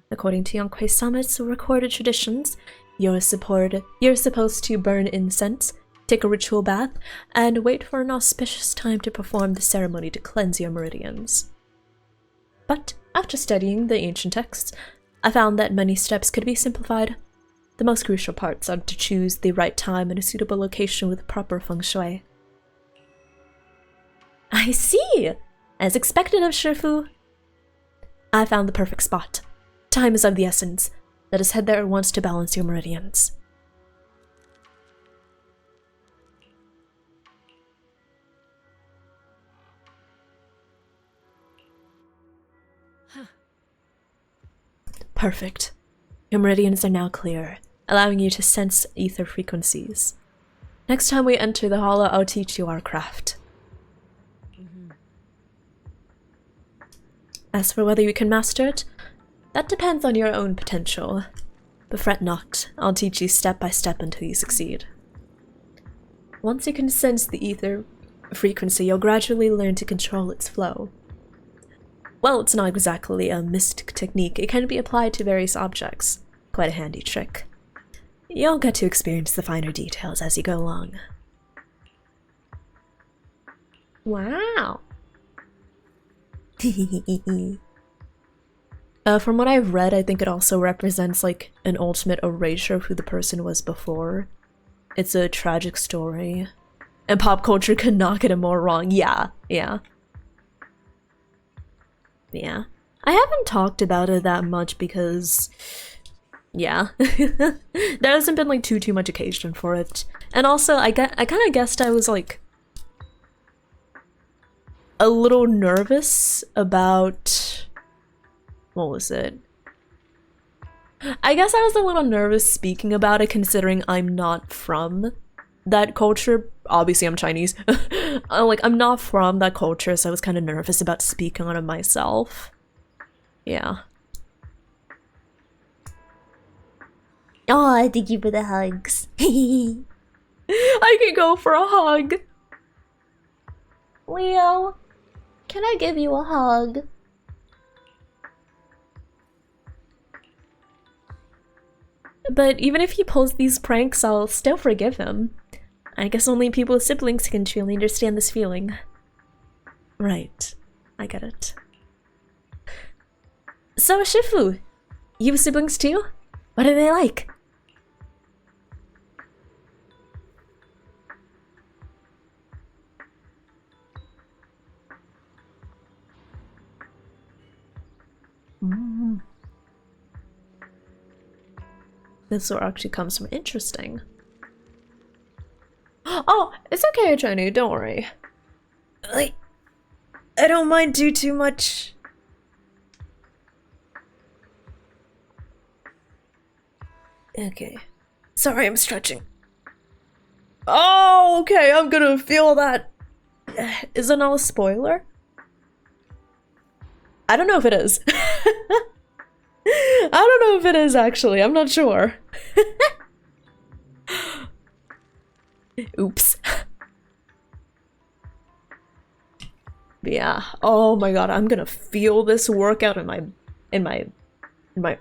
According to Yunkoi Summit's recorded traditions, you're supposed to burn incense, take a ritual bath, and wait for an auspicious time to perform the ceremony to cleanse your meridians. But after studying the ancient texts, I found that many steps could be simplified. The most crucial parts are to choose the right time and a suitable location with proper feng shui. I see! As expected of Shifu. I found the perfect spot. Time is of the essence. Let us head there at once to balance your meridians. Perfect. Your meridians are now clear, allowing you to sense ether frequencies. Next time we enter the hollow, I'll teach you our craft. As for whether you can master it, that depends on your own potential. But fret not, I'll teach you step by step until you succeed. Once you can sense the ether frequency, you'll gradually learn to control its flow. Well, it's not exactly a mystic technique, it can be applied to various objects. Quite a handy trick. You'll get to experience the finer details as you go along. Wow! From what I've read, I think it also represents like an ultimate erasure of who the person was before. It's a tragic story. And pop culture could not get it more wrong. Yeah. I haven't talked about it that much because... yeah. There hasn't been like too much occasion for it. And also, I kind of guessed I was like... a little nervous about... what was it? I guess I was a little nervous speaking about it considering I'm not from that culture. Obviously I'm Chinese. I'm not from that culture, so I was kind of nervous about speaking on it myself. Yeah. Oh, thank you for the hugs. I can go for a hug. Leo, can I give you a hug? But even if he pulls these pranks, I'll still forgive him. I guess only people with siblings can truly understand this feeling. Right. I get it. So, Shifu, you have siblings too? What are they like? This will actually come some interesting. Oh, it's okay, Johnny, don't worry. I don't mind too much. Okay. Sorry, I'm stretching. Oh, okay, I'm gonna feel that. Is it not a spoiler? I don't know if it is. I don't know if it is, actually. I'm not sure. Oops. But yeah. Oh my god, I'm gonna feel this workout in my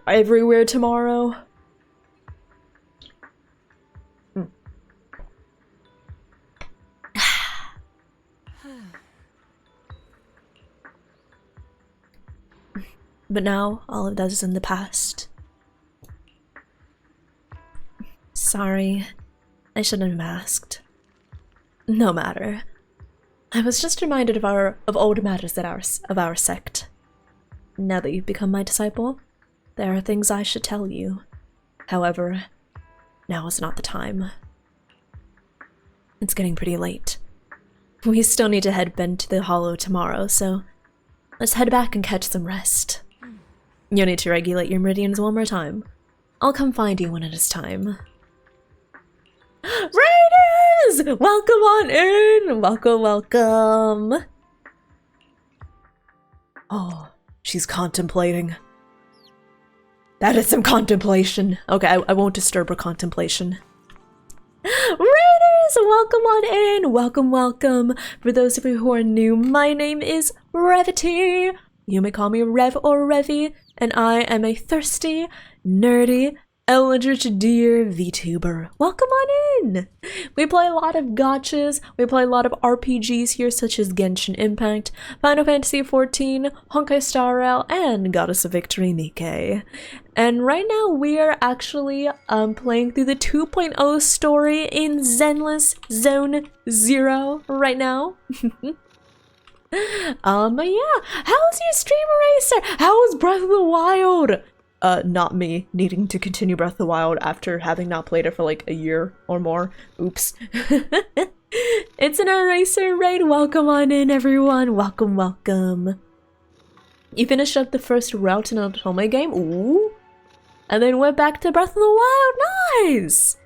everywhere tomorrow. But now, all of that is in the past. Sorry, I shouldn't have asked. No matter. I was just reminded of old matters of our sect. Now that you've become my disciple, there are things I should tell you. However, now is not the time. It's getting pretty late. We still need to head bend to the Hollow tomorrow, so let's head back and catch some rest. You'll need to regulate your meridians one more time. I'll come find you when it is time. Raiders! Welcome on in! Welcome, welcome. Oh, she's contemplating. That is some contemplation. Okay, I won't disturb her contemplation. Raiders, welcome on in. Welcome, welcome. For those of you who are new, my name is Revity. You may call me Rev or Revy, and I am a thirsty, nerdy, eldritch deer VTuber. Welcome on in! We play a lot of gachas, we play a lot of RPGs here such as Genshin Impact, Final Fantasy XIV, Honkai Star Rail, and Goddess of Victory Nikkei. And right now we are actually playing through the 2.0 story in Zenless Zone Zero right now. Yeah, how's your stream, Eraser? How was Breath of the Wild? Not me needing to continue Breath of the Wild after having not played it for like a year or more. Oops. It's an Eraser raid. Welcome on in, everyone. Welcome, welcome. You finished up the first route in an Otome game? Ooh. And then went back to Breath of the Wild. Nice!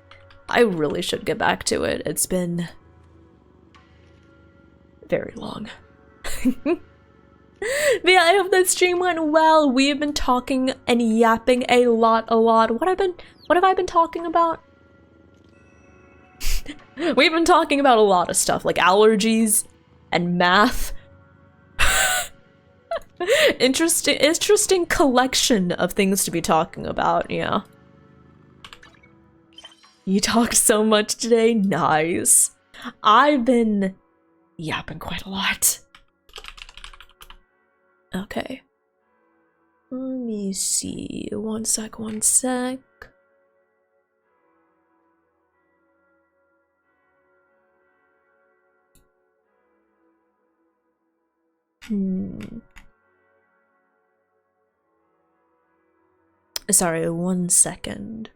I really should get back to it. It's been very long. But yeah, I hope that stream went well. We've been talking and yapping a lot. What have I been talking about? We've been talking about a lot of stuff, like allergies and math. Interesting collection of things to be talking about, yeah. You talked so much today, nice. I've been yapping quite a lot. Okay. Let me see. One sec. Sorry, 1 second.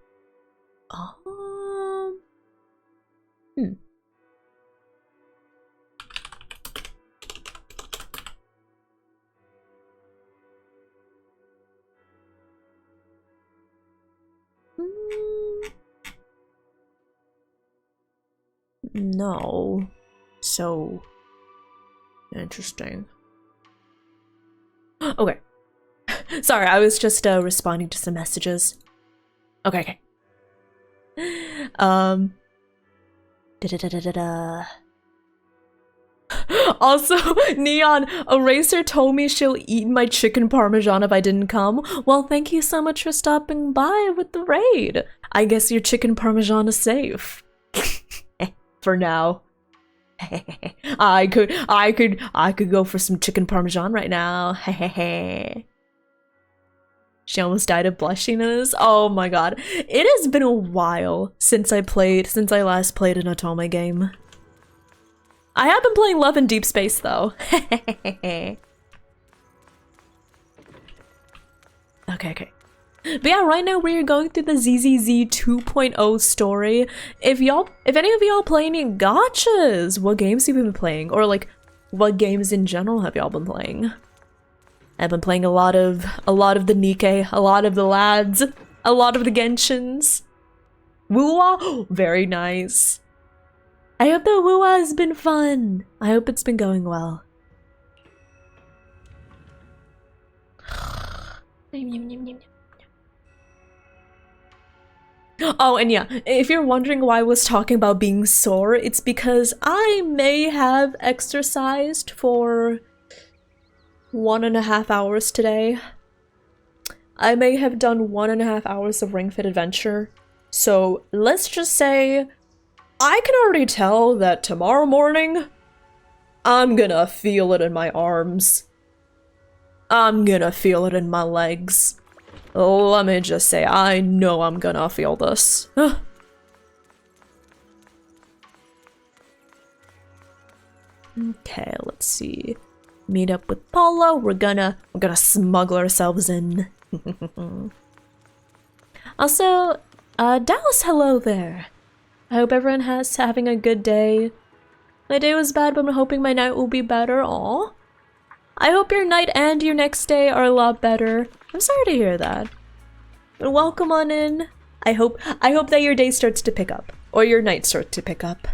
No. So interesting. Okay. Sorry, I was just responding to some messages. Okay. Also, Neon, Eraser told me she'll eat my chicken parmesan if I didn't come. Well, thank you so much for stopping by with the raid. I guess your chicken parmesan is safe. For now. I could go for some chicken parmesan right now. She almost died of blushiness. Oh my god. It has been a while since I last played an Otome game. I have been playing Love in Deep Space though. Okay. But yeah, right now we're going through the ZZZ 2.0 story. If any of y'all play any gachas, what games have you been playing? Or like, what games in general have y'all been playing? I've been playing a lot of the Nikkei, a lot of the lads, a lot of the Genshins. Wuwa, very nice. I hope the Wuwa has been fun. I hope it's been going well. Oh, and yeah, if you're wondering why I was talking about being sore, it's because I may have exercised for 1.5 hours today. I may have done 1.5 hours of Ring Fit Adventure. So let's just say I can already tell that tomorrow morning I'm gonna feel it in my arms. I'm gonna feel it in my legs. Let me just say, I know I'm gonna feel this. Okay, let's see. Meet up with Paulo. We're gonna smuggle ourselves in. Also, Dallas, hello there. I hope everyone has having a good day. My day was bad, but I'm hoping my night will be better. Aw. I hope your night and your next day are a lot better. I'm sorry to hear that. But welcome on in. I hope that your day starts to pick up. Or your night starts to pick up.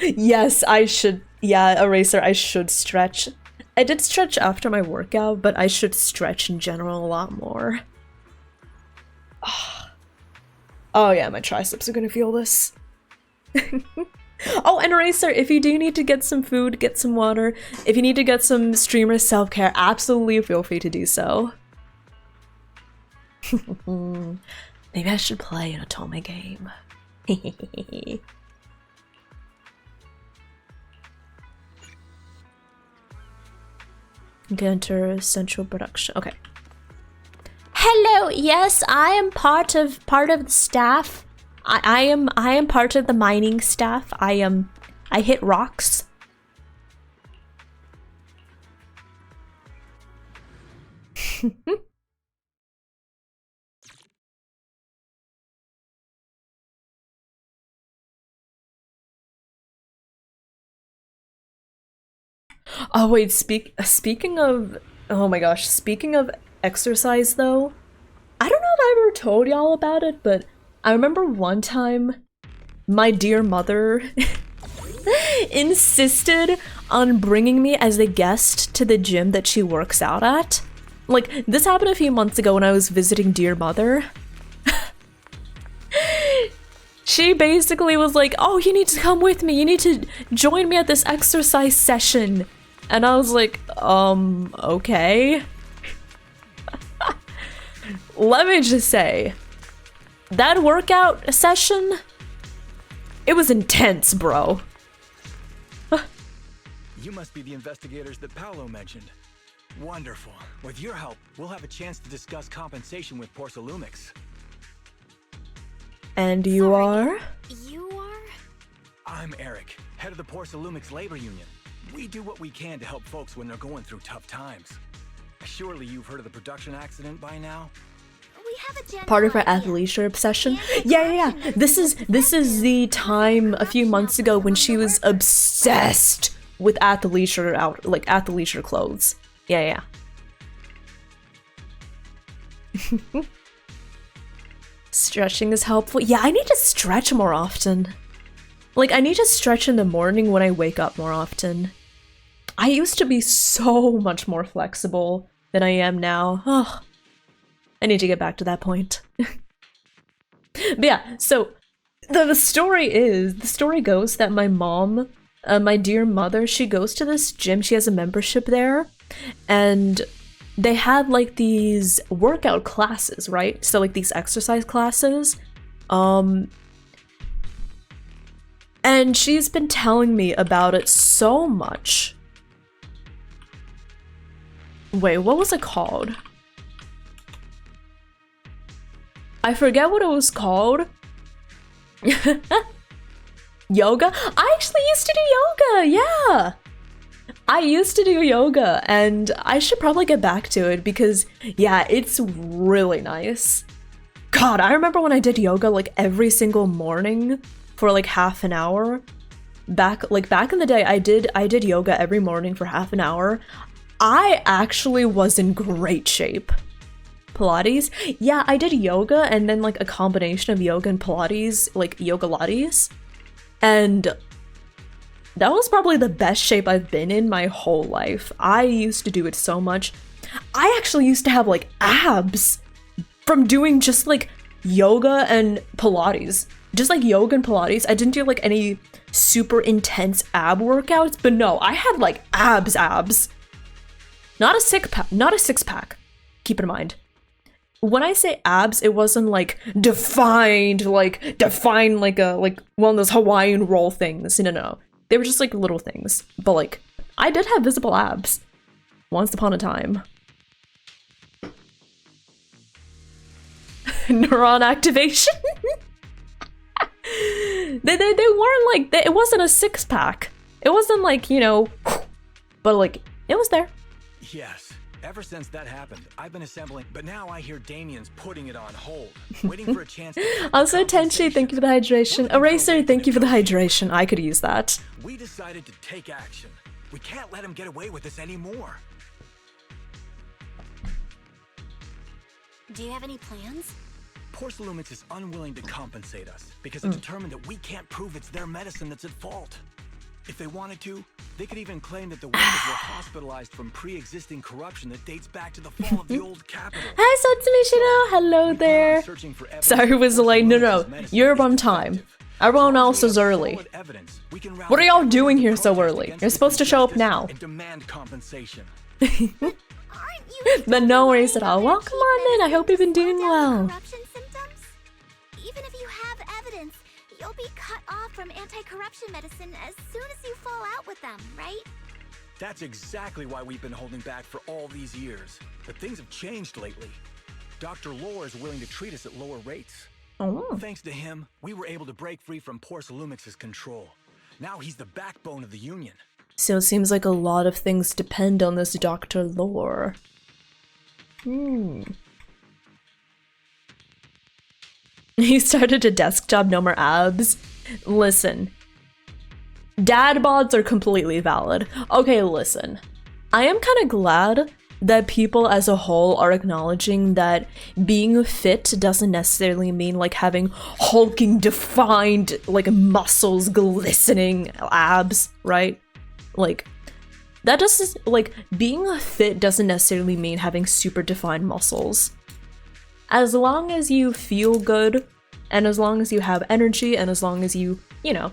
Yes, I should. Yeah, Eraser, I should stretch. I did stretch after my workout, but I should stretch in general a lot more. Oh yeah, my triceps are gonna feel this. Oh, and Eraser, if you do need to get some food, get some water, if you need to get some streamer self-care, absolutely feel free to do so. Maybe I should play an Otome game. Enter central production. Okay. Hello. Yes, I am part of the staff. I am part of the mining staff. I hit rocks. Oh wait, speaking of, oh my gosh, speaking of exercise though, I don't know if I ever told y'all about it, but I remember one time my dear mother insisted on bringing me as a guest to the gym that she works out at. Like, this happened a few months ago when I was visiting dear mother. She basically was like, oh, you need to come with me, you need to join me at this exercise session. And I was like, okay. Let me just say, that workout session, it was intense, bro. You must be the investigators that Paolo mentioned. Wonderful. With your help, we'll have a chance to discuss compensation with Porcelumix. And you are? You are? I'm Eric, head of the Porcelumix Labor Union. We do what we can to help folks when they're going through tough times. Surely you've heard of the production accident by now? We have a general Part of her idea. athleisure obsession. Yeah. This is the time a few months ago when she was obsessed with athleisure clothes. Yeah. Stretching is helpful. Yeah, I need to stretch more often. Like, I need to stretch in the morning when I wake up more often. I used to be so much more flexible than I am now. Oh, I need to get back to that point. But yeah, so the story goes that my mom, my dear mother, she goes to this gym, she has a membership there, and they had like these workout classes, right? So like these exercise classes. And she's been telling me about it so much. Wait, what was it called? I forget what it was called. Yoga? I actually used to do yoga, yeah! I used to do yoga, and I should probably get back to it because, yeah, it's really nice. God, I remember when I did yoga like every single morning for like half an hour. Back in the day, I did yoga every morning for half an hour. I actually was in great shape. Pilates? Yeah, I did yoga and then like a combination of yoga and Pilates, like yoga lattes. And that was probably the best shape I've been in my whole life. I used to do it so much. I actually used to have like abs from doing just like yoga and Pilates. Just like yoga and Pilates. I didn't do like any super intense ab workouts, but no, I had like abs. Not a six pack. Keep in mind. When I say abs, it wasn't like defined like one of those Hawaiian roll things. No. They were just like little things, but like I did have visible abs. Once upon a time. Neuron activation? they weren't like, it wasn't a six-pack. It wasn't like, you know, but like, it was there. Yes. Ever since that happened, I've been assembling, but now I hear Damien's putting it on hold, waiting for a chance to... Also, Tenchi, thank you for the hydration. Eraser, thank you for the hydration. I could use that. We decided to take action. We can't let him get away with this anymore. Do you have any plans? Porcelumix is unwilling to compensate us because it's determined that we can't prove it's their medicine that's at fault. If they wanted to, they could even claim that the wounded were hospitalized from pre-existing corruption that dates back to the fall of the old capital. Hi, Satsumishino! Hello there! Sorry, it was like, no, you're on time. Everyone else is early. What are y'all doing here so early? You're supposed to show up now. Demand compensation. But no worries at all. Welcome on in. I hope you've been doing well. Even if you have evidence, you'll be cut off from anti-corruption medicine as soon as you fall out with them, right? That's exactly why we've been holding back for all these years. But things have changed lately. Dr. Lore is willing to treat us at lower rates. Oh. Thanks to him, we were able to break free from Porcelumix's control. Now he's the backbone of the Union. So it seems like a lot of things depend on this Dr. Lore. He started a desk job, no more abs. Listen. Dad bods are completely valid. Okay, listen. I am kind of glad that people as a whole are acknowledging that being fit doesn't necessarily mean like having hulking, defined, like muscles, glistening abs, right? Like, that doesn't, like, being fit doesn't necessarily mean having super defined muscles. As long as you feel good, and as long as you have energy, and as long as you, you know,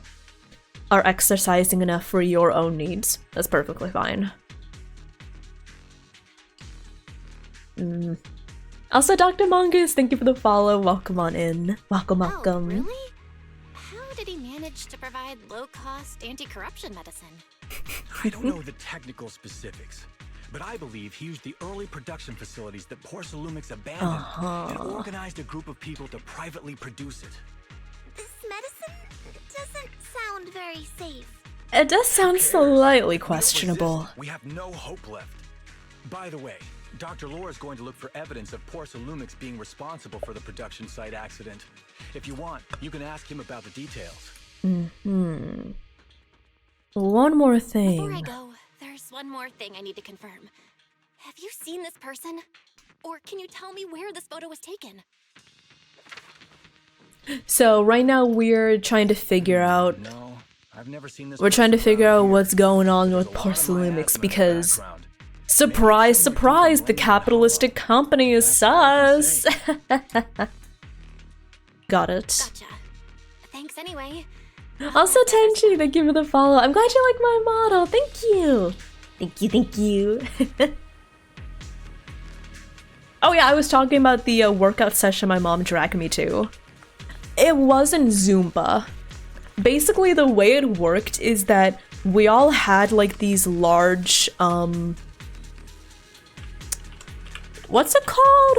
are exercising enough for your own needs, that's perfectly fine. Also, Dr. Mongoose, thank you for the follow. Welcome on in. Welcome, welcome. Oh, really? How did he manage to provide low-cost anti-corruption medicine? I don't know the technical specifics, but I believe he used the early production facilities that Porcelumix abandoned and organized a group of people to privately produce it. This medicine doesn't sound very safe. It does sound slightly questionable. We have no hope left. By the way, Dr. Lore is going to look for evidence of Porcelumix being responsible for the production site accident. If you want, you can ask him about the details. One more thing. Before I go, there's one more thing I need to confirm. Have you seen this person? Or can you tell me where this photo was taken? So right now we're trying to figure out. No, I've never seen this. We're trying to figure out what's going on with Porcelumix because, surprise, surprise, the capitalistic company is sus. Got it. Gotcha. Thanks anyway. Also, Tenchi, thank you for the follow. I'm glad you like my model. Thank you. Thank you, thank you. Oh yeah, I was talking about the workout session my mom dragged me to. It wasn't Zumba. Basically, the way it worked is that we all had like these large, what's it called?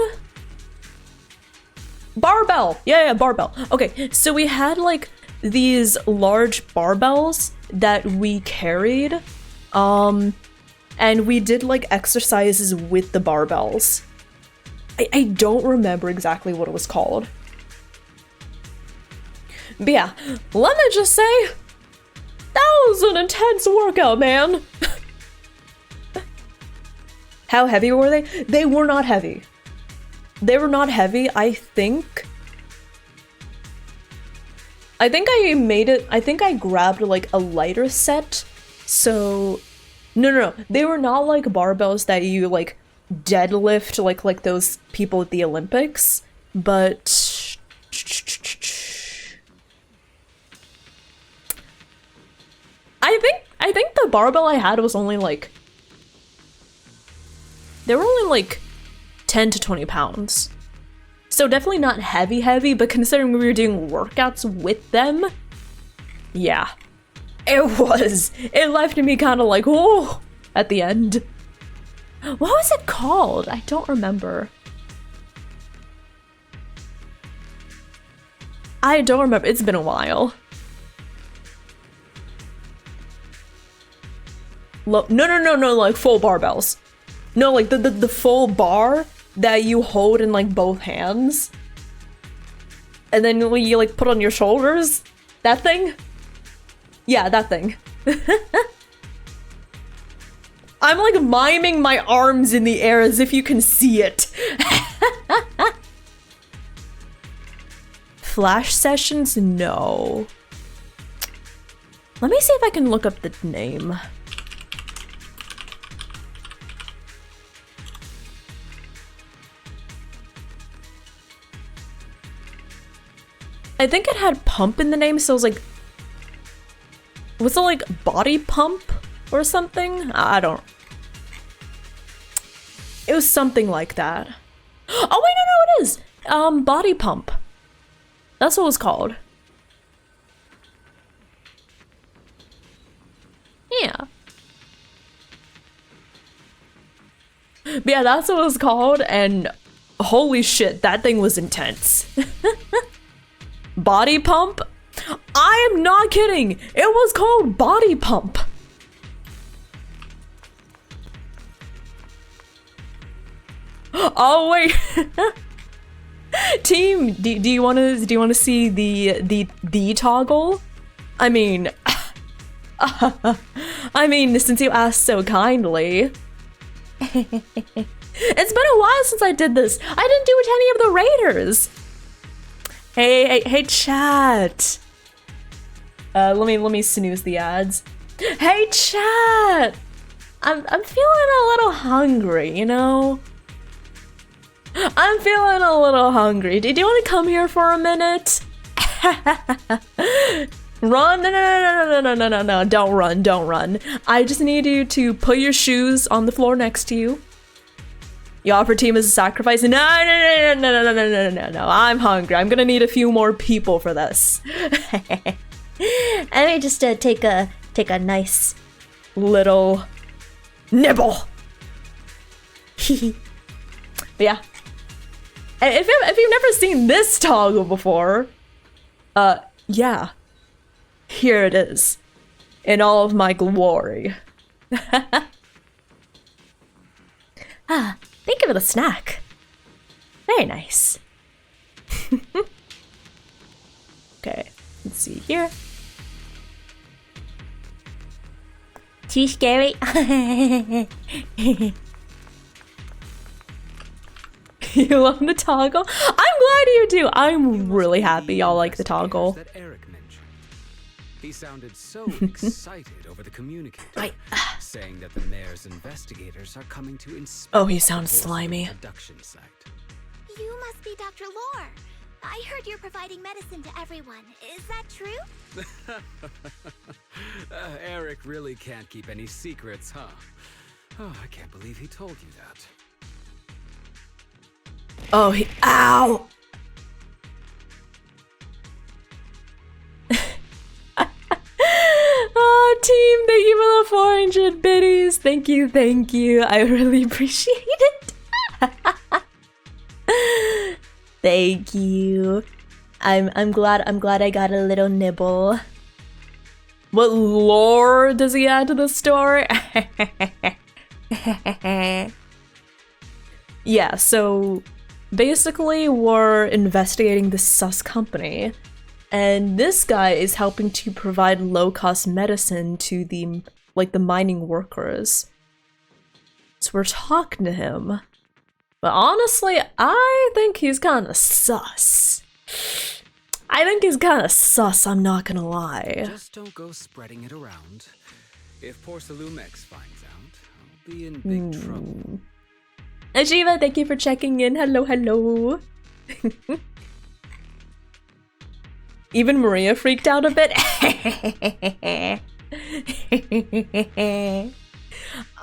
Barbell. Yeah, barbell. Okay, so we had like these large barbells that we carried, and we did like exercises with the barbells. I don't remember exactly what it was called. But yeah, let me just say, that was an intense workout, man. How heavy were they? They were not heavy. They were not heavy. I think I made it, I think I grabbed like a lighter set. So, no. They were not like barbells that you like deadlift like those people at the Olympics, but I think the barbell I had was only like, they were only like 10 to 20 pounds. So definitely not heavy, but considering we were doing workouts with them, yeah. It was. It left me kind of like, oh, at the end. What was it called? I don't remember. I don't remember. It's been a while. No, like full barbells. No, like the full bar that you hold in like both hands. And then you like put on your shoulders. That thing? Yeah, that thing. I'm like miming my arms in the air as if you can see it. Flash sessions? No. Let me see if I can look up the name. I think it had pump in the name, so it was like... Was it like body pump or something? I don't... It was something like that. Oh wait, no, it is! Body pump. That's what it was called. Yeah. But yeah, that's what it was called, and holy shit, that thing was intense. Body pump? I am not kidding! It was called body pump! Oh wait! Team, do you wanna see the toggle? I mean, since you asked so kindly. It's been a while since I did this. I didn't do it to any of the raiders. Hey, chat. Let me snooze the ads. Hey, chat. I'm feeling a little hungry, you know? I'm feeling a little hungry. Do you want to come here for a minute? Run? No, don't run. I just need you to put your shoes on the floor next to you. You offer team as a sacrifice? No, I'm hungry. I'm gonna need a few more people for this. Let me just take a nice little nibble. But yeah. If you've never seen this toggle before, yeah. Here it is. In all of my glory. Ah, thank you for the snack. Very nice. Okay, let's see here. Too scary. You love the toggle? I'm glad you do. I'm really happy y'all like the toggle. That Eric mentioned. He sounded so excited over the communicator, saying that the mayor's investigators are coming to inspect. Oh, he sounds slimy. Production site. You must be Dr. Lore. I heard you're providing medicine to everyone. Is that true? Eric really can't keep any secrets, huh? Oh, I can't believe he told you that. Oh, ow! Oh, team, thank you for the 400 biddies. Thank you. I really appreciate it. Thank you. I'm glad I got a little nibble. What lore does he add to the story? Yeah, so basically we're investigating this sus company, and this guy is helping to provide low-cost medicine to the mining workers. So we're talking to him. But honestly, I think he's kinda sus. I'm not gonna lie. Just don't go spreading it around. If Porcelumex finds out, I'll be in big trouble. Ajiva, thank you for checking in. Hello. Even Maria freaked out a bit.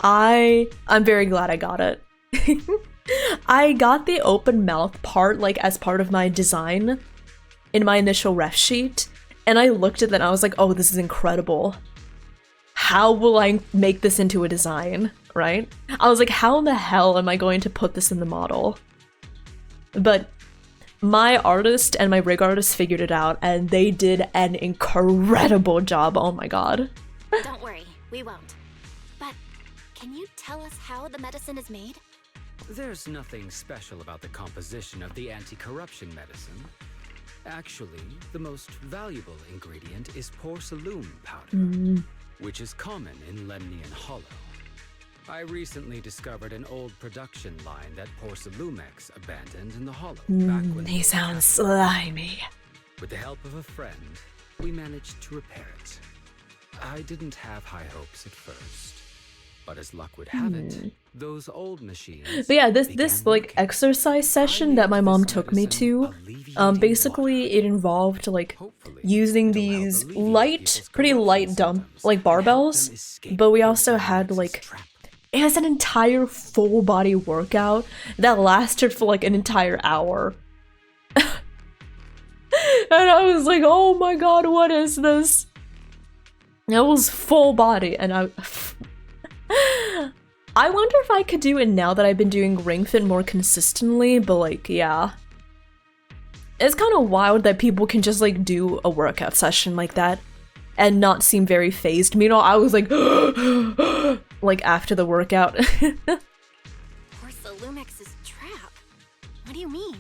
I'm very glad I got it. I got the open mouth part as part of my design in my initial ref sheet, and I looked at that and I was like, oh, this is incredible. how will I make this into a design, right? I was like, how in the hell am I going to put this in the model? But my artist and my rig artist figured it out, and they did an incredible job. Oh my god. Don't worry, we won't. But can you tell us how the medicine is made? There's nothing special about the composition of the anti-corruption medicine. Actually, the most valuable ingredient is porcelain powder, which is common in Lemnian Hollow. I recently discovered an old production line that Porcelumex abandoned in the Hollow back when He sounds slimy. With the help of a friend, we managed to repair it. I didn't have high hopes at first, but as luck would have it, those old machines. But yeah, this like exercise session that my mom took me to, basically it involved like using these pretty light dump like barbells, but we also had like it was an entire full body workout that lasted for like an entire hour. And I was like, oh my god, what is this? It was full body, and I wonder if I could do it now that I've been doing Ring Fit more consistently, but like, yeah. It's kind of wild that people can just like do a workout session like that and not seem very phased. Meanwhile, I was like, like after the workout. Porcelumex's trap? What do you mean?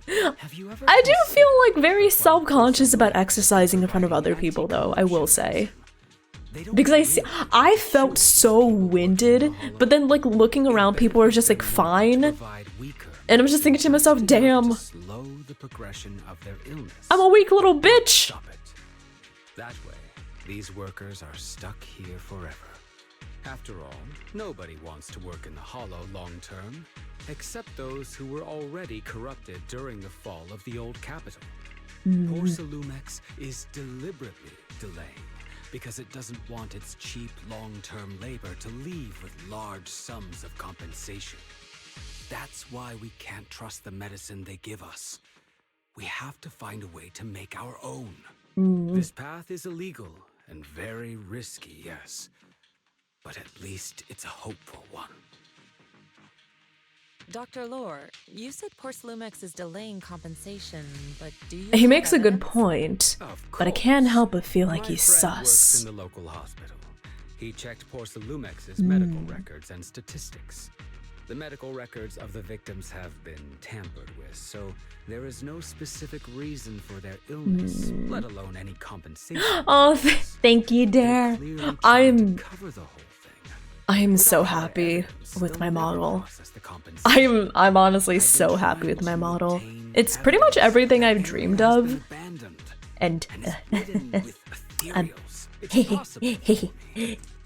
I do feel like very self-conscious about exercising in front of other people though, I will say. Because I felt so winded, but then like looking around, people are just like fine. And I'm just thinking to myself, damn, I'm a weak little bitch. That way, these workers are stuck here forever. After all, nobody wants to work in the Hollow long term, except those who were already corrupted during the fall of the old capital. Porcelumex is deliberately delaying because it doesn't want its cheap long-term labor to leave with large sums of compensation. That's why we can't trust the medicine they give us. We have to find a way to make our own. This path is illegal and very risky, yes. But at least it's a hopeful one. Dr. Lore, you said Porcelumex is delaying compensation, but do you He makes a good point, but I can't help but feel like he's My friend works sus. in the local hospital. He checked Porcelumex's medical records and statistics. The medical records of the victims have been tampered with, so there is no specific reason for their illness, let alone any compensation. Oh, thank you, Dare. I'm so happy with my model. I'm honestly so happy with my model. It's pretty much everything I've dreamed of. And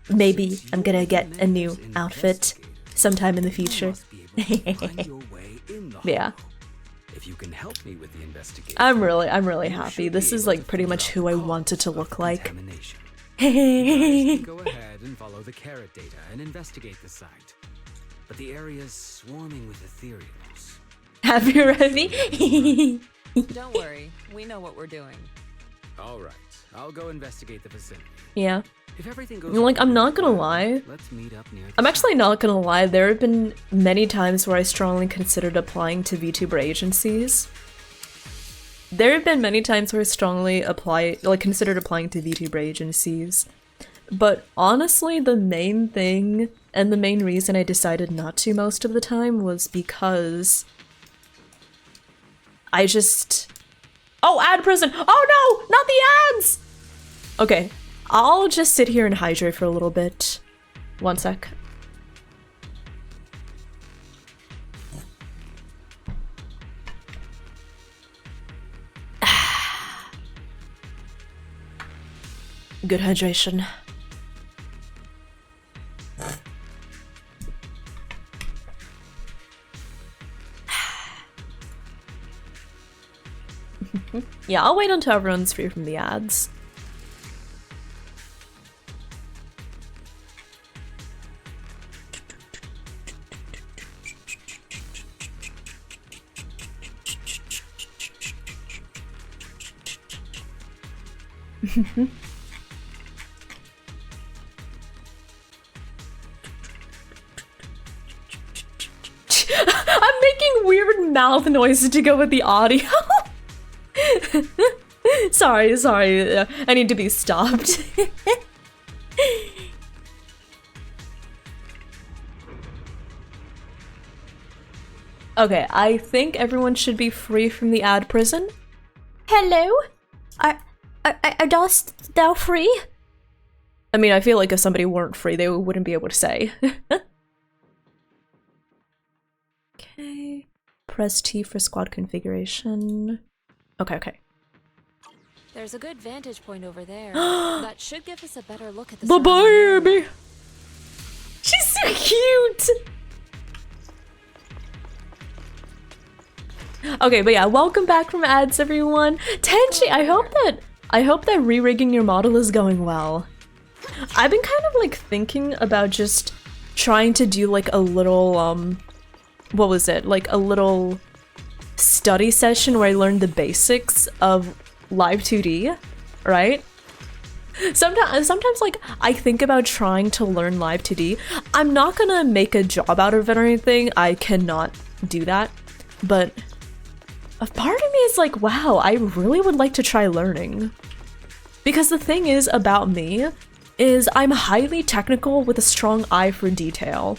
maybe I'm gonna get a new outfit sometime in the future. Yeah. If you can help me with the investigation, I'm really happy. This is like pretty much who I wanted to look like. you guys can go ahead and follow the carrot data and investigate the site. But the area's swarming with ethereals. Have you ready? Don't worry, we know what we're doing. All right, I'll go investigate the vicinity. Yeah. If everything goes Like, I'm not gonna lie. Let's meet up near I'm actually not gonna lie. There have been many times where I strongly considered applying to VTuber agencies. There have been many times where I strongly considered applying to VTuber agencies. But honestly, the main thing and the main reason I decided not to most of the time was because I just... Oh, ad prison! Oh no! Not the ads! Okay, I'll just sit here and hydrate for a little bit. One sec. Good hydration. Yeah, I'll wait until everyone's free from the ads. mouth noises to go with the audio. Sorry. I need to be stopped. Okay, I think everyone should be free from the ad prison. Hello? Are thou free? I mean, I feel like if somebody weren't free, they wouldn't be able to say. Okay. Press T for squad configuration. Okay. There's a good vantage point over there. That should give us a better look at the baby! She's so cute! Okay, but yeah, welcome back from ads, everyone. Tenchi, I hope that re-rigging your model is going well. I've been kind of like thinking about just trying to do like a little what was it? Like a little study session where I learned the basics of Live 2D, right? Sometimes like I think about trying to learn Live 2D. I'm not gonna make a job out of it or anything. I cannot do that, but a part of me is like, wow, I really would like to try learning. Because the thing is about me is I'm highly technical with a strong eye for detail.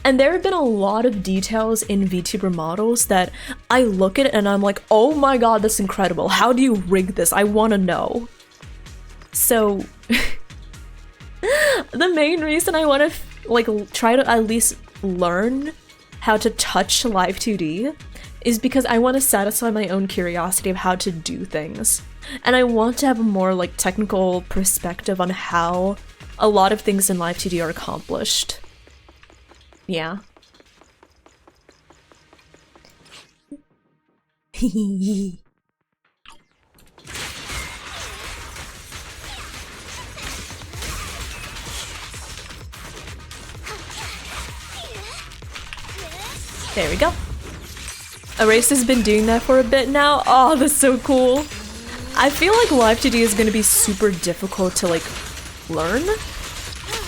And there have been a lot of details in VTuber models that I look at and I'm like, oh my god, that's incredible. How do you rig this? I want to know. So the main reason I want to like try to at least learn how to touch Live 2D is because I want to satisfy my own curiosity of how to do things. And I want to have a more like technical perspective on how a lot of things in Live 2D are accomplished. Yeah. There we go. Erase has been doing that for a bit now. Oh, that's so cool. I feel like Live 2D is gonna be super difficult to like learn.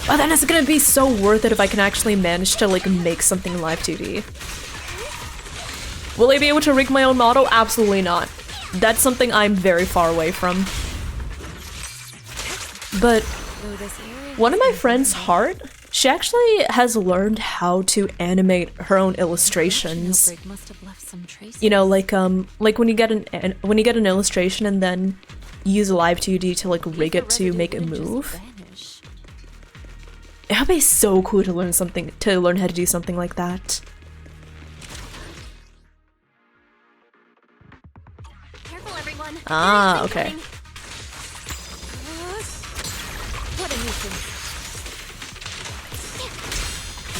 But then it's gonna be so worth it if I can actually manage to like make something in Live 2D. Will I be able to rig my own model? Absolutely not. That's something I'm very far away from. But one of my friends, Heart, she actually has learned how to animate her own illustrations. You know, like when you get an illustration and then use Live 2D to like rig it to make it move. It would be so cool to learn how to do something like that. Careful, everyone. Ah, okay. What a nuisance.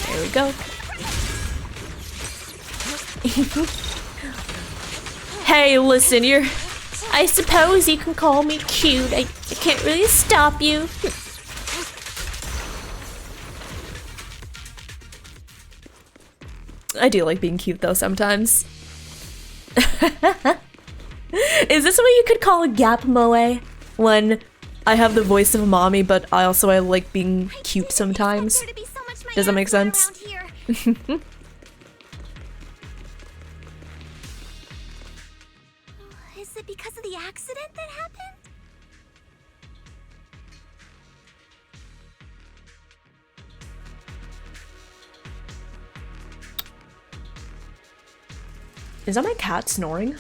There we go. Hey, listen, I suppose you can call me cute. I can't really stop you. I do like being cute though sometimes. Is this what you could call a gap moe? When I have the voice of a mommy, but I like being cute sometimes. Does that make sense? Is it because of the accident that happened? Is that my cat snoring?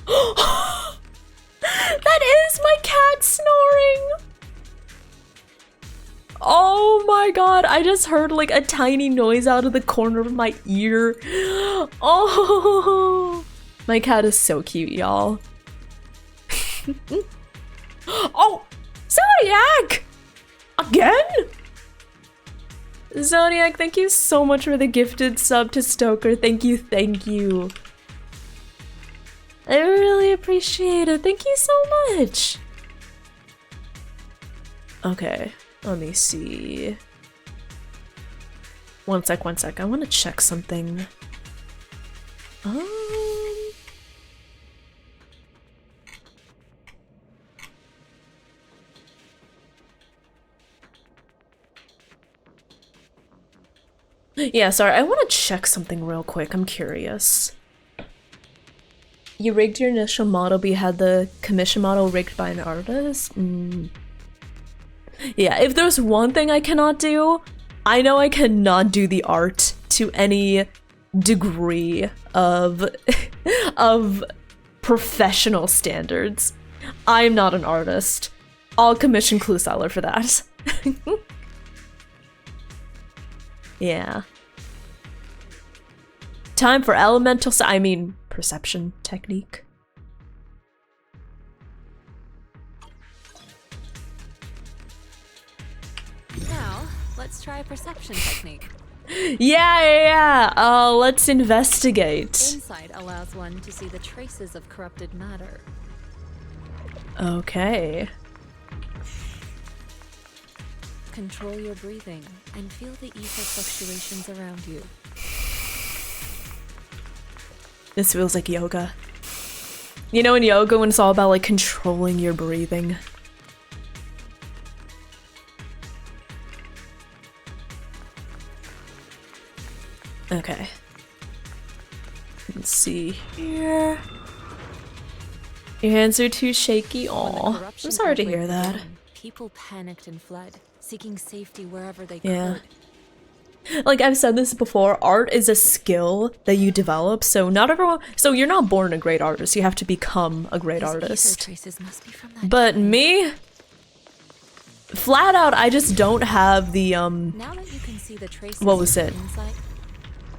That is my cat snoring! Oh my god, I just heard like a tiny noise out of the corner of my ear. Oh, my cat is so cute, y'all. Oh, Zodiac! Again? Zodiac, thank you so much for the gifted sub to Stoker. Thank you, thank you. I really appreciate it. Thank you so much. Okay, let me see. One sec. I want to check something. Yeah, sorry, I want to check something real quick. I'm curious. You rigged your initial model, but you had the commission model rigged by an artist? Yeah, if there's one thing I cannot do, I know I cannot do the art to any degree of of professional standards. I am not an artist. I'll commission Clue Seller for that. Yeah. Time for elemental perception technique. Now, let's try a perception technique. Yeah. Let's investigate. Insight allows one to see the traces of corrupted matter. Okay. Control your breathing and feel the ether fluctuations around you. This feels like yoga. You know in yoga when it's all about like controlling your breathing. Okay. Let's see here. Your hands are too shaky. Aw, I'm sorry to hear that. People panicked and fled, seeking safety wherever they Yeah. could. Like I've said this before, art is a skill that you develop, so not everyone— so you're not born a great artist, you have to become a great artist. But me? Flat out, I just don't have the, Now that you can see the traces what was it? of insight,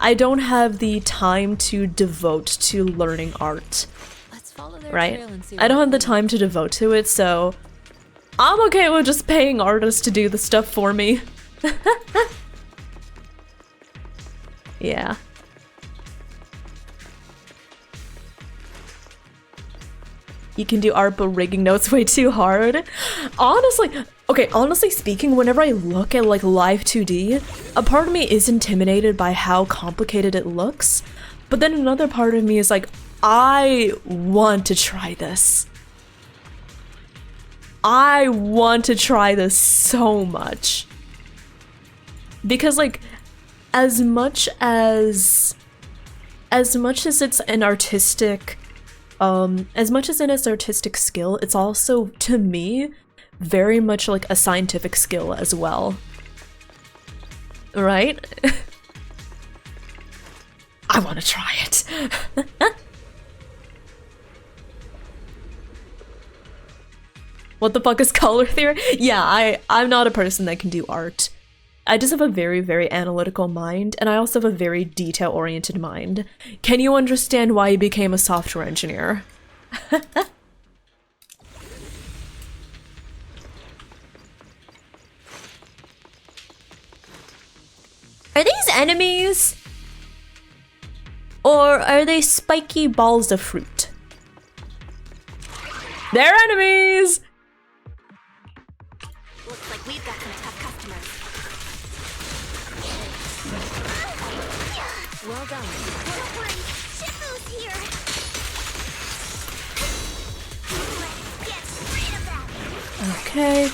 I don't have the time to devote to learning art, let's follow their right? trail and see I don't what have the time to devote to it, so I'm okay with just paying artists to do the stuff for me. Yeah. You can do art, but rigging notes way too hard. Honestly speaking, whenever I look at like live 2D, a part of me is intimidated by how complicated it looks, but then another part of me is like, I want to try this. I want to try this so much. Because like, as much as it's an artistic, as much as it's artistic skill, it's also, to me, very much like a scientific skill as well. Right? I want to try it. What the fuck is color theory? Yeah, I'm not a person that can do art. I just have a very, very analytical mind, and I also have a very detail-oriented mind. Can you understand why I became a software engineer? Are these enemies? Or are they spiky balls of fruit? They're enemies! Looks like we've got some tough customers. well done. Don't worry, Shifu's here. Let's get rid of that. Okay.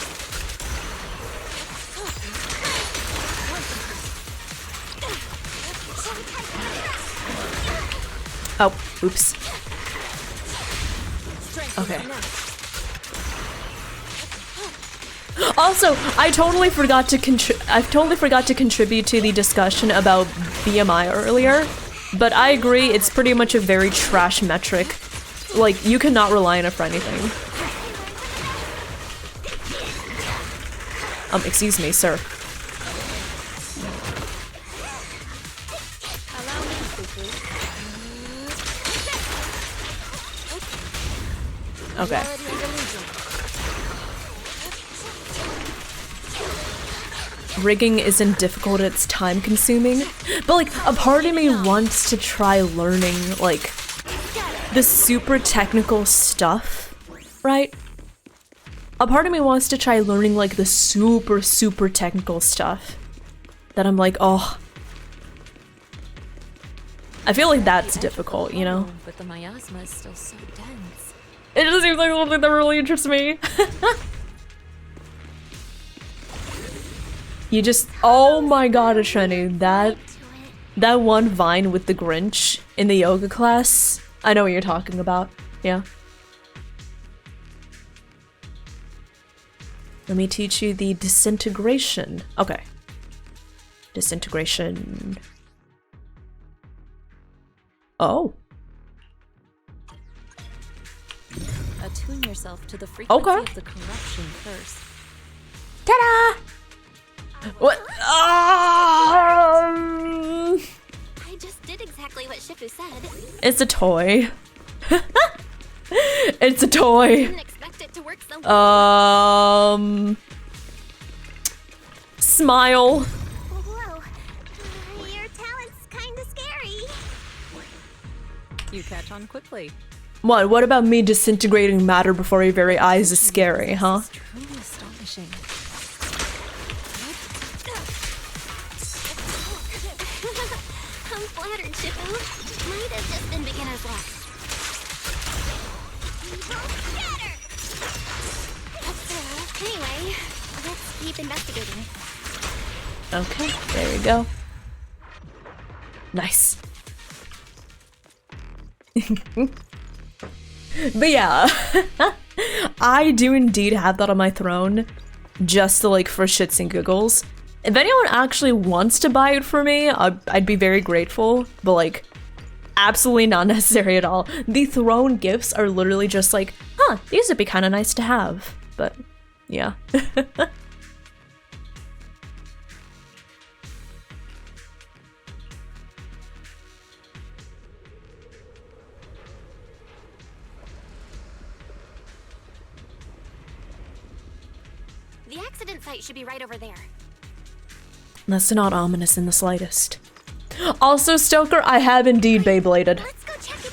Oh, oops. Okay. Also, I totally forgot to contribute to the discussion about BMI earlier, but I agree it's pretty much a very trash metric. Like, you cannot rely on it for anything. Excuse me, sir. Okay. Rigging isn't difficult, it's time consuming, but like a part of me wants to try learning like the super technical stuff, right? A part of me wants to try learning like the super technical stuff that I'm like, oh, I feel like that's difficult, you know? But the miasma is still so dense. It just seems like something that really interests me. You just— oh my god, Asheni, That one vine with the Grinch in the yoga class. I know what you're talking about. Yeah. Let me teach you the disintegration. Okay. Disintegration. Oh. Attune yourself to the frequency Okay. of the corruption first. Ta-da! What? I just did exactly what Shifu said. It's a toy. It's a toy. Didn't expect it to work so well. Smile. Whoa. Your talent's kinda scary. You catch on quickly. What about me disintegrating matter before your very eyes is scary, huh? Truly astonishing. I'm flattered, Shifu. Might have just been beginner's luck. Anyway, let's keep investigating. Okay, there we go. Nice. But yeah, I do indeed have that on my throne, just to, like, for shits and giggles. If anyone actually wants to buy it for me, I'd be very grateful, but, like, absolutely not necessary at all. The throne gifts are literally just like, huh, these would be kind of nice to have, but yeah. The accident site should be right over there. That's not ominous in the slightest. Also, Stoker, I have indeed Beybladed. Let's go check it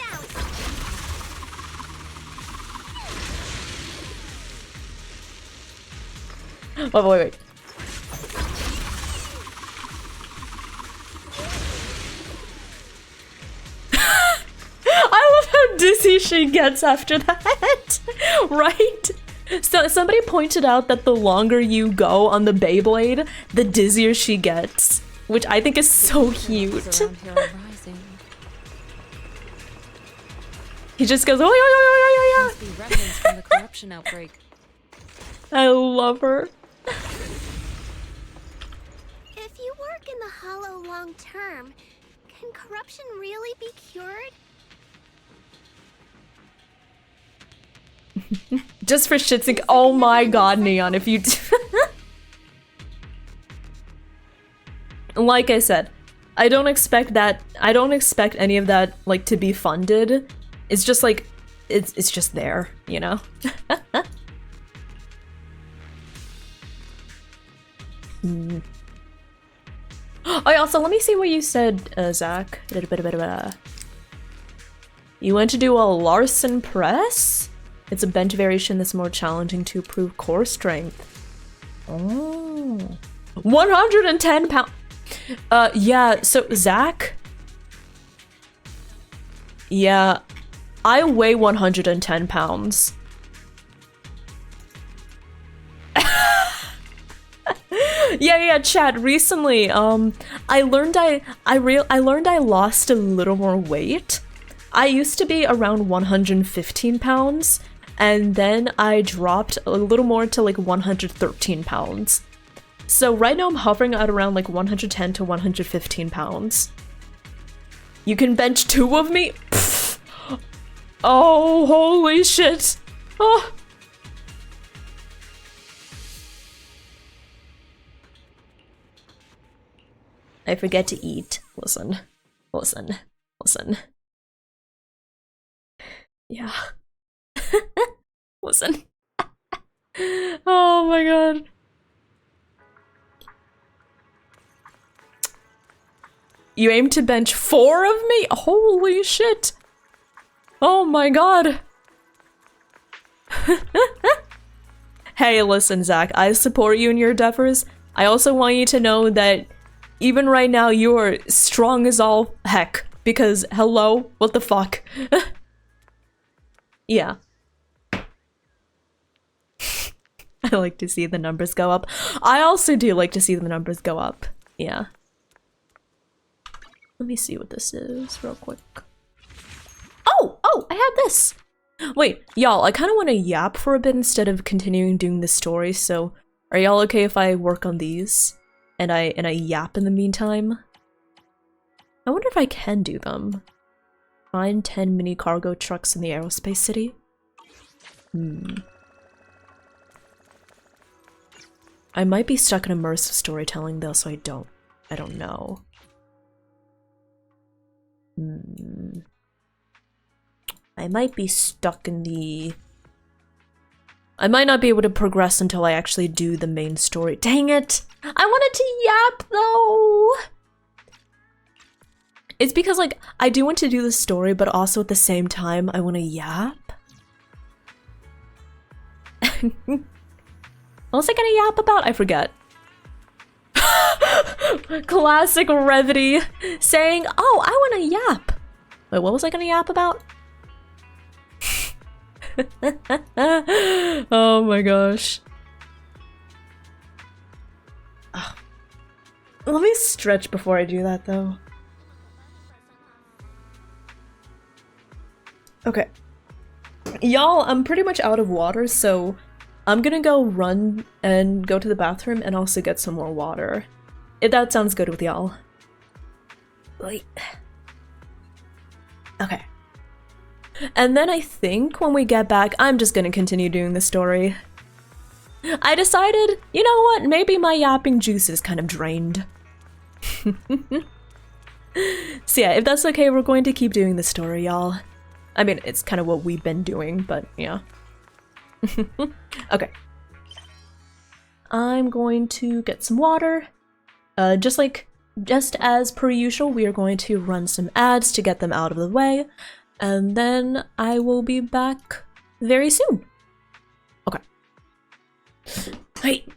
out. Wait. I love how dizzy she gets after that, right? So somebody pointed out that the longer you go on the Beyblade, the dizzier she gets, which I think is so cute. He just goes, oh yeah. Must be remnants from the corruption outbreak. I love her. If you work in the Hollow long term, can corruption really be cured? Just for shits and oh my god, Neon, if you like I said, I don't expect any of that, like, to be funded. It's just like it's just there, you know? Oh, also, let me see what you said, Zach. You went to do a Larson press? It's a bench variation that's more challenging to improve core strength. Oh. 110 pounds. Yeah, so Zach. Yeah, I weigh 110 pounds. Yeah, chat. Recently, I learned I lost a little more weight. I used to be around 115 pounds, and then I dropped a little more to like 113 pounds. So right now I'm hovering at around like 110 to 115 pounds. You can bench 2 of me? Pfft. Oh, holy shit. Oh. I forget to eat. Listen. Yeah. Listen. Oh my god. You aim to bench 4 of me? Holy shit. Oh my god. Hey, listen, Zach. I support you in your endeavors. I also want you to know that even right now, you're strong as all heck. Because, hello? What the fuck? Yeah. I like to see the numbers go up. I also do like to see the numbers go up. Yeah. Let me see what this is real quick. Oh, I have this! Wait, y'all, I kind of want to yap for a bit instead of continuing doing this story, so are y'all okay if I work on these? And I yap in the meantime? I wonder if I can do them. Find 10 mini cargo trucks in the aerospace city? I might be stuck in immersive storytelling though, so I don't know. I might be stuck in the... I might not be able to progress until I actually do the main story. Dang it! I wanted to yap though! It's because, like, I do want to do the story, but also at the same time, I want to yap. What was I gonna yap about? I forget. Classic Revity saying, oh, I want to yap. Wait, what was I gonna yap about? Oh my gosh. Oh. Let me stretch before I do that though. Okay. Y'all, I'm pretty much out of water, so I'm gonna go run and go to the bathroom and also get some more water. If that sounds good with y'all. Wait. Okay. And then I think when we get back, I'm just gonna continue doing the story. I decided, you know what, maybe my yapping juice is kind of drained. So yeah, if that's okay, we're going to keep doing the story, y'all. I mean, it's kind of what we've been doing, but yeah. Okay. I'm going to get some water. Just as per usual, we are going to run some ads to get them out of the way. And then I will be back very soon. Okay. Wait.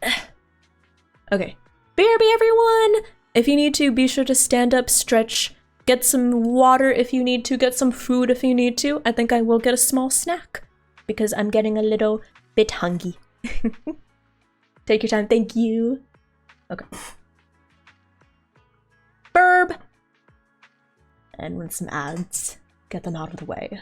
Okay. BRB everyone! If you need to, be sure to stand up, stretch, get some water if you need to, get some food if you need to. I think I will get a small snack because I'm getting a little bit hungry. Take your time, thank you. Okay. Burb! And run some ads. Get them out of the way.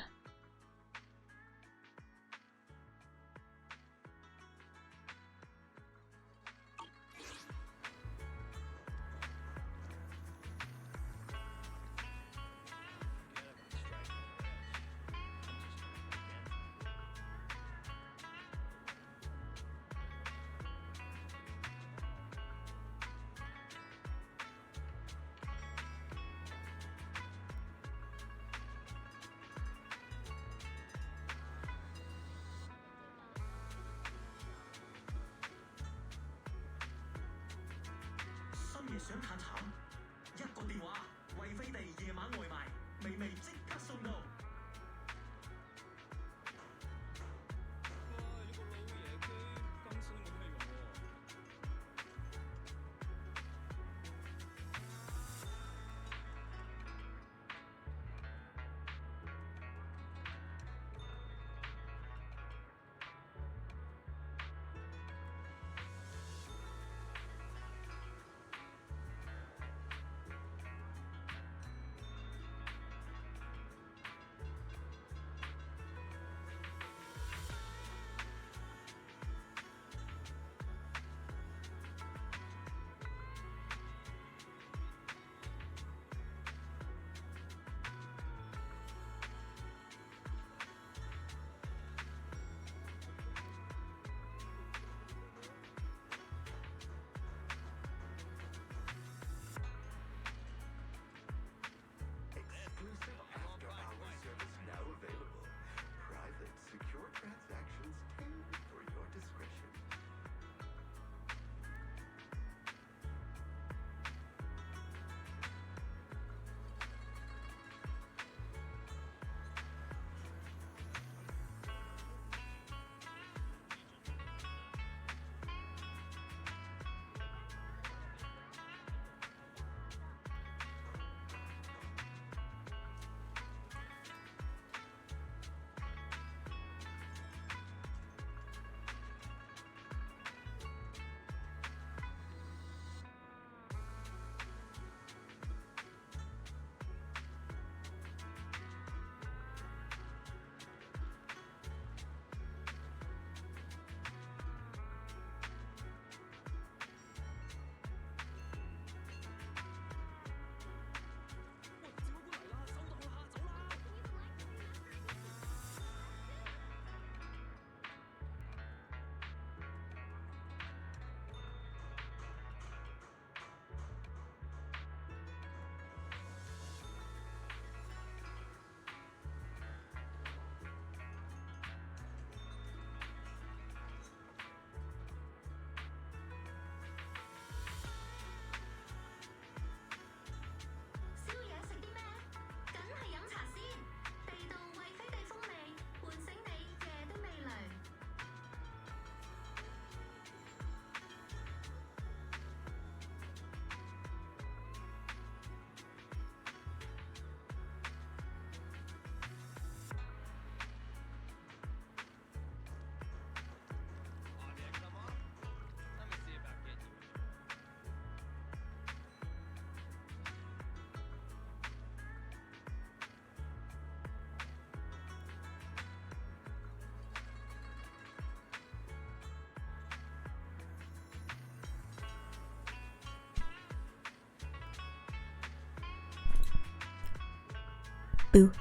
Boo.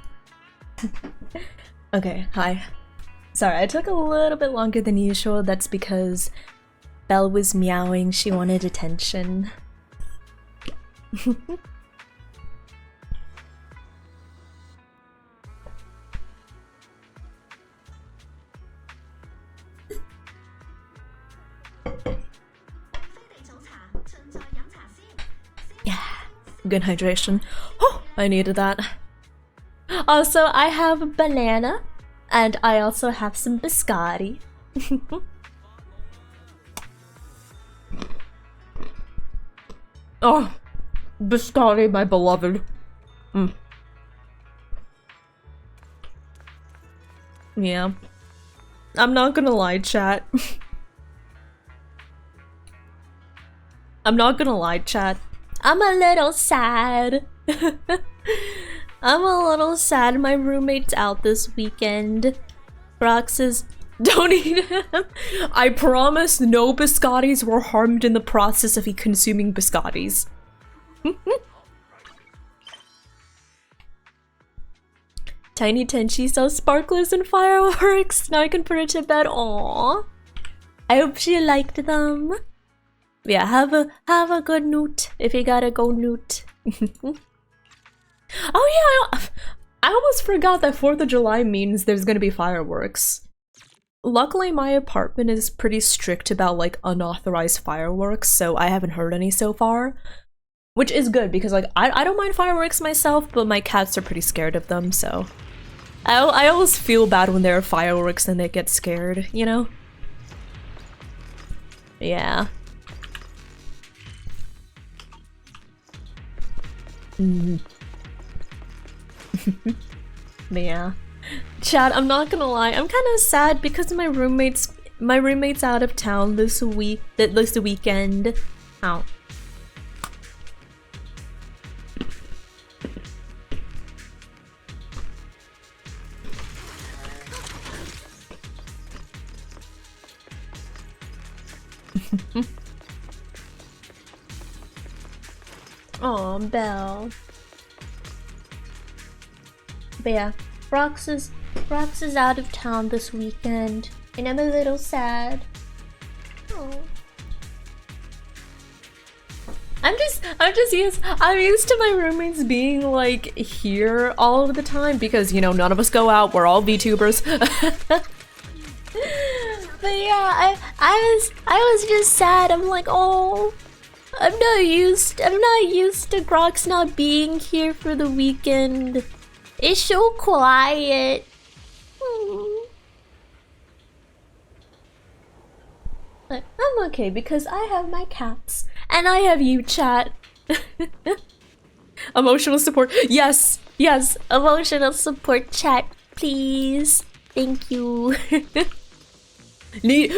Okay, hi. Sorry, I took a little bit longer than usual. That's because Belle was meowing. She wanted attention. Yeah, good hydration. Oh, I needed that. Also, I have a banana, and I also have some biscotti. Oh, biscotti, my beloved. Yeah. I'm not gonna lie, chat. I'm not gonna lie, chat. I'm a little sad. I'm a little sad my roommate's out this weekend. Brock says, don't eat him. I promise no biscottis were harmed in the process of consuming biscottis. Tiny Tenchi sells sparklers and fireworks. Now I can put her to bed. Aww. I hope she liked them. Yeah, have a good noot if you gotta go noot. Oh yeah, I almost forgot that 4th of July means there's gonna be fireworks. Luckily, my apartment is pretty strict about like unauthorized fireworks, so I haven't heard any so far. Which is good because like I don't mind fireworks myself, but my cats are pretty scared of them, so I always feel bad when there are fireworks and they get scared, you know? Yeah. But yeah. Chad, I'm not gonna lie, I'm kind of sad because my roommate's out of town this weekend. Ow. Aw, Belle. But yeah, Rox is out of town this weekend, and I'm a little sad. Aww. I'm used to my roommates being like here all of the time because, you know, none of us go out, we're all VTubers. But yeah, I was just sad. I'm like, oh, I'm not used to Grox not being here for the weekend. It's so quiet. But I'm okay because I have my cats and I have you, chat. Emotional support. Yes, yes, emotional support, chat, please. Thank you. Need.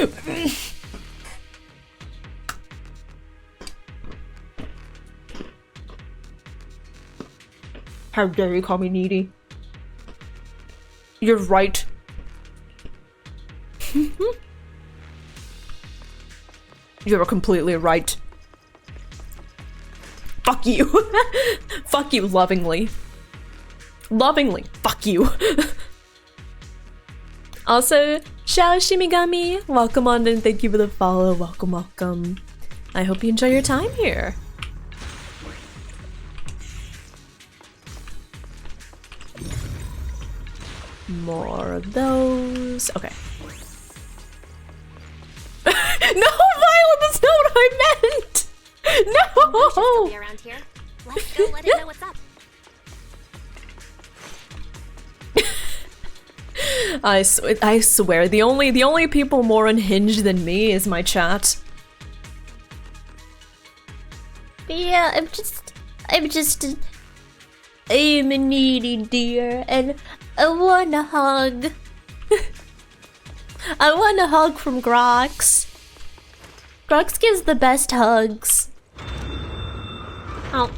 How dare you call me needy? You're right. You're completely right. Fuck you. Fuck you lovingly. Lovingly. Fuck you. Also, Xiao Shimigami, welcome on and thank you for the follow. Welcome, welcome. I hope you enjoy your time here. More of those. Okay. No, Violet, that's not what I meant! No! Be around here. Let's go let it know what's up. I swear, the only people more unhinged than me is my chat. Yeah, I'm a needy deer, and I want a hug. I want a hug from Grox. Grox gives the best hugs. Oh.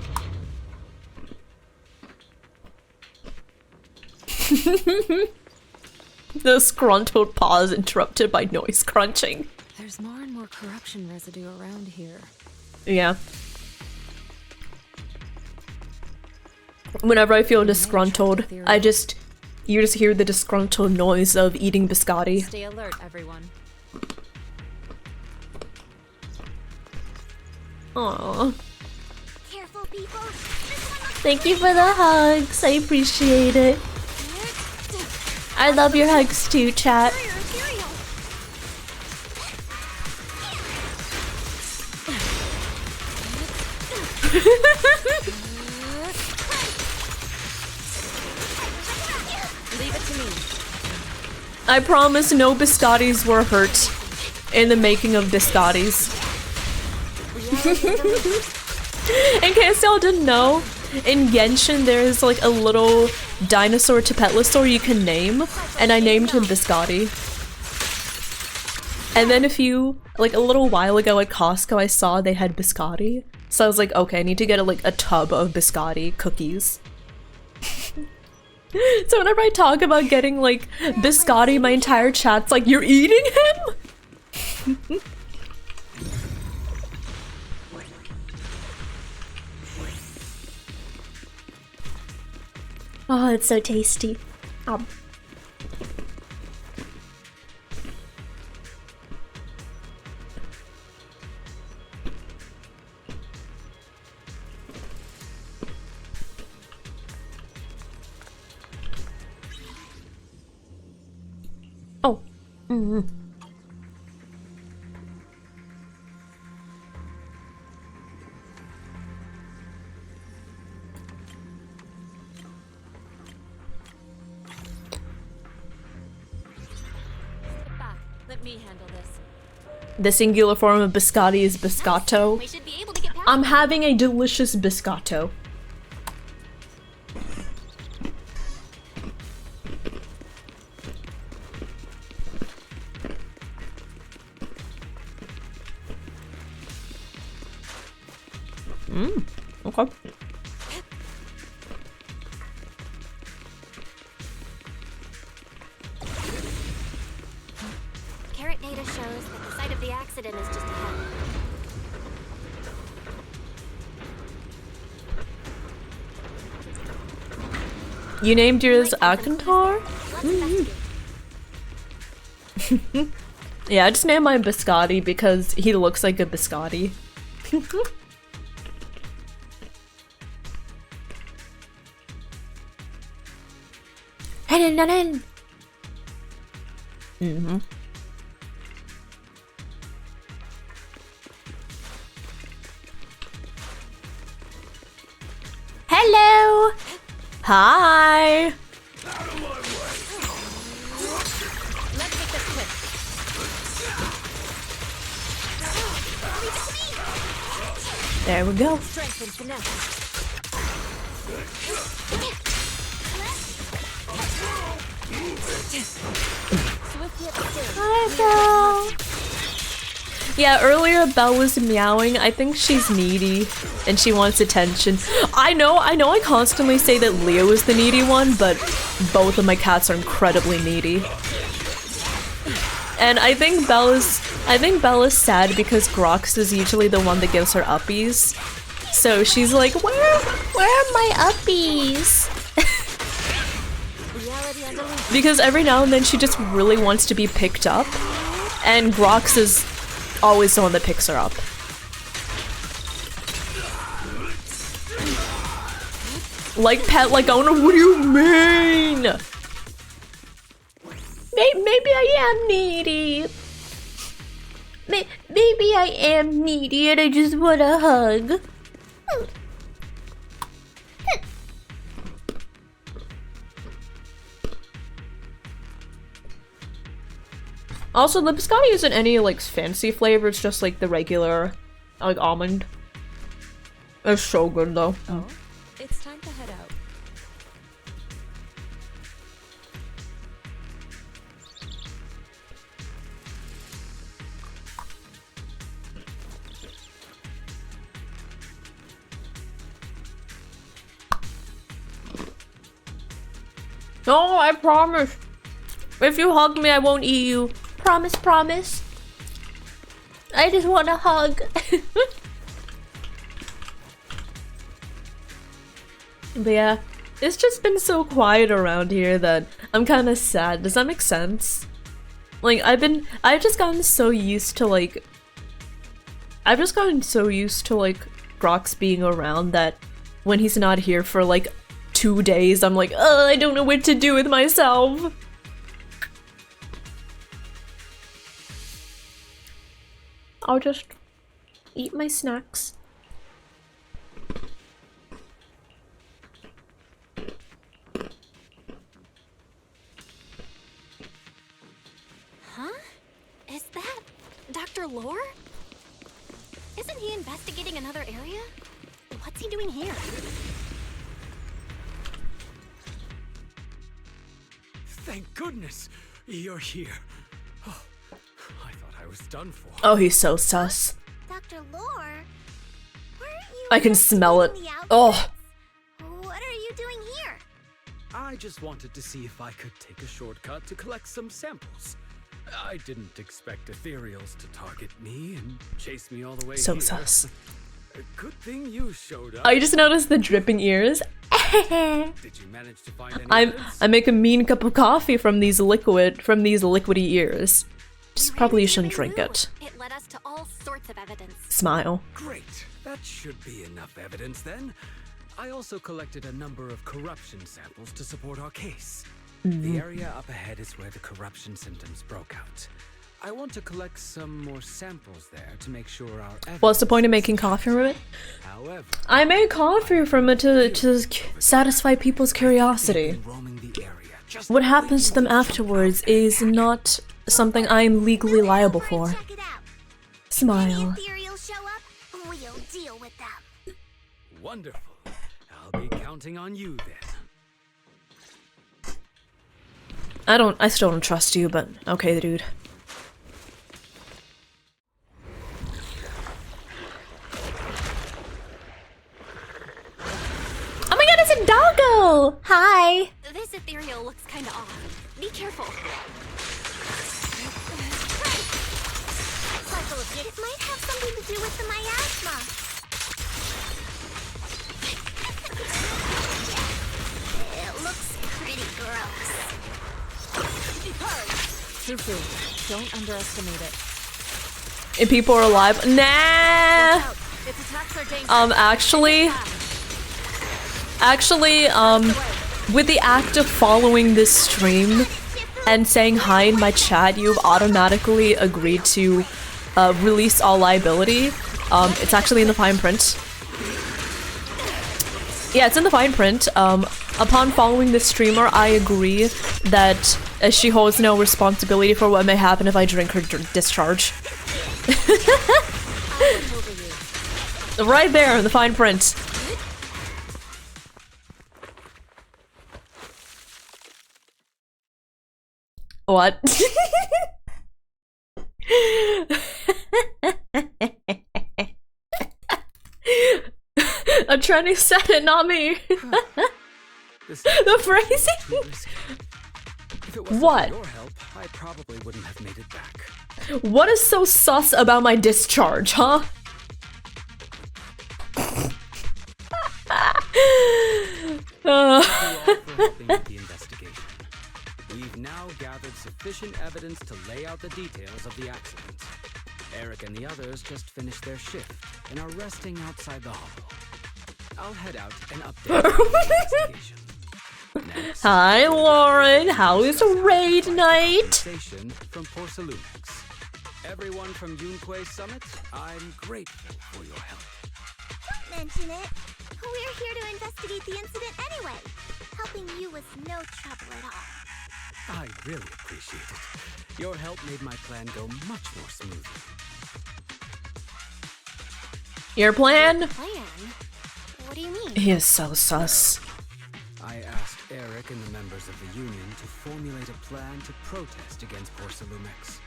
The scruntled pause interrupted by noise crunching. There's more and more corruption residue around here. Yeah. Whenever I feel disgruntled, you just hear the disgruntled noise of eating biscotti. Stay alert, everyone. Aww. Careful, people. Thank you for the hugs. I appreciate it. I love your hugs too, chat. Leave it to me. I promise no biscottis were hurt in the making of biscottis. In case y'all didn't know, in Genshin there's like a little dinosaur Tapetlosaur you can name, and I named him Biscotti. And then a little while ago at Costco I saw they had biscotti, so I was like, okay, I need to get a tub of biscotti cookies. So whenever I talk about getting like biscotti, my entire chat's like, you're eating him? Oh, it's so tasty. Oh. Mm-hmm. Let me handle this. The singular form of biscotti is biscotto. I'm having a delicious biscotto. Okay. Carrot data shows that the site of the accident is just ahead. You named yours Akantar? Yeah, I just named mine Biscotti because he looks like a biscotti. Mm-hmm. Hello! Hi! Let's make this quick. There we go. Strength and finesse. Hi, Belle! Yeah, earlier Belle was meowing. I think she's needy and she wants attention. I know I constantly say that Leo is the needy one, but both of my cats are incredibly needy. And I think Bella's sad because Grox is usually the one that gives her uppies. So she's like, where are my uppies? Because every now and then she just really wants to be picked up, and Grox is always the one that picks her up. Like pet, like owner, what do you mean? Maybe I am needy. Maybe I am needy and I just want a hug. Also, the biscotti isn't any like fancy flavor, it's just like the regular like almond. It's so good though. Oh, it's time to head out. No, I promise. If you hug me, I won't eat you. Promise, promise. I just want a hug. But yeah, It's just been so quiet around here that I'm kind of sad. Does that make sense? Like, I've just gotten so used to like Grox being around that when he's not here for like 2 days, I'm like, oh, I don't know what to do with myself. I'll just eat my snacks. Huh? Is that Dr. Lore? Isn't he investigating another area? What's he doing here? Thank goodness you're here. Oh, I thought I was done for. Oh, he's so sus. Dr. Lore? Weren't you I can smell it. investigating the Oh. What are you doing here? I just wanted to see if I could take a shortcut to collect some samples. I didn't expect ethereals to target me and chase me all the way So here. sus. Good thing you showed up. I just noticed the dripping ears. Did you manage to find any evidence? I make a mean cup of coffee from these liquidy ears. Just probably shouldn't drink it. It led us to all sorts of evidence. Smile. Great. That should be enough evidence then. I also collected a number of corruption samples to support our case. The area up ahead is where the corruption symptoms broke out. I want to collect some more samples there to make sure our evidence... What's the point of making coffee from it? However, I made coffee from it to satisfy people's curiosity. What happens to them afterwards is not something I'm legally liable for. Smile. Ethereals show up, we'll deal with them. wonderful. I'll be counting on you then. I still don't trust you, but okay, dude. Oh my god, it's a doggo! Hi! This ethereal looks kinda off. Be careful. It might have something to do with the miasma. It looks pretty gross. Fufu, don't underestimate it. If people are alive, nah. Its attacks are dangerous. Actually, with the act of following this stream and saying hi in my chat, you've automatically agreed to release all liability. It's actually in the fine print. Yeah, it's in the fine print. Upon following this streamer, I agree that she holds no responsibility for what may happen if I drink her discharge. Right there in the fine print. What? A tranny said it, not me. The phrasing. What? Your help, I probably wouldn't have made it back. What is so sus about my discharge, huh? We've now gathered sufficient evidence to lay out the details of the accident. Eric and the others just finished their shift and are resting outside the hollow. I'll head out and update the investigation. Next, hi, Lauren. How is raid night? From Porcelumex. Everyone from Yunquay Summit, I'm grateful for your help. Don't mention it. We're here to investigate the incident anyway. Helping you was no trouble at all. I really appreciate it. Your help made my plan go much more smoothly. Your plan? Plan? What do you mean? He is so sus. I asked Eric and the members of the Union to formulate a plan to protest against Porcelumex.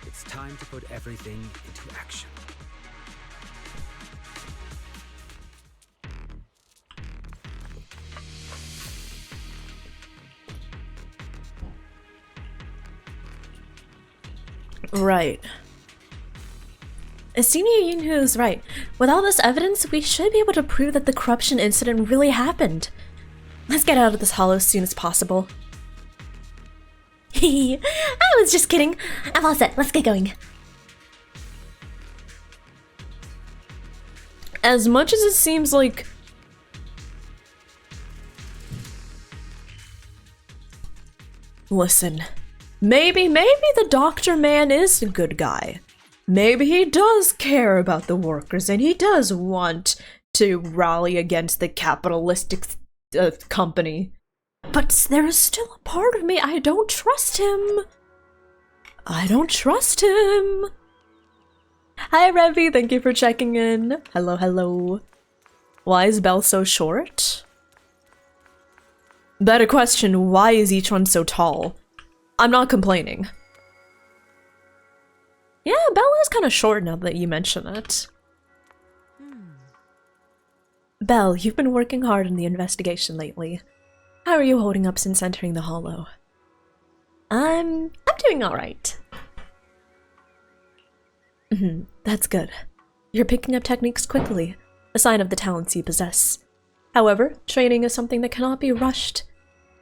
It's time to put everything into action. Right. Senior Yunhu is right. With all this evidence, we should be able to prove that the corruption incident really happened. Let's get out of this hollow as soon as possible. I was just kidding. I'm all set. Let's get going. As much as it seems like... Listen, maybe the doctor man is a good guy. Maybe he does care about the workers and he does want to rally against the capitalistic company. But there is still a part of me, I don't trust him. I don't trust him. Hi Revy, thank you for checking in. Hello, hello. Why is Belle so short? Better question, why is each one so tall? I'm not complaining. Yeah, Belle is kind of short now that you mention it. Belle, you've been working hard on the investigation lately. How are you holding up since entering the Hollow? I'm doing alright. That's good. You're picking up techniques quickly, a sign of the talents you possess. However, training is something that cannot be rushed.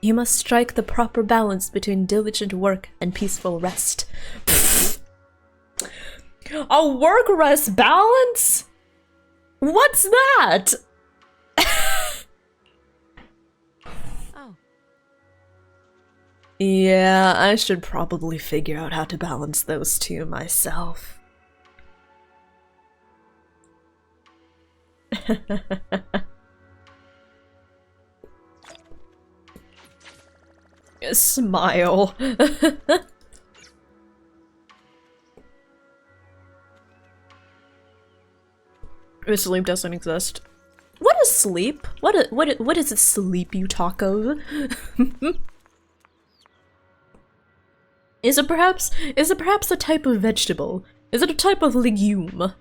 You must strike the proper balance between diligent work and peaceful rest. A work-rest balance? What's that? Oh. Yeah, I should probably figure out how to balance those two myself. Smile. Sleep doesn't exist. What is sleep? What is a sleep you talk of? Is it perhaps a type of vegetable? Is it a type of legume?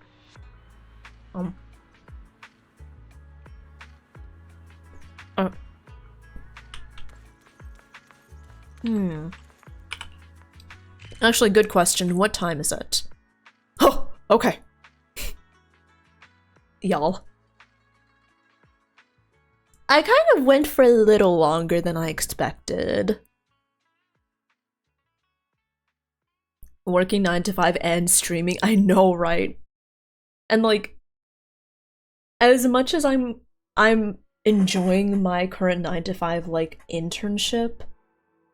Actually, good question. What time is it? Oh, okay. Y'all. I kind of went for a little longer than I expected. Working 9 to 5 and streaming, I know, right? And like, as much as I'm enjoying my current 9 to 5 like internship,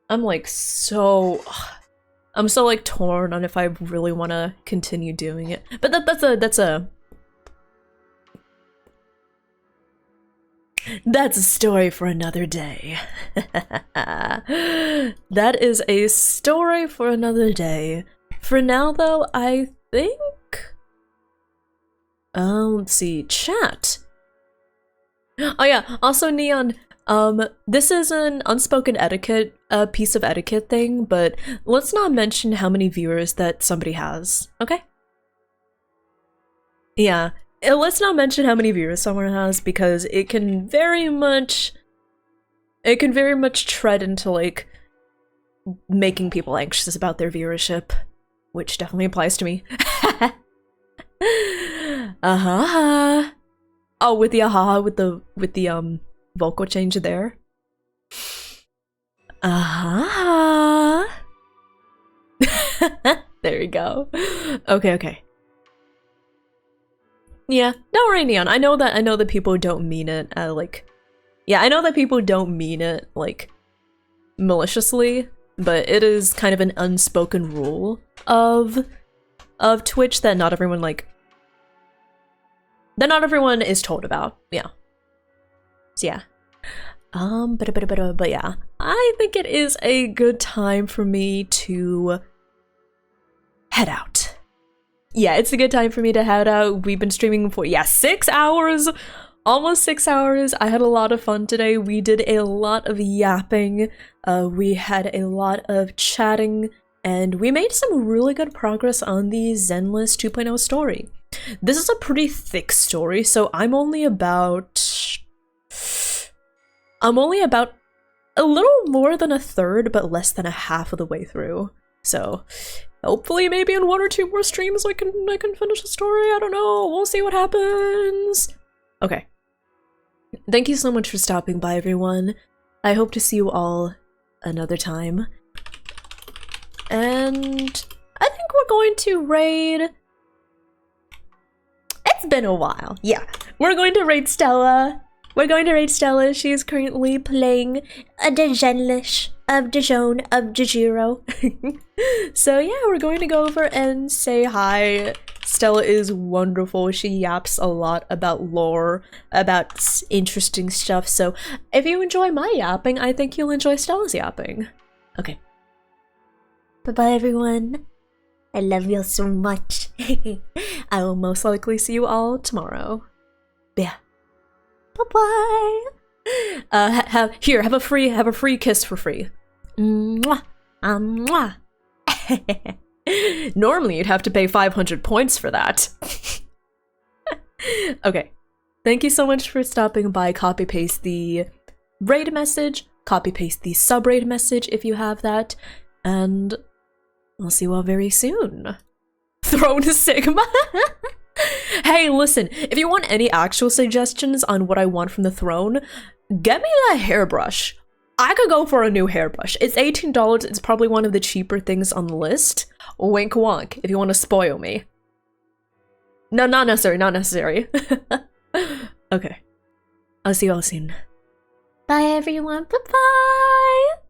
I'm so like torn on if I really want to continue doing it. But that's a story for another day. That is a story for another day. For now though, I think let's see, chat. Oh yeah, also Neon, this is an unspoken etiquette, piece of etiquette thing, but let's not mention how many viewers that somebody has, okay? Yeah, let's not mention how many viewers someone has because it can very much tread into like making people anxious about their viewership, which definitely applies to me. Oh, with the with the vocal change there. There we go. Okay. Yeah, don't worry, Neon. I know that people don't mean it. Yeah, I know that people don't mean it like maliciously, but it is kind of an unspoken rule of Twitch that not everyone is told about. Yeah. So yeah. But yeah, I think it is a good time for me to head out. Yeah, it's a good time for me to head out. We've been streaming for 6 hours, almost 6 hours. I had a lot of fun today. We did a lot of yapping. We had a lot of chatting, and we made some really good progress on the Zenless 2.0 story. This is a pretty thick story, so I'm only about a little more than a third, but less than a half of the way through. So hopefully maybe in 1 or 2 more streams I can finish the story. I don't know. We'll see what happens. Okay. Thank you so much for stopping by, everyone. I hope to see you all another time. And I think we're going to raid... It's been a while. Yeah, we're going to raid Stella. We're going to raid Stella. She is currently playing the Zenless Zone Zero. So yeah, we're going to go over and say hi. Stella is wonderful. She yaps a lot about lore, about interesting stuff. So if you enjoy my yapping, I think you'll enjoy Stella's yapping. Okay. Bye-bye, everyone. I love you so much. I will most likely see you all tomorrow. Yeah. Bye-bye. Have a free kiss for free. Mwah. Mwah. Normally you'd have to pay 500 points for that. Okay. Thank you so much for stopping by. Copy paste the raid message, copy paste the sub raid message if you have that, and I'll see you all very soon. Throne Sigma. Hey, listen, if you want any actual suggestions on what I want from the throne, get me that hairbrush. I could go for a new hairbrush. It's $18. It's probably one of the cheaper things on the list. Wink wonk, if you want to spoil me. No, not necessary, not necessary. Okay. I'll see you all soon. Bye, everyone. Bye-bye.